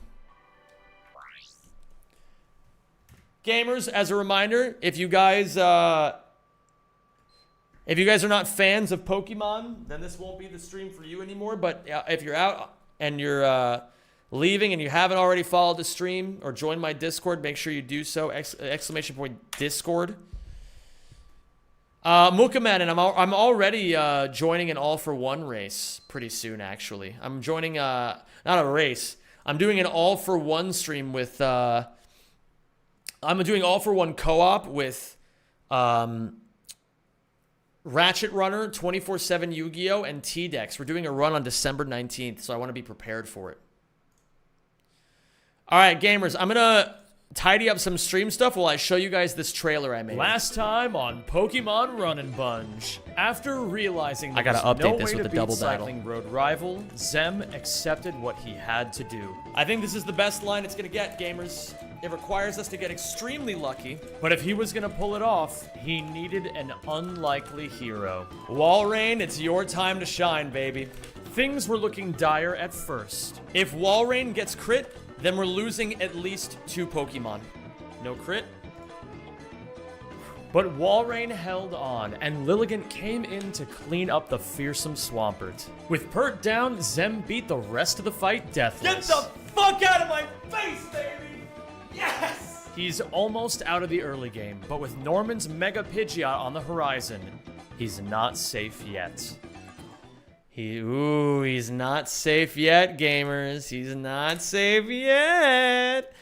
Speaker 1: Gamers, as a reminder, if you guys are not fans of Pokemon, then this won't be the stream for you anymore. But if you're out and you're leaving and you haven't already followed the stream or joined my Discord, make sure you do so. Exclamation point Discord. Mukaman, and I'm already joining an all-for-one race pretty soon, actually. I'm joining, not a race. I'm doing an all-for-one stream with, I'm doing all-for-one co-op with, Ratchet Runner, 24/7 Yu-Gi-Oh, and T-Dex. We're doing a run on December 19th, so I want to be prepared for it. All right, gamers, I'm going to tidy up some stream stuff while I show you guys this trailer I made. Last time on Pokemon Run and Bunge, after realizing there was no way to beat Cycling Road Rival, Zem accepted what he had to do. I think this is the best line it's going to get, gamers. It requires us to get extremely lucky, but if he was going to pull it off, he needed an unlikely hero. Walrein, it's your time to shine, baby. Things were looking dire at first. If Walrein gets crit, then we're losing at least 2 Pokemon. No crit. But Walrein held on, and Lilligant came in to clean up the fearsome Swampert. With Pert down, Zem beat the rest of the fight deathless. Get the fuck out of my face, baby! Yes! He's almost out of the early game, but with Norman's Mega Pidgeot on the horizon, he's not safe yet. He's not safe yet, gamers. He's not safe yet.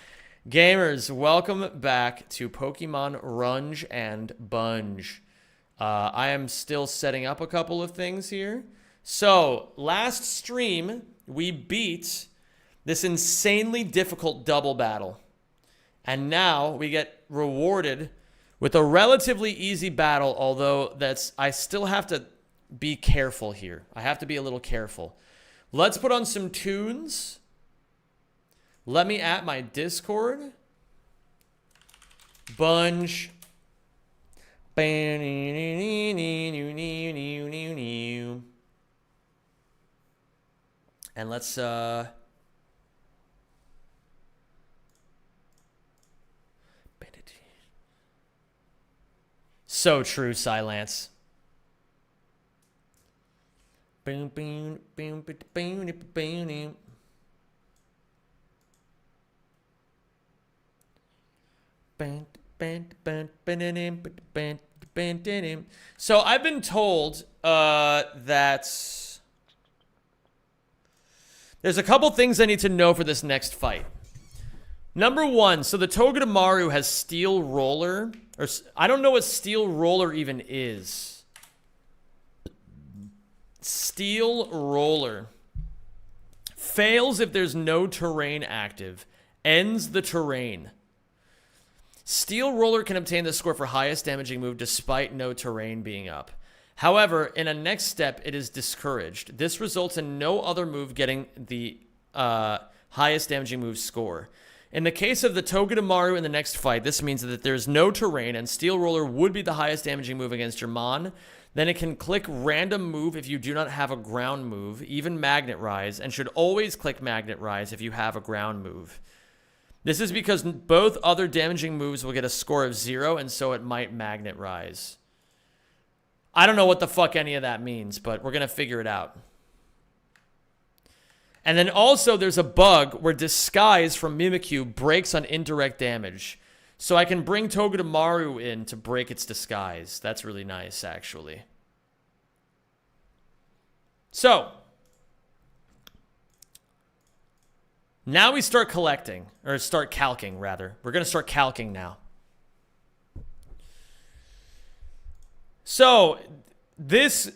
Speaker 1: Gamers, welcome back to Pokemon Runge and Bunge. I am still setting up a couple of things here. So, last stream, we beat this insanely difficult double battle. And now we get rewarded with a relatively easy battle, although I still have to be careful here. I have to be a little careful. Let's put on some tunes. Let me at my Discord. Bunge. And let's so true, Silence. So I've been told that there's a couple things I need to know for this next fight. Number one, so the Togedemaru has Steel Roller. Or I don't know what Steel Roller even is. Steel Roller. Fails if there's no terrain active. Ends the terrain. Steel Roller can obtain the score for highest damaging move despite no terrain being up. However, in a next step, it is discouraged. This results in no other move getting the highest damaging move score. In the case of the Togedemaru in the next fight, this means that there's no terrain and Steel Roller would be the highest damaging move against your Mon. Then it can click random move if you do not have a ground move, even Magnet Rise, and should always click Magnet Rise if you have a ground move. This is because both other damaging moves will get a score of 0, and so it might Magnet Rise. I don't know what the fuck any of that means, but we're going to figure it out. And then also there's a bug where Disguise from Mimikyu breaks on indirect damage. So I can bring Togedemaru in to break its Disguise. That's really nice, actually. So, now we start collecting, or start calcing, rather. We're going to start calcing now. So, this...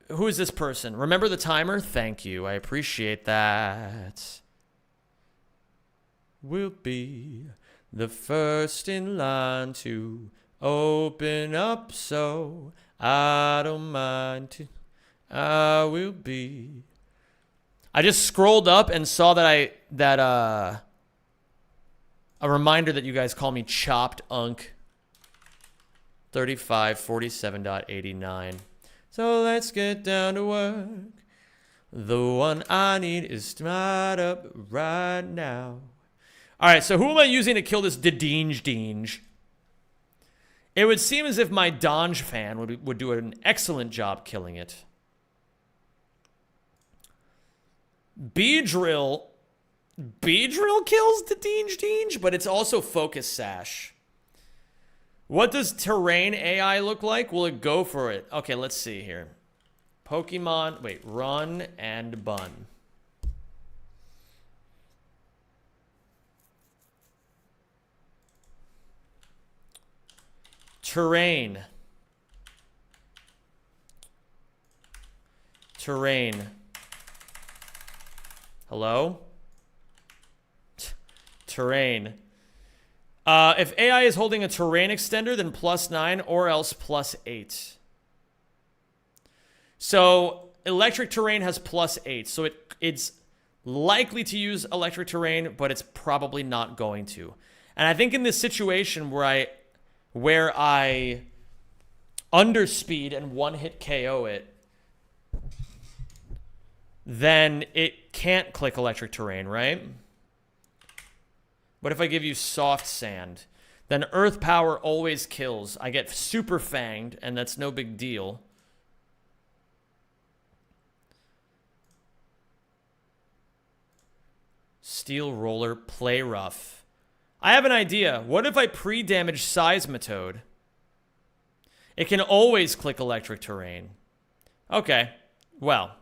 Speaker 1: Who is this person? Remember the timer? Thank you. I appreciate that. We'll be the first in line to open up, so I don't mind to. I will be. I just scrolled up and saw that a reminder that you guys call me Chopped Unk. 3547.89. So let's get down to work. The one I need is start up right now. All right, so who am I using to kill this Dedinge? It would seem as if my Donge fan would do an excellent job killing it. Beedrill kills Dedinge, but it's also Focus Sash. What does Terrain AI look like? Will it go for it? Okay, let's see here. Pokemon, wait, Run and Bun. Terrain. Hello? Terrain. If AI is holding a terrain extender, then +9 or else +8. So electric terrain has +8. So it's likely to use electric terrain, but it's probably not going to. And I think in this situation where I underspeed and one-hit KO it, then it can't click electric terrain, right? What if I give you Soft Sand? Then Earth Power always kills. I get Super Fanged, and that's no big deal. Steel Roller, Play Rough. I have an idea. What if I pre-damage Seismitoad? It can always click electric terrain. Okay, well.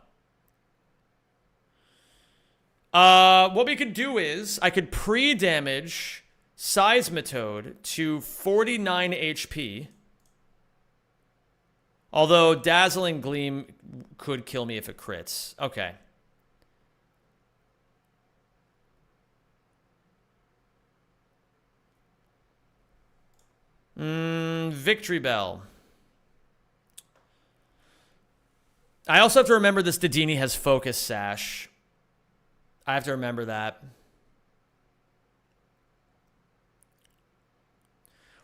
Speaker 1: What we could do is, I could pre-damage Seismitoad to 49 HP. Although Dazzling Gleam could kill me if it crits. Okay. Victory Bell. I also have to remember this Dedini has Focus Sash. I have to remember that.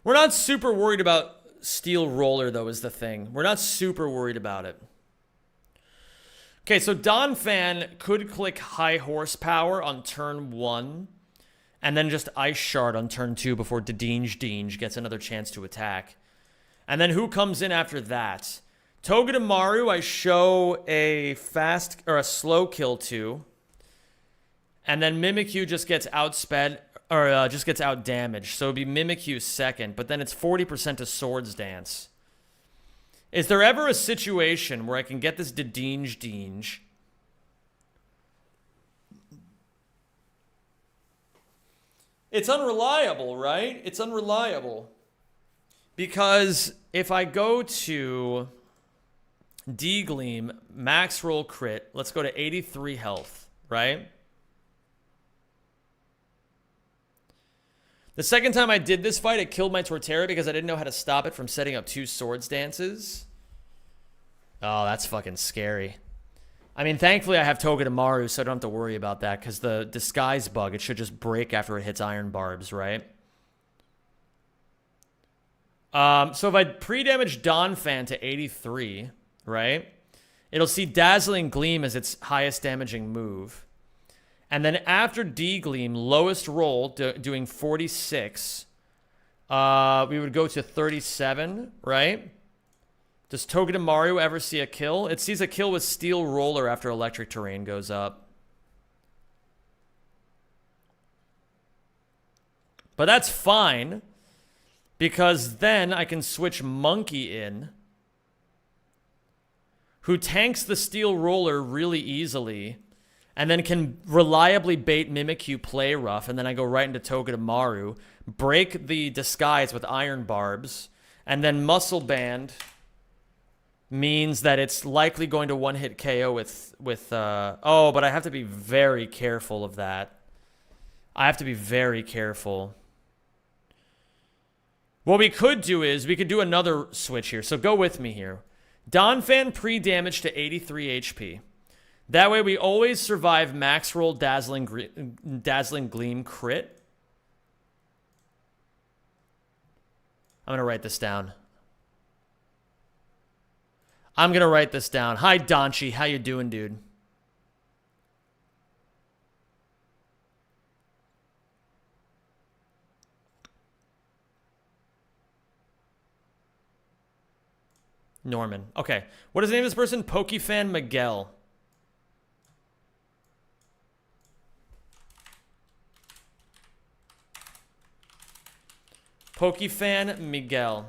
Speaker 1: We're not super worried about Steel Roller, though, is the thing. We're not super worried about it. Okay, so Donphan could click High Horsepower on turn 1, and then just Ice Shard on turn 2 before Dedinge gets another chance to attack. And then who comes in after that? Togedemaru, I show a fast or a slow kill to. And then Mimikyu just gets outsped, or just gets outdamaged. So it'd be Mimikyu second, but then it's 40% to Swords Dance. Is there ever a situation where I can get this Dedinge? It's unreliable, right? It's unreliable. Because if I go to D-Gleam, max roll crit, let's go to 83 health, right? The second time I did this fight, it killed my Torterra because I didn't know how to stop it from setting up 2 swords dances. Oh, that's fucking scary. I mean, thankfully I have Togedemaru, so I don't have to worry about that, because the disguise bug, it should just break after it hits iron barbs, right? So if I pre-damage Donphan to 83, right? It'll see Dazzling Gleam as its highest damaging move. And then after D-Gleam, lowest roll, doing 46, we would go to 37, right? Does Togedemaru ever see a kill? It sees a kill with Steel Roller after Electric Terrain goes up. But that's fine, because then I can switch Monkey in, who tanks the Steel Roller really easily, and then can reliably bait Mimikyu play rough, and then I go right into Togedemaru, break the disguise with Iron Barbs, and then Muscle Band means that it's likely going to one-hit KO with oh, but I have to be very careful of that. I have to be very careful. What we could do is, we could do another switch here, so go with me here. Donphan pre-damage to 83 HP. That way we always survive max roll Dazzling Gleam crit. I'm going to write this down. I'm going to write this down. Hi, Donchi. How you doing, dude? Norman. Okay. What is the name of this person? Pokefan Miguel. Pokefan Miguel.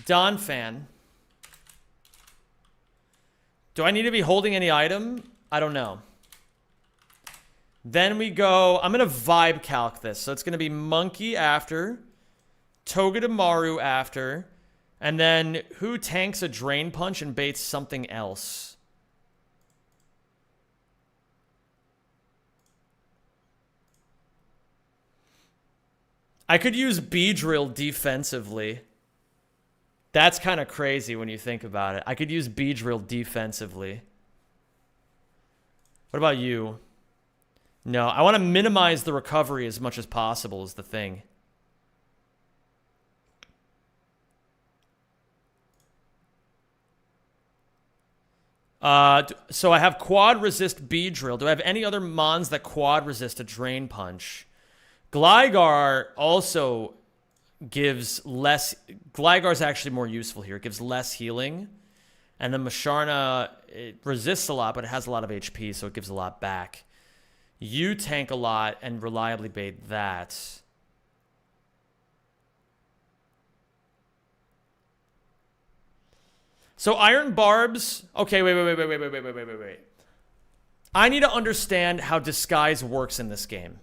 Speaker 1: Donphan. Do I need to be holding any item? I don't know. Then we go, I'm going to vibe calc this. So it's going to be Monkey after, Togedemaru after, and then who tanks a Drain Punch and baits something else? I could use Beedrill defensively. That's kind of crazy when you think about it. I could use Beedrill defensively. What about you? No, I want to minimize the recovery as much as possible is the thing. So I have quad resist Beedrill. Do I have any other mons that quad resist a Drain Punch? Gligar also gives less. Gligar's actually more useful here. It gives less healing. And then Musharna, it resists a lot, but it has a lot of HP, so it gives a lot back. You tank a lot and reliably bait that. So Iron Barbs. Okay, wait. I need to understand how Disguise works in this game.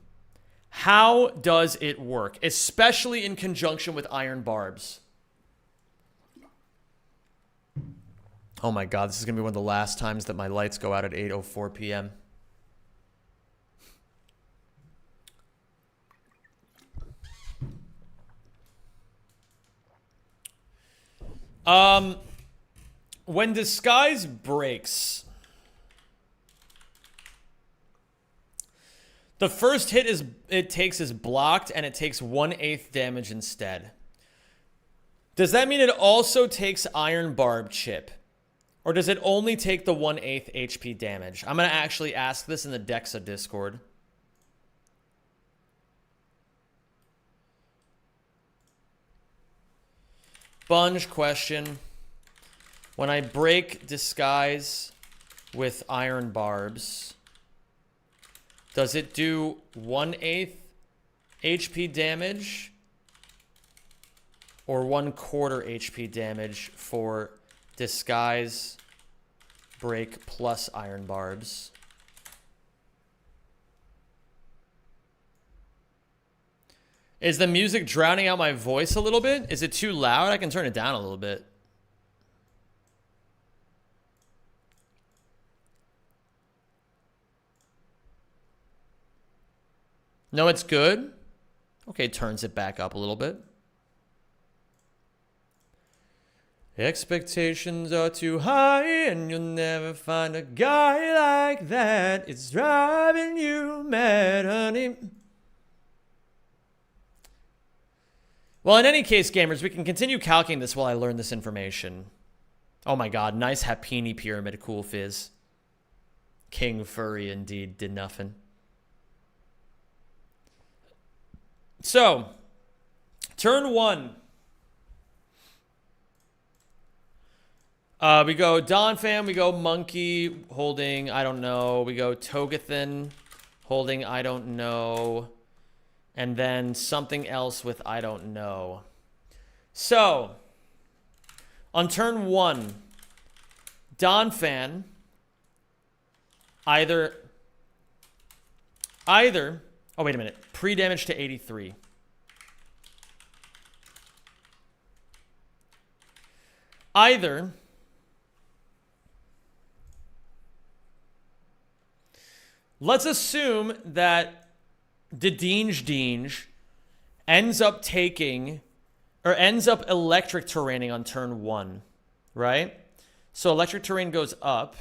Speaker 1: How does it work? Especially in conjunction with Iron Barbs. Oh my god, this is going to be one of the last times that my lights go out at 8:04 p.m. When Disguise breaks, the first hit it takes is blocked, and it takes 1/8 damage instead. Does that mean it also takes Iron Barb Chip? Or does it only take the 1/8 HP damage? I'm going to actually ask this in the Dexa Discord. Bunge question. When I break Disguise with Iron Barbs, does it do 1/8 HP damage or 1/4 HP damage for Disguise break plus Iron Barbs? Is the music drowning out my voice a little bit? Is it too loud? I can turn it down a little bit. No, it's good. Okay, turns it back up a little bit. Expectations are too high and you'll never find a guy like that. It's driving you mad, honey. Well, in any case, gamers, we can continue calculating this while I learn this information. Oh my god, nice Happini pyramid, cool fizz. King Furry indeed, did nothing. So, turn 1. We go Donphan, we go Monkey holding, I don't know. We go Togethan holding, I don't know. And then something else with I don't know. So, on turn 1, Donphan either, oh wait a minute, pre-damage to 83. Either let's assume that Dedinge ends up taking, or ends up electric terraining on turn 1, right? So electric terrain goes up.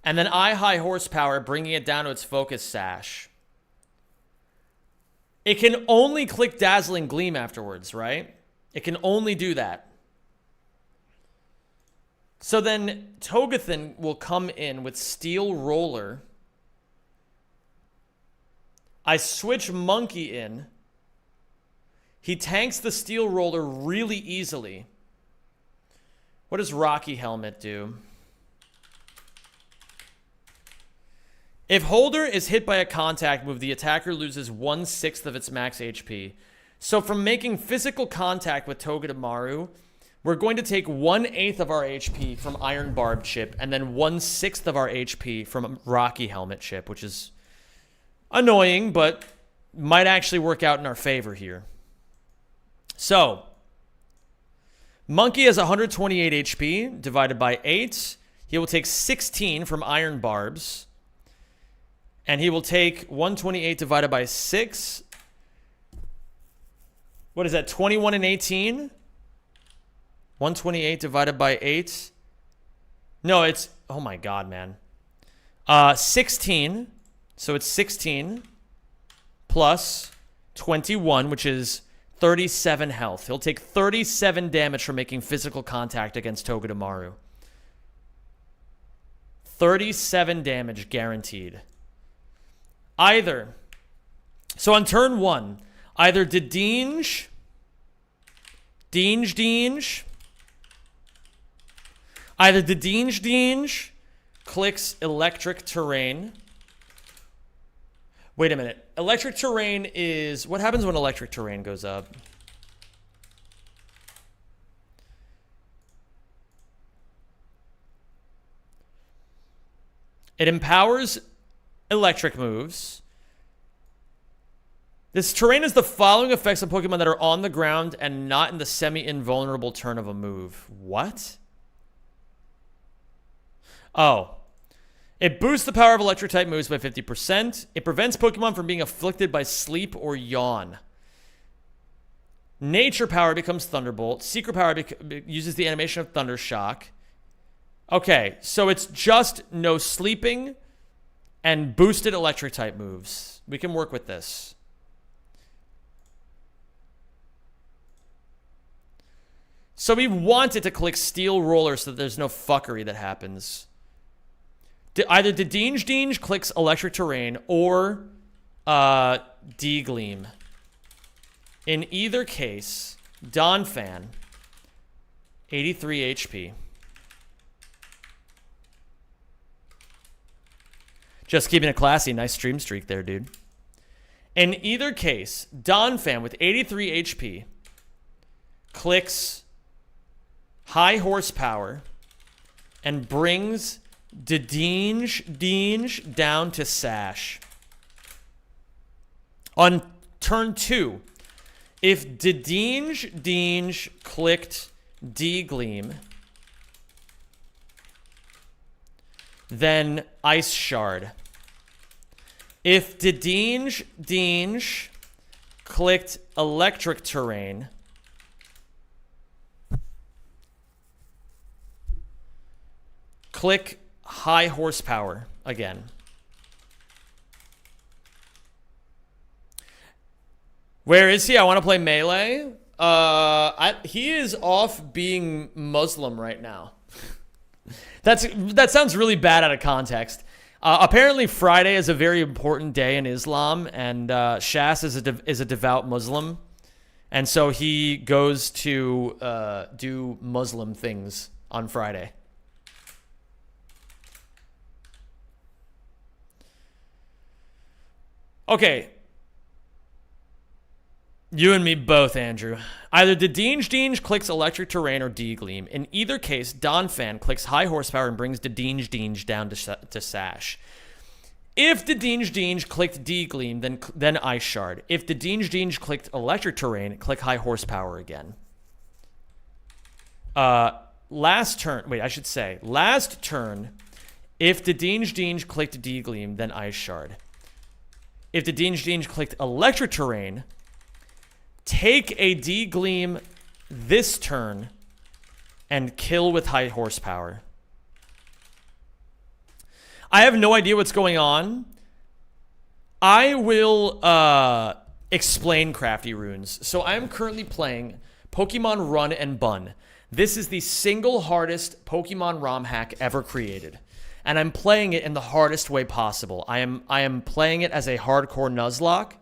Speaker 1: And then I high horsepower, bringing it down to its focus sash. It can only click Dazzling Gleam afterwards, right? It can only do that. So then Togethan will come in with Steel Roller. I switch Monkey in. He tanks the Steel Roller really easily. What does Rocky Helmet do? If Holder is hit by a contact move, the attacker loses 1/6 of its max HP. So from making physical contact with Togedemaru, we're going to take 1/8 of our HP from Iron Barb chip, and then 1/6 of our HP from Rocky Helmet chip, which is annoying, but might actually work out in our favor here. So, Monkey has 128 HP divided by 8. He will take 16 from Iron Barbs. And he will take 128 divided by 6. What is that, 21 and 18? 128 divided by 8. No, it's, oh my god, man. 16. So it's 16 plus 21, which is 37 health. He'll take 37 damage from making physical contact against Togedemaru. 37 damage guaranteed. Either, so on turn 1, either Dedinge, either Dedinge clicks Electric Terrain. Wait a minute. Electric Terrain is, what happens when Electric Terrain goes up? It empowers electric moves. This terrain has the following effects on Pokemon that are on the ground and not in the semi-invulnerable turn of a move. What? Oh. It boosts the power of electric type moves by 50%. It prevents Pokemon from being afflicted by sleep or yawn. Nature power becomes Thunderbolt. Secret power uses the animation of Thundershock. Okay, so it's just no sleeping and boosted electric type moves. We can work with this. So we want it to click Steel Roller so that there's no fuckery that happens. Either Dedinge clicks Electric Terrain or D-Gleam. In either case, Donphan, 83 HP. Just keeping it classy. Nice stream streak there, dude. In either case, Donphan with 83 HP clicks High Horsepower and brings Deenge down to Sash. On turn 2, if Deenge clicked D-Gleam, then Ice Shard. If Deenge clicked Electric Terrain, click High Horsepower again. Where is he? I want to play Melee. He is off being Muslim right now. That sounds really bad out of context. Apparently Friday is a very important day in Islam, and Shas is a devout Muslim. And so he goes to do Muslim things on Friday. Okay. You and me both, Andrew. Either Deenge clicks Electric Terrain or D-Gleam. In either case, Donphan clicks High Horsepower and brings Deenge down to Sash. If Deenge clicked D-Gleam, then Ice Shard. If Deenge clicked Electric Terrain, click High Horsepower again. Last turn, if Deenge clicked D-Gleam, then Ice Shard. If Deenge clicked Electric Terrain, take a D-Gleam this turn and kill with High Horsepower. I have no idea what's going on. I will explain Crafty Runes. So I am currently playing Pokemon Run and Bun. This is the single hardest Pokemon ROM hack ever created. And I'm playing it in the hardest way possible. I am playing it as a hardcore Nuzlocke.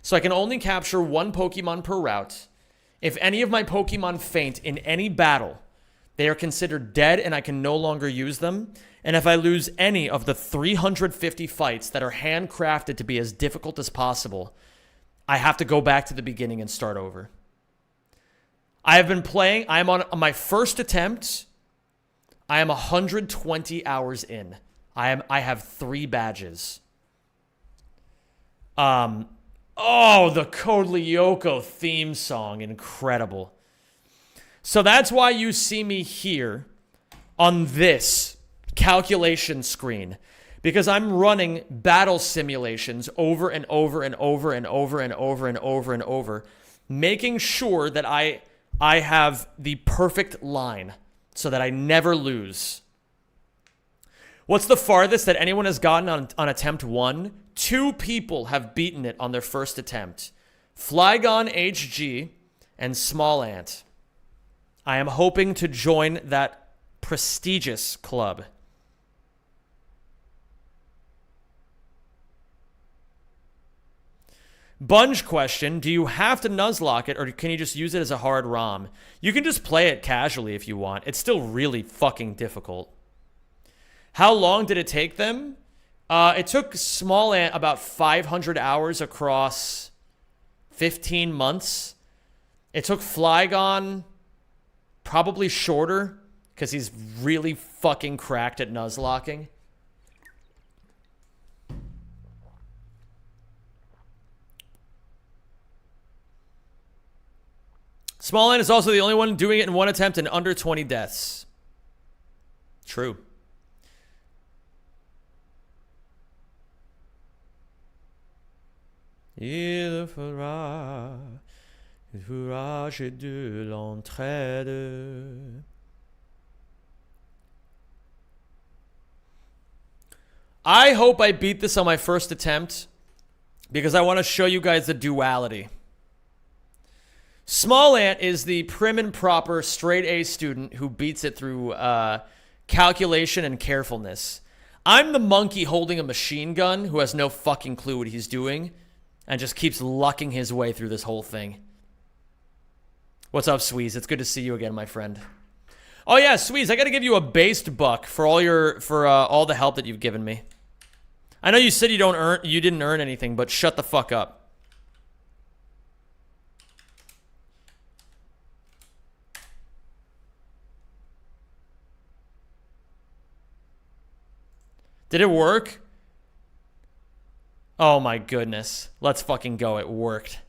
Speaker 1: So I can only capture one Pokemon per route. If any of my Pokemon faint in any battle, they are considered dead and I can no longer use them. And if I lose any of the 350 fights that are handcrafted to be as difficult as possible, I have to go back to the beginning and start over. I have been playing. I am on my first attempt. I am 120 hours in. I have 3 badges. Oh, the Code Lyoko theme song. Incredible. So that's why you see me here on this calculation screen. Because I'm running battle simulations over and over and over and over and over and over and over. Making sure that I have the perfect line so that I never lose. What's the farthest that anyone has gotten on attempt 1? 2 people have beaten it on their first attempt. Flygon HG and Small Ant. I am hoping to join that prestigious club. Bunge question, do you have to Nuzlocke it or can you just use it as a hard ROM? You can just play it casually if you want. It's still really fucking difficult. How long did it take them? It took Small Ant about 500 hours across 15 months. It took Flygon probably shorter because he's really fucking cracked at Nuzlocking. Small Ant is also the only one doing it in one attempt and under 20 deaths. True. Il fera de l'entraide. I hope I beat this on my first attempt because I want to show you guys the duality. Small Ant is the prim and proper straight A student who beats it through calculation and carefulness. I'm the monkey holding a machine gun who has no fucking clue what he's doing and just keeps lucking his way through this whole thing. What's up, Sweeze? It's good to see you again, my friend. Oh yeah, Sweeze, I got to give you a based buck for all all the help that you've given me. I know you said you didn't earn anything, but shut the fuck up. Did it work? Oh my goodness. Let's fucking go. It worked.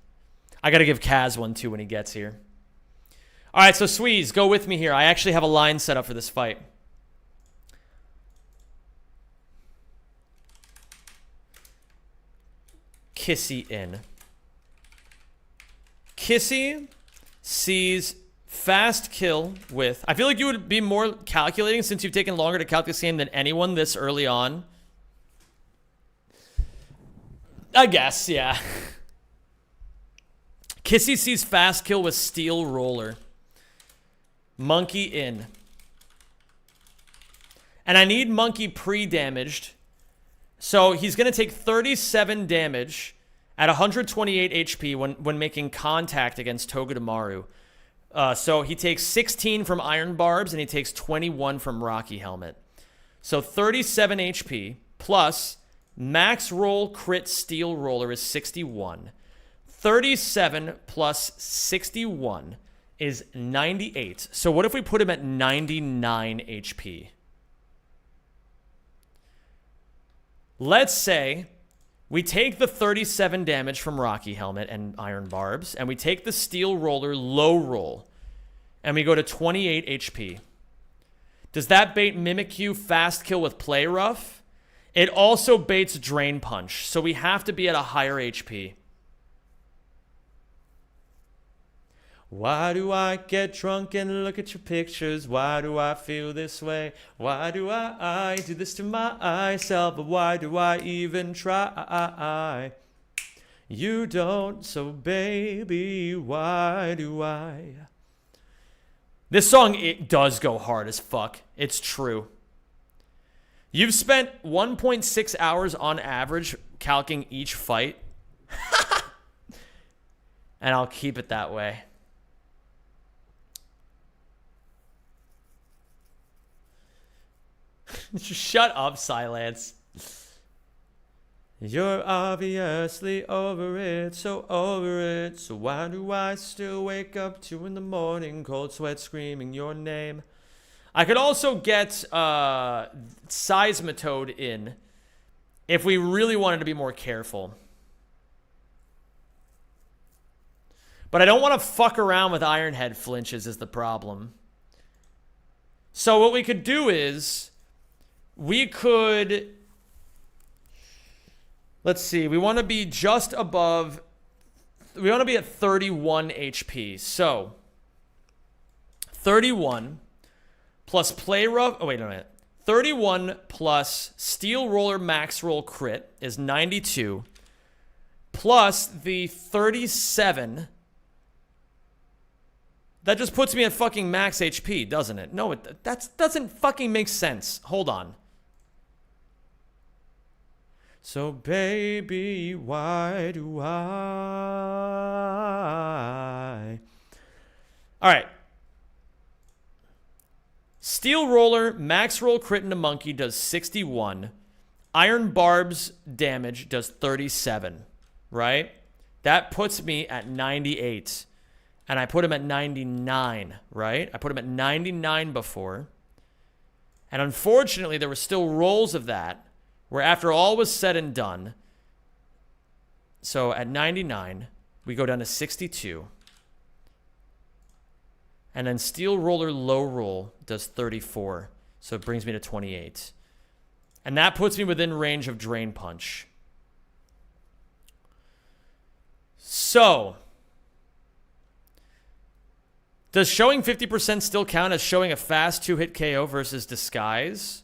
Speaker 1: I got to give Kaz one too when he gets here. All right, so Sweeze, go with me here. I actually have a line set up for this fight. Kissy in. Kissy sees fast kill with... I feel like you would be more calculating since you've taken longer to calculate this game than anyone this early on. I guess, yeah. Kissy sees fast kill with steel roller. Monkey in. And I need Monkey pre-damaged. So he's going to take 37 damage at 128 HP when making contact against Togedemaru. So he takes 16 from Iron Barbs and he takes 21 from Rocky Helmet. So 37 HP plus max roll crit steel roller is 61. 37 plus 61 is 98. So what if we put him at 99 HP? Let's say we take the 37 damage from Rocky Helmet and Iron Barbs, and we take the Steel Roller low roll, and we go to 28 HP. Does that bait Mimikyu fast kill with Play Rough? It also baits Drain Punch, so we have to be at a higher HP. Why do I get drunk and look at your pictures? Why do I feel this way? Why do I do this to myself? But why do I even try? You don't, so baby, why do I? This song, it does go hard as fuck. It's true. You've spent 1.6 hours on average calcing each fight. And I'll keep it that way. Just shut up, Silence. You're obviously over it, so over it. So why do I still wake up 2 in the morning, cold sweat screaming your name? I could also get Seismitoad in if we really wanted to be more careful. But I don't want to fuck around with Ironhead flinches is the problem. So what we could do is... we could, let's see, we want to be just above, we want to be at 31 HP. So, 31 plus Play Rough, oh wait, no, 31 plus Steel Roller Max Roll Crit is 92, plus the 37, that just puts me at fucking max HP, doesn't it? No, that doesn't fucking make sense. Hold on. So baby, why do I? All right. Steel Roller, Max Roll Crit into Monkey does 61. Iron Barbs damage does 37, right? That puts me at 98. And I put him at 99, right? I put him at 99 before. And unfortunately, there were still rolls of that. Where after all was said and done, so at 99, we go down to 62. And then Steel Roller low roll does 34. So it brings me to 28. And that puts me within range of Drain Punch. So, does showing 50% still count as showing a fast 2-hit KO versus Disguise?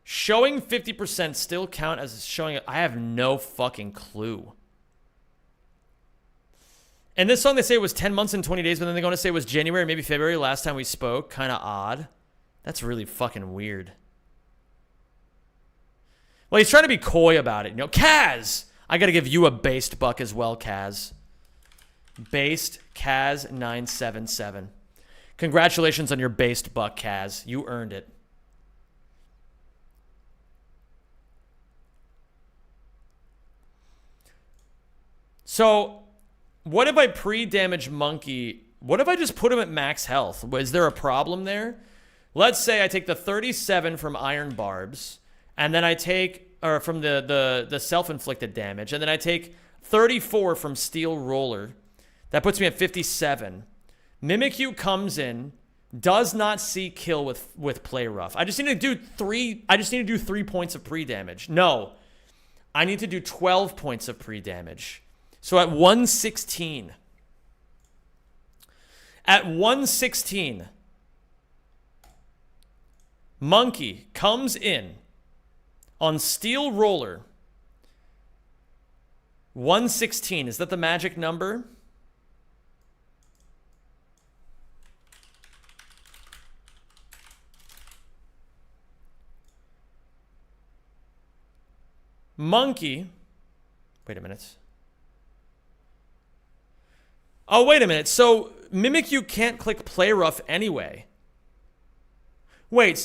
Speaker 1: Showing 50% still count as showing... I have no fucking clue. In this song, they say it was 10 months and 20 days, but then they're going to say it was January, maybe February, last time we spoke. Kind of odd. That's really fucking weird. Well, he's trying to be coy about it. You know, Kaz! I got to give you a based buck as well, Kaz. Based Kaz 977. Congratulations on your based buck, Kaz. You earned it. So, what if I pre-damage Monkey? What if I just put him at max health? Is there a problem there? Let's say I take the 37 from Iron Barbs, and then I take, or from the self-inflicted damage, and then I take 34 from Steel Roller. That puts me at 57. Mimikyu comes in, does not see kill with Play Rough. I just need to do 3 points of pre-damage. No. I need to do 12 points of pre-damage. So at 116. At 116, Monkey comes in on Steel Roller. 116. Is that the magic number? Monkey. Wait a minute. Oh, wait a minute. So Mimikyu can't click Play Rough anyway. Wait.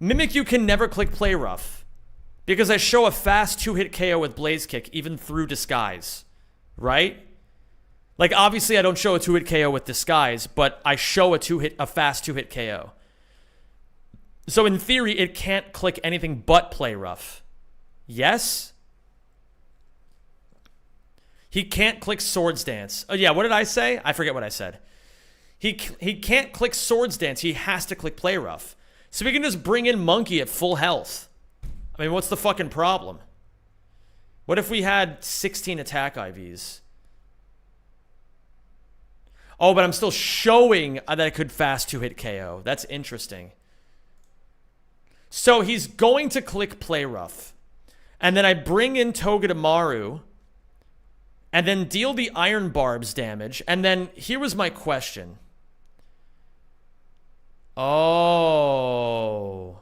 Speaker 1: Mimikyu can never click Play Rough because I show a fast 2-hit KO with Blaze Kick even through Disguise, right? Like, obviously I don't show a 2-hit KO with Disguise, but I show a fast 2-hit KO. So in theory, it can't click anything but Play Rough. Yes? He can't click Swords Dance. Oh yeah, what did I say? I forget what I said. He can't click Swords Dance. He has to click Play Rough. So we can just bring in Monkey at full health. I mean, what's the fucking problem? What if we had 16 attack IVs? Oh, but I'm still showing that I could fast 2-hit KO. That's interesting. So he's going to click Play Rough. And then I bring in Togedemaru. And then deal the Iron Barbs damage. And then here was my question. Oh.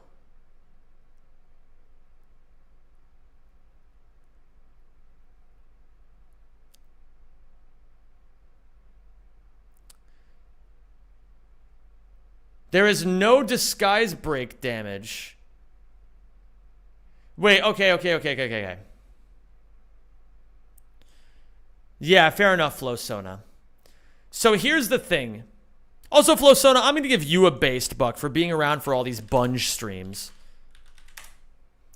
Speaker 1: There is no Disguise Break damage. Wait, okay. Yeah, fair enough, Flosona. So here's the thing. Also, Flosona, I'm going to give you a based buck for being around for all these Bunge streams.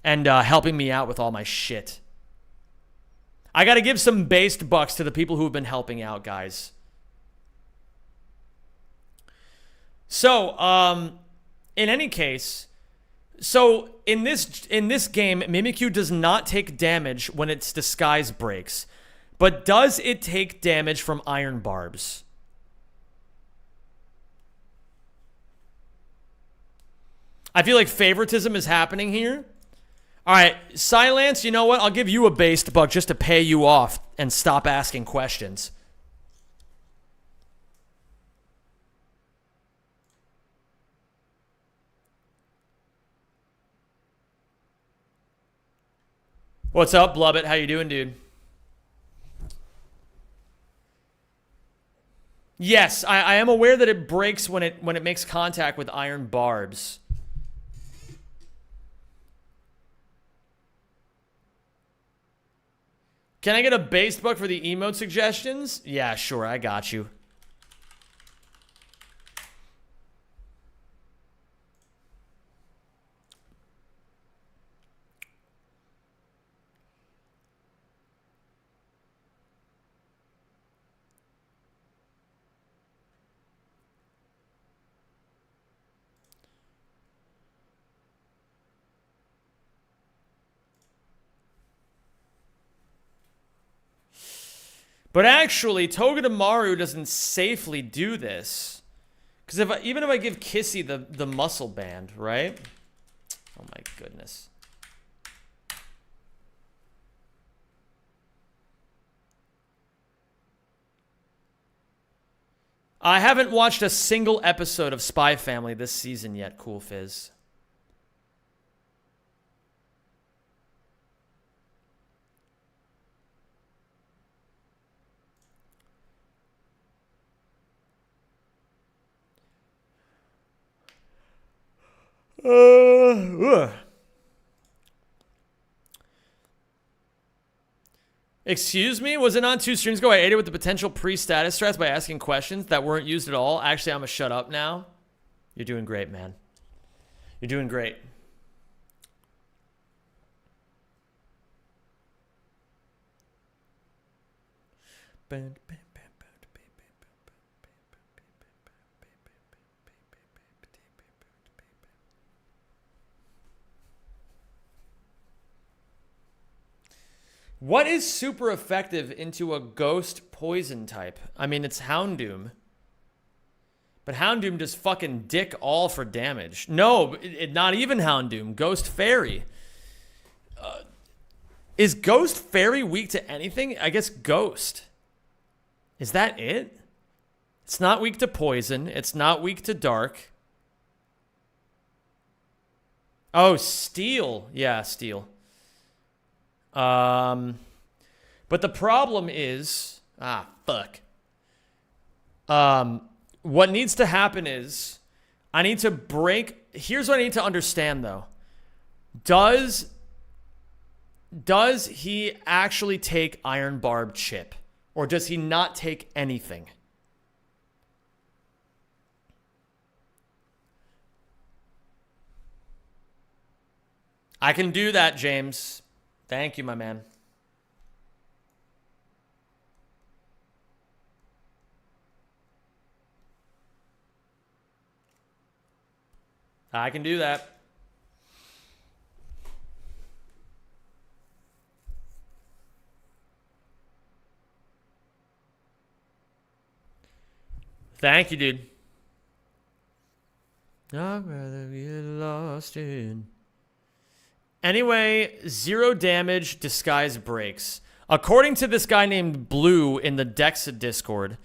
Speaker 1: And helping me out with all my shit. I got to give some based bucks to the people who have been helping out, guys. So, in any case... So, in this game, Mimikyu does not take damage when its Disguise breaks. But does it take damage from Iron Barbs? I feel like favoritism is happening here. Alright, Silence, you know what? I'll give you a based buck just to pay you off and stop asking questions. What's up, Blubbit? How you doing, dude? Yes, I am aware that it breaks when it makes contact with Iron Barbs. Can I get a base book for the emote suggestions? Yeah, sure, I got you. But actually, Togedemaru doesn't safely do this. Because even if I give Kissy the muscle band, right? Oh my goodness. I haven't watched a single episode of Spy Family this season yet, Cool Fizz. Excuse me? Was it on 2 streams ago? I ate it with the potential pre-status strats by asking questions that weren't used at all. Actually, I'm gonna shut up now. You're doing great, man. You're doing great. What is super effective into a ghost poison type? I mean, it's Houndoom. But Houndoom just fucking dick all for damage. No, not even Houndoom. Ghost Fairy. Is Ghost Fairy weak to anything? I guess Ghost. Is that it? It's not weak to poison. It's not weak to dark. Oh, Steel. Yeah, Steel. But the problem is... fuck. What needs to happen is... I need to break... Here's what I need to understand, though. Does he actually take Iron Barb Chip? Or does he not take anything? I can do that, James. Thank you, my man. I can do that. Thank you, dude. I'd rather get lost in. Anyway, 0 damage, disguise breaks. According to this guy named Blue in the Dexa Discord,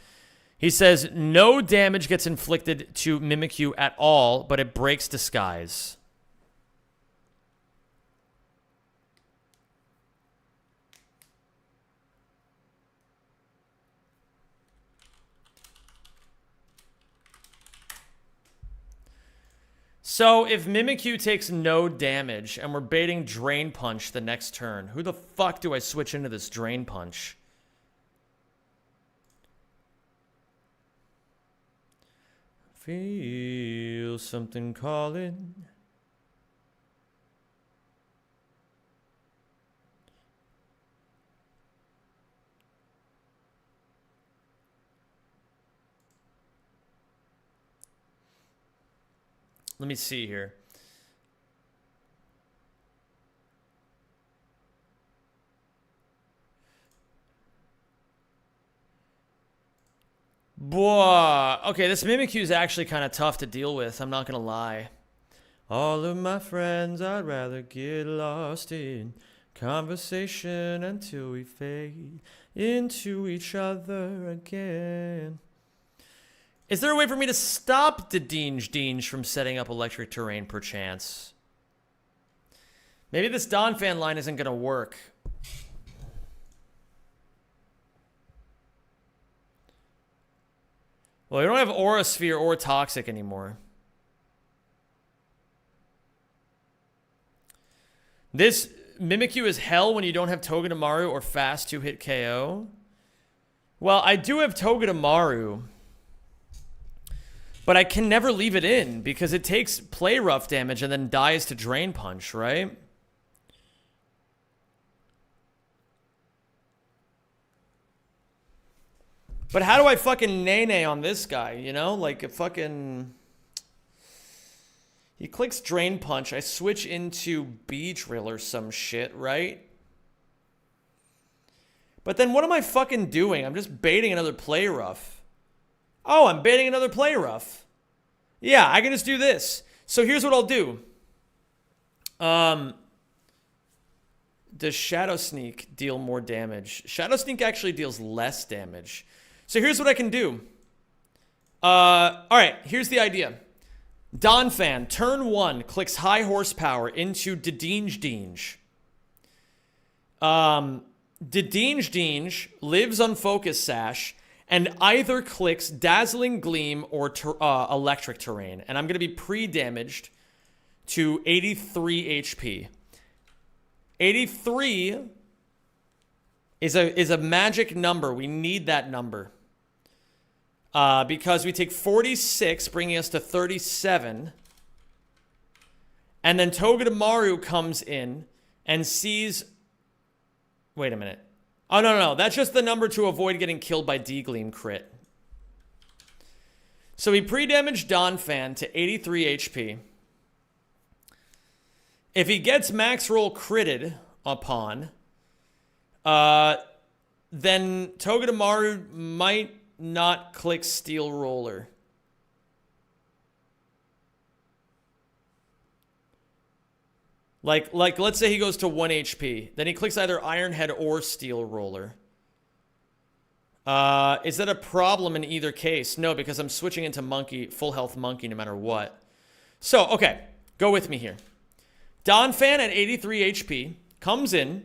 Speaker 1: he says no damage gets inflicted to Mimikyu at all, but it breaks disguise. So if Mimikyu takes no damage and we're baiting Drain Punch the next turn, who the fuck do I switch into this Drain Punch? Feel something calling. Let me see here. Boah. Okay, this Mimikyu is actually kind of tough to deal with. I'm not going to lie. All of my friends I'd rather get lost in conversation until we fade into each other again. Is there a way for me to stop the Dinge from setting up electric terrain, perchance? Maybe this Donphan line isn't going to work. Well, we don't have Aura Sphere or Toxic anymore. This Mimikyu is hell when you don't have Togedemaru or fast 2-hit KO. Well, I do have Togedemaru. But I can never leave it in because it takes play rough damage and then dies to Drain Punch, right? But how do I fucking nay on this guy, you know? Like a fucking... He clicks Drain Punch. I switch into Beedrill or some shit, right? But then what am I fucking doing? I'm just baiting another play rough. Oh, I'm baiting another play rough. Yeah, I can just do this. So here's what I'll do. Does Shadow Sneak deal more damage? Shadow Sneak actually deals less damage. So here's what I can do. Alright, here's the idea. Donphan, turn 1, clicks high horsepower into Dedinge. Dedinge lives on Focus Sash and either clicks Dazzling Gleam or Electric Terrain. And I'm going to be pre-damaged to 83 HP. 83 is a magic number. We need that number. because we take 46, bringing us to 37. And then Togedemaru comes in and sees... Wait a minute. Oh, no. That's just the number to avoid getting killed by D-Gleam crit. So he pre-damaged Donphan to 83 HP. If he gets max roll critted upon, then Togedemaru might not click Steel Roller. Like let's say he goes to 1 HP. Then he clicks either Iron Head or Steel Roller. Is that a problem in either case? No, because I'm switching into Monkey, full health Monkey no matter what. So, okay. Go with me here. Donphan at 83 HP comes in.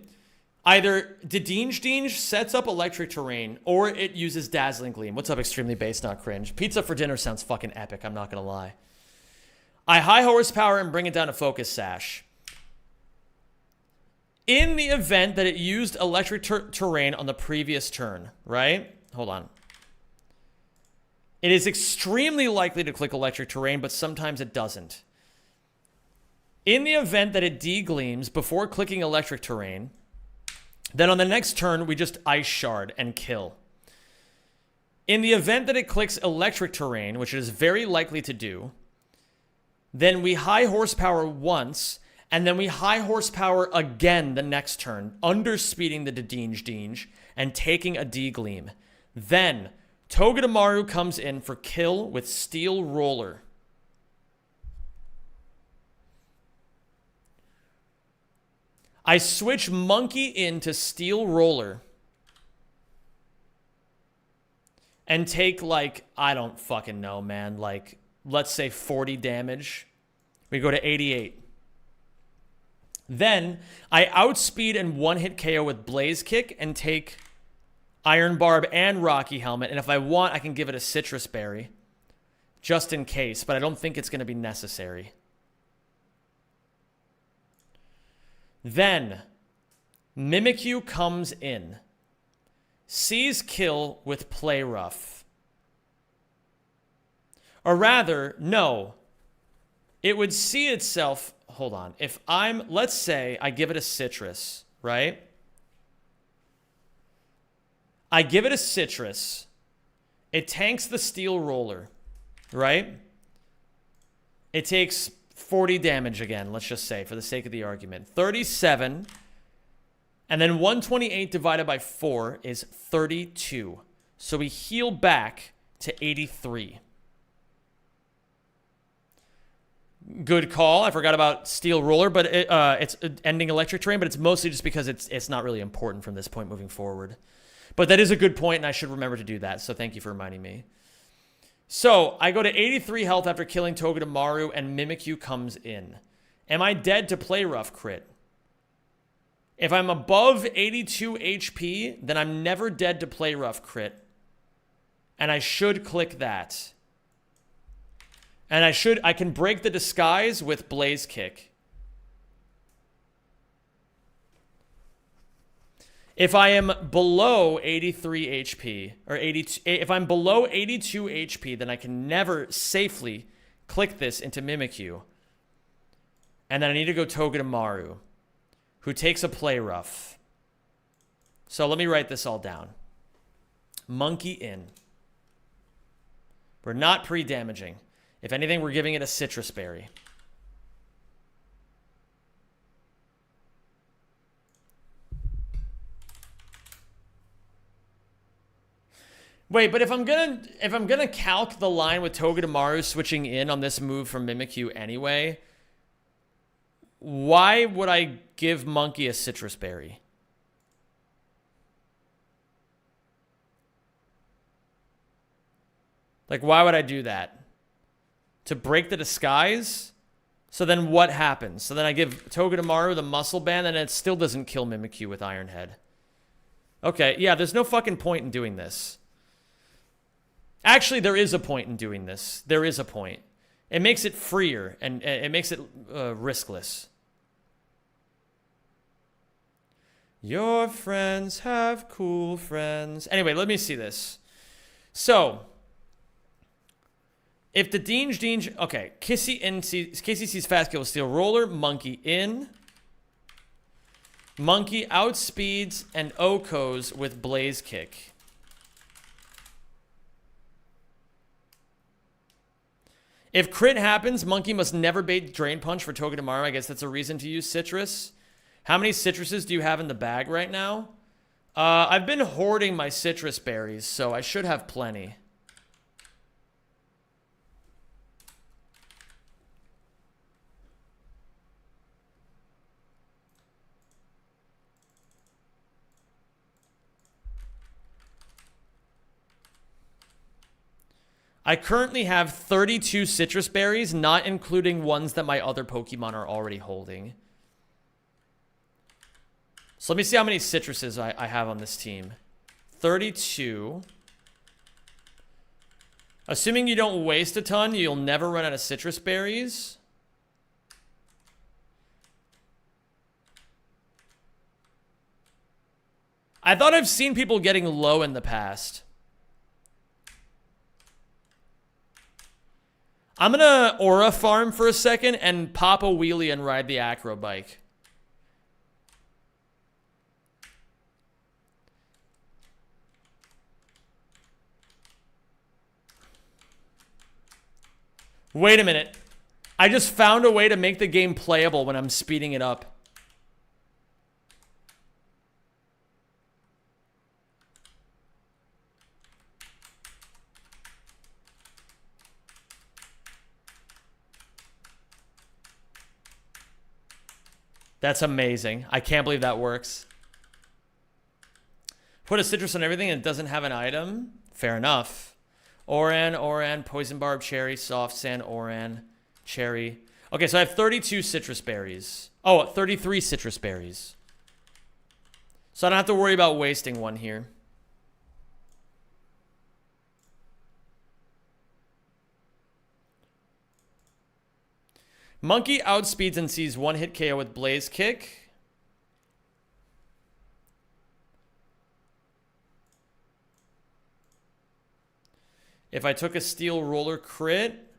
Speaker 1: Either Dedinge sets up Electric Terrain, or it uses Dazzling Gleam. What's up, Extremely Base, not cringe? Pizza for dinner sounds fucking epic, I'm not gonna lie. I high horsepower and bring it down to Focus Sash. In the event that it used Electric Terrain on the previous turn, right? Hold on. It is extremely likely to click Electric Terrain, but sometimes it doesn't. In the event that it de-gleams before clicking Electric Terrain, then on the next turn, we just Ice Shard and kill. In the event that it clicks Electric Terrain, which it is very likely to do, then we high horsepower once, and then we high horsepower again the next turn, underspeeding the Dedinge and taking a D-Gleam. Then, Togedemaru comes in for kill with Steel Roller. I switch Monkey into Steel Roller. And take, like, I don't fucking know, man. Like, let's say 40 damage. We go to 88. Then, I outspeed and one-hit KO with Blaze Kick and take Iron Barb and Rocky Helmet. And if I want, I can give it a Citrus Berry. Just in case, but I don't think it's going to be necessary. Then, Mimikyu comes in. Sees kill with Play Rough. Or rather, no. It would see itself... Hold on. If I'm... Let's say I give it a Citrus, right? I give it a Citrus. It tanks the Steel Roller, right? It takes 40 damage again, let's just say, for the sake of the argument. 37... And then 128 divided by 4 is 32. So we heal back to 83. Good call. I forgot about Steel Roller, but it's ending Electric Terrain, but it's mostly just because it's not really important from this point moving forward. But that is a good point, and I should remember to do that, so thank you for reminding me. So I go to 83 health after killing Togedemaru, and Mimikyu comes in. Am I dead to Play Rough crit? If I'm above 82 HP, then I'm never dead to Play Rough crit. And I should click that. And I can break the disguise with Blaze Kick. If I am below 83 HP, or 82, if I'm below 82 HP, then I can never safely click this into Mimikyu. And then I need to go Togedemaru, who takes a Play Rough. So let me write this all down. Monkey in. We're not pre-damaging. If anything, we're giving it a Citrus Berry. Wait, but if I'm gonna calc the line with Togedemaru switching in on this move from Mimikyu anyway, why would I give Monkey a Citrus Berry? Like, why would I do that? To break the disguise? So then what happens? So then I give Togedemaru the Muscle Band, and it still doesn't kill Mimikyu with Iron Head. Okay, yeah, there's no fucking point in doing this. Actually, there is a point in doing this. There is a point. It makes it freer, and it makes it riskless. Your friends have cool friends. Anyway, let me see this. So, If the Dean, okay, Casey sees fast kill with Steel Roller, Monkey in. Monkey outspeeds and Okos with Blaze Kick. If crit happens, Monkey must never bait Drain Punch for Togedemaru. I guess that's a reason to use Citrus. How many citruses do you have in the bag right now? I've been hoarding my citrus berries, so I should have plenty. I currently have 32 citrus berries, not including ones that my other Pokemon are already holding. So let me see how many citruses I have on this team. 32. Assuming you don't waste a ton, you'll never run out of citrus berries. I thought I've seen people getting low in the past. I'm gonna aura farm for a second and pop a wheelie and ride the acro bike. Wait a minute. I just found a way to make the game playable when I'm speeding it up. That's amazing. I can't believe that works. Put a citrus on everything and it doesn't have an item? Fair enough. Oran, Poison Barb, Cherry, Soft Sand, Oran, Cherry. Okay, so I have 32 citrus berries. Oh, 33 citrus berries. So I don't have to worry about wasting one here. Monkey outspeeds and sees one hit KO with Blaze Kick. If I took a Steel Roller crit,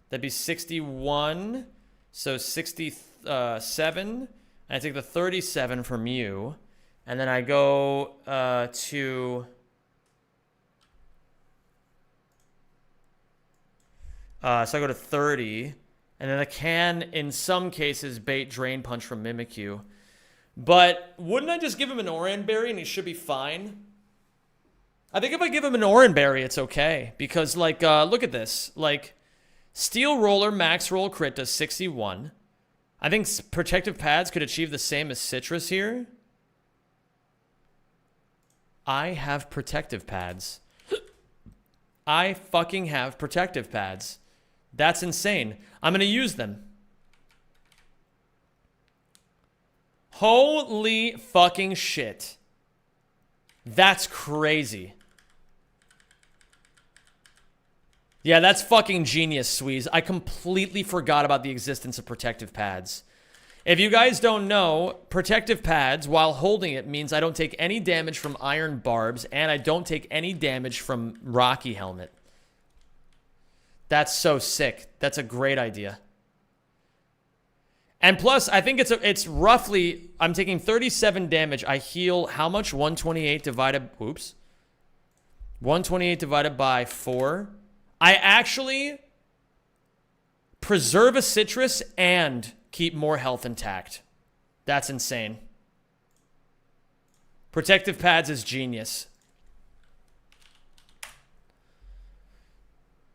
Speaker 1: that'd be 61. So 67. And I take the 37 from you. And then I go to... so I go to 30. And then I can, in some cases, bait Drain Punch from Mimikyu. But wouldn't I just give him an Oran Berry and he should be fine? I think if I give him an Oran Berry, it's okay. Because, like, look at this. Like, Steel Roller Max Roll Crit does 61. I think Protective Pads could achieve the same as Citrus here. I have Protective Pads. I fucking have Protective Pads. That's insane. I'm going to use them. Holy fucking shit. That's crazy. Yeah, that's fucking genius, Sweeze. I completely forgot about the existence of Protective Pads. If you guys don't know, Protective Pads, while holding it, means I don't take any damage from Iron Barbs, and I don't take any damage from Rocky Helmet. That's so sick. That's a great idea. And plus, I think it's roughly, I'm taking 37 damage. I heal how much? 128 divided, oops. 128 divided by 4. I actually preserve a citrus and keep more health intact. That's insane. Protective Pads is genius.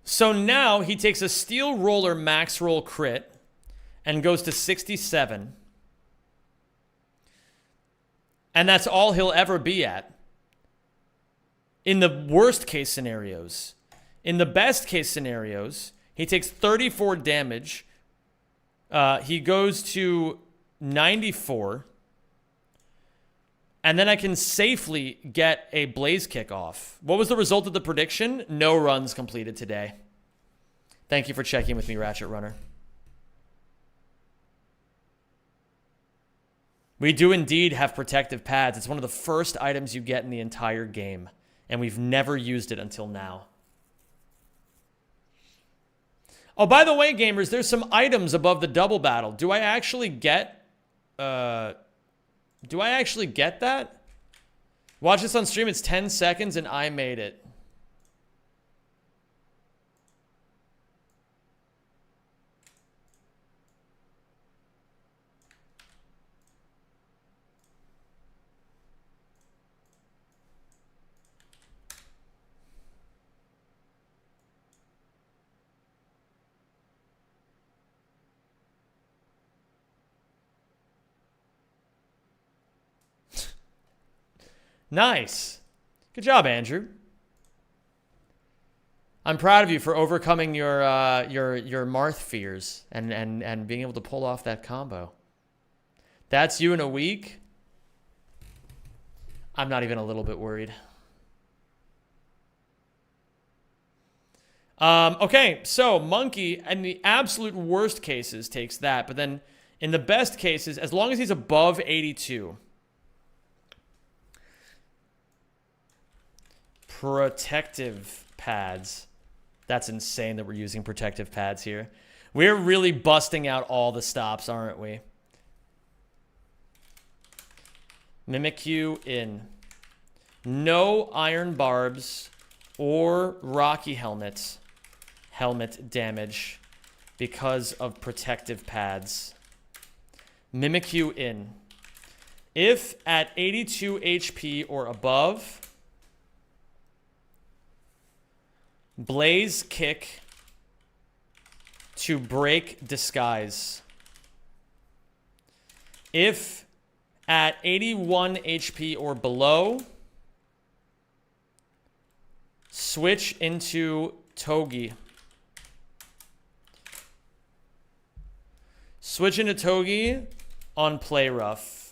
Speaker 1: So now he takes a Steel Roller Max Roll crit and goes to 67. And that's all he'll ever be at. In the worst case scenarios. In the best case scenarios, he takes 34 damage. He goes to 94. And then I can safely get a Blaze Kick off. What was the result of the prediction? No runs completed today. Thank you for checking with me, Ratchet Runner. We do indeed have Protective Pads. It's one of the first items you get in the entire game. And we've never used it until now. Oh, by the way, gamers, there's some items above the double battle. Do I actually get that? Watch this on stream. It's 10 seconds and I made it. Nice. Good job, Andrew. I'm proud of you for overcoming your Marth fears and being able to pull off that combo. That's you in a week. I'm not even a little bit worried. Okay, so Monkey, in the absolute worst cases, takes that. But then in the best cases, as long as he's above 82... Protective pads. That's insane that we're using protective pads here. We're really busting out all the stops, aren't we? Mimikyu in. No iron barbs or Rocky helmet damage because of protective pads. Mimikyu in. If at 82 HP or above... Blaze kick to break disguise. If at 81 HP or below, switch into Togi. Switch into Togi on Play Rough.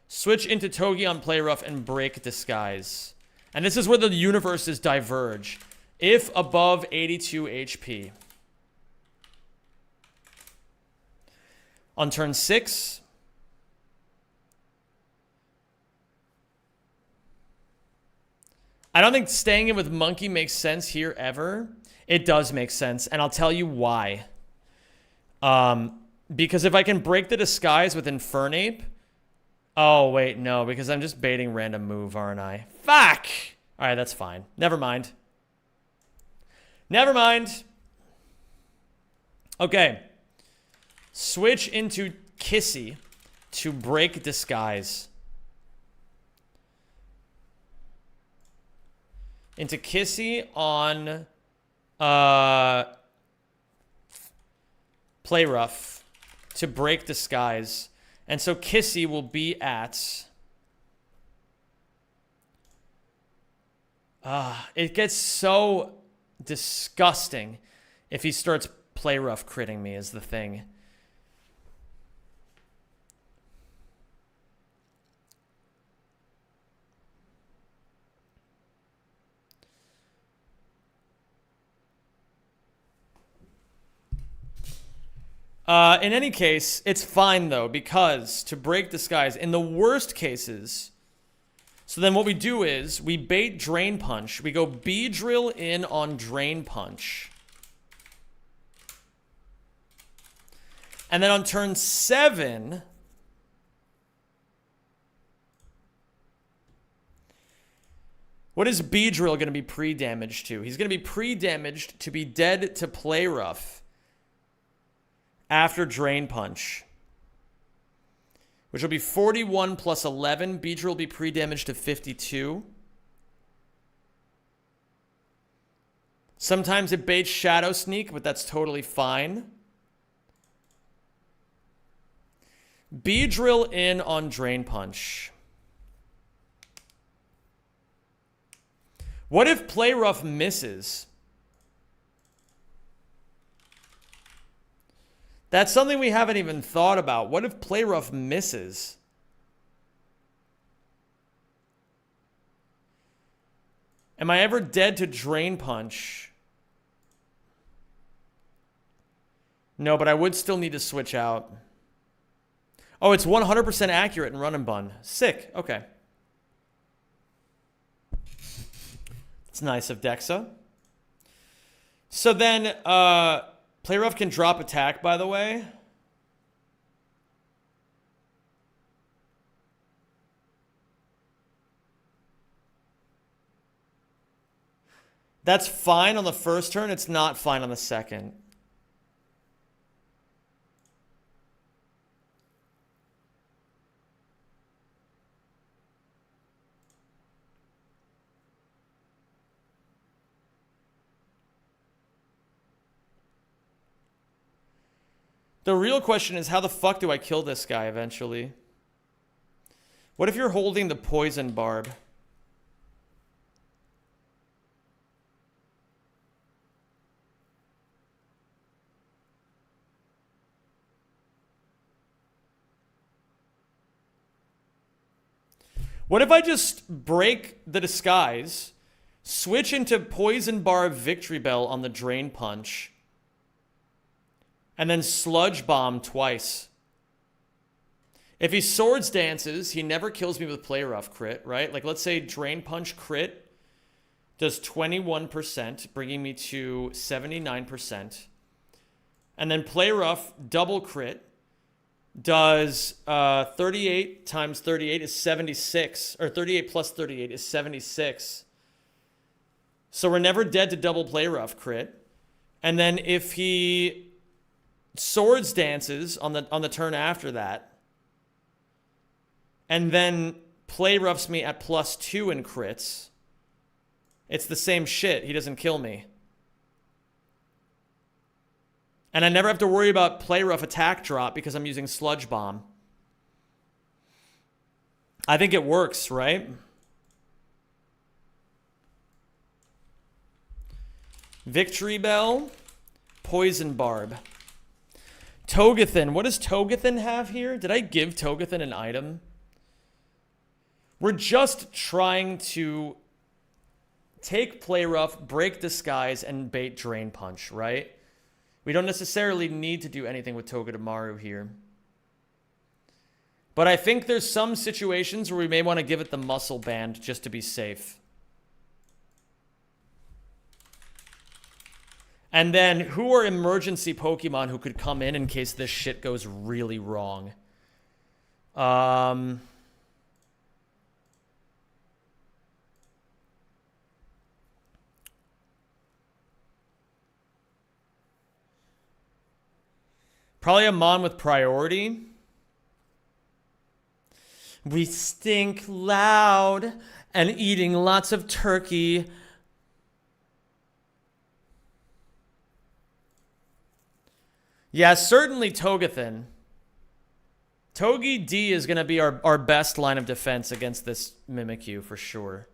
Speaker 1: Switch into Togi on Play Rough and break disguise. And this is where the universes diverge. If above 82 HP. On turn 6. I don't think staying in with Monkey makes sense here ever. It does make sense, and I'll tell you why. Because if I can break the disguise with Infernape... Oh, wait, no, because I'm just baiting random move, aren't I? Fuck! Alright, that's fine. Never mind. Never mind. Okay. Switch into Kissy to break disguise. Into Kissy on Play Rough to break disguise. And so Kissy will be at... it gets so disgusting if he starts Play Rough critting me is the thing. In any case, it's fine, though, because to break disguise, in the worst cases... So then what we do is, we bait Drain Punch. We go B-Drill in on Drain Punch. And then on turn 7... What is B-Drill going to be pre-damaged to? He's going to be pre-damaged to be dead to Play Rough. After Drain Punch. Which will be 41 plus 11. Beedrill will be pre-damaged to 52. Sometimes it baits Shadow Sneak, but that's totally fine. Beedrill in on Drain Punch. What if Play Rough misses? That's something we haven't even thought about. What if Play Rough misses? Am I ever dead to Drain Punch? No, but I would still need to switch out. Oh, it's 100% accurate in run and bun. Sick. Okay. It's nice of Dexa. So then, play rough can drop attack, by the way. That's fine on the first turn. It's not fine on the second. The real question is, how the fuck do I kill this guy eventually? What if you're holding the poison barb? What if I just break the disguise, switch into Poison Barb Victory Bell on the Drain Punch, and then Sludge Bomb twice? If he Swords Dances, he never kills me with Play Rough crit, right? Like, let's say Drain Punch crit does 21%, bringing me to 79%. And then Play Rough double crit does 38 times 38 is 76, or 38 plus 38 is 76. So we're never dead to double Play Rough crit. And then if he Swords Dances on the turn after that, and then Play Roughs me at +2 in crits, it's the same shit. He doesn't kill me. And I never have to worry about Play Rough attack drop because I'm using Sludge Bomb. I think it works, right? Victory Bell, Poison Barb. Togethan. What does Togethan have here? Did I give Togethan an item? We're just trying to take Play Rough, break Disguise, and bait Drain Punch, right? We don't necessarily need to do anything with Togedemaru here. But I think there's some situations where we may want to give it the Muscle Band just to be safe. And then, who are emergency Pokemon who could come in case this shit goes really wrong? Probably a Mon with priority. We stink loud and eating lots of turkey. Yeah, certainly Togethan. Togi D is going to be our best line of defense against this Mimikyu for sure.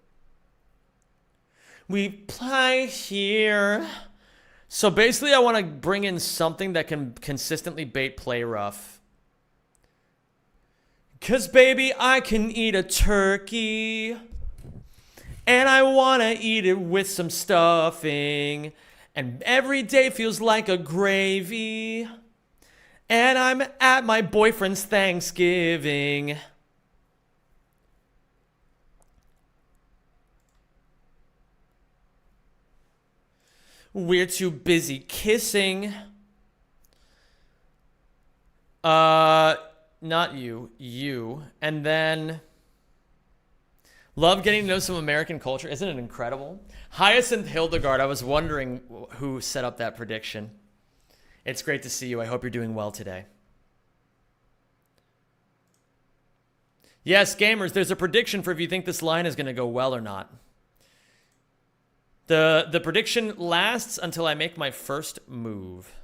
Speaker 1: We play here. So basically, I want to bring in something that can consistently bait Play Rough. 'Cause baby, I can eat a turkey. And I want to eat it with some stuffing. And every day feels like a gravy. And I'm at my boyfriend's Thanksgiving. We're too busy kissing. Not you. You. And then... Love getting to know some American culture. Isn't it incredible? Hyacinth Hildegard, I was wondering who set up that prediction. It's great to see you. I hope you're doing well today. Yes, gamers, there's a prediction for if you think this line is going to go well or not. The prediction lasts until I make my first move.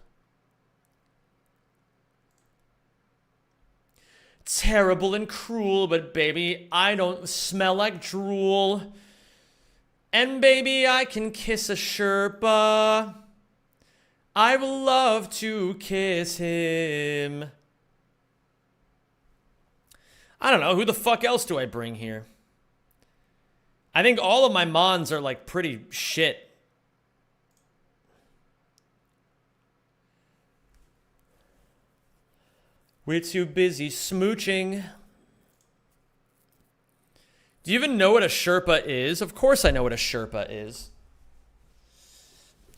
Speaker 1: Terrible and cruel, but baby, I don't smell like drool. And baby, I can kiss a Sherpa. I will love to kiss him. I don't know, who the fuck else do I bring here? I think all of my Mons are like pretty shit. We're too busy smooching. Do you even know what a Sherpa is? Of course I know what a Sherpa is.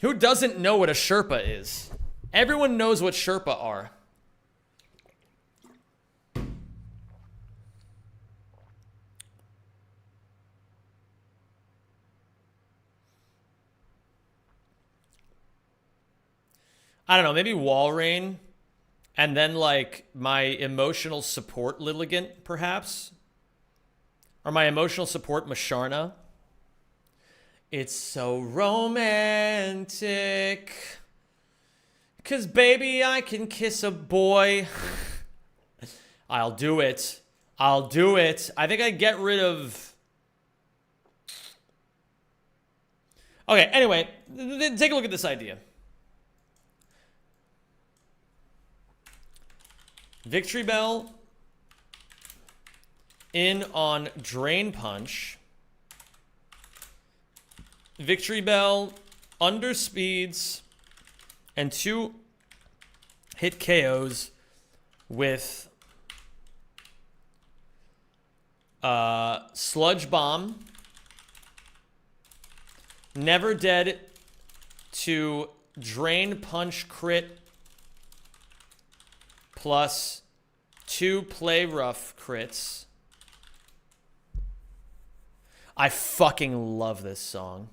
Speaker 1: Who doesn't know what a Sherpa is? Everyone knows what Sherpa are. I don't know, maybe Walrein, and then like my emotional support Lilligant, perhaps? Or my emotional support Masharna. It's so romantic. 'Cause baby, I can kiss a boy. I'll do it. I'll do it. I think I get rid of... Okay, anyway, take a look at this idea. Victory Bell in on Drain Punch. Victory Bell under speeds and 2 hit KOs with Sludge Bomb. Never Dead to Drain Punch crit plus 2 Play Rough crits. I fucking love this song.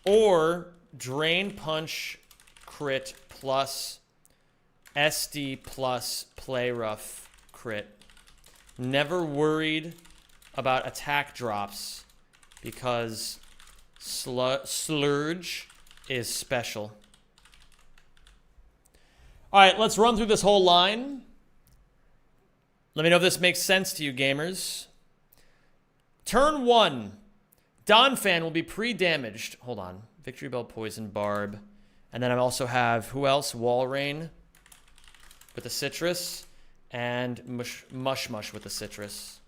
Speaker 1: Or Drain Punch crit plus SD plus Play Rough crit. Never worried about attack drops because Slurge is special. All right, let's run through this whole line. Let me know if this makes sense to you, gamers. Turn 1. Donphan will be pre-damaged. Hold on. Victory Bell, Poison Barb. And then I also have, who else? Walrein with the Citrus. And Mush with the Citrus.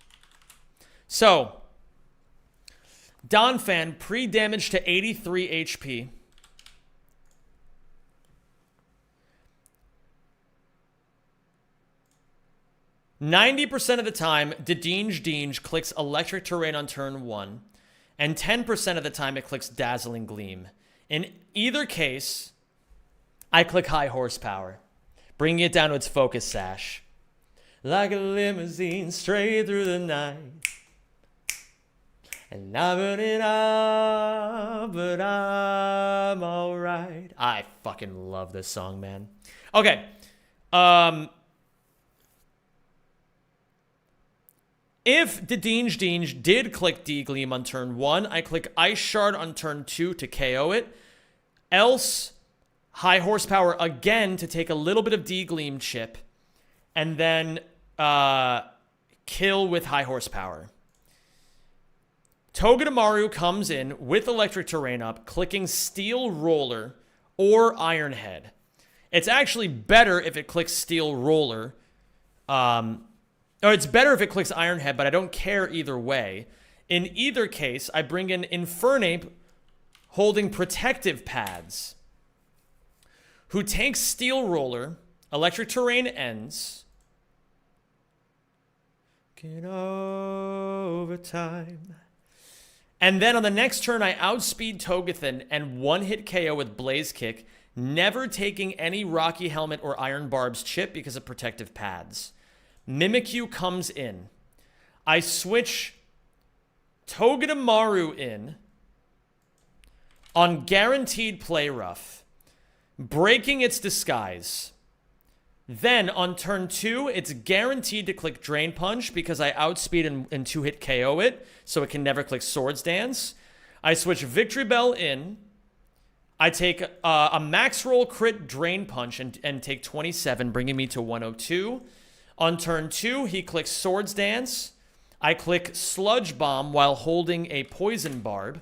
Speaker 1: So, Donphan pre-damaged to 83 HP. %of the time, Dedinge clicks Electric Terrain on turn 1. And 10% of the time, it clicks Dazzling Gleam. In either case, I click High Horsepower, bringing it down to its focus sash. Like a limousine straight through the night. And I'm burning up, but I'm alright. I fucking love this song, man. Okay. If Dedinge did click D-Gleam on turn 1, I click Ice Shard on turn 2 to KO it. Else, High Horsepower again to take a little bit of D-Gleam chip. And then kill with High Horsepower. Togedemaru comes in with Electric Terrain up, clicking Steel Roller or Iron Head. It's actually better if it clicks Steel Roller. Or it's better if it clicks Iron Head, but I don't care either way. In either case, I bring in Infernape holding Protective Pads, who takes Steel Roller, Electric Terrain ends. Get over time. And then on the next turn, I outspeed Togethan and 1-hit KO with Blaze Kick, never taking any Rocky Helmet or Iron Barb's chip because of Protective Pads. Mimikyu comes in. I switch Togedemaru in on guaranteed Play Rough, breaking its disguise. Then on turn 2, it's guaranteed to click Drain Punch because I outspeed and 2-hit KO it, so it can never click Swords Dance. I switch Victory Bell in. I take a max roll crit Drain Punch and take 27, bringing me to 102. On turn 2, he clicks Swords Dance. I click Sludge Bomb while holding a Poison Barb.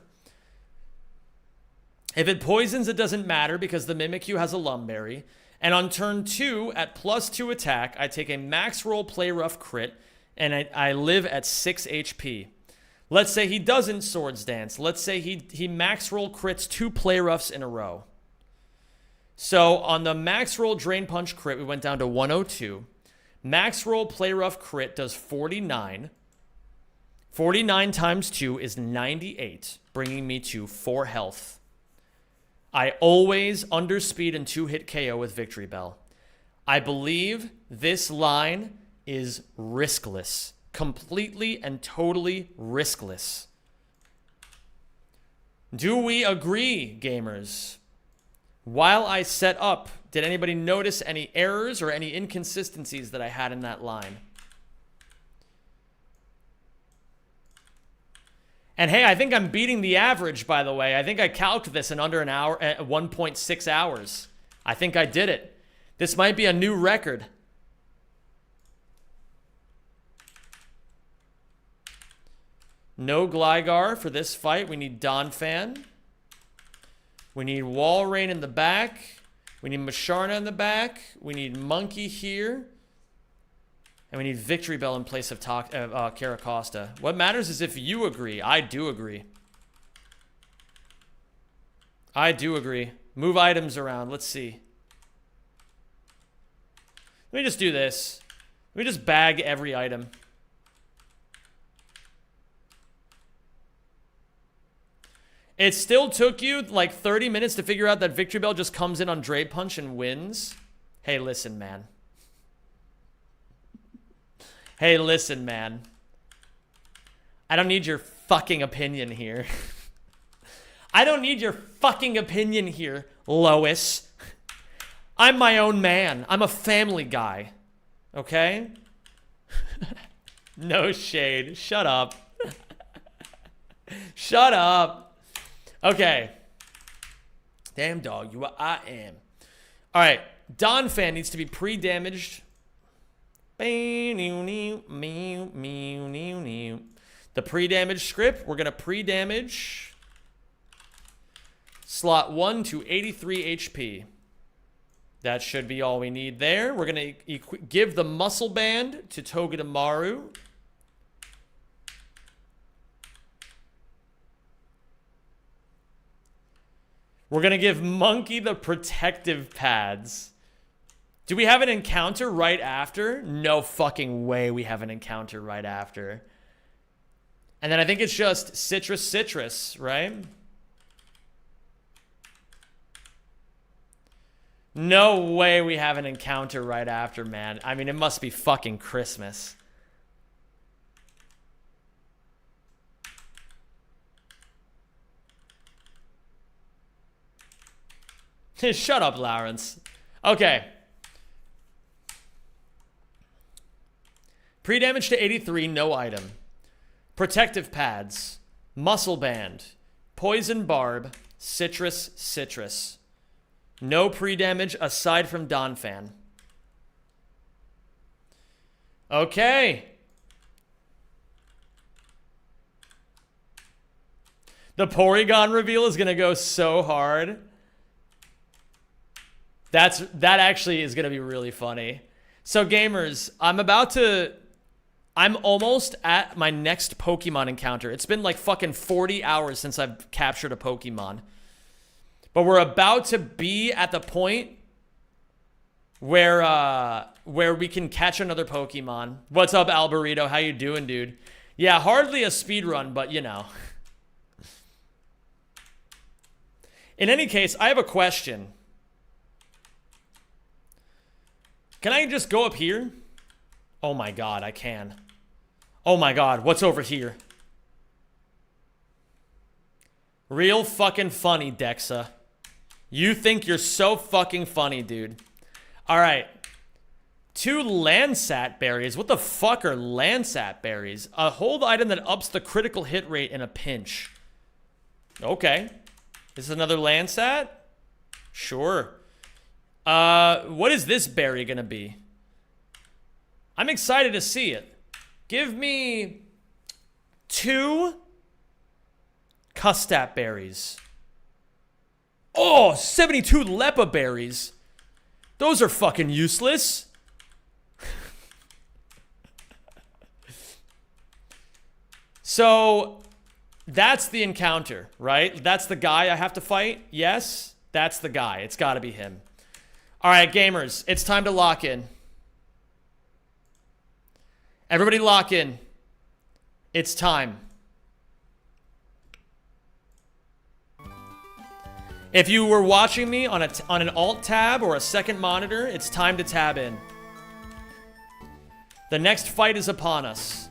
Speaker 1: If it poisons, it doesn't matter because the Mimikyu has a Lumberry. And on turn 2, at +2 attack, I take a max roll Play Rough crit, and I live at 6 HP. Let's say he doesn't Swords Dance. Let's say he max roll crits 2 Play Roughs in a row. So on the max roll Drain Punch crit, we went down to 102. Max roll Play Rough crit does 49. 49 times 2 is 98, bringing me to 4 health. I always underspeed and 2-hit KO with Victory Bell. I believe this line is riskless. Completely and totally riskless. Do we agree, gamers? While I set up, did anybody notice any errors or any inconsistencies that I had in that line? And hey, I think I'm beating the average, by the way. I think I calced this in under an hour, 1.6 hours. I think I did it. This might be a new record. No Gligar for this fight. We need Donphan. We need Walrein in the back. We need Masharna in the back. We need Monkey here. And we need Victory Bell in place of Caracosta. What matters is if you agree. I do agree. I do agree. Move items around. Let's see. Let me just do this. Let me just bag every item. It still took you like 30 minutes to figure out that Victory Bell just comes in on Drain Punch and wins. Hey, listen, man. Hey, listen, man. I don't need your fucking opinion here. I don't need your fucking opinion here, Lois. I'm my own man. I'm a family guy. Okay? No shade. Shut up. Shut up. Okay. Damn dog, you are I am. Alright. Donphan needs to be pre-damaged. The pre-damage script, we're going to pre-damage slot 1 to 83 HP. That should be all we need there. We're going to give the muscle band to Togedemaru. We're going to give Monkey the protective pads. Do we have an encounter right after? No fucking way we have an encounter right after. And then I think it's just Citrus, right? No way we have an encounter right after, man. I mean, it must be fucking Christmas. Shut up, Lawrence. Okay. Pre-damage to 83, no item. Protective pads. Muscle band. Poison barb. Citrus. No pre-damage aside from Donphan. Okay. The Porygon reveal is going to go so hard. That actually is going to be really funny. So gamers, I'm almost at my next Pokemon encounter. It's been like fucking 40 hours since I've captured a Pokemon. But we're about to be at the point where we can catch another Pokemon. What's up, Alberito? How you doing, dude? Yeah, hardly a speed run, but you know. In any case, I have a question. Can I just go up here? Oh my god, I can. Oh my god, what's over here? Real fucking funny, Dexa. You think you're so fucking funny, dude. Alright. 2 Landsat berries. What the fuck are Landsat berries? A hold item that ups the critical hit rate in a pinch. Okay. Is this another Landsat? Sure. What is this berry gonna be? I'm excited to see it. Give me 2 Custat berries. Oh, 72 Lepa berries. Those are fucking useless. So, that's the encounter, right? That's the guy I have to fight? Yes? That's the guy. It's got to be him. All right, gamers, it's time to lock in. Everybody lock in. It's time. If you were watching me on an alt tab or a second monitor, it's time to tab in. The next fight is upon us.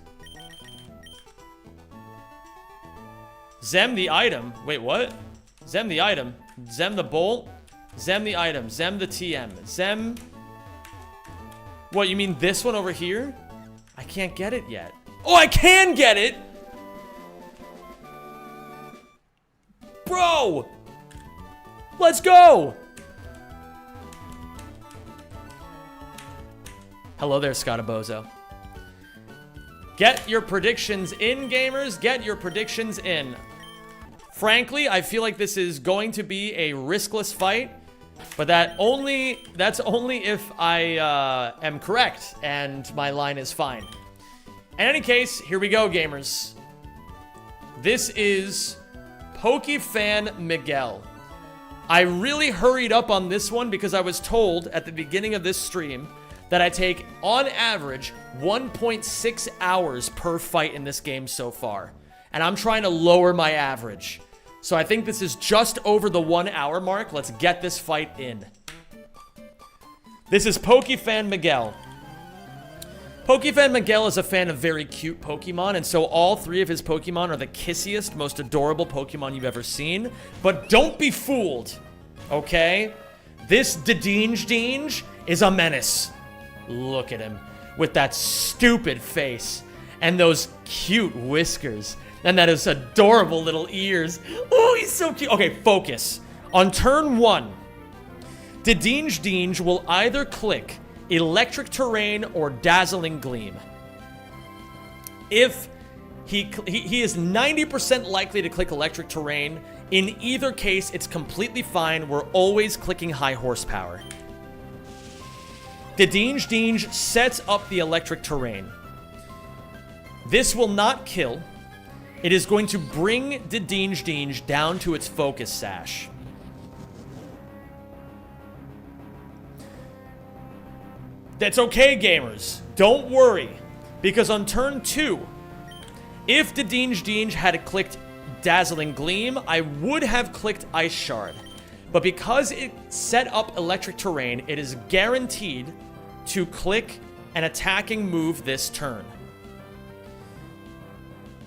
Speaker 1: Zem the item. Wait, what? Zem the item. Zem the bolt. Zem the item. Zem the TM. Zem. What, you mean this one over here? I can't get it yet. Oh, I can get it! Bro! Let's go! Hello there, Scottabozo. Get your predictions in, gamers. Get your predictions in. Frankly, I feel like this is going to be a riskless fight, but that's only if I am correct and my line is fine. In any case, here we go, gamers. This is PokeFan Miguel. I really hurried up on this one because I was told at the beginning of this stream that I take, on average, 1.6 hours per fight in this game so far. And I'm trying to lower my average. So I think this is just over the 1 hour mark. Let's get this fight in. This is PokeFan Miguel. PokeFan Miguel is a fan of very cute Pokemon, and so all three of his Pokemon are the kissiest, most adorable Pokemon you've ever seen. But don't be fooled, okay? This Dedinge is a menace. Look at him with that stupid face and those cute whiskers and that is adorable little ears. Oh, he's so cute. Okay, focus. On turn 1, Dedinge will either click Electric Terrain or Dazzling Gleam. If he is 90% likely to click Electric Terrain, in either case, it's completely fine. We're always clicking High Horsepower. Dedinge sets up the Electric Terrain. This will not kill. It is going to bring Dedinge down to its focus sash. That's okay, gamers. Don't worry. Because on turn 2, if Dedinge had clicked Dazzling Gleam, I would have clicked Ice Shard. But because it set up Electric Terrain, it is guaranteed to click an attacking move this turn.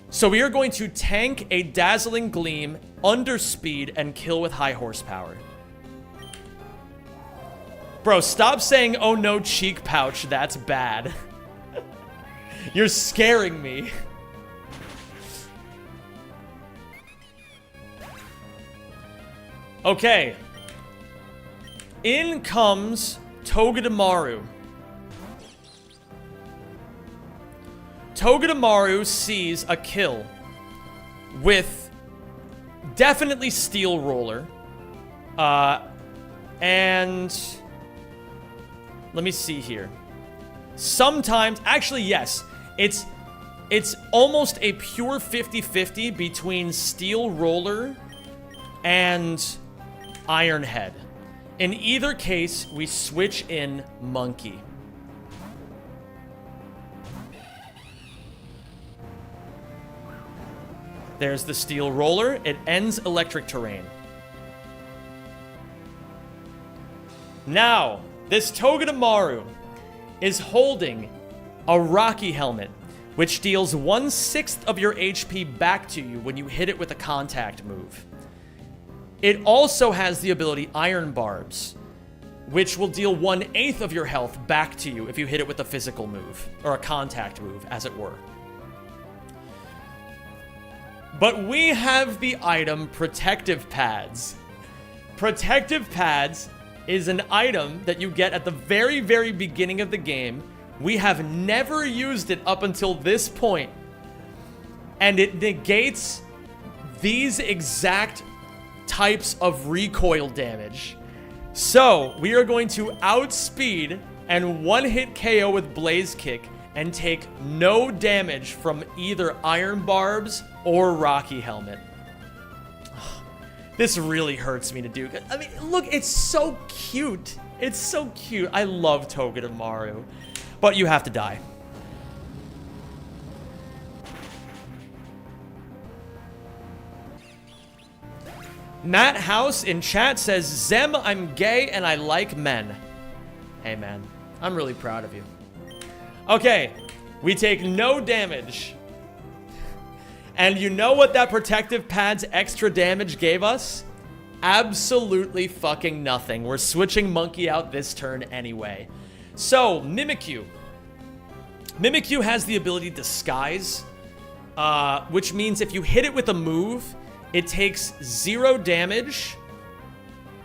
Speaker 1: So we are going to tank a Dazzling Gleam, underspeed, and kill with High Horsepower. Bro, stop saying, oh no, cheek pouch, that's bad. You're scaring me. Okay. In comes Togedemaru. Togedemaru sees a kill with definitely Steel Roller. And let me see here. Sometimes, actually, yes, it's almost a pure 50-50 between Steel Roller and Iron Head. In either case, we switch in Monkey. There's the Steel Roller. It ends Electric Terrain. Now, this Togedemaru is holding a Rocky Helmet, which deals 1/6 of your HP back to you when you hit it with a contact move. It also has the ability Iron Barbs, which will deal 1/8 of your health back to you if you hit it with a physical move, or a contact move, as it were. But we have the item Protective Pads. Protective Pads is an item that you get at the very, very beginning of the game. We have never used it up until this point. And it negates these exact types of recoil damage. So, we are going to outspeed and one-hit KO with Blaze Kick and take no damage from either Iron Barbs or Rocky Helmet. This really hurts me to do. I mean, look, it's so cute. It's so cute. I love Togedemaru. But you have to die. Matt House in chat says, Zem, I'm gay and I like men. Hey, man. I'm really proud of you. Okay. We take no damage. And you know what that protective pad's extra damage gave us? Absolutely fucking nothing. We're switching Monkey out this turn anyway. So, Mimikyu. Mimikyu has the ability Disguise, which means if you hit it with a move, it takes 0 damage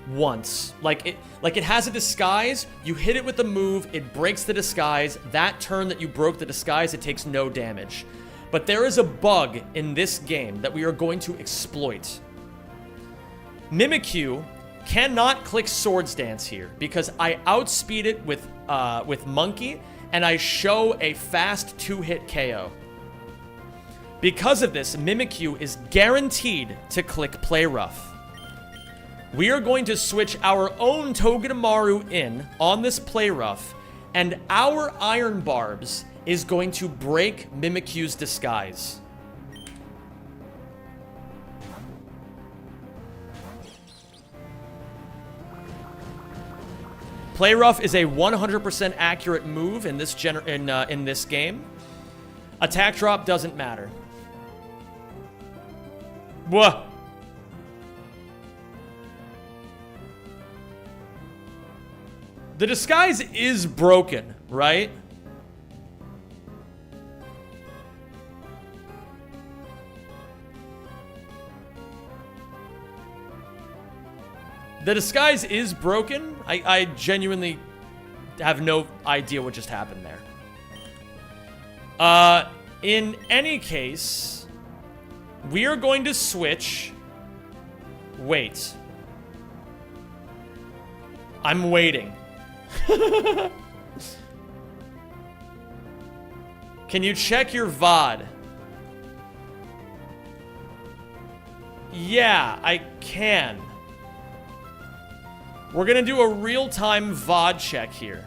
Speaker 1: once. Like it has a Disguise, you hit it with a move, it breaks the Disguise. That turn that you broke the Disguise, it takes no damage. But there is a bug in this game that we are going to exploit. Mimikyu cannot click Swords Dance here because I outspeed it with Monkey and I show a fast 2-hit KO. Because of this, Mimikyu is guaranteed to click Play Rough. We are going to switch our own Togedemaru in on this Play Rough, and our Iron Barbs is going to break Mimikyu's Disguise. Play Rough is a 100% accurate move in this in this game. Attack drop doesn't matter. Whoa. The Disguise is broken, right? The Disguise is broken. I genuinely have no idea what just happened there. In any case, we are going to switch. Wait. I'm waiting. Can you check your VOD? Yeah, I can. We're gonna do a real-time VOD check here.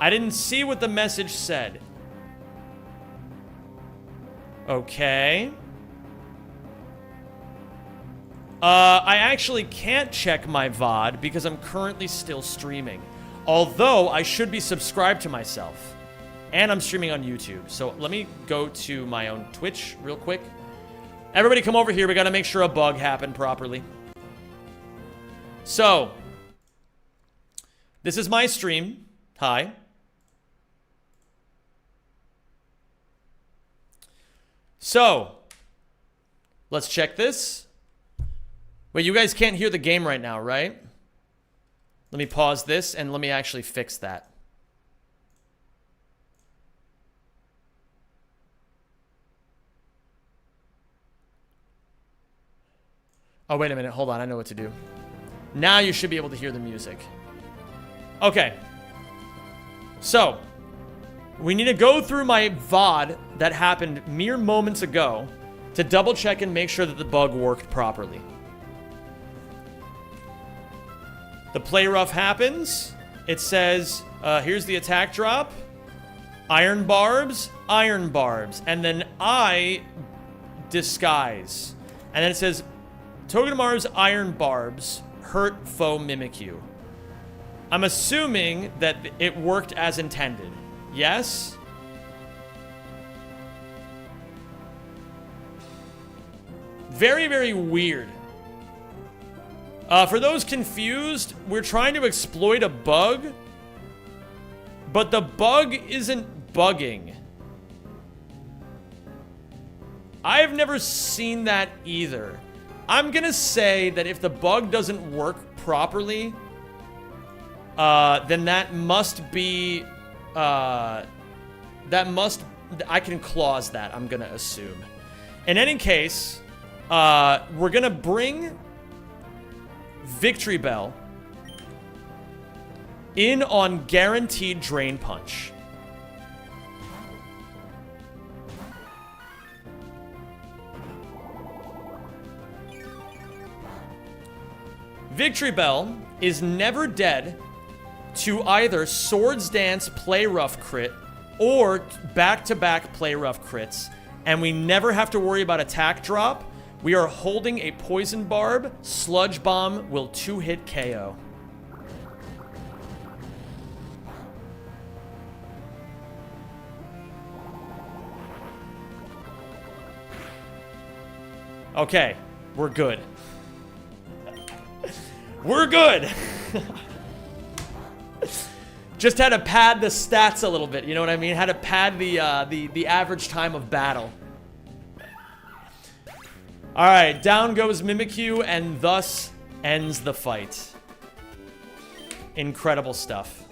Speaker 1: I didn't see what the message said. Okay. I actually can't check my VOD because I'm currently still streaming. Although, I should be subscribed to myself. And I'm streaming on YouTube. So, let me go to my own Twitch real quick. Everybody come over here. We gotta make sure a bug happened properly. So, this is my stream. Hi. So, let's check this. Wait, you guys can't hear the game right now, right? Let me pause this and let me actually fix that. Oh, wait a minute. Hold on. I know what to do. Now you should be able to hear the music. Okay. So, we need to go through my VOD that happened mere moments ago to double check and make sure that the bug worked properly. The Play Rough happens. It says, here's the attack drop. Iron Barbs, and then I Disguise. And then it says, Togedemaru's Iron Barbs hurt foe Mimikyu. I'm assuming that it worked as intended. Yes? Very, very weird. For those confused, we're trying to exploit a bug, but the bug isn't bugging. I've never seen that either. I'm gonna say that if the bug doesn't work properly, then that must be, I can clause that, I'm gonna assume. In any case, we're gonna bring Victory Bell in on guaranteed Drain Punch. Victory Bell is never dead to either Swords Dance Play Rough crit or back-to-back Play Rough crits. And we never have to worry about attack drop. We are holding a Poison Barb. Sludge Bomb will 2-hit KO. Okay, we're good. We're good. Just had to pad the stats a little bit, you know what I mean? Had to pad the average time of battle. All right, down goes Mimikyu, and thus ends the fight. Incredible stuff.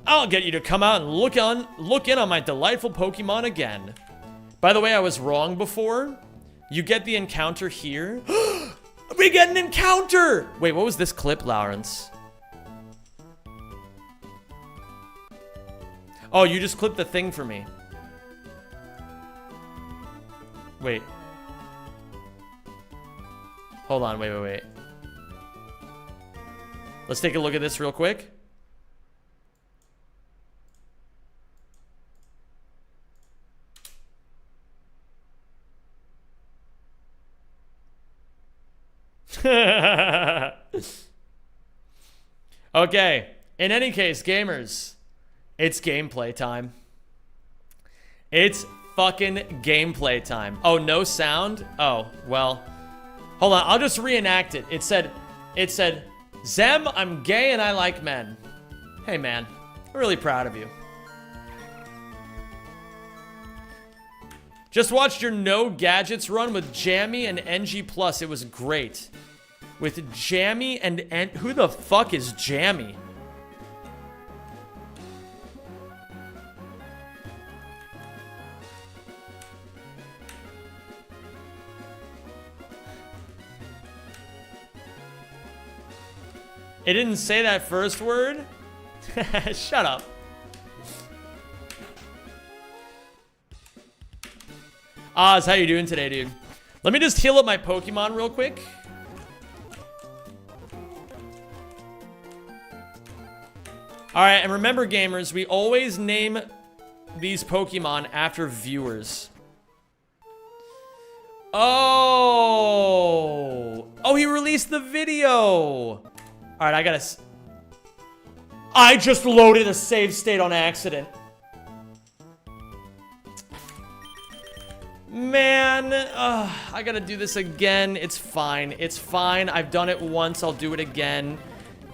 Speaker 1: I'll get you to come out and look in on my delightful Pokemon again. By the way, I was wrong before. You get the encounter here. We get an encounter! Wait, what was this clip, Lawrence? Oh, you just clipped the thing for me. Wait. Hold on, wait. Let's take a look at this real quick. Okay, in any case, gamers, it's gameplay time. It's fucking gameplay time. Oh, no sound? Oh, well, hold on, I'll just reenact it. It said, Zem, I'm gay and I like men. Hey man, I'm really proud of you. Just watched your No Gadgets run with Jammy and NG+. It was great. With Jammy and who the fuck is Jammy? It didn't say that first word? Shut up. Oz, how you doing today, dude? Let me just heal up my Pokemon real quick. Alright, and remember, gamers, we always name these Pokemon after viewers. Oh! Oh, he released the video! Alright, I just loaded a save state on accident. Man, I gotta do this again. It's fine. It's fine. I've done it once. I'll do it again.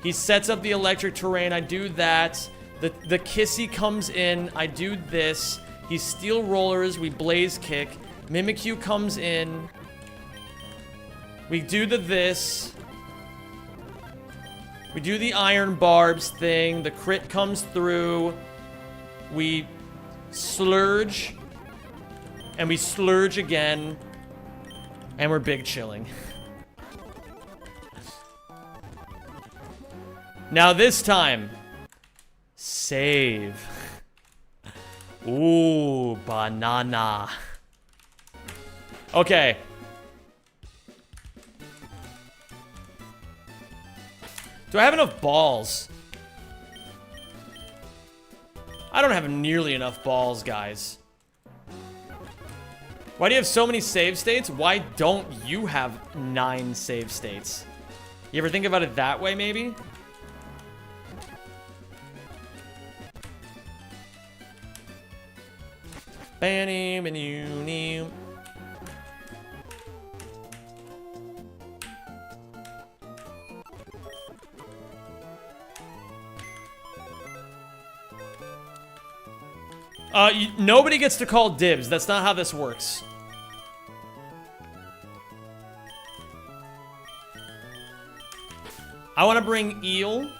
Speaker 1: He sets up the electric terrain. I do that. The Kissy comes in. I do this. He steel rollers. We blaze kick. Mimikyu comes in. We do this. We do the iron barbs thing. The crit comes through. We slurge. And we slurge again. And we're big chilling. Now this time, save. Ooh, banana. Okay. Do I have enough balls? I don't have nearly enough balls, guys. Why do you have so many save states? Why don't you have 9 save states? You ever think about it that way, maybe? Nobody gets to call dibs. That's not how this works. I want to bring Eel.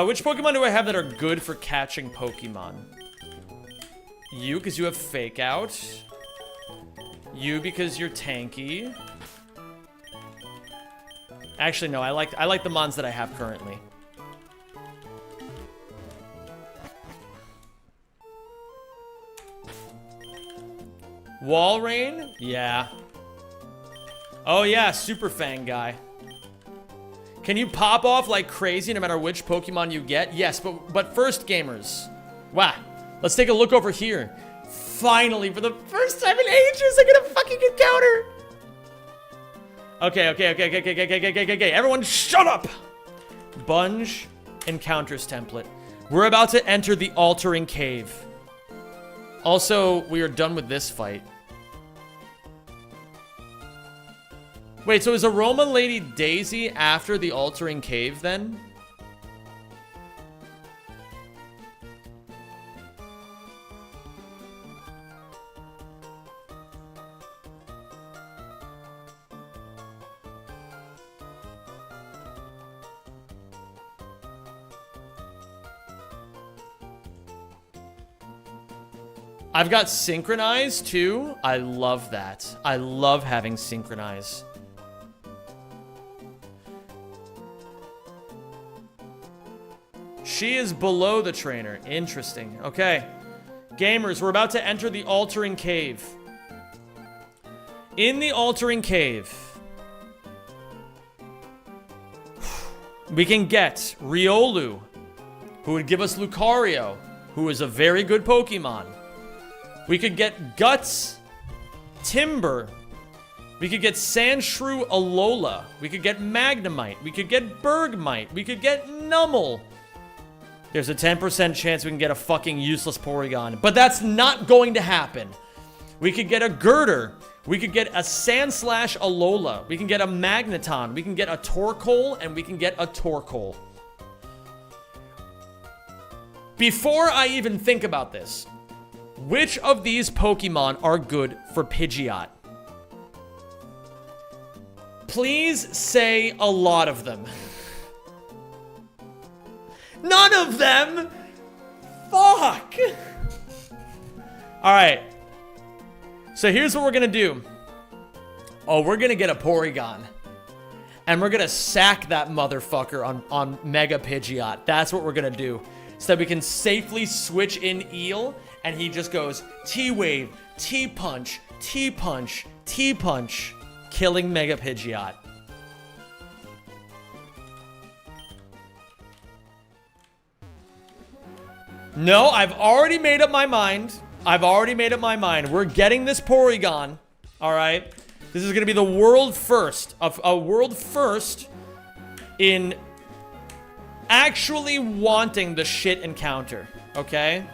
Speaker 1: Which Pokemon do I have that are good for catching Pokemon? You, because you have Fake Out. You, because you're tanky. Actually, no, I like the mons that I have currently. Walrein? Yeah. Oh yeah, Super Fang guy. Can you pop off like crazy no matter which Pokemon you get? Yes, but first, gamers. Wow. Let's take a look over here. Finally, for the first time in ages, I get a fucking encounter. Okay. Everyone shut up. Bunge encounters template. We're about to enter the altering cave. Also, we are done with this fight. Wait, so is Aroma Lady Daisy after the altering cave then? I've got Synchronize too. I love that. I love having Synchronize. She is below the trainer. Interesting. Okay. Gamers, we're about to enter the altering cave. In the altering cave, we can get Riolu, who would give us Lucario, who is a very good Pokemon. We could get Guts, Timber. We could get Sandshrew Alola. We could get Magnemite. We could get Bergmite. We could get Numel. There's a 10% chance we can get a fucking useless Porygon, but that's not going to happen. We could get a Girder. We could get a Sandslash Alola. We can get a Magneton. We can get a Torkoal, and we can get a Torkoal. Before I even think about this, which of these Pokemon are good for Pidgeot? Please say a lot of them. None of them? Fuck! Alright. So here's what we're gonna do. Oh, we're gonna get a Porygon. And we're gonna sack that motherfucker on Mega Pidgeot. That's what we're gonna do. So that we can safely switch in Eel, and he just goes T-Wave, T-Punch, T-Punch, T-Punch, killing Mega Pidgeot. No, I've already made up my mind. We're getting this Porygon. All right. This is going to be the world first of a world first in actually wanting the shit encounter. Okay.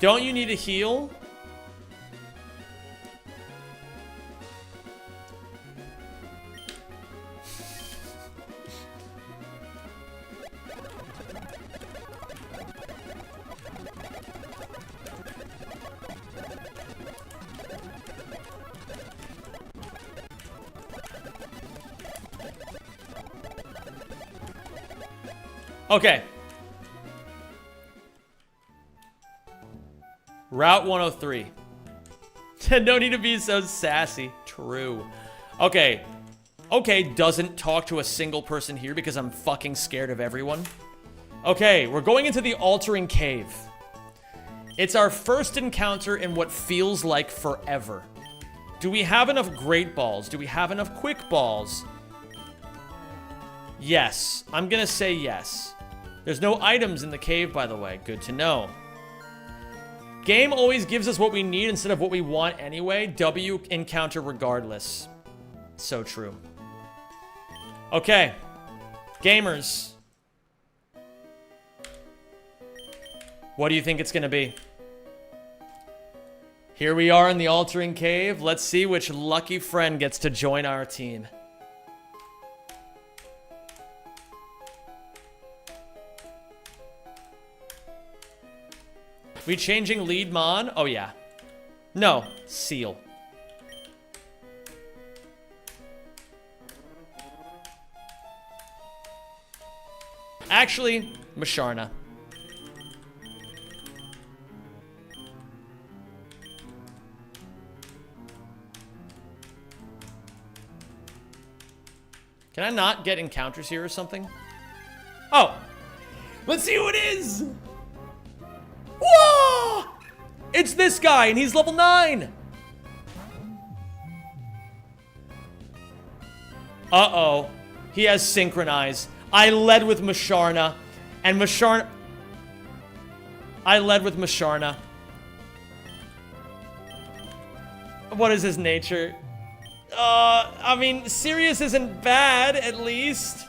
Speaker 1: Don't you need a heal? Okay. Route 103. No need to be so sassy. True. Okay. Okay, doesn't talk to a single person here because I'm fucking scared of everyone. Okay, we're going into the altering cave. It's our first encounter in what feels like forever. Do we have enough Great Balls? Do we have enough Quick Balls? Yes. I'm gonna say yes. There's no items in the cave, by the way. Good to know. Game always gives us what we need instead of what we want anyway. W encounter regardless. So true. Okay. Gamers. What do you think it's gonna be? Here we are in the altering cave. Let's see which lucky friend gets to join our team. We changing lead mon? Oh, yeah. No. Seal. Actually, Masharna. Can I not get encounters here or something? Oh! Let's see who it is! Whoa! It's this guy, and he's level 9! Uh-oh. He has synchronized. I led with Masharna. And Masharna... I led with Masharna. What is his nature? I mean, Sirius isn't bad, at least.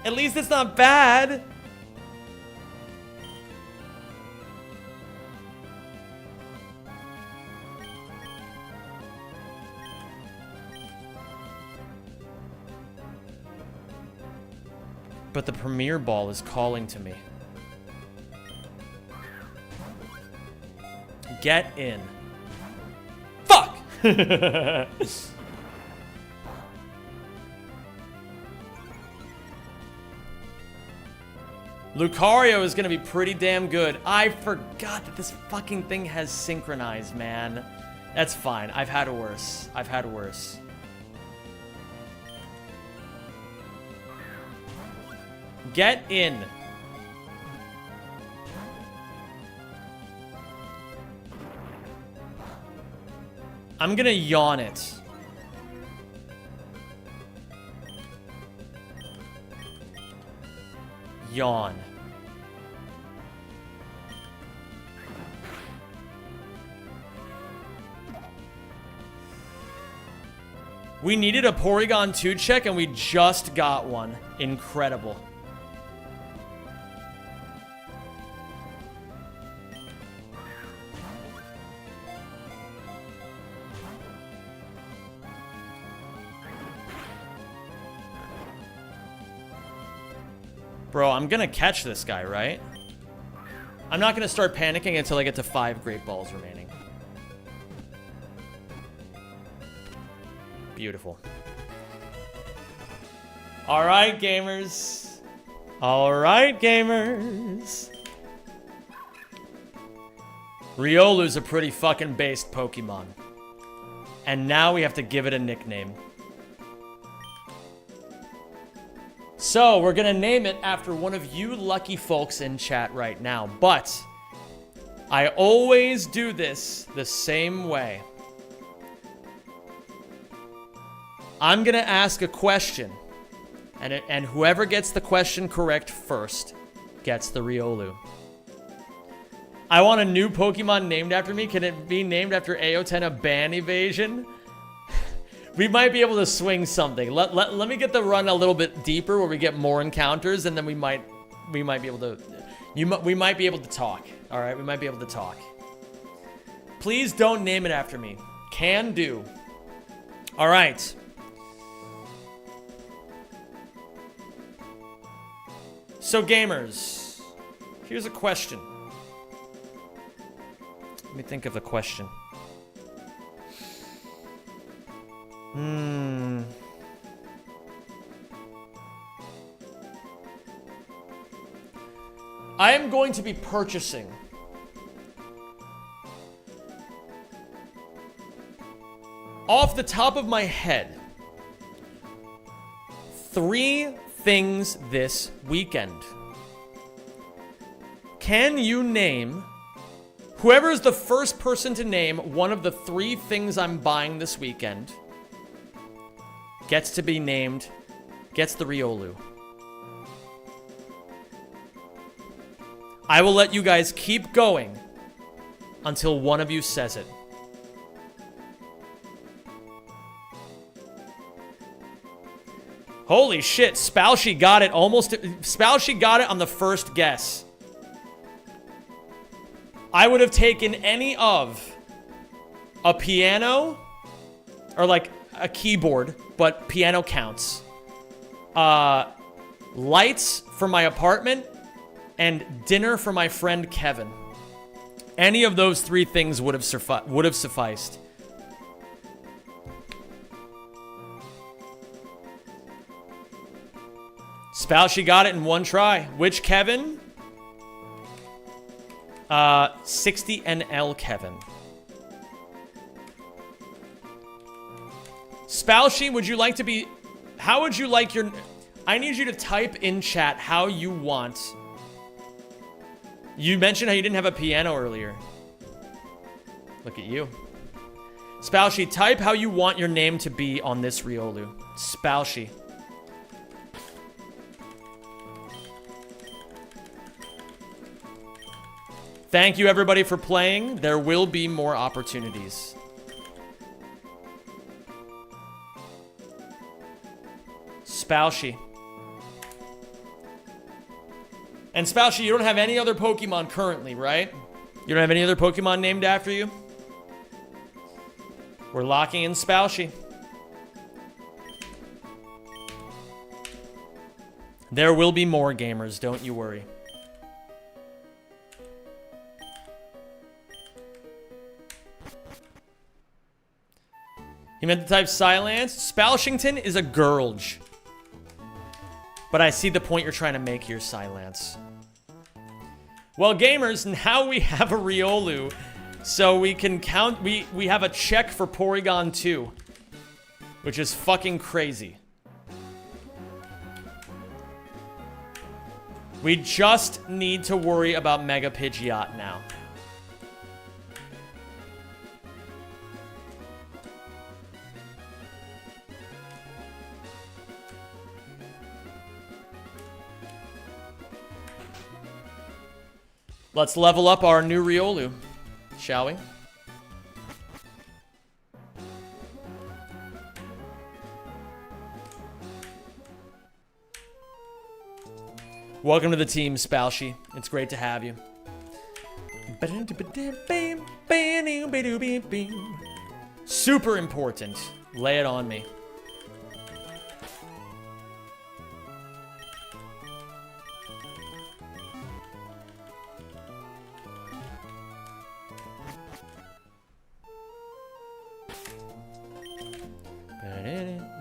Speaker 1: At least it's not bad. But the Premier Ball is calling to me. Get in. Fuck! Lucario is gonna be pretty damn good. I forgot that this fucking thing has synchronized, man. That's fine. I've had worse. I've had worse. Get in. I'm gonna yawn it. Yawn. We needed a Porygon 2 check and we just got one. Incredible. Bro, I'm gonna catch this guy, right? I'm not gonna start panicking until I get to 5 Great Balls remaining. Beautiful. Alright, gamers. Alright, gamers. Riolu's a pretty fucking based Pokemon. And now we have to give it a nickname. So, we're gonna name it after one of you lucky folks in chat right now. But, I always do this the same way. I'm gonna ask a question. And whoever gets the question correct first gets the Riolu. I want a new Pokemon named after me. Can it be named after Aotena Ban Evasion? We might be able to swing something. Let me get the run a little bit deeper where we get more encounters, and then we might be able to... we might be able to talk. Alright, we might be able to talk. Please don't name it after me. Can do. Alright. So gamers, here's a question. Let me think of a question. I am going to be purchasing off the top of my head 3 things this weekend. Can you name, whoever is the first person to name one of the 3 things I'm buying this weekend gets to be named, gets the Riolu. I will let you guys keep going until one of you says it. Holy shit, Spalshy got it almost. Spalshy got it on the first guess. I would have taken any of a piano or like a keyboard, but piano counts. Lights for my apartment and dinner for my friend Kevin. Any of those 3 things would have sufficed. Spalshy got it in one try. Which Kevin? 60NL Kevin. Spalshy, would you like to be... How would you like your... I need you to type in chat how you want. You mentioned how you didn't have a piano earlier. Look at you. Spalshi, type how you want your name to be on this Riolu. Spalshi. Thank you, everybody, for playing. There will be more opportunities. Spalshi. And Spalshi, you don't have any other Pokemon currently, right? You don't have any other Pokemon named after you? We're locking in Spalshi. There will be more gamers, don't you worry. He meant to type Silence. Spalshington is a girlge. But I see the point you're trying to make here, Silence. Well, gamers, now we have a Riolu. So we can count, we have a check for Porygon 2. Which is fucking crazy. We just need to worry about Mega Pidgeot now. Let's level up our new Riolu, shall we? Welcome to the team, Spalshi. It's great to have you. Super important. Lay it on me.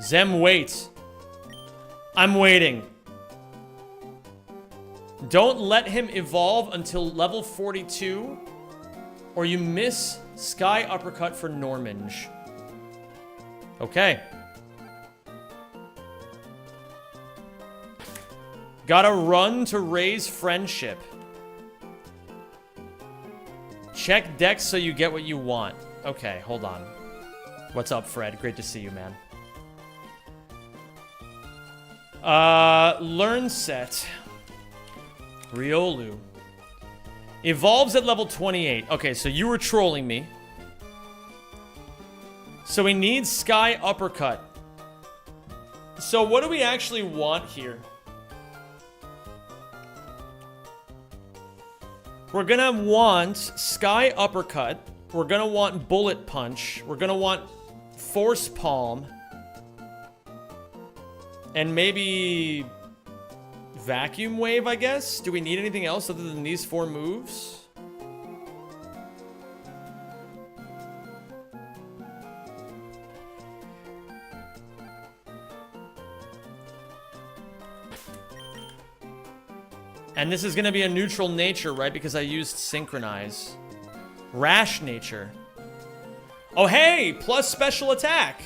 Speaker 1: Zem, wait. I'm waiting. Don't let him evolve until level 42, or you miss Sky Uppercut for Normange. Okay. Gotta run to raise friendship. Check decks so you get what you want. Okay, hold on. What's up, Fred? Great to see you, man. Learn set. Riolu. Evolves at level 28. Okay, so you were trolling me. So we need Sky Uppercut. So what do we actually want here? We're gonna want Sky Uppercut. We're gonna want Bullet Punch. We're gonna want Force Palm. And maybe Vacuum Wave, I guess? Do we need anything else other than these 4 moves? And this is going to be a neutral nature, right? Because I used Synchronize. Rash nature. Oh, hey! Plus special attack!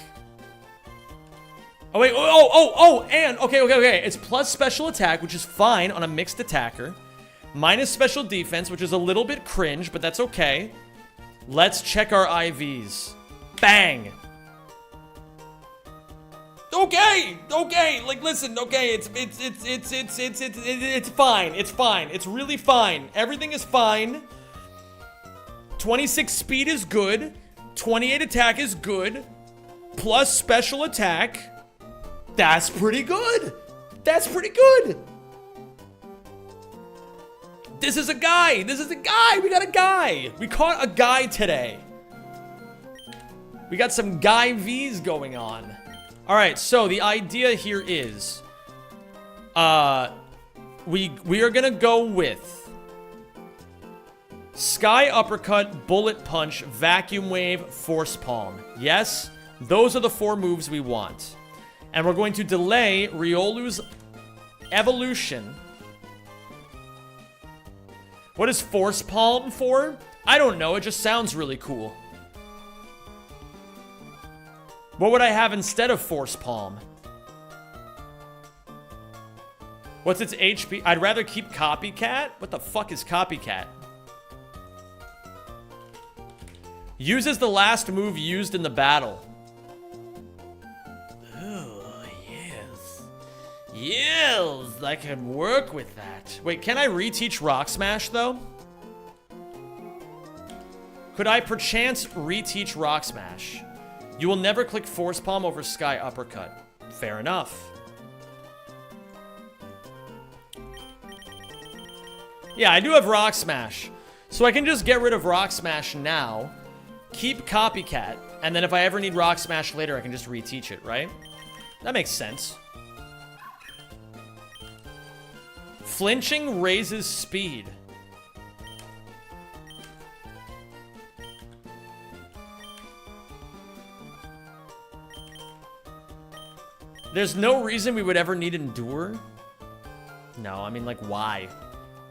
Speaker 1: Oh, wait, and, okay. It's plus special attack, which is fine on a mixed attacker. Minus special defense, which is a little bit cringe, but that's okay. Let's check our IVs. Bang! Okay, like, listen, okay, it's fine, it's fine, it's really fine. Everything is fine. 26 speed is good. 28 attack is good. Plus special attack. That's pretty good. That's pretty good. This is a guy. This is a guy. We got a guy. We caught a guy today. We got some guy V's going on. All right, so the idea here is we are going to go with Sky Uppercut, Bullet Punch, Vacuum Wave, Force Palm. Yes, those are the 4 moves we want. And we're going to delay Riolu's evolution. What is Force Palm for? I don't know, it just sounds really cool. What would I have instead of Force Palm? What's its HP? I'd rather keep Copycat? What the fuck is Copycat? Uses the last move used in the battle. Oh, yes. Yes, I can work with that. Wait, can I reteach Rock Smash, though? Could I perchance reteach Rock Smash? You will never click Force Palm over Sky Uppercut. Fair enough. Yeah, I do have Rock Smash. So I can just get rid of Rock Smash now, keep Copycat, and then if I ever need Rock Smash later, I can just reteach it, right? That makes sense. Flinching raises speed. There's no reason we would ever need Endure. No, I mean, like, why?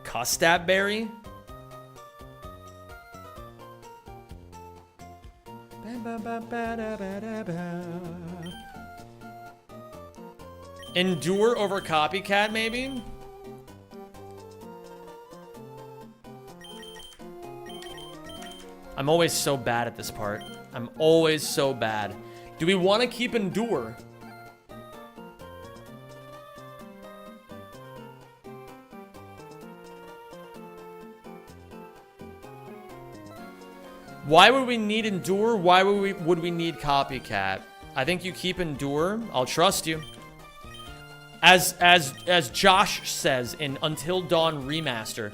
Speaker 1: Custab Berry? Endure over Copycat, maybe? I'm always so bad at this part. I'm always so bad. Do we want to keep Endure? Why would we need Endure? Why would we need Copycat? I think you keep Endure. I'll trust you. As Josh says in Until Dawn Remaster,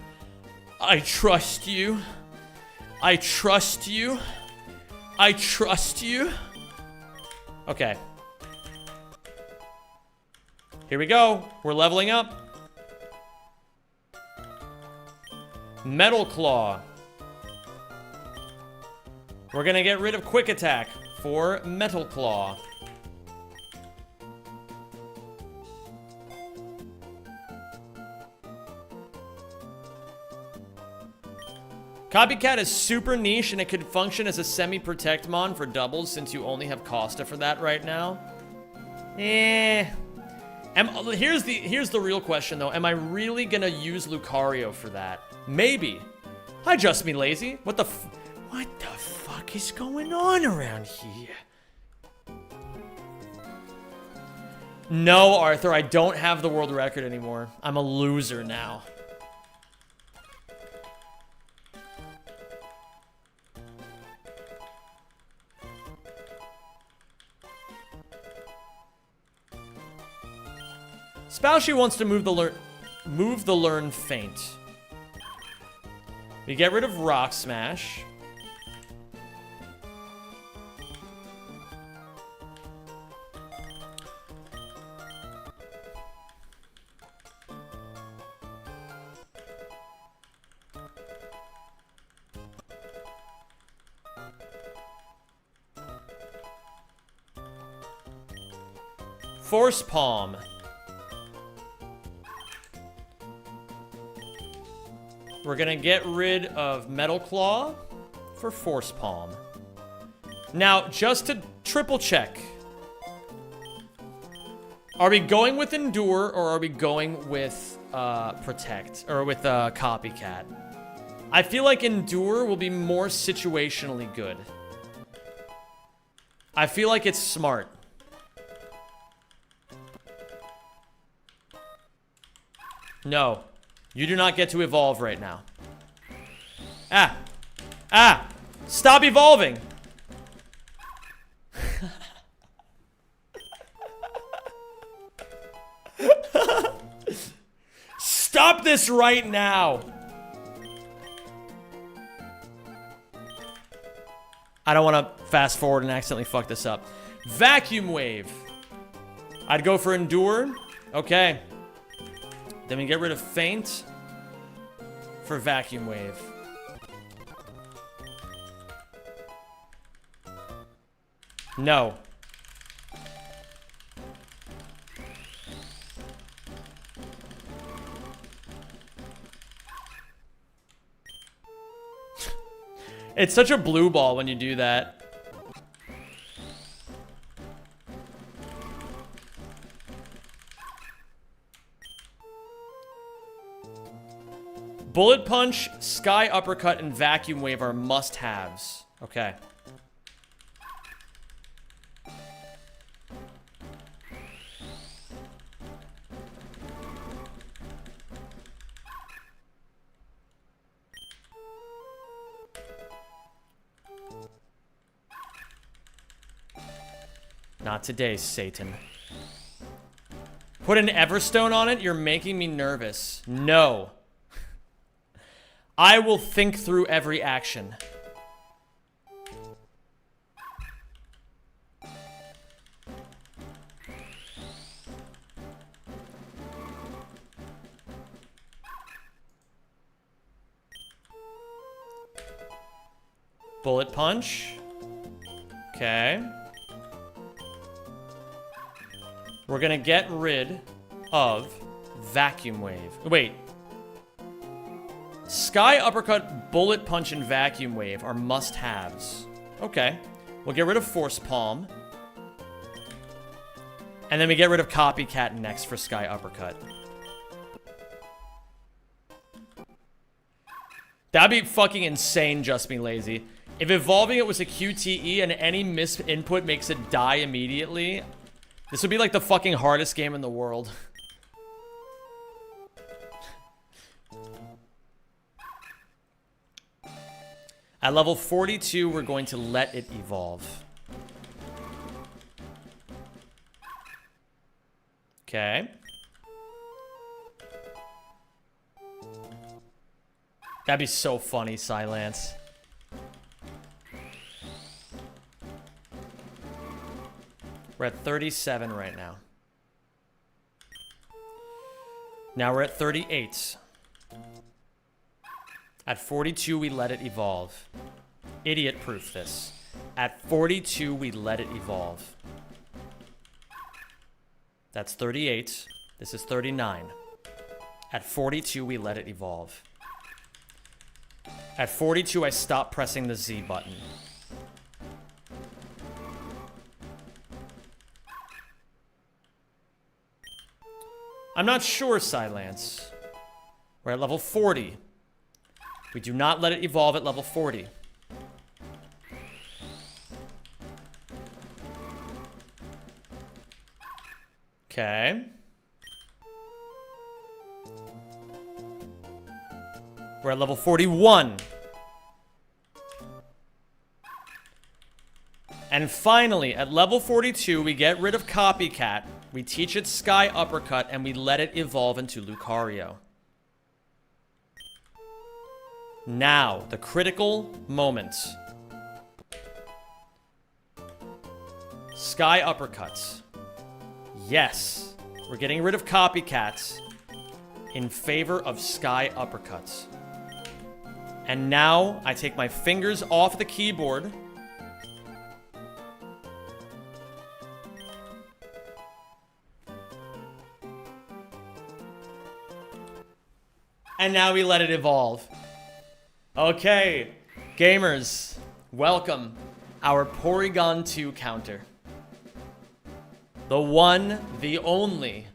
Speaker 1: I trust you. I trust you. I trust you. Okay. Here we go. We're leveling up. Metal Claw. We're gonna get rid of Quick Attack for Metal Claw. Copycat is super niche and it could function as a semi-protect mon for doubles since you only have Costa for that right now. Here's the real question though. Am I really gonna use Lucario for that? Maybe. Hi, Just Me Lazy. What the fuck is going on around here? No, Arthur, I don't have the world record anymore. I'm a loser now. Spalshi wants to move the learn feint. We get rid of Rock Smash. Force Palm. We're gonna get rid of Metal Claw for Force Palm. Now, just to triple check. Are we going with Endure or are we going with Protect? Or with Copycat? I feel like Endure will be more situationally good. I feel like it's smart. No. You do not get to evolve right now. Ah! Stop evolving! Stop this right now! I don't want to fast forward and accidentally fuck this up. Vacuum Wave. I'd go for Endure. Okay. Then we get rid of Feint for Vacuum Wave. No. It's such a blue ball when you do that. Bullet Punch, Sky Uppercut, and Vacuum Wave are must-haves. Okay. Not today, Satan. Put an Everstone on it? You're making me nervous. No. I will think through every action. Bullet punch. Okay. We're gonna get rid of Vacuum Wave. Wait. Sky Uppercut, Bullet Punch, and Vacuum Wave are must-haves. Okay. We'll get rid of Force Palm. And then we get rid of Copycat next for Sky Uppercut. That'd be fucking insane, Just Me Lazy. If evolving it was a QTE and any misinput makes it die immediately, this would be like the fucking hardest game in the world. At level 42, we're going to let it evolve. Okay. That'd be so funny, Silence. We're at 37 right now. Now we're at 38. At 42, we let it evolve. Idiot-proof this. At 42, we let it evolve. That's 38. This is 39. At 42, we let it evolve. At 42, I stop pressing the Z button. I'm not sure, Silence. We're at level 40. We do not let it evolve at level 40. Okay. We're at level 41. And finally, at level 42, we get rid of Copycat. We teach it Sky Uppercut, and we let it evolve into Lucario. Now, the critical moment. Sky Uppercuts. Yes, we're getting rid of Copycats in favor of Sky Uppercuts. And now, I take my fingers off the keyboard. And now we let it evolve. Okay, gamers, welcome our Porygon 2 counter. The one, the only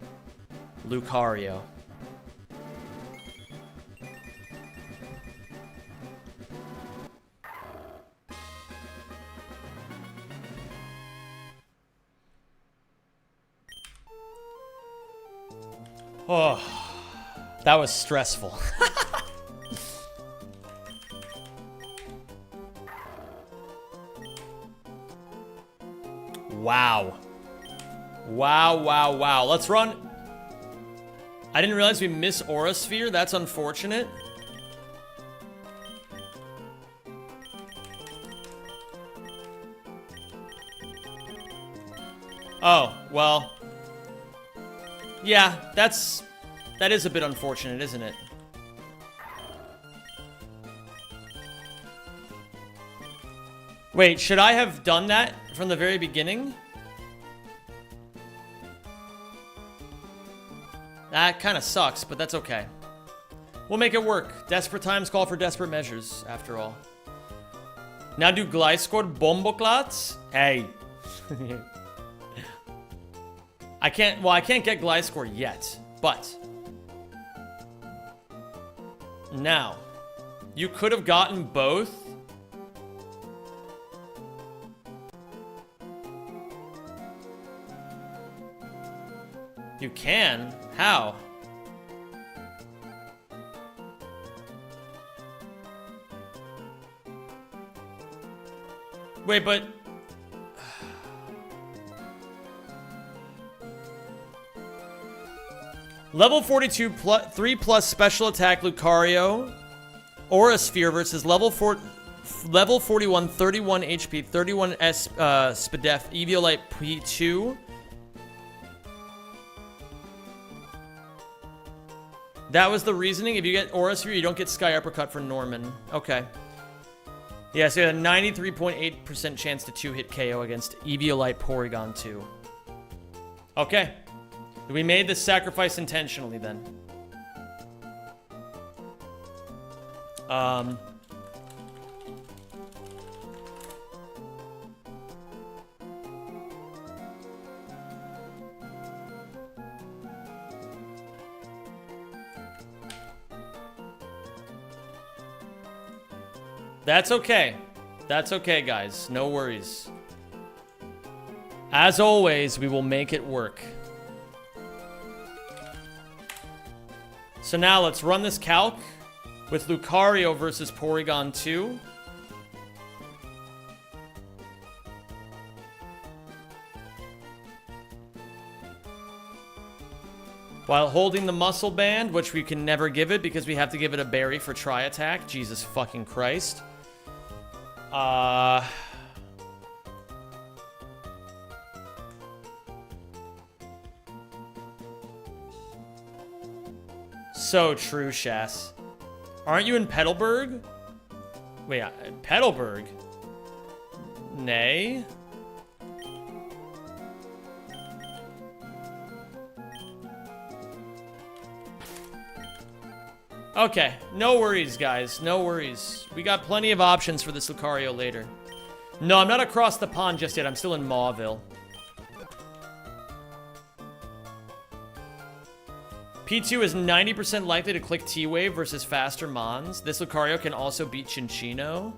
Speaker 1: Lucario. Oh, that was stressful. Wow. Wow, wow, wow. Let's run. I didn't realize we missed Aura Sphere. That's unfortunate. Oh, well. Yeah, that is a bit unfortunate, isn't it? Wait, should I have done that from the very beginning? That kind of sucks, but that's okay. We'll make it work. Desperate times call for desperate measures, after all. Now do Gliscor Bomboklats? Hey. I can't get Gliscor yet, but... Now, you could have gotten both You can? How? Wait, but... Level 42 plus 3 plus special attack Lucario Aura Sphere versus level 41 31 HP 31 Spadef Eviolite P2. That was the reasoning. If you get Aura Sphere, you don't get Sky Uppercut for Norman. Okay. Yeah, so you had a 93.8% chance to 2-hit KO against Eviolite Porygon 2. Okay. We made this sacrifice intentionally then. That's okay. That's okay, guys. No worries. As always, we will make it work. So now let's run this calc with Lucario versus Porygon 2. While holding the muscle band, which we can never give it because we have to give it a berry for try attack. Jesus fucking Christ. So true, Shas. Aren't you in Petalburg? Wait, Petalburg? Nay. Okay, no worries, guys. No worries. We got plenty of options for this Lucario later. No, I'm not across the pond just yet. I'm still in Mauville. P2 is 90% likely to click T-Wave versus faster Mons. This Lucario can also beat Chinchino.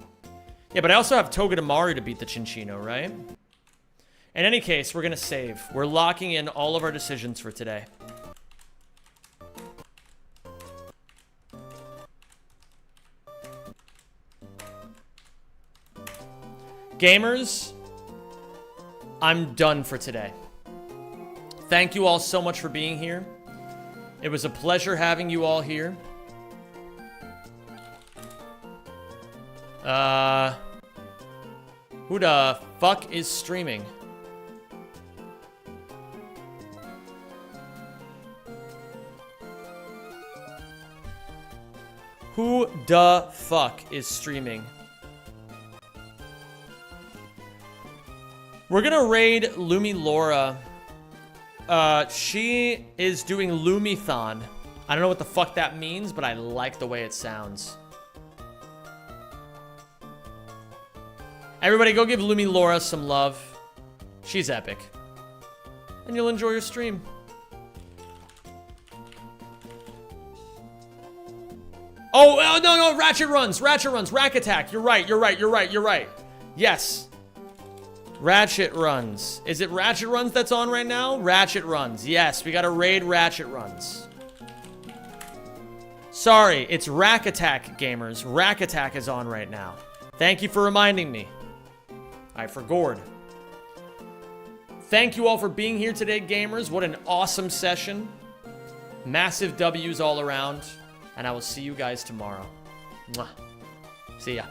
Speaker 1: Yeah, but I also have Togedemaru to beat the Chinchino, right? In any case, we're going to save. We're locking in all of our decisions for today. Gamers, I'm done for today. Thank you all so much for being here. It was a pleasure having you all here. Who the fuck is streaming? Who the fuck is streaming? We're gonna raid Lumi Laura. She is doing Lumithon. I don't know what the fuck that means, but I like the way it sounds. Everybody go give Lumi Laura some love. She's epic. And you'll enjoy your stream. Oh, no, Ratchet runs, Rack Attack. You're right. Yes. Ratchet runs. Is it Ratchet runs that's on right now? Ratchet runs. Yes, we gotta raid Ratchet runs. Sorry, it's Rack Attack, gamers. Rack Attack is on right now. Thank you for reminding me. I forgot. Thank you all for being here today, gamers. What an awesome session. Massive W's all around. And I will see you guys tomorrow. Mwah. See ya.